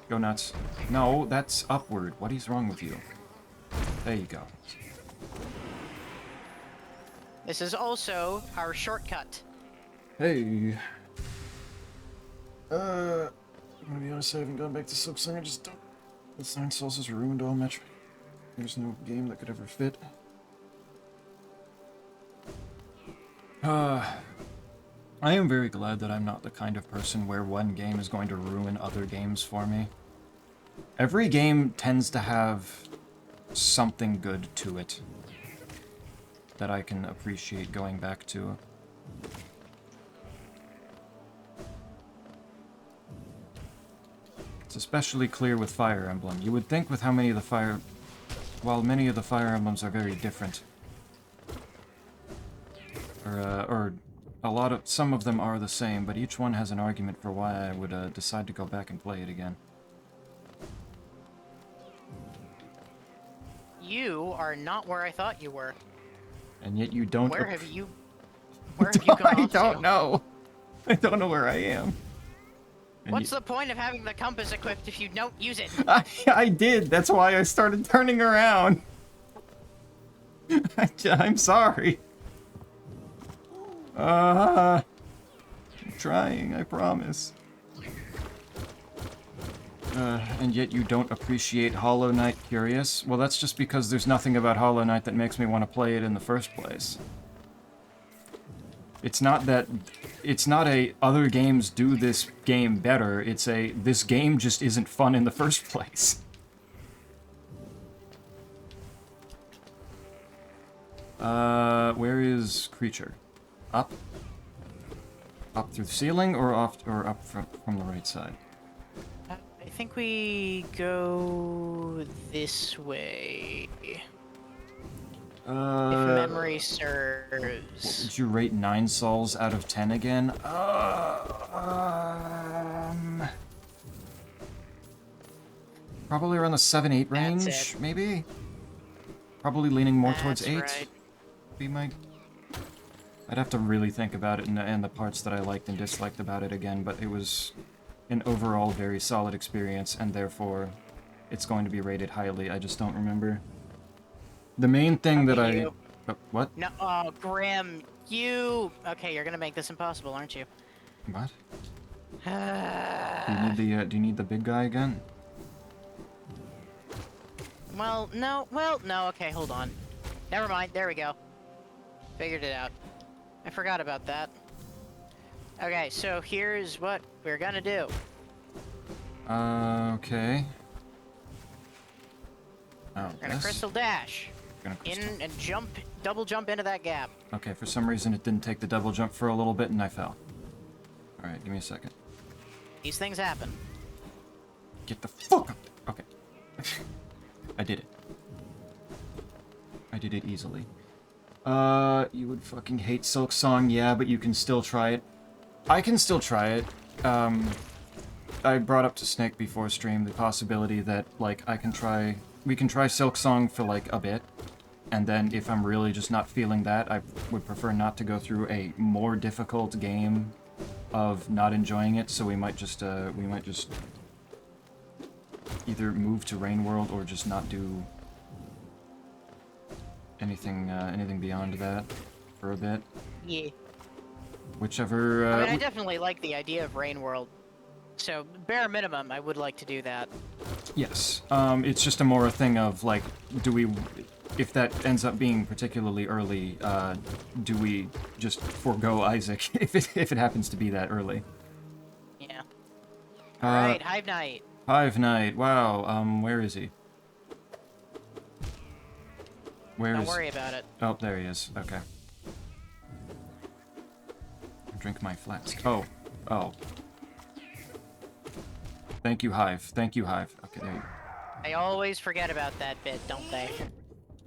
Go nuts. No, that's upward. What is wrong with you? There you go. This is also our shortcut. Hey. I'm gonna be honest, I haven't gone back to Silksong. I just don't... The Nine Souls has ruined all Metroid. There's no game that could ever fit. I am very glad that I'm not the kind of person where one game is going to ruin other games for me. Every game tends to have something good to it. that I can appreciate going back to. It's especially clear with Fire Emblem. You would think with how many of the Fire... While many of the Fire Emblems are very different, or a lot of... Some of them are the same, but each one has an argument for why I would decide to go back and play it again. You are not where I thought you were. And yet you don't... Where have you gone I off don't to? know. I don't know where I am. And What's the point of having the compass equipped if you don't use it? I did. That's why I started turning around. I'm sorry. I'm trying, I promise. And yet you don't appreciate Hollow Knight, curious? Well, that's just because there's nothing about Hollow Knight that makes me want to play it in the first place. It's not that... It's not a other games do this game better, it's a this game just isn't fun in the first place. Where is Creature? Up? Up through the ceiling or off or up from the right side? I think we go this way. If memory serves. What would you rate 9 souls out of 10 again? Probably around the 7-8 range, That's it. maybe? Probably leaning more towards That's 8. right. Be my... I'd have to really think about it and the parts that I liked and disliked about it again, but it was an overall very solid experience, and therefore it's going to be rated highly. I just don't remember. The main thing that I... You. What? No, oh, Graham, you... Okay, you're gonna make this impossible, aren't you? What? Do you need the big guy again? Well, no, okay, hold on. Never mind, there we go. Figured it out. I forgot about that. Okay, so here's what we're gonna do. Okay. Oh, We're gonna crystal dash. Gonna crystal. In and jump, double jump into that gap. Okay, for some reason it didn't take the double jump for a little bit and I fell. Alright, give me a second. These things happen. Get the fuck up! Okay. I did it. I did it easily. You would fucking hate Silk Song, yeah, but you can still try it. I can still try it. I brought up to Snake before stream the possibility that, like, we can try Silk Song for, like, a bit, and then if I'm really just not feeling that, I would prefer not to go through a more difficult game of not enjoying it, so we might just either move to Rain World or just not do anything beyond that for a bit. Yeah. Whichever, I mean, I definitely like the idea of Rain World. So, bare minimum, I would like to do that. Yes. It's just a more a thing of, like, if that ends up being particularly early, do we just forego Isaac if it happens to be that early? Yeah. Alright, Hive Knight. Hive Knight, wow, where is he? Don't worry about it. Oh, there he is, okay. Drink my flask. Oh. Thank you, Hive. Thank you, Hive. Okay, there you go. They always forget about that bit, don't they?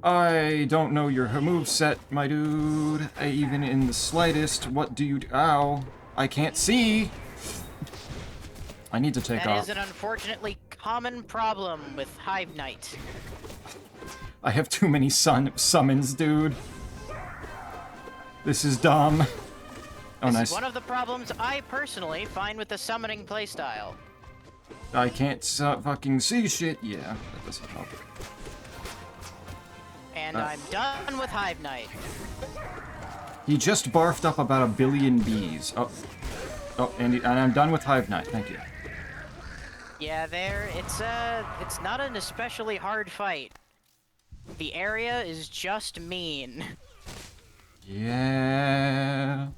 I don't know your moveset, my dude. Even in the slightest. What do you do? Ow. I can't see. I need to take That off. is an unfortunately common problem with Hive Knight. I have too many summons, dude. This is dumb. Oh, This nice. is one of the problems I personally find with the summoning playstyle. I can't fucking see shit. Yeah, that doesn't help. And I'm done with Hive Knight. He just barfed up about 1 billion bees. And I'm done with Hive Knight. Thank you. Yeah, it's not an especially hard fight. The area is just mean. Yeah.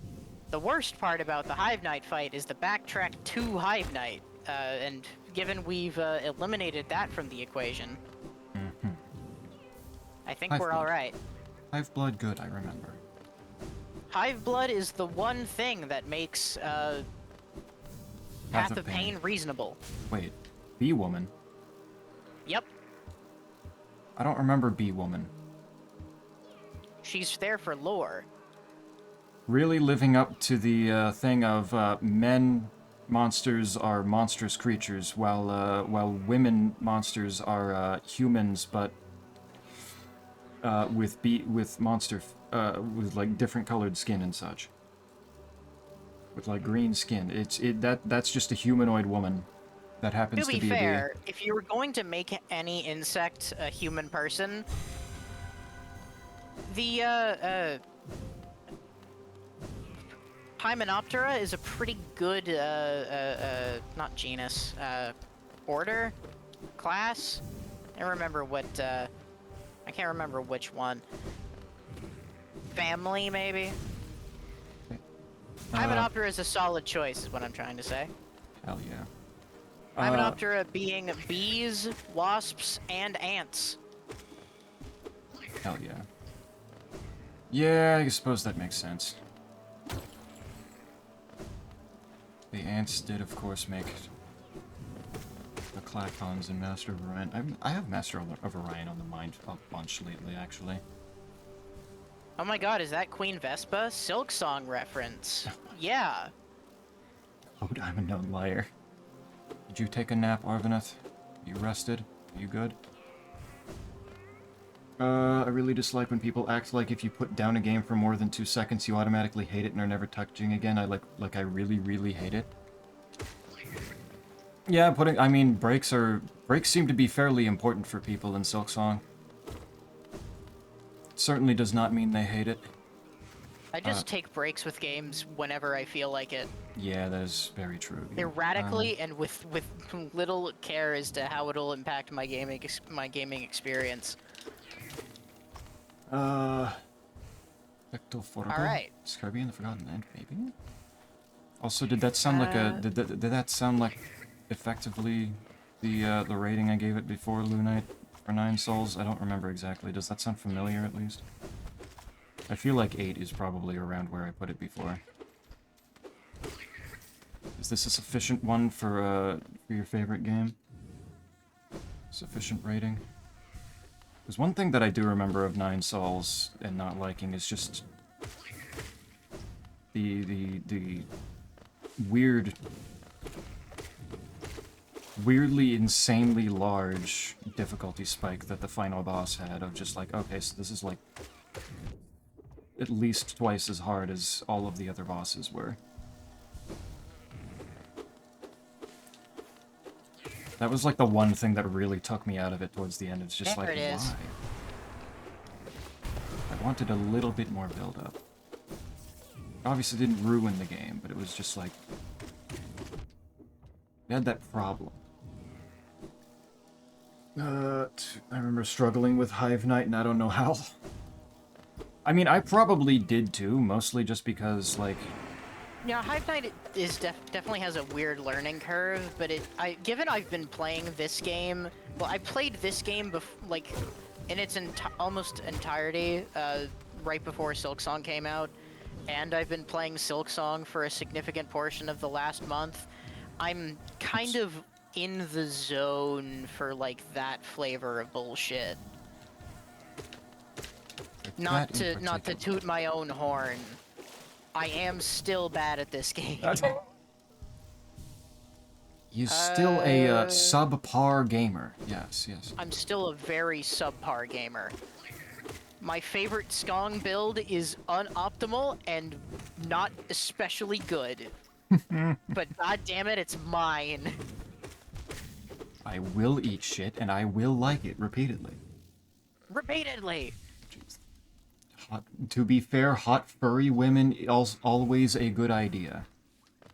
The worst part about the Hive Knight fight is the backtrack to Hive Knight, and given we've eliminated that from the equation, I think we're all right. Hive blood, good, I remember. Hive blood is the one thing that makes Path of Pain reasonable. Wait, Bee Woman? Yep. I don't remember Bee Woman. She's there for lore. Really living up to the thing of men monsters are monstrous creatures, while women monsters are humans, but with monster with like different colored skin and such, with like green skin. That's just a humanoid woman that happens To to be be a fair, if you were going to make any insect a human person, the Hymenoptera is a pretty good not genus, order, class. I don't remember what I can't remember which one. Family, maybe? bee. Hymenoptera is a solid choice, is what I'm trying to say. Hell yeah. Hymenoptera being bees, wasps, and ants. Hell yeah. Yeah, I suppose that makes sense. The ants did, of course, make the Clacons and Master of Orion. I have Master of Orion on the mind a bunch lately, actually. Oh my god, is that Queen Vespa? Silk Song reference. Yeah. Oh, I'm a known liar. Did you take a nap, Arvaneth? You rested? You good? I really dislike when people act like if you put down a game for more than 2 seconds, you automatically hate it and are never touching again. I really, really hate it. Yeah, I mean, breaks seem to be fairly important for people in Silksong. Certainly does not mean they hate it. I just take breaks with games whenever I feel like it. Yeah, that is very true of you. Erratically and with little care as to how it'll impact my gaming experience. Vector Forgo? Alright. Scurvy and the Forgotten Land, maybe? Also, did that sound like a... Did that sound like effectively the rating I gave it before, Lunite, for 9 Souls? I don't remember exactly. Does that sound familiar, at least? I feel like 8 is probably around where I put it before. Is this a sufficient one for your favorite game? Sufficient rating? There's one thing that I do remember of 9 Souls and not liking is just the weirdly insanely large difficulty spike that the final boss had of just like, okay, so this is like at least twice as hard as all of the other bosses were. That was like the one thing that really took me out of it towards the end. It's just There like, it is. why? I wanted a little bit more build-up. Obviously didn't ruin the game, but it was just like... It had that problem. I remember struggling with Hive Knight, and I don't know how. I mean, I probably did too, mostly just because, like... Yeah, Hive Knight is definitely has a weird learning curve, but given I've been playing this game, well, I played this game like in its almost entirety right before Silksong came out, and I've been playing Silksong for a significant portion of the last month. I'm kind of in the zone for like that flavor of bullshit. Not to toot my own horn. I am still bad at this game. You're still a subpar gamer. Yes, yes. I'm still a very subpar gamer. My favorite Skong build is unoptimal and not especially good. But god damn it, it's mine. I will eat shit, and I will like it repeatedly. Repeatedly. To be fair, hot furry women is always a good idea.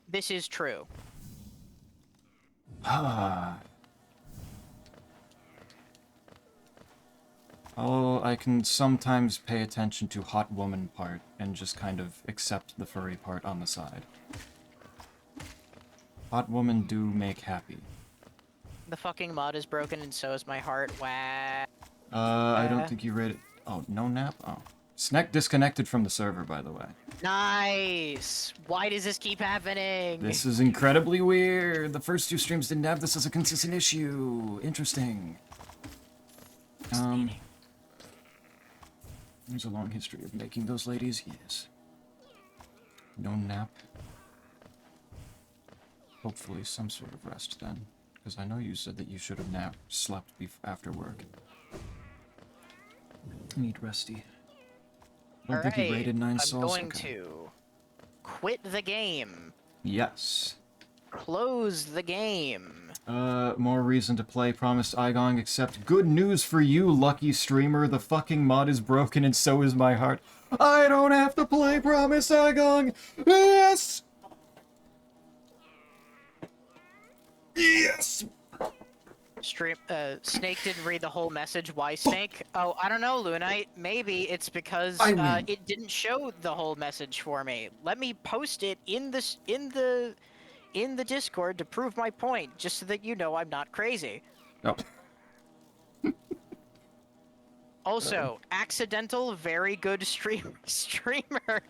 This is true. Oh, I can sometimes pay attention to hot woman part and just kind of accept the furry part on the side. Hot woman do make happy. The fucking mod is broken and so is my heart. Wah. I don't think you read it. Oh, no nap? Oh, Snack disconnected from the server, by the way. Nice. Why does this keep happening? This is incredibly weird. The first two streams didn't have this as a consistent issue. Interesting. There's a long history of making those ladies, yes. No nap. Hopefully some sort of rest then. Because I know you said that you should have slept after work. Need resty. I don't think you rated 9 I'm souls. going to quit the game. Yes. Close the game. More reason to play Promised Igong, except good news for you, lucky streamer. The fucking mod is broken and so is my heart. I don't have to play Promised Igong! Yes! Yes! Snake didn't read the whole message. Why, Snake? Oh, I don't know, Lunite. Maybe it's because I mean- it didn't show the whole message for me. Let me post it in the Discord to prove my point, just so that you know I'm not crazy. Oh. Also, accidental, very good streamer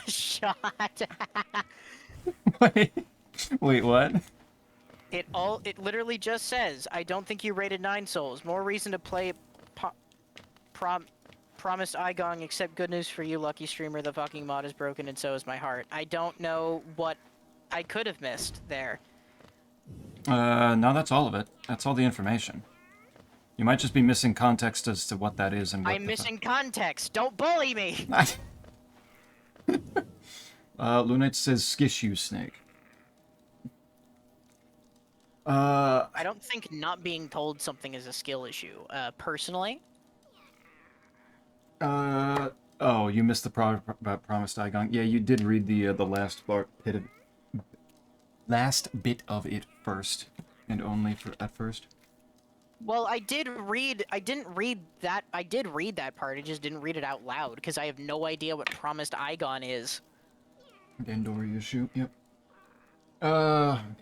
shot. Wait, what? It literally just says, I don't think you rated 9 souls. More reason to play Promised Igong, except good news for you, lucky streamer. The fucking mod is broken and so is my heart. I don't know what I could have missed there. No, that's all of it. That's all the information. You might just be missing context as to what that is and what I'm missing context. Don't bully me. Lunite says skish you, Snake. I don't think not being told something is a skill issue. Personally. Oh, you missed the Promised Igong. Yeah, you did read the last bit of it first, and only at first. Well, I did read that part. I just didn't read it out loud because I have no idea what Promised Igong is. Dandori issue. Yep.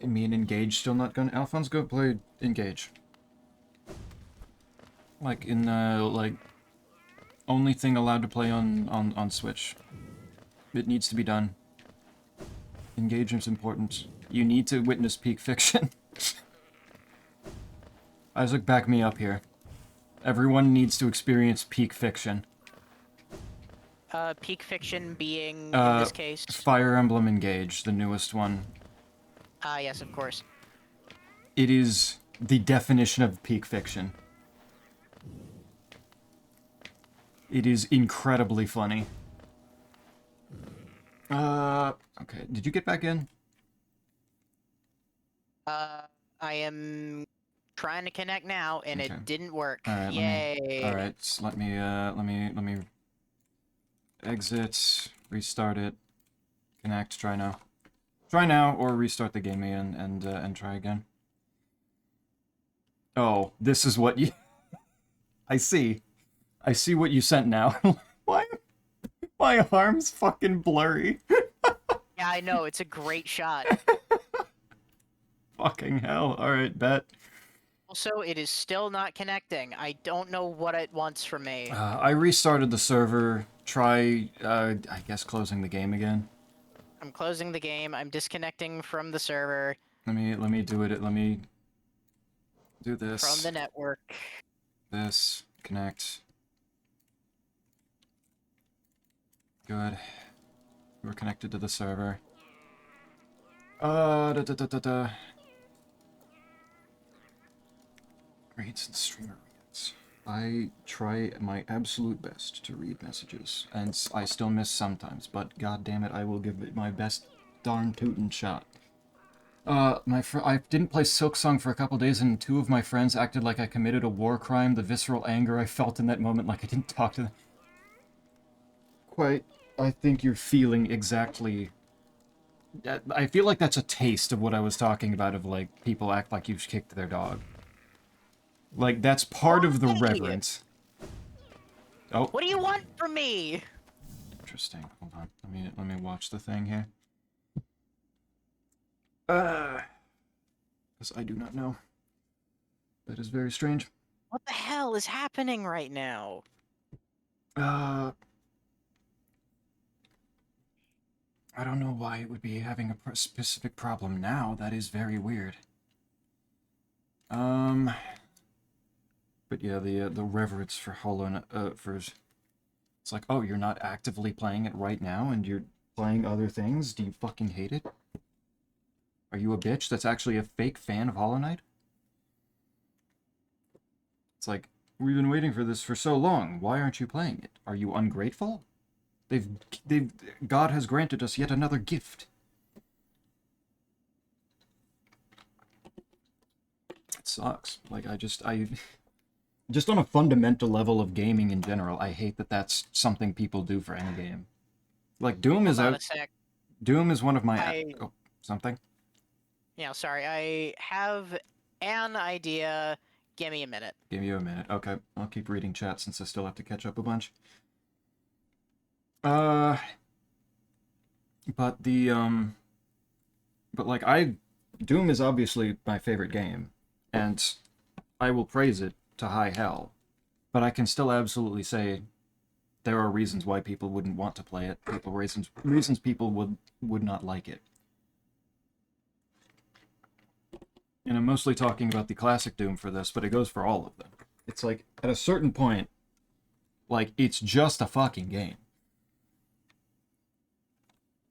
Me and Engage still not gonna. Alphonse, go play Engage. Like in like only thing allowed to play on Switch. It needs to be done. Engagement's important. You need to witness peak fiction. Isaac, back me up here. Everyone needs to experience peak fiction. Peak fiction being, in this case... Fire Emblem Engage, the newest one. Yes, of course. It is the definition of peak fiction. It is incredibly funny. Okay, did you get back in? I am trying to connect now, and Okay. it didn't work. Alright, Yay! Alright, so let me exit, restart it, connect, try now. Try now, or restart the game again and try again. Oh, this is what you... I see what you sent now. Why? My arm's fucking blurry. Yeah, I know, it's a great shot. Fucking hell. Alright, bet. Also, it is still not connecting. I don't know what it wants from me. I restarted the server. Try, I guess, closing the game again. I'm closing the game. I'm disconnecting from the server. Let me do it. Let me do this. From the network. This. Connect. Good. We're connected to the server. Grades and streamer reads. I try my absolute best to read messages, and I still miss sometimes, but god damn it, I will give it my best darn tootin' shot. I didn't play Silksong for a couple days, and 2 of my friends acted like I committed a war crime. The visceral anger I felt in that moment, like I didn't talk to them. Quite, I think you're feeling exactly... I feel like that's a taste of what I was talking about, of, like, people act like you've kicked their dog. Like, that's part of the reverence. Oh. What do you want from me? Interesting. Hold on. Let me watch the thing here. Because I do not know. That is very strange. What the hell is happening right now? I don't know why it would be having a specific problem now. That is very weird. But yeah, the reverence for Hollow Knight, it's like, oh, you're not actively playing it right now, and you're playing other things. Do you fucking hate it? Are you a bitch that's actually a fake fan of Hollow Knight? It's like, we've been waiting for this for so long. Why aren't you playing it? Are you ungrateful? God has granted us yet another gift. It sucks. Like, just on a fundamental level of gaming in general, I hate that that's something people do for any game. Like, Doom is Hold on out. a sec. Doom is one of my. I- Oh, something? Yeah, sorry. I have an idea. Give me a minute. Give you a minute. Okay, I'll keep reading chat since I still have to catch up a bunch. But like Doom is obviously my favorite game, and I will praise it to high hell, but I can still absolutely say there are reasons why people wouldn't want to play it, reasons people would not like it. And I'm mostly talking about the classic Doom for this, but it goes for all of them. It's like, at a certain point, like, it's just a fucking game.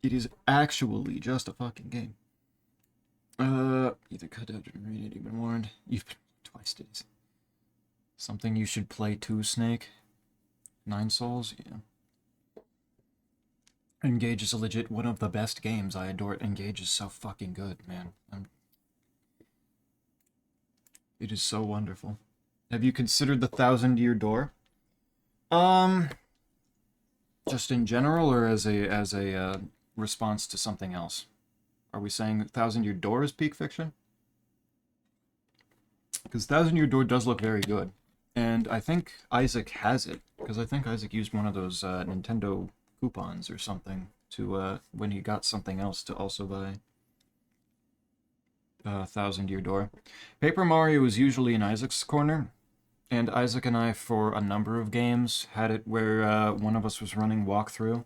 It is actually just a fucking game. Either cut out or read it, you've been warned. You've been twice, days. Something you should play too, Snake? 9 Souls? Yeah. Engage is a legit one of the best games. I adore it. Engage is so fucking good, man. It is so wonderful. Have you considered the 1,000-Year Door? Just in general, or as a response to something else? Are we saying 1,000-Year Door is peak fiction? Because 1,000-Year Door does look very good. And I think Isaac has it, because I think Isaac used one of those Nintendo coupons or something to, when he got something else to also buy 1,000-Year Door. Paper Mario is usually in Isaac's corner, and Isaac and I, for a number of games, had it where one of us was running walkthrough,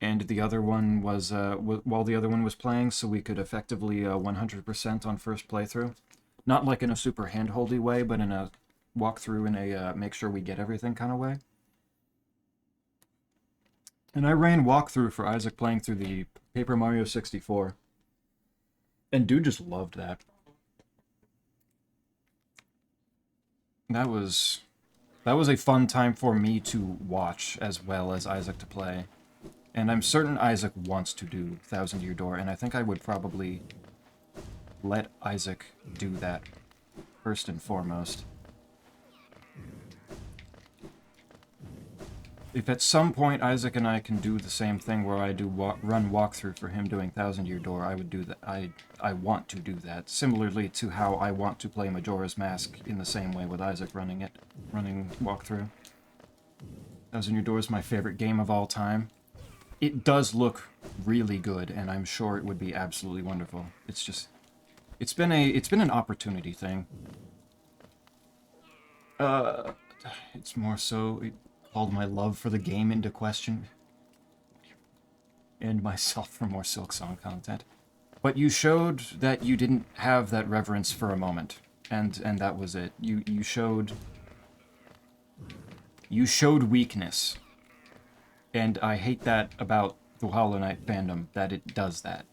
and the other one was, while the other one was playing, so we could effectively 100% on first playthrough. Not like in a super handholdy way, but in a walkthrough in a make sure we get everything kind of way. And I ran walkthrough for Isaac playing through the Paper Mario 64. And dude just loved that. That was a fun time for me to watch as well as Isaac to play. And I'm certain Isaac wants to do 1,000-Year Door, and I think I would probably let Isaac do that first and foremost. If at some point Isaac and I can do the same thing where I do run walkthrough for him doing 1,000-Year Door, I would do that. I want to do that. Similarly to how I want to play Majora's Mask in the same way with Isaac running walkthrough. 1,000-Year Door is my favorite game of all time. It does look really good, and I'm sure it would be absolutely wonderful. It's just, it's been an opportunity thing. It's more so it called my love for the game into question, and myself for more Silksong content. But you showed that you didn't have that reverence for a moment, and that was it. You showed weakness. And I hate that about the Hollow Knight fandom, that it does that.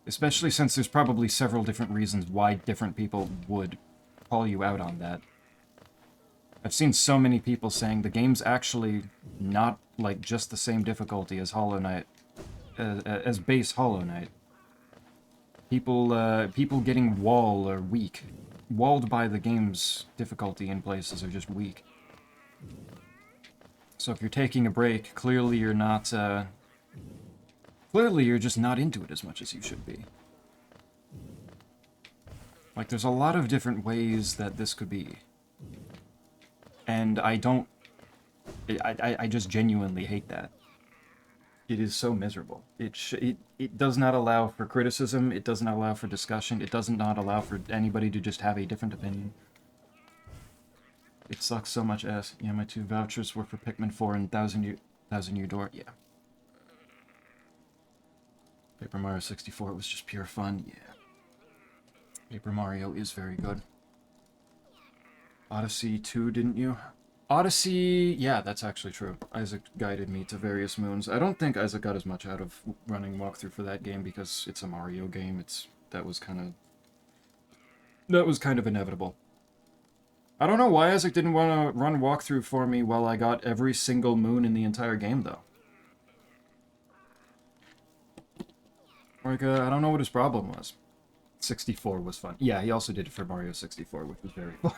Especially since there's probably several different reasons why different people would call you out on that. I've seen so many people saying the game's actually not, like, just the same difficulty as Hollow Knight, as base Hollow Knight. People getting walled by the game's difficulty in places are just weak. So if you're taking a break, clearly you're not, clearly you're just not into it as much as you should be. Like, there's a lot of different ways that this could be. And I just genuinely hate that. It is so miserable. It does not allow for criticism, it does not allow for discussion, it does not allow for anybody to just have a different opinion. It sucks so much ass. Yeah, my 2 vouchers were for Pikmin 4 and 1,000-Year... Thousand Year Door, yeah. Paper Mario 64 was just pure fun, yeah. Paper Mario is very good. Odyssey 2, didn't you? Odyssey, yeah, that's actually true. Isaac guided me to various moons. I don't think Isaac got as much out of running walkthrough for that game because it's a Mario game. That was kind of inevitable. I don't know why Isaac didn't want to run walkthrough for me while I got every single moon in the entire game, though. Like, I don't know what his problem was. 64 was fun. Yeah, he also did it for Mario 64, which was very fun.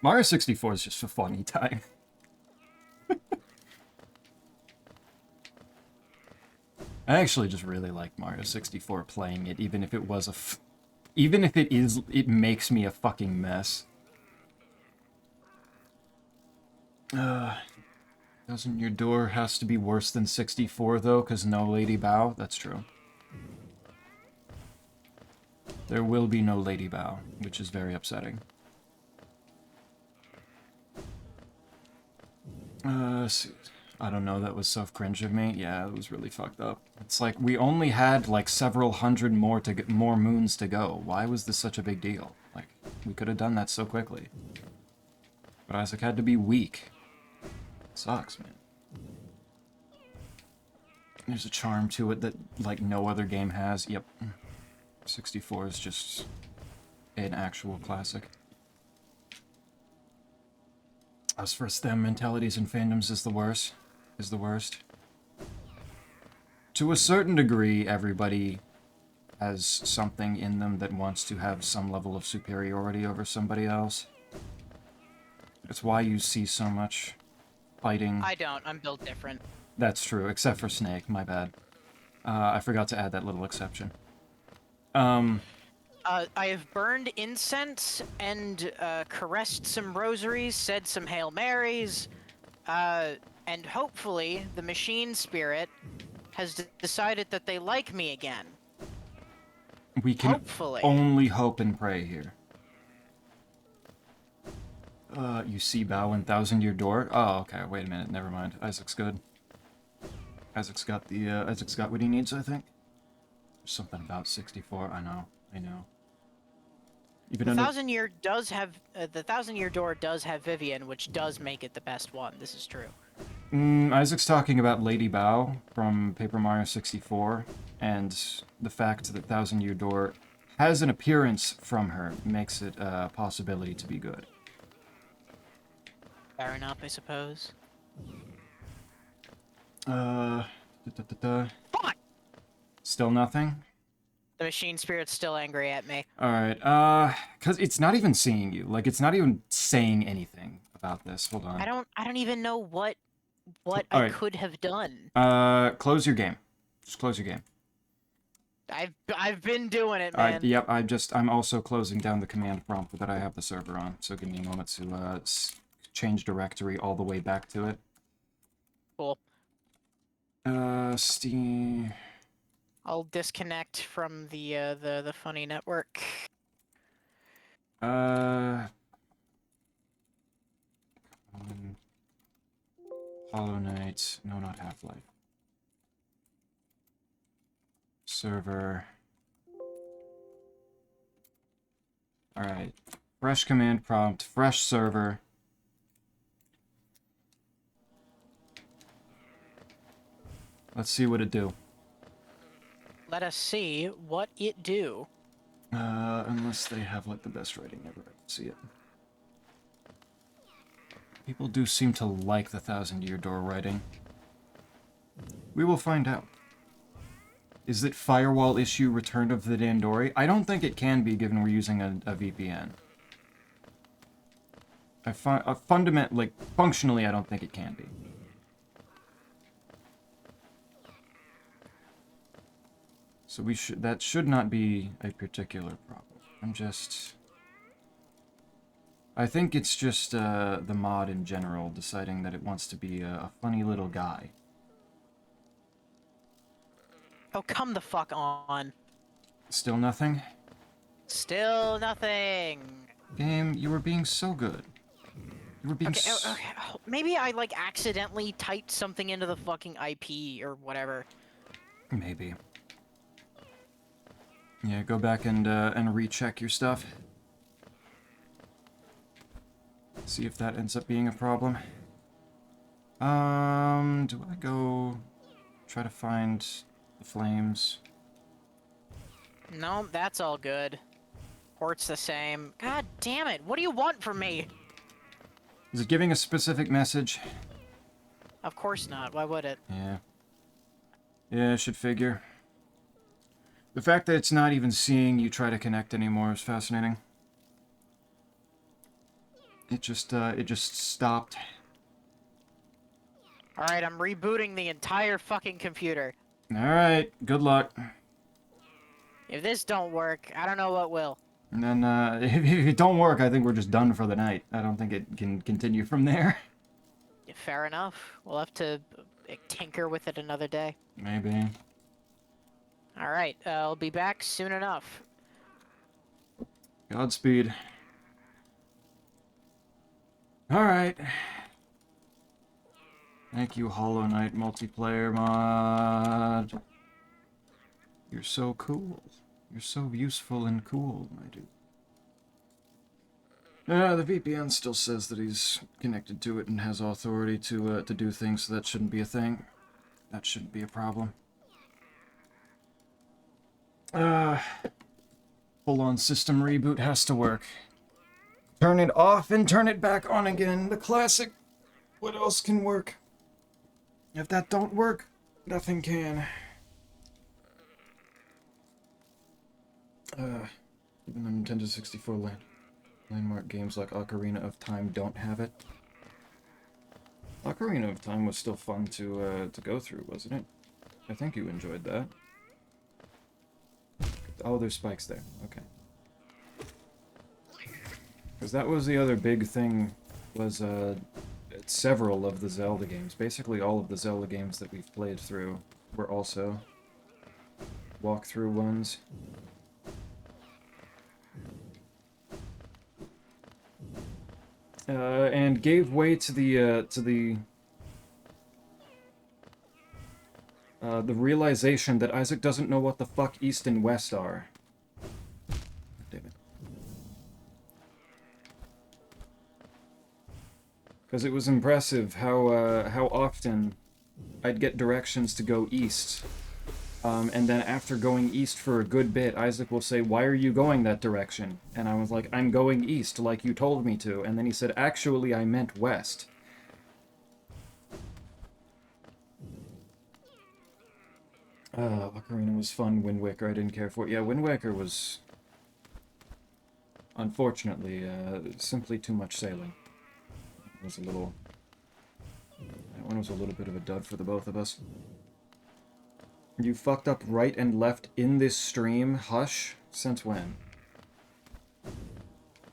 Mario 64 is just a funny time. I actually just really like Mario 64 playing it, even if it was even if it makes me a fucking mess. Thousand Year Door has to be worse than 64, though, because no Lady Bow. That's true. There will be no Lady Bow, which is very upsetting. I don't know, that was so cringe of me. Yeah, it was really fucked up. It's like, we only had, like, several hundred more moons to go. Why was this such a big deal? Like, we could have done that so quickly. But Isaac had to be weak. Sucks, man. There's a charm to it that, like, no other game has. Yep. 64 is just an actual classic. Us for STEM mentalities and fandoms is the worst. To a certain degree, everybody has something in them that wants to have some level of superiority over somebody else. It's why you see so much fighting. I don't. I'm built different. That's true, except for Snake. My bad. I forgot to add that little exception. I have burned incense and caressed some rosaries, said some Hail Marys, and hopefully the machine spirit has decided that they like me again. We can Hopefully. only hope and pray here. You see Bow in Thousand Year Door? Oh, okay, wait a minute, never mind. Isaac's good. Isaac's got what he needs, I think. There's something about 64, I know. Even The under... Thousand Year does have the Thousand Year Door does have Vivian, which does make it the best one. This is true. Isaac's talking about Lady Bow from Paper Mario 64, and the fact that Thousand Year Door has an appearance from her makes it a possibility to be good. Fair enough, I suppose. Fuck! Still nothing? The machine spirit's still angry at me. Alright, cause it's not even seeing you. Like, it's not even saying anything about this. Hold on. I don't even know what I Alright. could have done. Close your game. Just close your game. I've been doing it, man. Yep, I'm also closing down the command prompt that I have the server on, so give me a moment to, change directory all the way back to it. Cool. Steam... I'll disconnect from the funny network. Hollow Knight. No, not Half-Life. Server. Alright. Fresh command prompt. Fresh server. Let's see what it do. Let us see what it do. Unless they have, like, the best writing ever. I can see it. People do seem to like the Thousand Year Door writing. We will find out. Is it firewall issue Return of the Dandori? I don't think it can be, given we're using a VPN. Functionally, I don't think it can be. So that should not be a particular problem. I think it's just the mod in general deciding that it wants to be a funny little guy. Oh, come the fuck on. Still nothing? Still nothing. Game, you were being so good. You were being Okay, okay. Maybe I like accidentally typed something into the fucking IP or whatever. Maybe. Yeah, go back and recheck your stuff. See if that ends up being a problem. Do I go try to find the flames? No, that's all good. Port's the same. God damn it! What do you want from me? Is it giving a specific message? Of course not. Why would it? Yeah. Yeah, I should figure. The fact that it's not even seeing you try to connect anymore is fascinating. It just stopped. Alright, I'm rebooting the entire fucking computer. Alright, good luck. If this don't work, I don't know what will. And then, if it don't work, I think we're just done for the night. I don't think it can continue from there. Fair enough. We'll have to tinker with it another day. Maybe. Alright, I'll be back soon enough. Godspeed. Alright. Thank you, Hollow Knight multiplayer mod. You're so cool. You're so useful and cool, my dude. The VPN still says that he's connected to it and has authority to do things, so that shouldn't be a thing. That shouldn't be a problem. Full-on system reboot has to work. Turn it off and turn it back on again. The classic. What else can work? If that don't work, nothing can. Even the Nintendo 64 landmark games like Ocarina of Time don't have it. Ocarina of Time was still fun to go through, wasn't it? I think you enjoyed that. Oh, there's spikes there. Okay. Because that was the other big thing, was several of the Zelda games. Basically all of the Zelda games that we've played through were also walkthrough ones. And gave way to the realization that Isaac doesn't know what the fuck East and West are. Damn it. Because it was impressive how often I'd get directions to go east. And then after going east for a good bit, Isaac will say, "Why are you going that direction?" And I was like, "I'm going east, like you told me to." And then he said, "Actually, I meant west." Ocarina was fun. Wind Waker, I didn't care for it. Yeah, Wind Waker was, unfortunately, simply too much sailing. It was a little... That one was a little bit of a dud for the both of us. You fucked up right and left in this stream? Hush? Since when?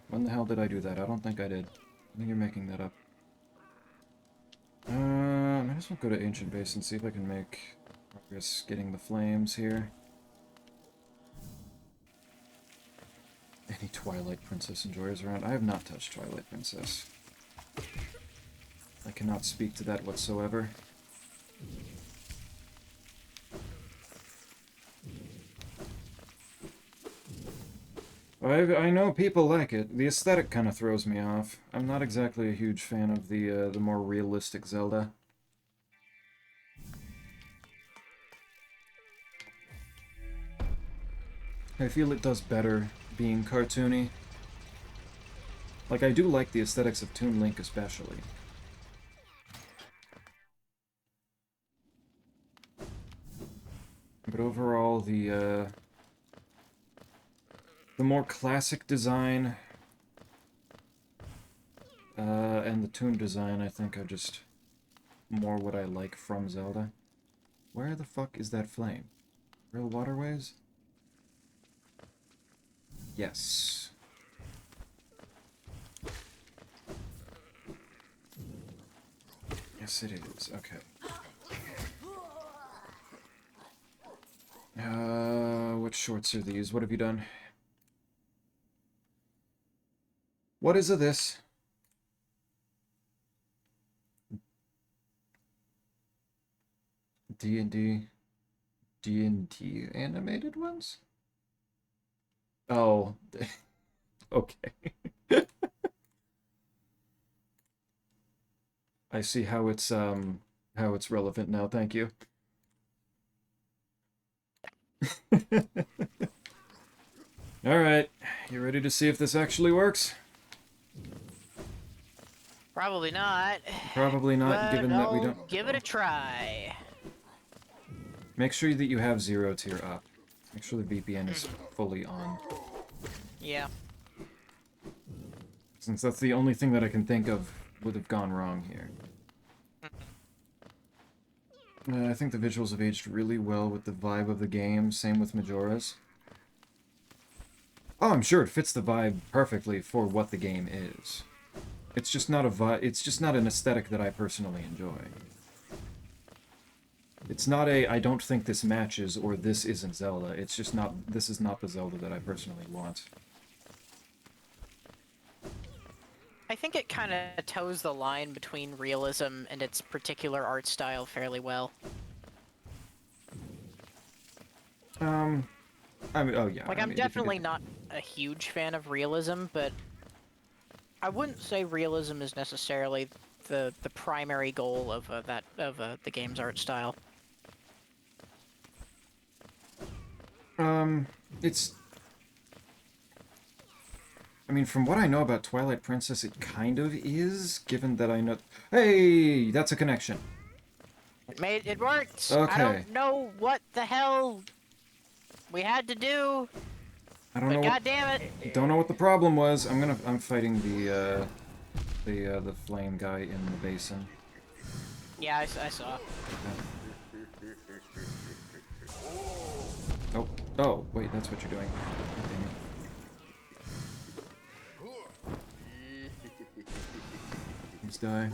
When the hell did I do that? I don't think I did. I think you're making that up. Might as well go to Ancient Base and see if I can make progress getting the flames here. Any Twilight Princess enjoyers around? I have not touched Twilight Princess. I cannot speak to that whatsoever. I know people like it. The aesthetic kind of throws me off. I'm not exactly a huge fan of the more realistic Zelda. I feel it does better being cartoony. Like, I do like the aesthetics of Toon Link especially. But overall, the more classic design and the Toon design, I think, are just more what I like from Zelda. Where the fuck is that flame? Real waterways? Yes. Yes, it is. Okay. What shorts are these? What have you done? What is this? D&D animated ones? Oh, okay. I see how it's relevant now. Thank you. All right, you ready to see if this actually works? Probably not. Probably not, But given that we I'll don't. give it a try. Make sure that you have 0 tier up. Make sure the VPN is fully on. Yeah. Since that's the only thing that I can think of would have gone wrong here. I think the visuals have aged really well with the vibe of the game. Same with Majora's. Oh, I'm sure it fits the vibe perfectly for what the game is. It's just not a vibe. It's just not an aesthetic that I personally enjoy. It's not a I don't think this matches or this isn't Zelda. It's just not. This is not the Zelda that I personally want. I think it kind of toes the line between realism and its particular art style fairly well. I mean, oh yeah. Like, I I'm mean, definitely not a huge fan of realism, but I wouldn't say realism is necessarily the primary goal of the game's art style. It's. I mean, from what I know about Twilight Princess, it kind of is, given that I know. Hey, that's a connection. It worked! Okay. I don't know what the hell we had to do, I don't but know. goddamn it! Don't know what the problem was. I'm fighting the flame guy in the basin. Yeah, I saw. Oh, wait, that's what you're doing. Damn it. Please die.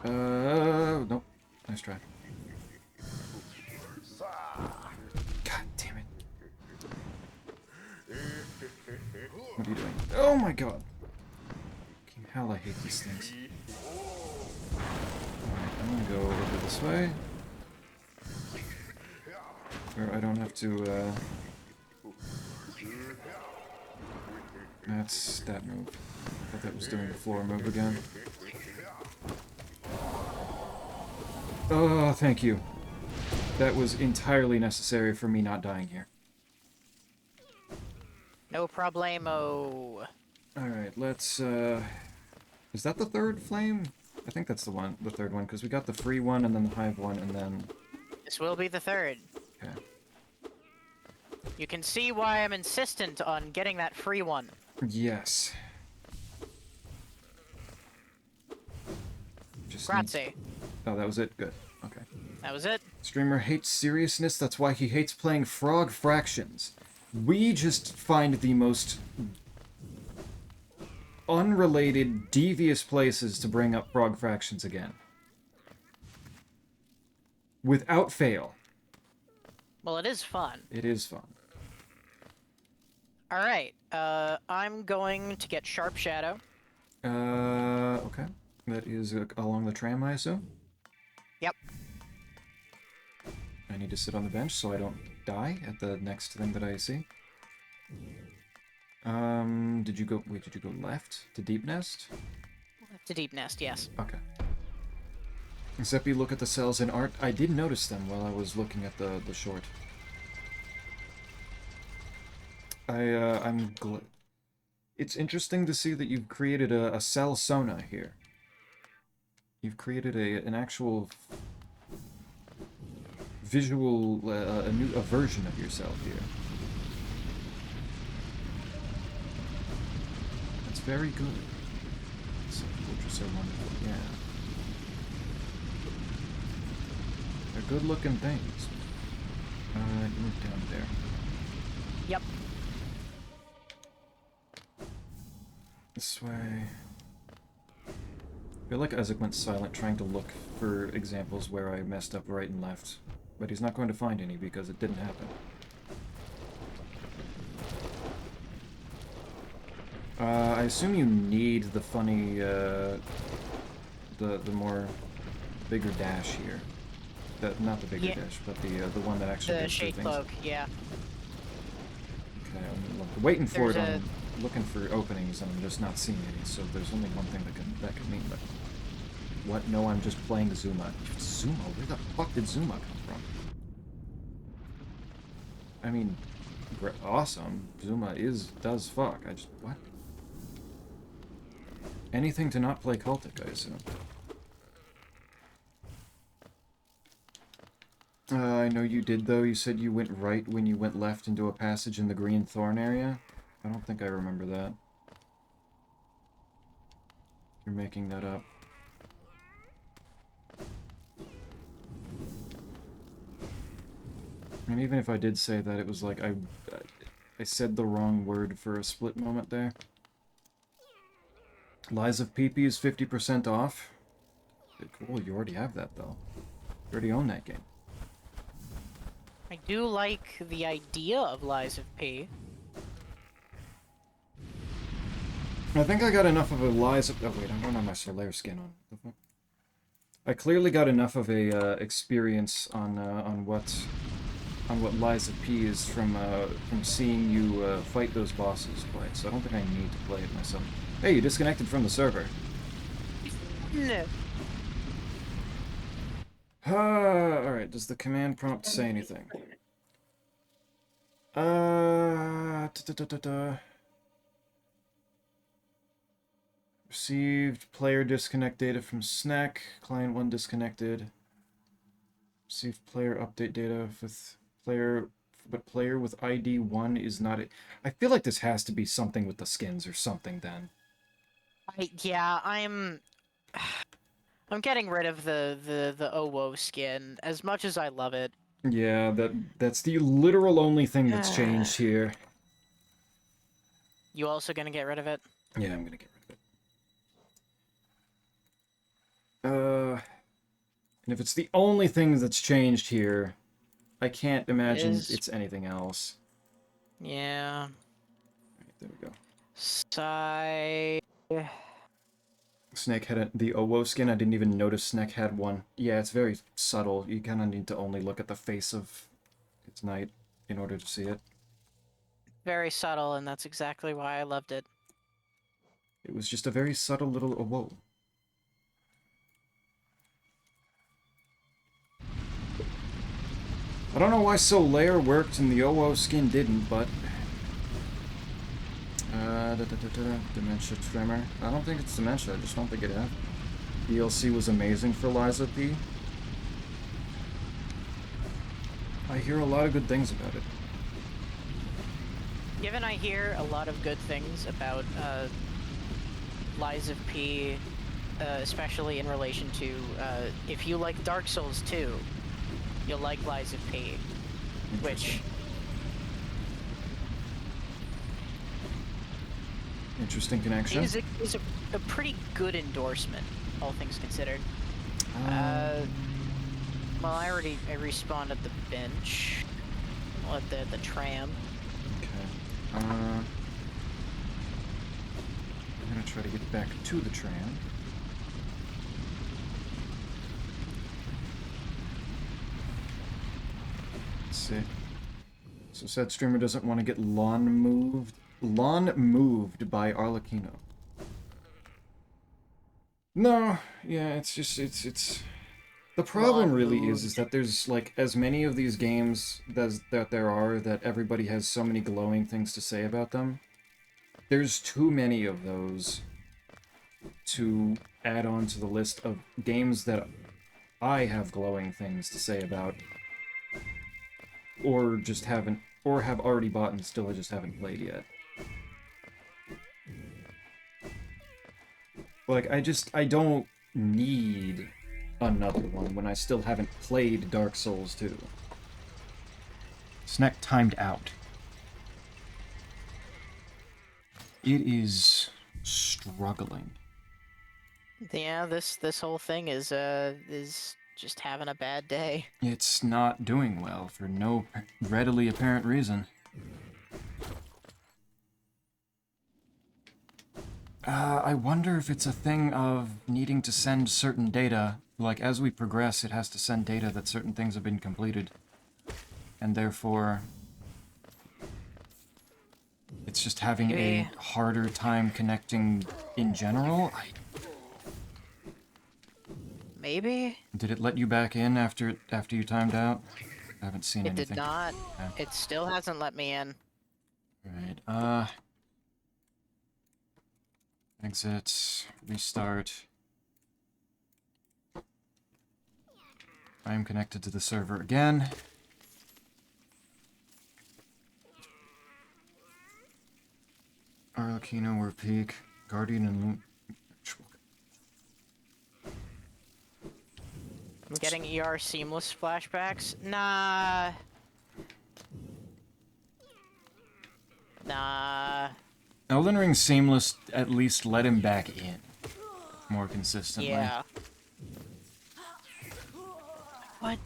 Nope. Nice try. God damn it. What are you doing? Oh my god. Fucking hell, I hate these things. Alright, I'm gonna go over this way. Where I don't have to, That's that move. I thought that was doing the floor move again. Oh, thank you. That was entirely necessary for me not dying here. No problemo. Alright, let's, is that the third flame? I think that's the third one, because we got the free one, and then the hive one, and then... This will be the third. Okay. You can see why I'm insistent on getting that free one. Yes. Just Grazie. Oh, that was it? Good. Okay. That was it. Streamer hates seriousness, that's why he hates playing Frog Fractions. We just find the most unrelated, devious places to bring up Frog Fractions again. Without fail. Well, it is fun. It is fun. Alright, I'm going to get Sharp Shadow. Okay. That is along the tram, I assume? Yep. I need to sit on the bench so I don't die at the next thing that I see. Did you go left to Deep Nest? To Deep Nest, yes. Okay. Zeppi, look at the cells in art. I did notice them while I was looking at the short. It's interesting to see that you've created a cell Sona here. You've created an actual visual, a version of yourself here. That's very good. Some portraits are wonderful, yeah. They're good-looking things. Move down there. Yep. This way. I feel like Isaac went silent trying to look for examples where I messed up right and left. But he's not going to find any because it didn't happen. I assume you need the funny, the more bigger dash here. Not the bigger Yeah. dash, but the one that actually The does two shade things. cloak, yeah. Okay, I'm waiting for There's it. a- I'm looking for openings, and I'm just not seeing any. So there's only one thing that can mean that. What? No, I'm just playing Zuma. Zuma? Where the fuck did Zuma come from? I mean, awesome. Zuma does fuck. I just what? Anything to not play Cultic, I assume. I know you did, though. You said you went right when you went left into a passage in the Green Thorn area. I don't think I remember that. You're making that up. And even if I did say that, it was like I said the wrong word for a split moment there. Lies of PP is 50% off. Cool, you already have that, though. You already own that game. I do like the idea of Lies of P. I think I got enough of a Lies of... Oh, wait, I don't have my Solaire skin on. What the fuck? I clearly got enough of a experience on what Lies of P is from seeing you fight those bosses play, so I don't think I need to play it myself. Hey, you disconnected from the server. No. Alright, does the command prompt say anything? Received player disconnect data from Snack. Client 1 disconnected. Received player update data with player, but player with ID 1 is not it. I feel like this has to be something with the skins or something then. I'm getting rid of the OWO skin, as much as I love it. Yeah, that's the literal only thing that's changed here. You also gonna get rid of it? Yeah, I'm gonna get rid of it. And if it's the only thing that's changed here, I can't imagine it's anything else. Yeah. Right, there we go. Sigh. Snake had the Owo skin. I didn't even notice Snake had one. Yeah, it's very subtle. You kind of need to only look at the face of its knight in order to see it. Very subtle, and that's exactly why I loved it. It was just a very subtle little Owo. I don't know why Solaire worked and the Owo skin didn't, but... Dementia Tremor. I don't think it's Dementia, I just don't think it had. DLC was amazing for Lies of P. I hear a lot of good things about it. Given I hear a lot of good things about Lies of P, especially in relation to if you like Dark Souls 2, you'll like Lies of P, which... Interesting connection. is a pretty good endorsement, all things considered. Well, I respawned at the bench. Well, at the tram. Okay. I'm gonna try to get back to the tram. Let's see. So said streamer doesn't want to get lawn moved by Arlecchino. No, yeah, it's just it's the problem really is that there's like as many of these games that there are that everybody has so many glowing things to say about them. There's too many of those to add on to the list of games that I have glowing things to say about, or just haven't, or have already bought and still just haven't played yet. Like, I don't need another one when I still haven't played Dark Souls 2. Snack timed out. It is struggling. Yeah, this whole thing is just having a bad day. It's not doing well for no readily apparent reason. I wonder if it's a thing of needing to send certain data. Like, as we progress, it has to send data that certain things have been completed. And therefore, it's just having a Maybe. harder time connecting in general. Maybe? Did it let you back in after you timed out? I haven't seen It did anything. not. Okay. It still hasn't let me in. Right, exit, restart. I am connected to the server again. Arlecchino, we're peak. Guardian and Loon. I'm getting ER seamless flashbacks. Nah. Nah. Elden Ring Seamless at least let him back in more consistently. Yeah. What?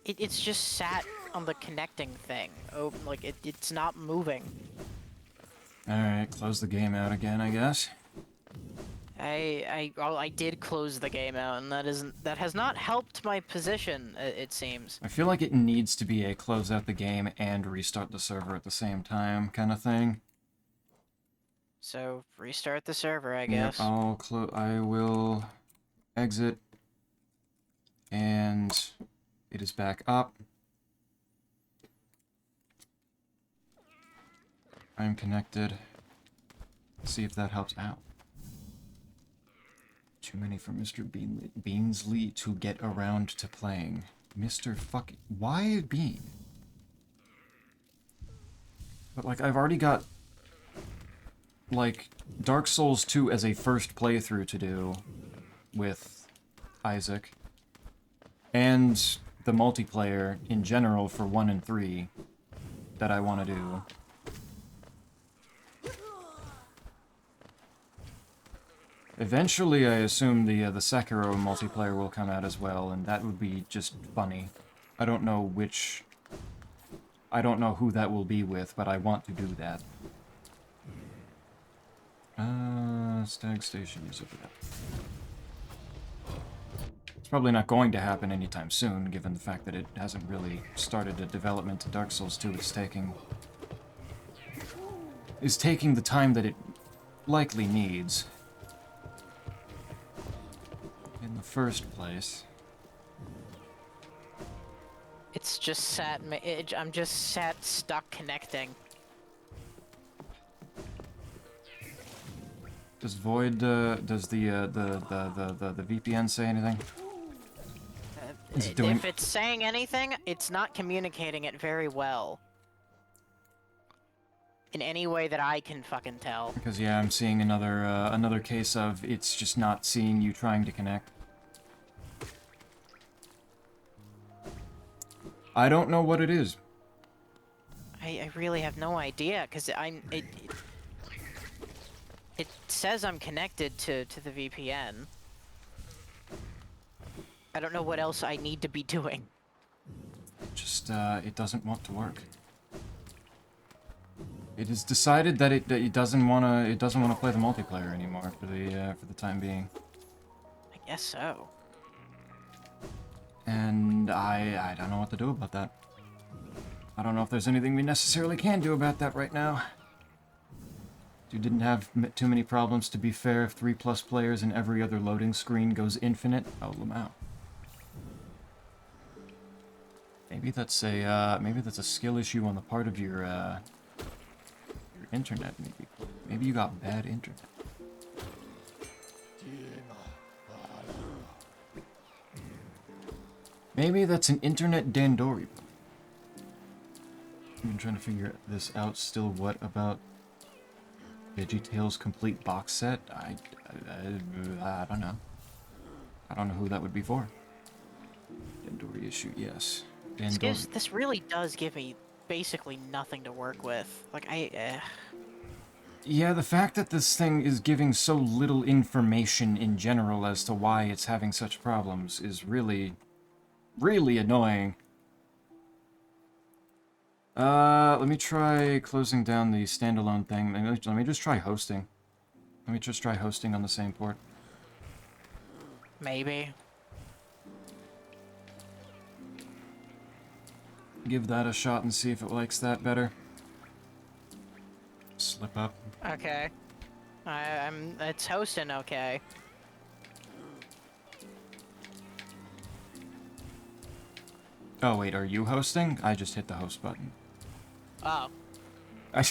It's just sat on the connecting thing. Oh, like it's not moving. Alright, close the game out again, I guess. I did close the game out, and that has not helped my position. It seems. I feel like it needs to be a close out the game and restart the server at the same time kind of thing. So restart the server, I Yep, guess. I will exit, and it is back up. I'm connected. See if that helps out. Too many for Mr. Beansley to get around to playing. Mr. Fucking... Why Bean? But, like, I've already got, like, Dark Souls 2 as a first playthrough to do with Isaac. And the multiplayer in general for 1 and 3 that I want to do. Eventually, I assume the Sekiro multiplayer will come out as well, and that would be just funny. I don't know which... I don't know who that will be with, but I want to do that. Stag Station is over there. It's probably not going to happen anytime soon, given the fact that it hasn't really started a development to Dark Souls 2. It's taking the time that it likely needs. In the first place. It's just sat. I'm just sat stuck connecting. Does Void, does the VPN say anything? Is it doing... If it's saying anything, it's not communicating it very well. In any way that I can fucking tell. Because, yeah, I'm seeing another case of it's just not seeing you trying to connect. I don't know what it is. I really have no idea, because it says I'm connected to the VPN. I don't know what else I need to be doing. Just, it doesn't want to work. It has decided that it doesn't wanna play the multiplayer anymore for the time being. I guess so. And I don't know what to do about that. I don't know if there's anything we necessarily can do about that right now. You didn't have too many problems, to be fair. If 3+ players and every other loading screen goes infinite, oh, Lamau. Maybe that's a skill issue on the part of your internet. Maybe you got bad internet. Maybe that's an internet Dandori. I'm trying to figure this out still. What about VeggieTales complete box set? I don't know. I don't know who that would be for. Dandori issue, yes. Dandori. This really does give me basically nothing to work with. Like, Yeah, the fact that this thing is giving so little information in general as to why it's having such problems is really, really annoying. Let me try closing down the standalone thing. Let me just try hosting. Let me just try hosting on the same port. Maybe. Give that a shot and see if it likes that better. Slip up. Okay. It's hosting okay. Oh wait, are you hosting? I just hit the host button. Oh. I...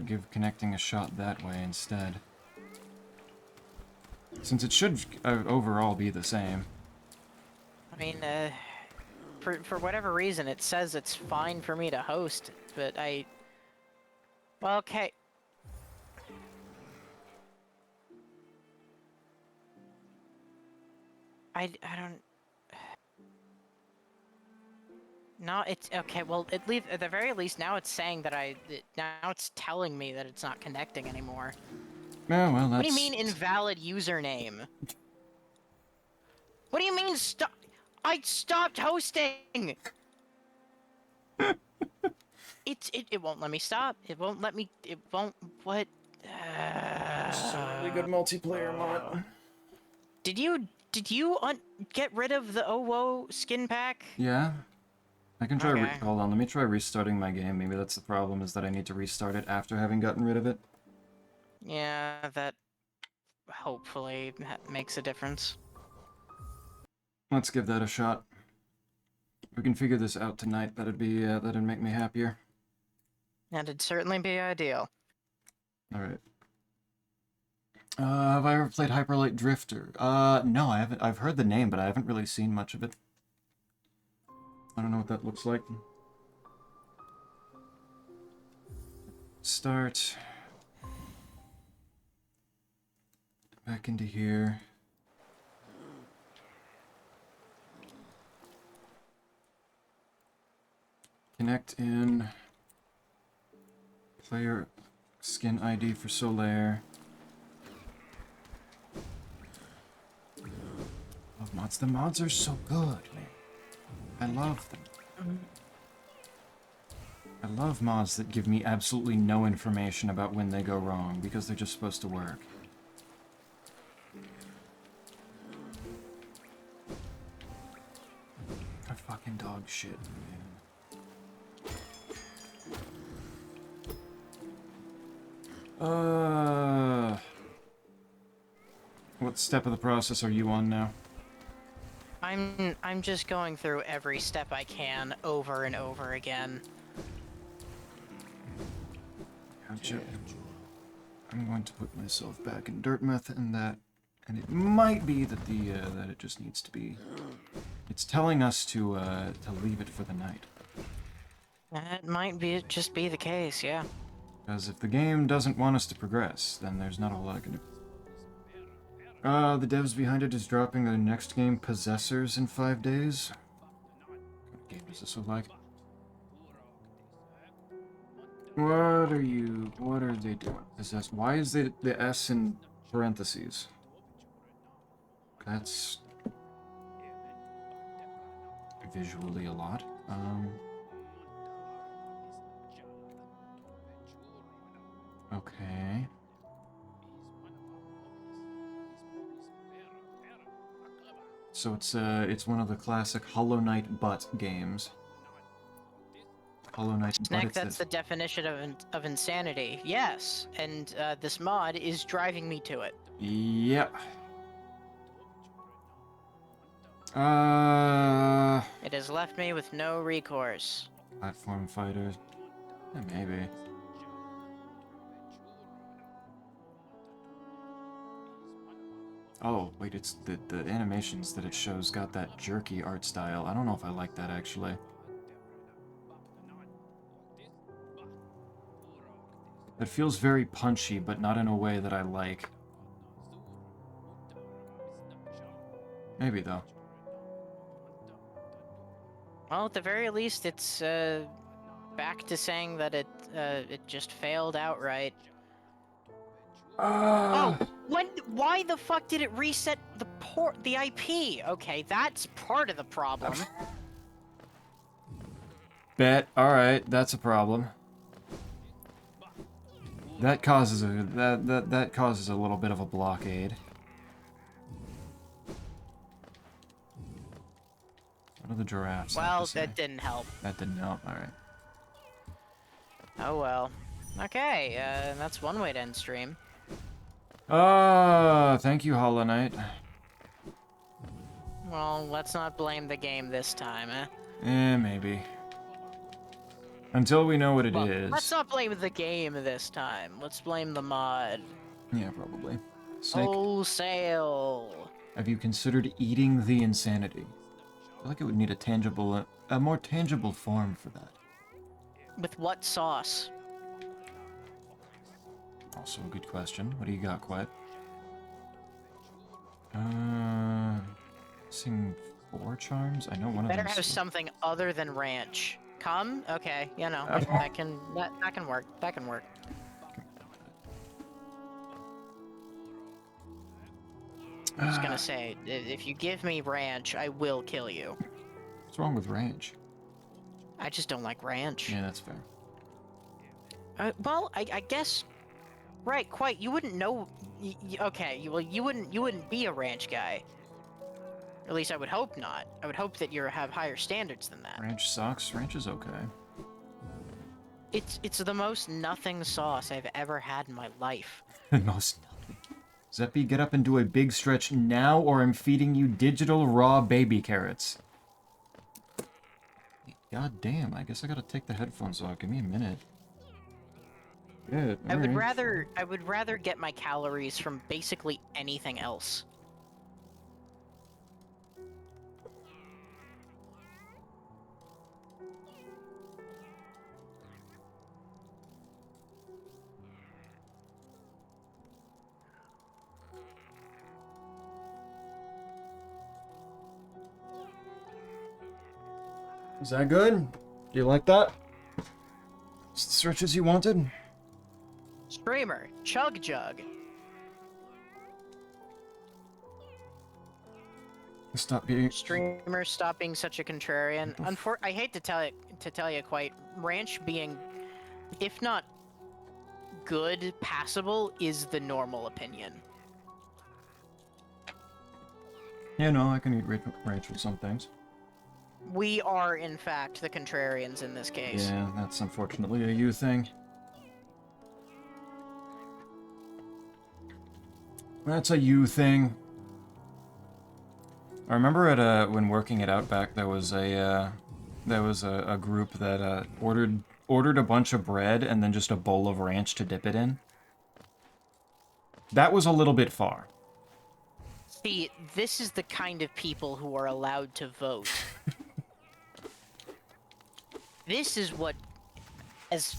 Give connecting a shot that way instead. Since it should overall be the same. I mean, for whatever reason, it says it's fine for me to host, but well, okay. I don't... No, it's okay. Well, at the very least, now it's saying that now it's telling me that it's not connecting anymore. Yeah, well, that's... What do you mean invalid username? What do you mean stop? I stopped hosting. It won't let me stop. It won't let me. It won't. What? It's a really good multiplayer mod. Did you get rid of the OWO skin pack? Yeah. I can try. Okay. Hold on, let me try restarting my game. Maybe that's the problem, is that I need to restart it after having gotten rid of it. Yeah, that hopefully makes a difference. Let's give that a shot. If we can figure this out tonight, that'd make me happier. That'd certainly be ideal. All right. Have I ever played Hyper Light Drifter? No, I haven't. I've heard the name, but I haven't really seen much of it. I don't know what that looks like. Start. Back into here. Connect in. Player skin ID for Solaire. Love mods. The mods are so good, man. I love them. I love mods that give me absolutely no information about when they go wrong, because they're just supposed to work. A fucking dog shit, man. What step of the process are you on now? I'm just going through every step I can over and over again. Gotcha. I'm going to put myself back in Dirtmouth and it might be that that it just needs to be. It's telling us to leave it for the night. That might just be the case, yeah. Because if the game doesn't want us to progress, then there's not a whole lot I can do. The devs behind it is dropping their next game, Possessors, in 5 days. What game does this look like? What are they doing? Why is the S in parentheses? That's visually a lot. Okay. So it's one of the classic Hollow Knight butt games. Hollow Knight butt. Snack, that's the definition of insanity. Yes, and this mod is driving me to it. Yep. It has left me with no recourse. Platform fighter. Yeah, maybe. Oh, wait, it's the animations that it shows got that jerky art style. I don't know if I like that, actually. It feels very punchy, but not in a way that I like. Maybe, though. Well, at the very least, it's back to saying that it just failed outright. Oh, why the fuck did it reset the the IP. Okay, that's part of the problem. Bet. Alright, that's a problem. That causes that causes a little bit of a blockade. What are the giraffes have Well, to say? that didn't help. That didn't help. Alright. Oh well. Okay, that's one way to end stream. Thank you, Hollow Knight. Well, let's not blame the game this time, eh? Maybe. Until we know what it Well, is. let's not blame the game this time. Let's blame the mod. Yeah, probably. Snake, Wholesale. have you considered eating the insanity? I feel like it would need a more tangible form for that. With what sauce? Also a good question. What do you got, Quet? Missing 4 charms? I know one Better of them. have something other than ranch. Come? Okay, you know, that can work. That can work. I was gonna say, if you give me ranch, I will kill you. What's wrong with ranch? I just don't like ranch. Yeah, that's fair. Well, I guess, right? Quite. You wouldn't know. Okay. Well, you wouldn't be a ranch guy. At least I would hope not. I would hope that you have higher standards than that. Ranch sucks. Ranch is okay. It's the most nothing sauce I've ever had in my life. Most nothing. Zeppy, get up and do a big stretch now, or I'm feeding you digital raw baby carrots. God damn, I guess I gotta take the headphones off. Give me a minute. Good. I would rather get my calories from basically anything else. Is that good? Do you like that? It's the stretches you wanted? Streamer, Chug Jug. Stop being... Streamer, stop being such a contrarian. I hate to tell you, quite ranch being, if not good, passable is the normal opinion. Yeah, no, I can eat ranch with some things. We are, in fact, the contrarians in this case. Yeah, that's unfortunately a you thing. That's a you thing. I remember at when working at Outback, there was a group that ordered a bunch of bread and then just a bowl of ranch to dip it in. That was a little bit far. See, this is the kind of people who are allowed to vote. This is what has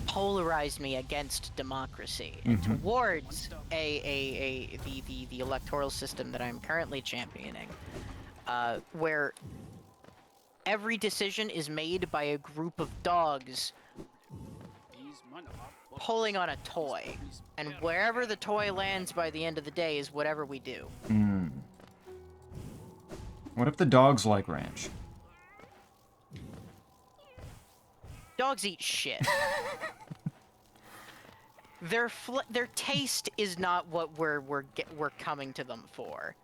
polarized me against democracy and towards the electoral system that I'm currently championing, where every decision is made by a group of dogs pulling on a toy, and wherever the toy lands by the end of the day is whatever we do. What if the dogs like ranch? Dogs eat shit. Their taste is not what we're coming to them for.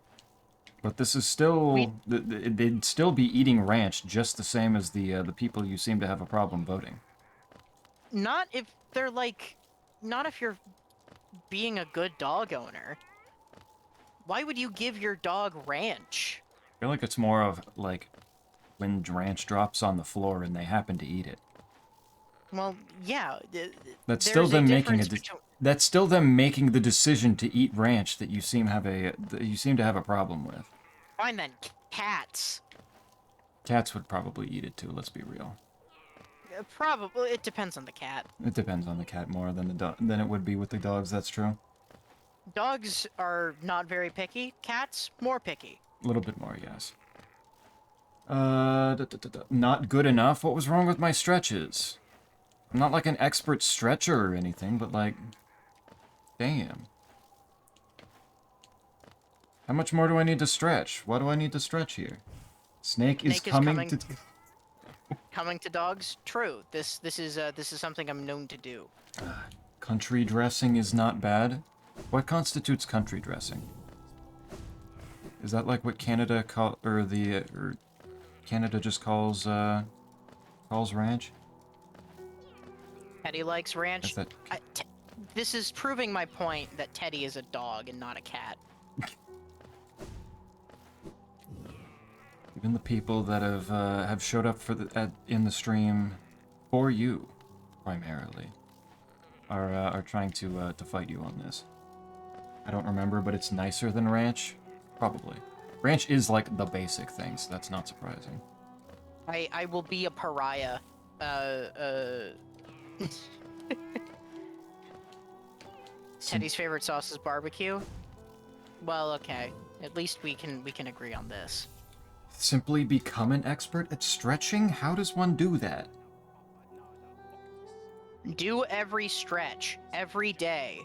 But this is still... They'd still be eating ranch just the same as the people you seem to have a problem voting. Not if they're like... Not if you're being a good dog owner. Why would you give your dog ranch? I feel like it's more of, like, when ranch drops on the floor and they happen to eat it. Well, yeah. That's still them making that's still them making the decision to eat ranch that you seem to have a problem with. Fine then, cats. Cats would probably eat it too, let's be real. Probably, it depends on the cat. It depends on the cat more than it would be with the dogs, that's true. Dogs are not very picky, cats, more picky. A little bit more, yes. Not good enough? What was wrong with my stretches? I'm not like an expert stretcher or anything, but like... Damn. How much more do I need to stretch? What do I need to stretch here? Snake is Snake is coming coming. to... Coming to dogs? True. This is something I'm known to do. Country dressing is not bad. What constitutes country dressing? Is that like what Canada or Canada just calls ranch? Teddy likes ranch. Is that This is proving my point that Teddy is a dog and not a cat. even the people that have showed up in the stream for you, primarily, are trying to fight you on this. I don't remember, but it's nicer than ranch, probably. Ranch is like the basic thing, so that's not surprising. I will be a pariah. Teddy's favorite sauce is barbecue. Well, okay. At least we can agree on this. Simply become an expert at stretching? How does one do that? Do every stretch every day.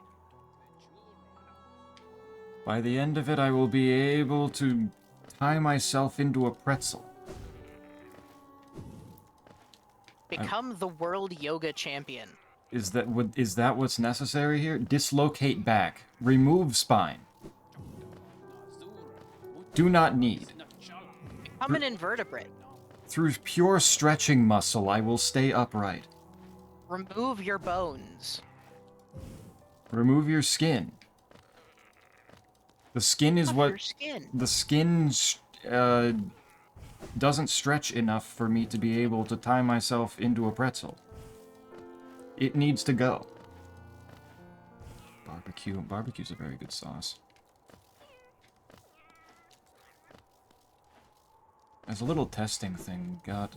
By the end of it, I will be able to tie myself into a pretzel. Become the world yoga champion. Is that what's necessary here? Dislocate back. Remove spine. Do not need. Become an invertebrate. Through pure stretching muscle, I will stay upright. Remove your bones. Remove your skin. The skin is Off what... your skin. The skin doesn't stretch enough for me to be able to tie myself into a pretzel. It needs to go. Barbecue. Barbecue's a very good sauce. As a little testing thing, got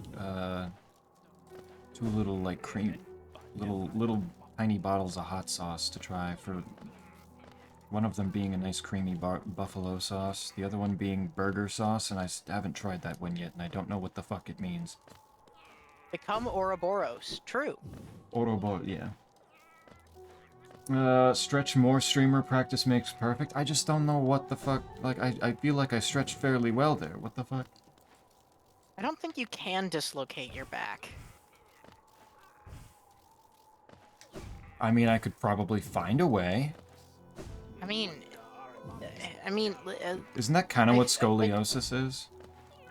two little like little tiny bottles of hot sauce to try, for one of them being a nice creamy buffalo sauce, the other one being burger sauce, and I haven't tried that one yet, and I don't know what the fuck it means. Become Ouroboros. True. Ouroboros, yeah. Stretch more, streamer practice makes perfect. I just don't know what the fuck, like, I feel like I stretched fairly well there. What the fuck? I don't think you can dislocate your back. I mean, I could probably find a way. I mean, Isn't that kind of what like- scoliosis is?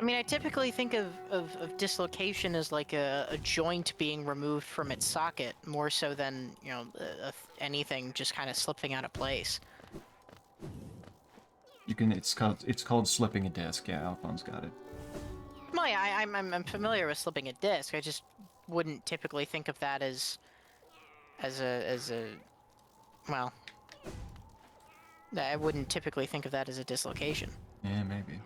I mean, I typically think of dislocation as like a joint being removed from its socket, more so than, you know, anything just kind of slipping out of place. You can. It's called slipping a disc. Yeah, Alphonse got it. I'm familiar with slipping a disc. I just wouldn't typically think of that as a well. I wouldn't typically think of that as a dislocation. Yeah, maybe.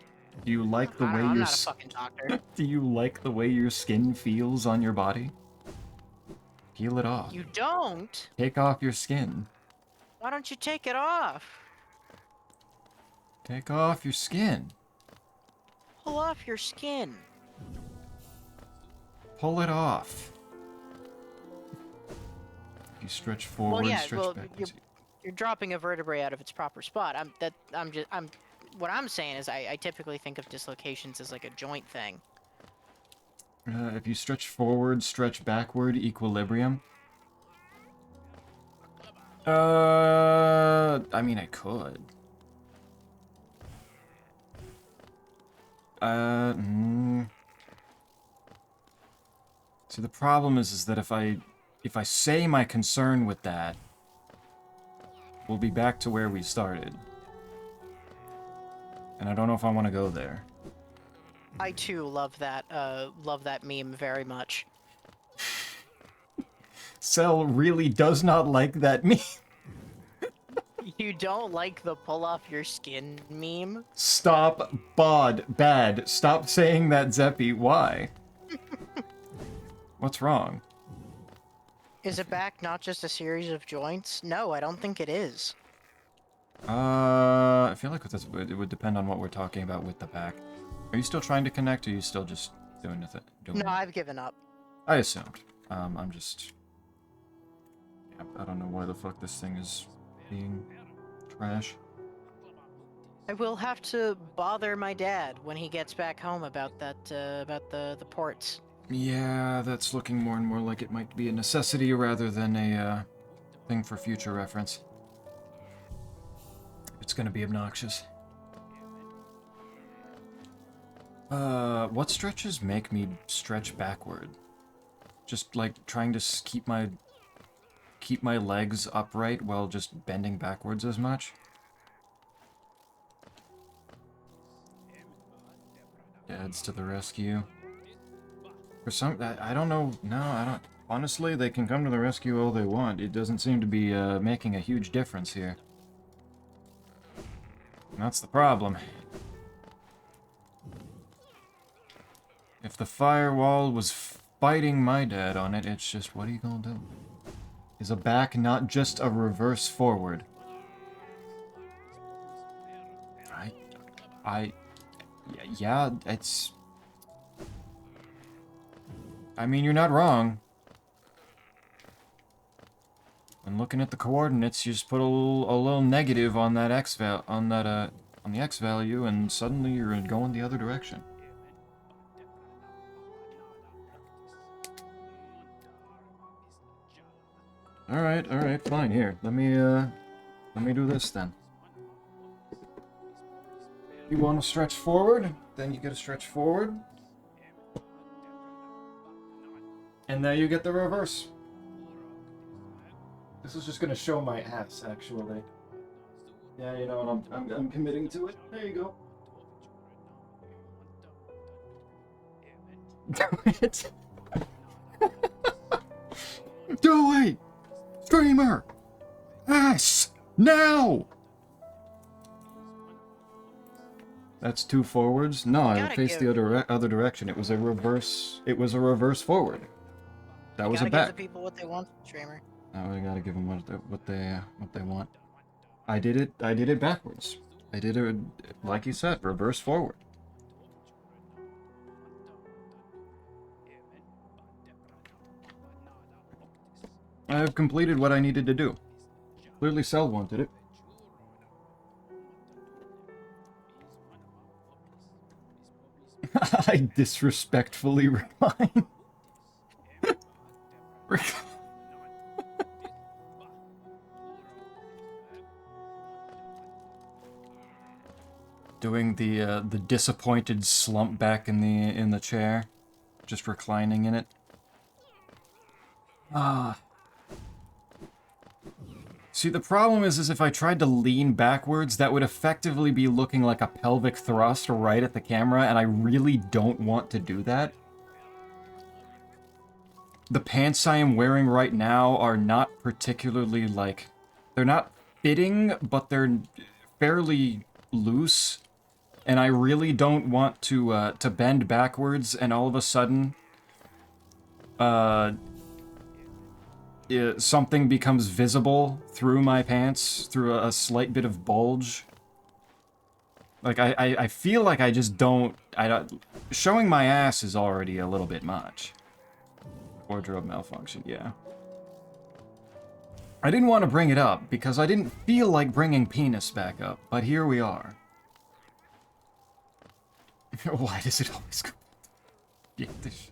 Do you like the I don't way know, I'm your not a fucking doctor. Do you like the way your skin feels on your body? Peel it off. You don't? Take off your skin. Why don't you take it off? Take off your skin. Pull off your skin. Pull it off. You stretch forward, yeah, stretch well, back. You're dropping a vertebrae out of its proper spot. What I'm saying is I typically think of dislocations as like a joint thing. If you stretch forward, stretch backward, equilibrium. I mean, I could. See, the problem is that if I say my concern with that, we'll be back to where we started. And I don't know if I want to go there. I too love that meme very much. Cell really does not like that meme. You don't like the pull off your skin meme? Stop, bad. Stop saying that, Zeppy. Why? What's wrong? Is a back not just a series of joints? No, I don't think it is. I feel like it would depend on what we're talking about with the back. Are you still trying to connect, or are you still just doing nothing? No, I've given up. I assumed. I'm just... Yeah, I don't know why the fuck this thing is being trash. I will have to bother my dad when he gets back home about that, about the ports. Yeah, that's looking more and more like it might be a necessity rather than a thing for future reference. It's gonna be obnoxious. What stretches make me stretch backward? Just like trying to keep my legs upright while just bending backwards as much? Dad's to the rescue. For some, I don't know. No, I don't. Honestly, they can come to the rescue all they want. It doesn't seem to be making a huge difference here. And that's the problem. If the firewall was fighting my dad on it, it's just, what are you gonna do? Is a back not just a reverse forward? Yeah, it's... I mean, you're not wrong. When looking at the coordinates, you just put a little negative on that on the x value, and suddenly you're going the other direction. All right, fine. Here, let me do this then. You want to stretch forward, then you get to stretch forward. And now you get the reverse. This is just gonna show my ass, actually. Yeah, you know what? I'm committing to it. There you go. Do it. Do it, streamer. Ass now. That's two forwards. No, I faced the other direction. It was a reverse. It was a reverse forward. That was a back. Give the people what they want, streamer. Now I gotta give them what they want. I did it backwards. I did it like you said, reverse forward. I have completed what I needed to do. Clearly, Cell wanted it. I disrespectfully recline. Doing the disappointed slump back in the chair, just reclining in it. See, the problem is if I tried to lean backwards, that would effectively be looking like a pelvic thrust right at the camera, and I really don't want to do that. The pants I am wearing right now are not particularly, like... They're not fitting, but they're fairly loose. And I really don't want to bend backwards and all of a sudden... something becomes visible through my pants, through a slight bit of bulge. Like, I feel like I just don't... Showing my ass is already a little bit much. Wardrobe malfunction, yeah. I didn't want to bring it up, because I didn't feel like bringing penis back up, but here we are. Why does it always go... Yeah, this...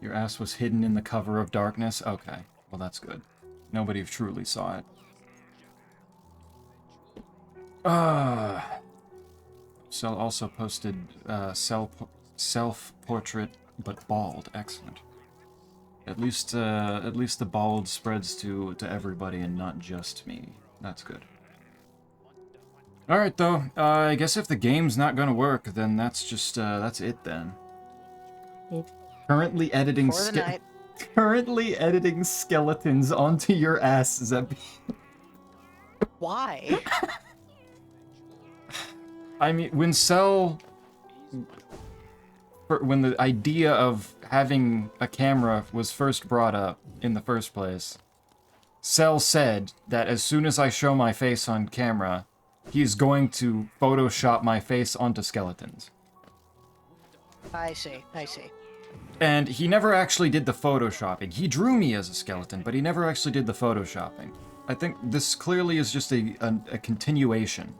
Your ass was hidden in the cover of darkness? Okay, well that's good. Nobody truly saw it. Cell also posted self-portrait, but bald. Excellent. At least the bald spreads to everybody and not just me. That's good. Alright though, I guess if the game's not gonna work, then that's just, that's it then. Currently editing skeletons onto your ass, Zeppy. Why? I mean, when the idea of having a camera was first brought up in the first place, Cell said that as soon as I show my face on camera, he's going to Photoshop my face onto skeletons. I see. And he never actually did the photoshopping. He drew me as a skeleton, but he never actually did the photoshopping. I think this clearly is just a continuation.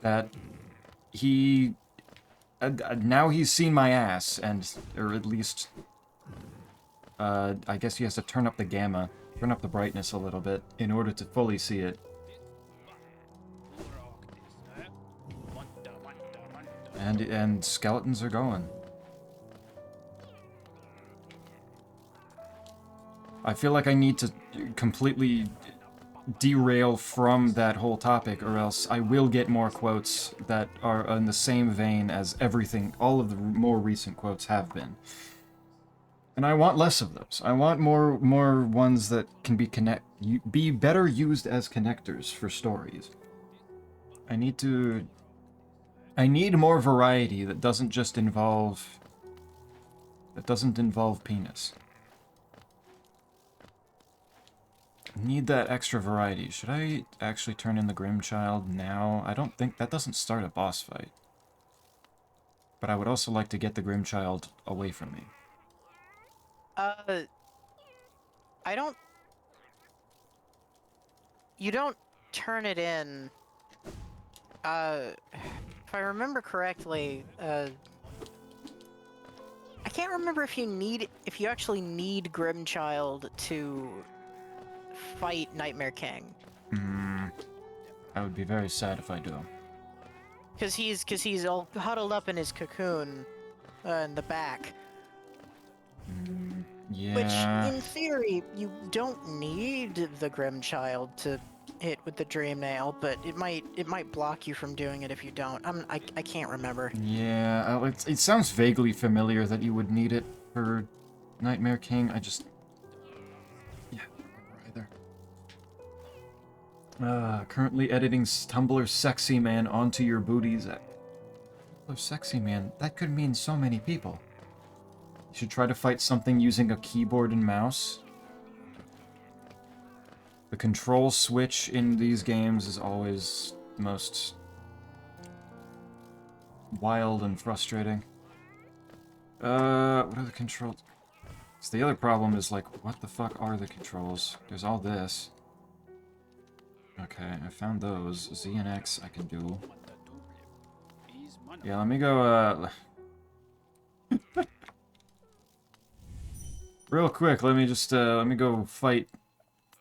That he... now he's seen my ass, or at least... I guess he has to turn up the gamma, turn up the brightness a little bit, in order to fully see it. And skeletons are going. I feel like I need to completely derail from that whole topic, or else I will get more quotes that are in the same vein as everything, all of the more recent quotes have been. And I want less of those. I want more ones that can be better used as connectors for stories. I need more variety that doesn't just involve... that doesn't involve penis. I need that extra variety. Should I actually turn in the Grimchild now? I don't think... that doesn't start a boss fight. But I would also like to get the Grimchild away from me. I don't... You don't turn it in... if I remember correctly, I can't remember if you actually need Grimchild to fight Nightmare King. I would be very sad if I do. Cause he's all huddled up in his cocoon, in the back. Yeah. Which, in theory, you don't need the Grimchild to hit with the Dream Nail, but it might block you from doing it if you don't. I can't remember. Yeah, it sounds vaguely familiar that you would need it for Nightmare King. I just... yeah, I don't remember either. Currently editing Tumblr Sexy Man onto your booties. Tumblr Sexy Man, that could mean so many people. You should try to fight something using a keyboard and mouse. The control switch in these games is always the most wild and frustrating. What are the controls? So the other problem is, like, what the fuck are the controls? There's all this. Okay, I found those. Z and X I can do. Yeah, let me go, real quick, let me just, let me go fight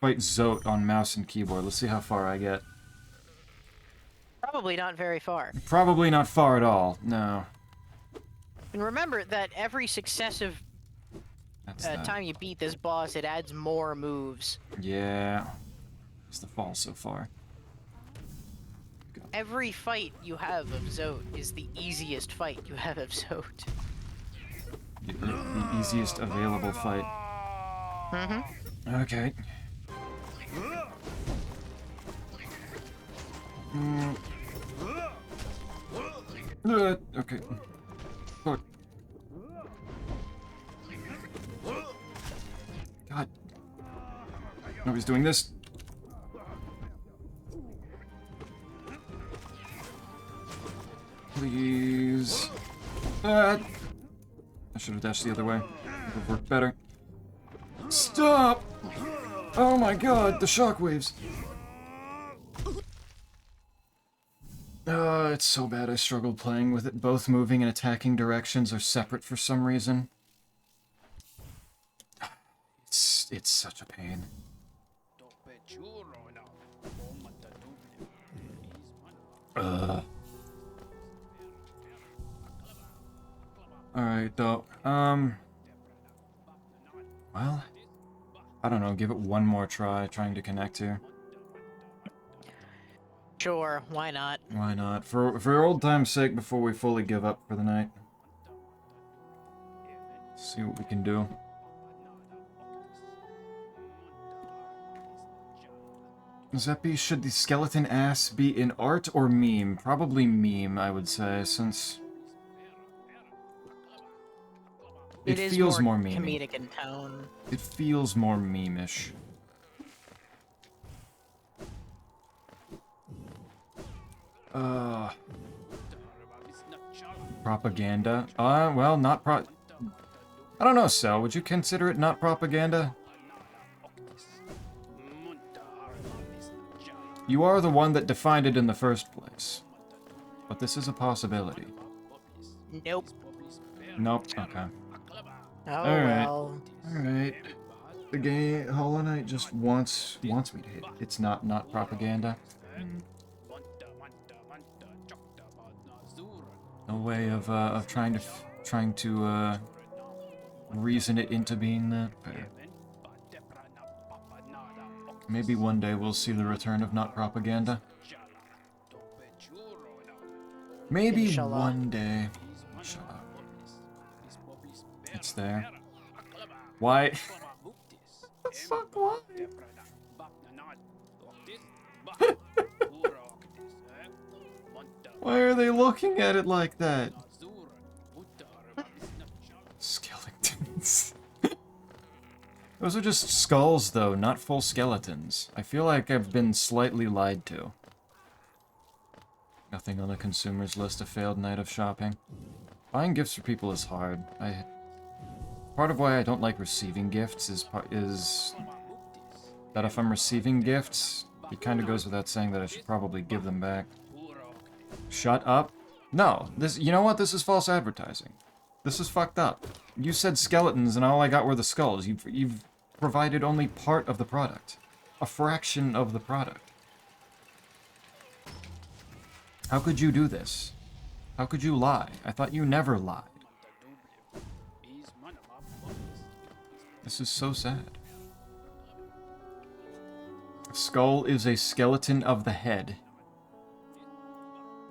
Zote on mouse and keyboard. Let's see how far I get. Probably not very far. Probably not far at all, no. And remember that every successive time you beat this boss, it adds more moves. Yeah. It's the fall so far. Every fight you have of Zote is the easiest fight you have of Zote. The easiest available fight. Mm-hmm. Okay. Okay. Fuck. God. Nobody's doing this. Please. I should have dashed the other way. It would have worked better. Stop! Oh my god, the shockwaves. It's so bad I struggled playing with it. Both moving and attacking directions are separate for some reason. It's such a pain. Alright, though. Well, I don't know, give it one more try, trying to connect here. Sure, why not? Why not? For old time's sake, before we fully give up for the night. See what we can do. Zeppi, should the skeleton ass be in art or meme? Probably meme, I would say, since... It is feels more more meme-y. comedic in tone. It feels more meme-ish. Propaganda? Well, not I don't know, Sel. Would you consider it not propaganda? You are the one that defined it in the first place. But this is a possibility. Nope. Nope, okay. Oh Alright. well. Alright. The game, Hollow Knight just wants me to hit. It's not propaganda. No way of trying to reason it into being that. Maybe one day we'll see the return of not propaganda. Maybe Inshallah. one day. Shut up. It's there. Why? Fuck, why? Why are they looking at it like that? Skeletons. Those are just skulls, though, not full skeletons. I feel like I've been slightly lied to. Nothing on the consumer's list of failed night of shopping. Buying gifts for people is hard. Part of why I don't like receiving gifts is that if I'm receiving gifts, it kind of goes without saying that I should probably give them back. Shut up. No, you know what? This is false advertising. This is fucked up. You said skeletons and all I got were the skulls. You've provided only part of the product. A fraction of the product. How could you do this? How could you lie? I thought you never lied. This is so sad. A skull is a skeleton of the head.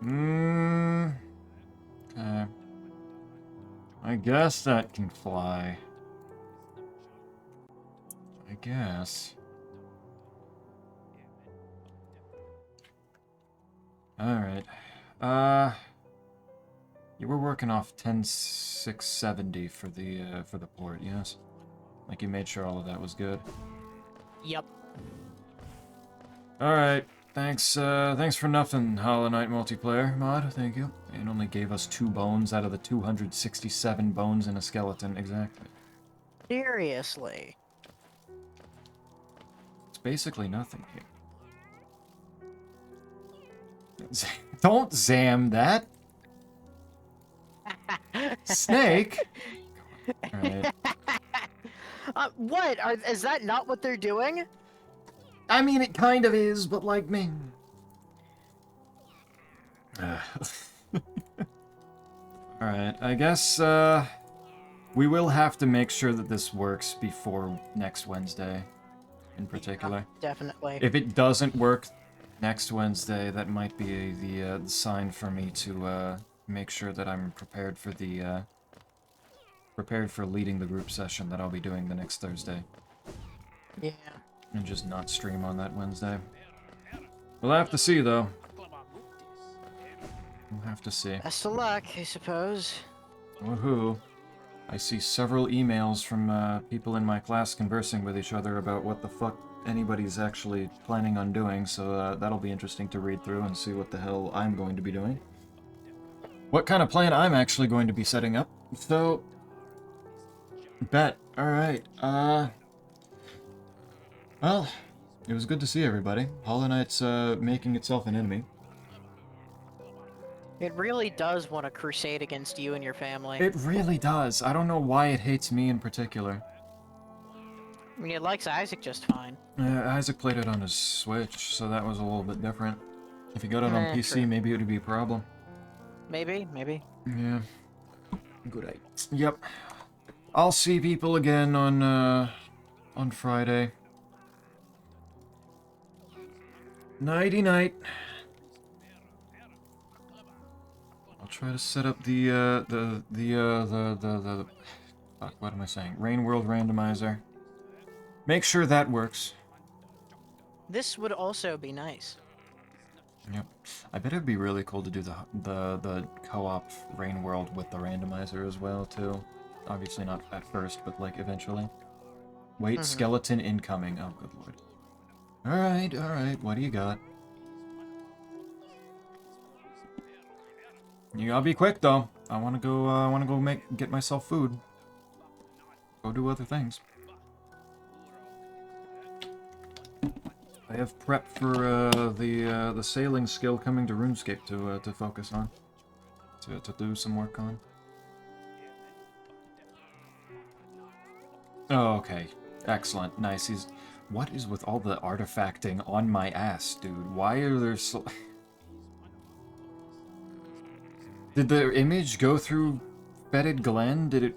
Okay. I guess that can fly. I guess. Alright. You were working off 10670 for the port, yes? Like you made sure all of that was good. Yep. Alright. Thanks for nothing, Hollow Knight multiplayer mod. Thank you. It only gave us 2 bones out of the 267 bones in a skeleton, exactly. Seriously. It's basically nothing here. Don't zam that! Snake? Alright. What? Is that not what they're doing? I mean, it kind of is, but like me. Alright, I guess, we will have to make sure that this works before next Wednesday, in particular. Definitely. If it doesn't work next Wednesday, that might be the sign for me to, make sure that I'm prepared for prepared for leading the group session that I'll be doing the next Thursday. Yeah. And just not stream on that Wednesday. We'll have to see, though. We'll have to see. Best of luck, I suppose. Woohoo. I see several emails from people in my class conversing with each other about what the fuck anybody's actually planning on doing, so that'll be interesting to read through and see what the hell I'm going to be doing. What kind of plan I'm actually going to be setting up. So... Bet. Alright, well, it was good to see everybody. Hollow Knight's making itself an enemy. It really does want to crusade against you and your family. It really does. I don't know why it hates me in particular. I mean, it likes Isaac just fine. Isaac played it on his Switch, so that was a little bit different. If he got it on PC, True. maybe it would be a problem. Maybe. Yeah. Good idea. Yep. I'll see people again on Friday. Nighty night. I'll try to set up the fuck, what am I saying? Rain World Randomizer. Make sure that works. This would also be nice. Yep. I bet it'd be really cool to do the co-op Rain World with the randomizer as well, too. Obviously not at first, but like eventually. Wait, skeleton incoming. Oh, good lord. Alright, what do you got? You gotta be quick though. I wanna go get myself food. Go do other things. I have prep for the sailing skill coming to RuneScape to focus on, to do some work on. Oh, okay, excellent, nice. What is with all the artifacting on my ass, dude? Why are there so? Did the image go through Fetid Glen? Did it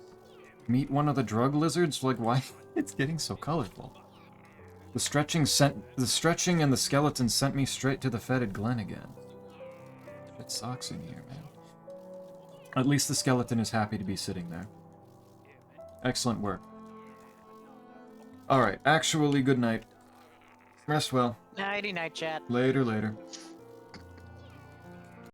meet one of the drug lizards? Like, why? It's getting so colorful. The stretching and the skeleton sent me straight to the Fetid Glen again. It sucks in here, man. At least the skeleton is happy to be sitting there. Excellent work. Alright, actually, good night. Rest well. Nighty night, chat. Later, later.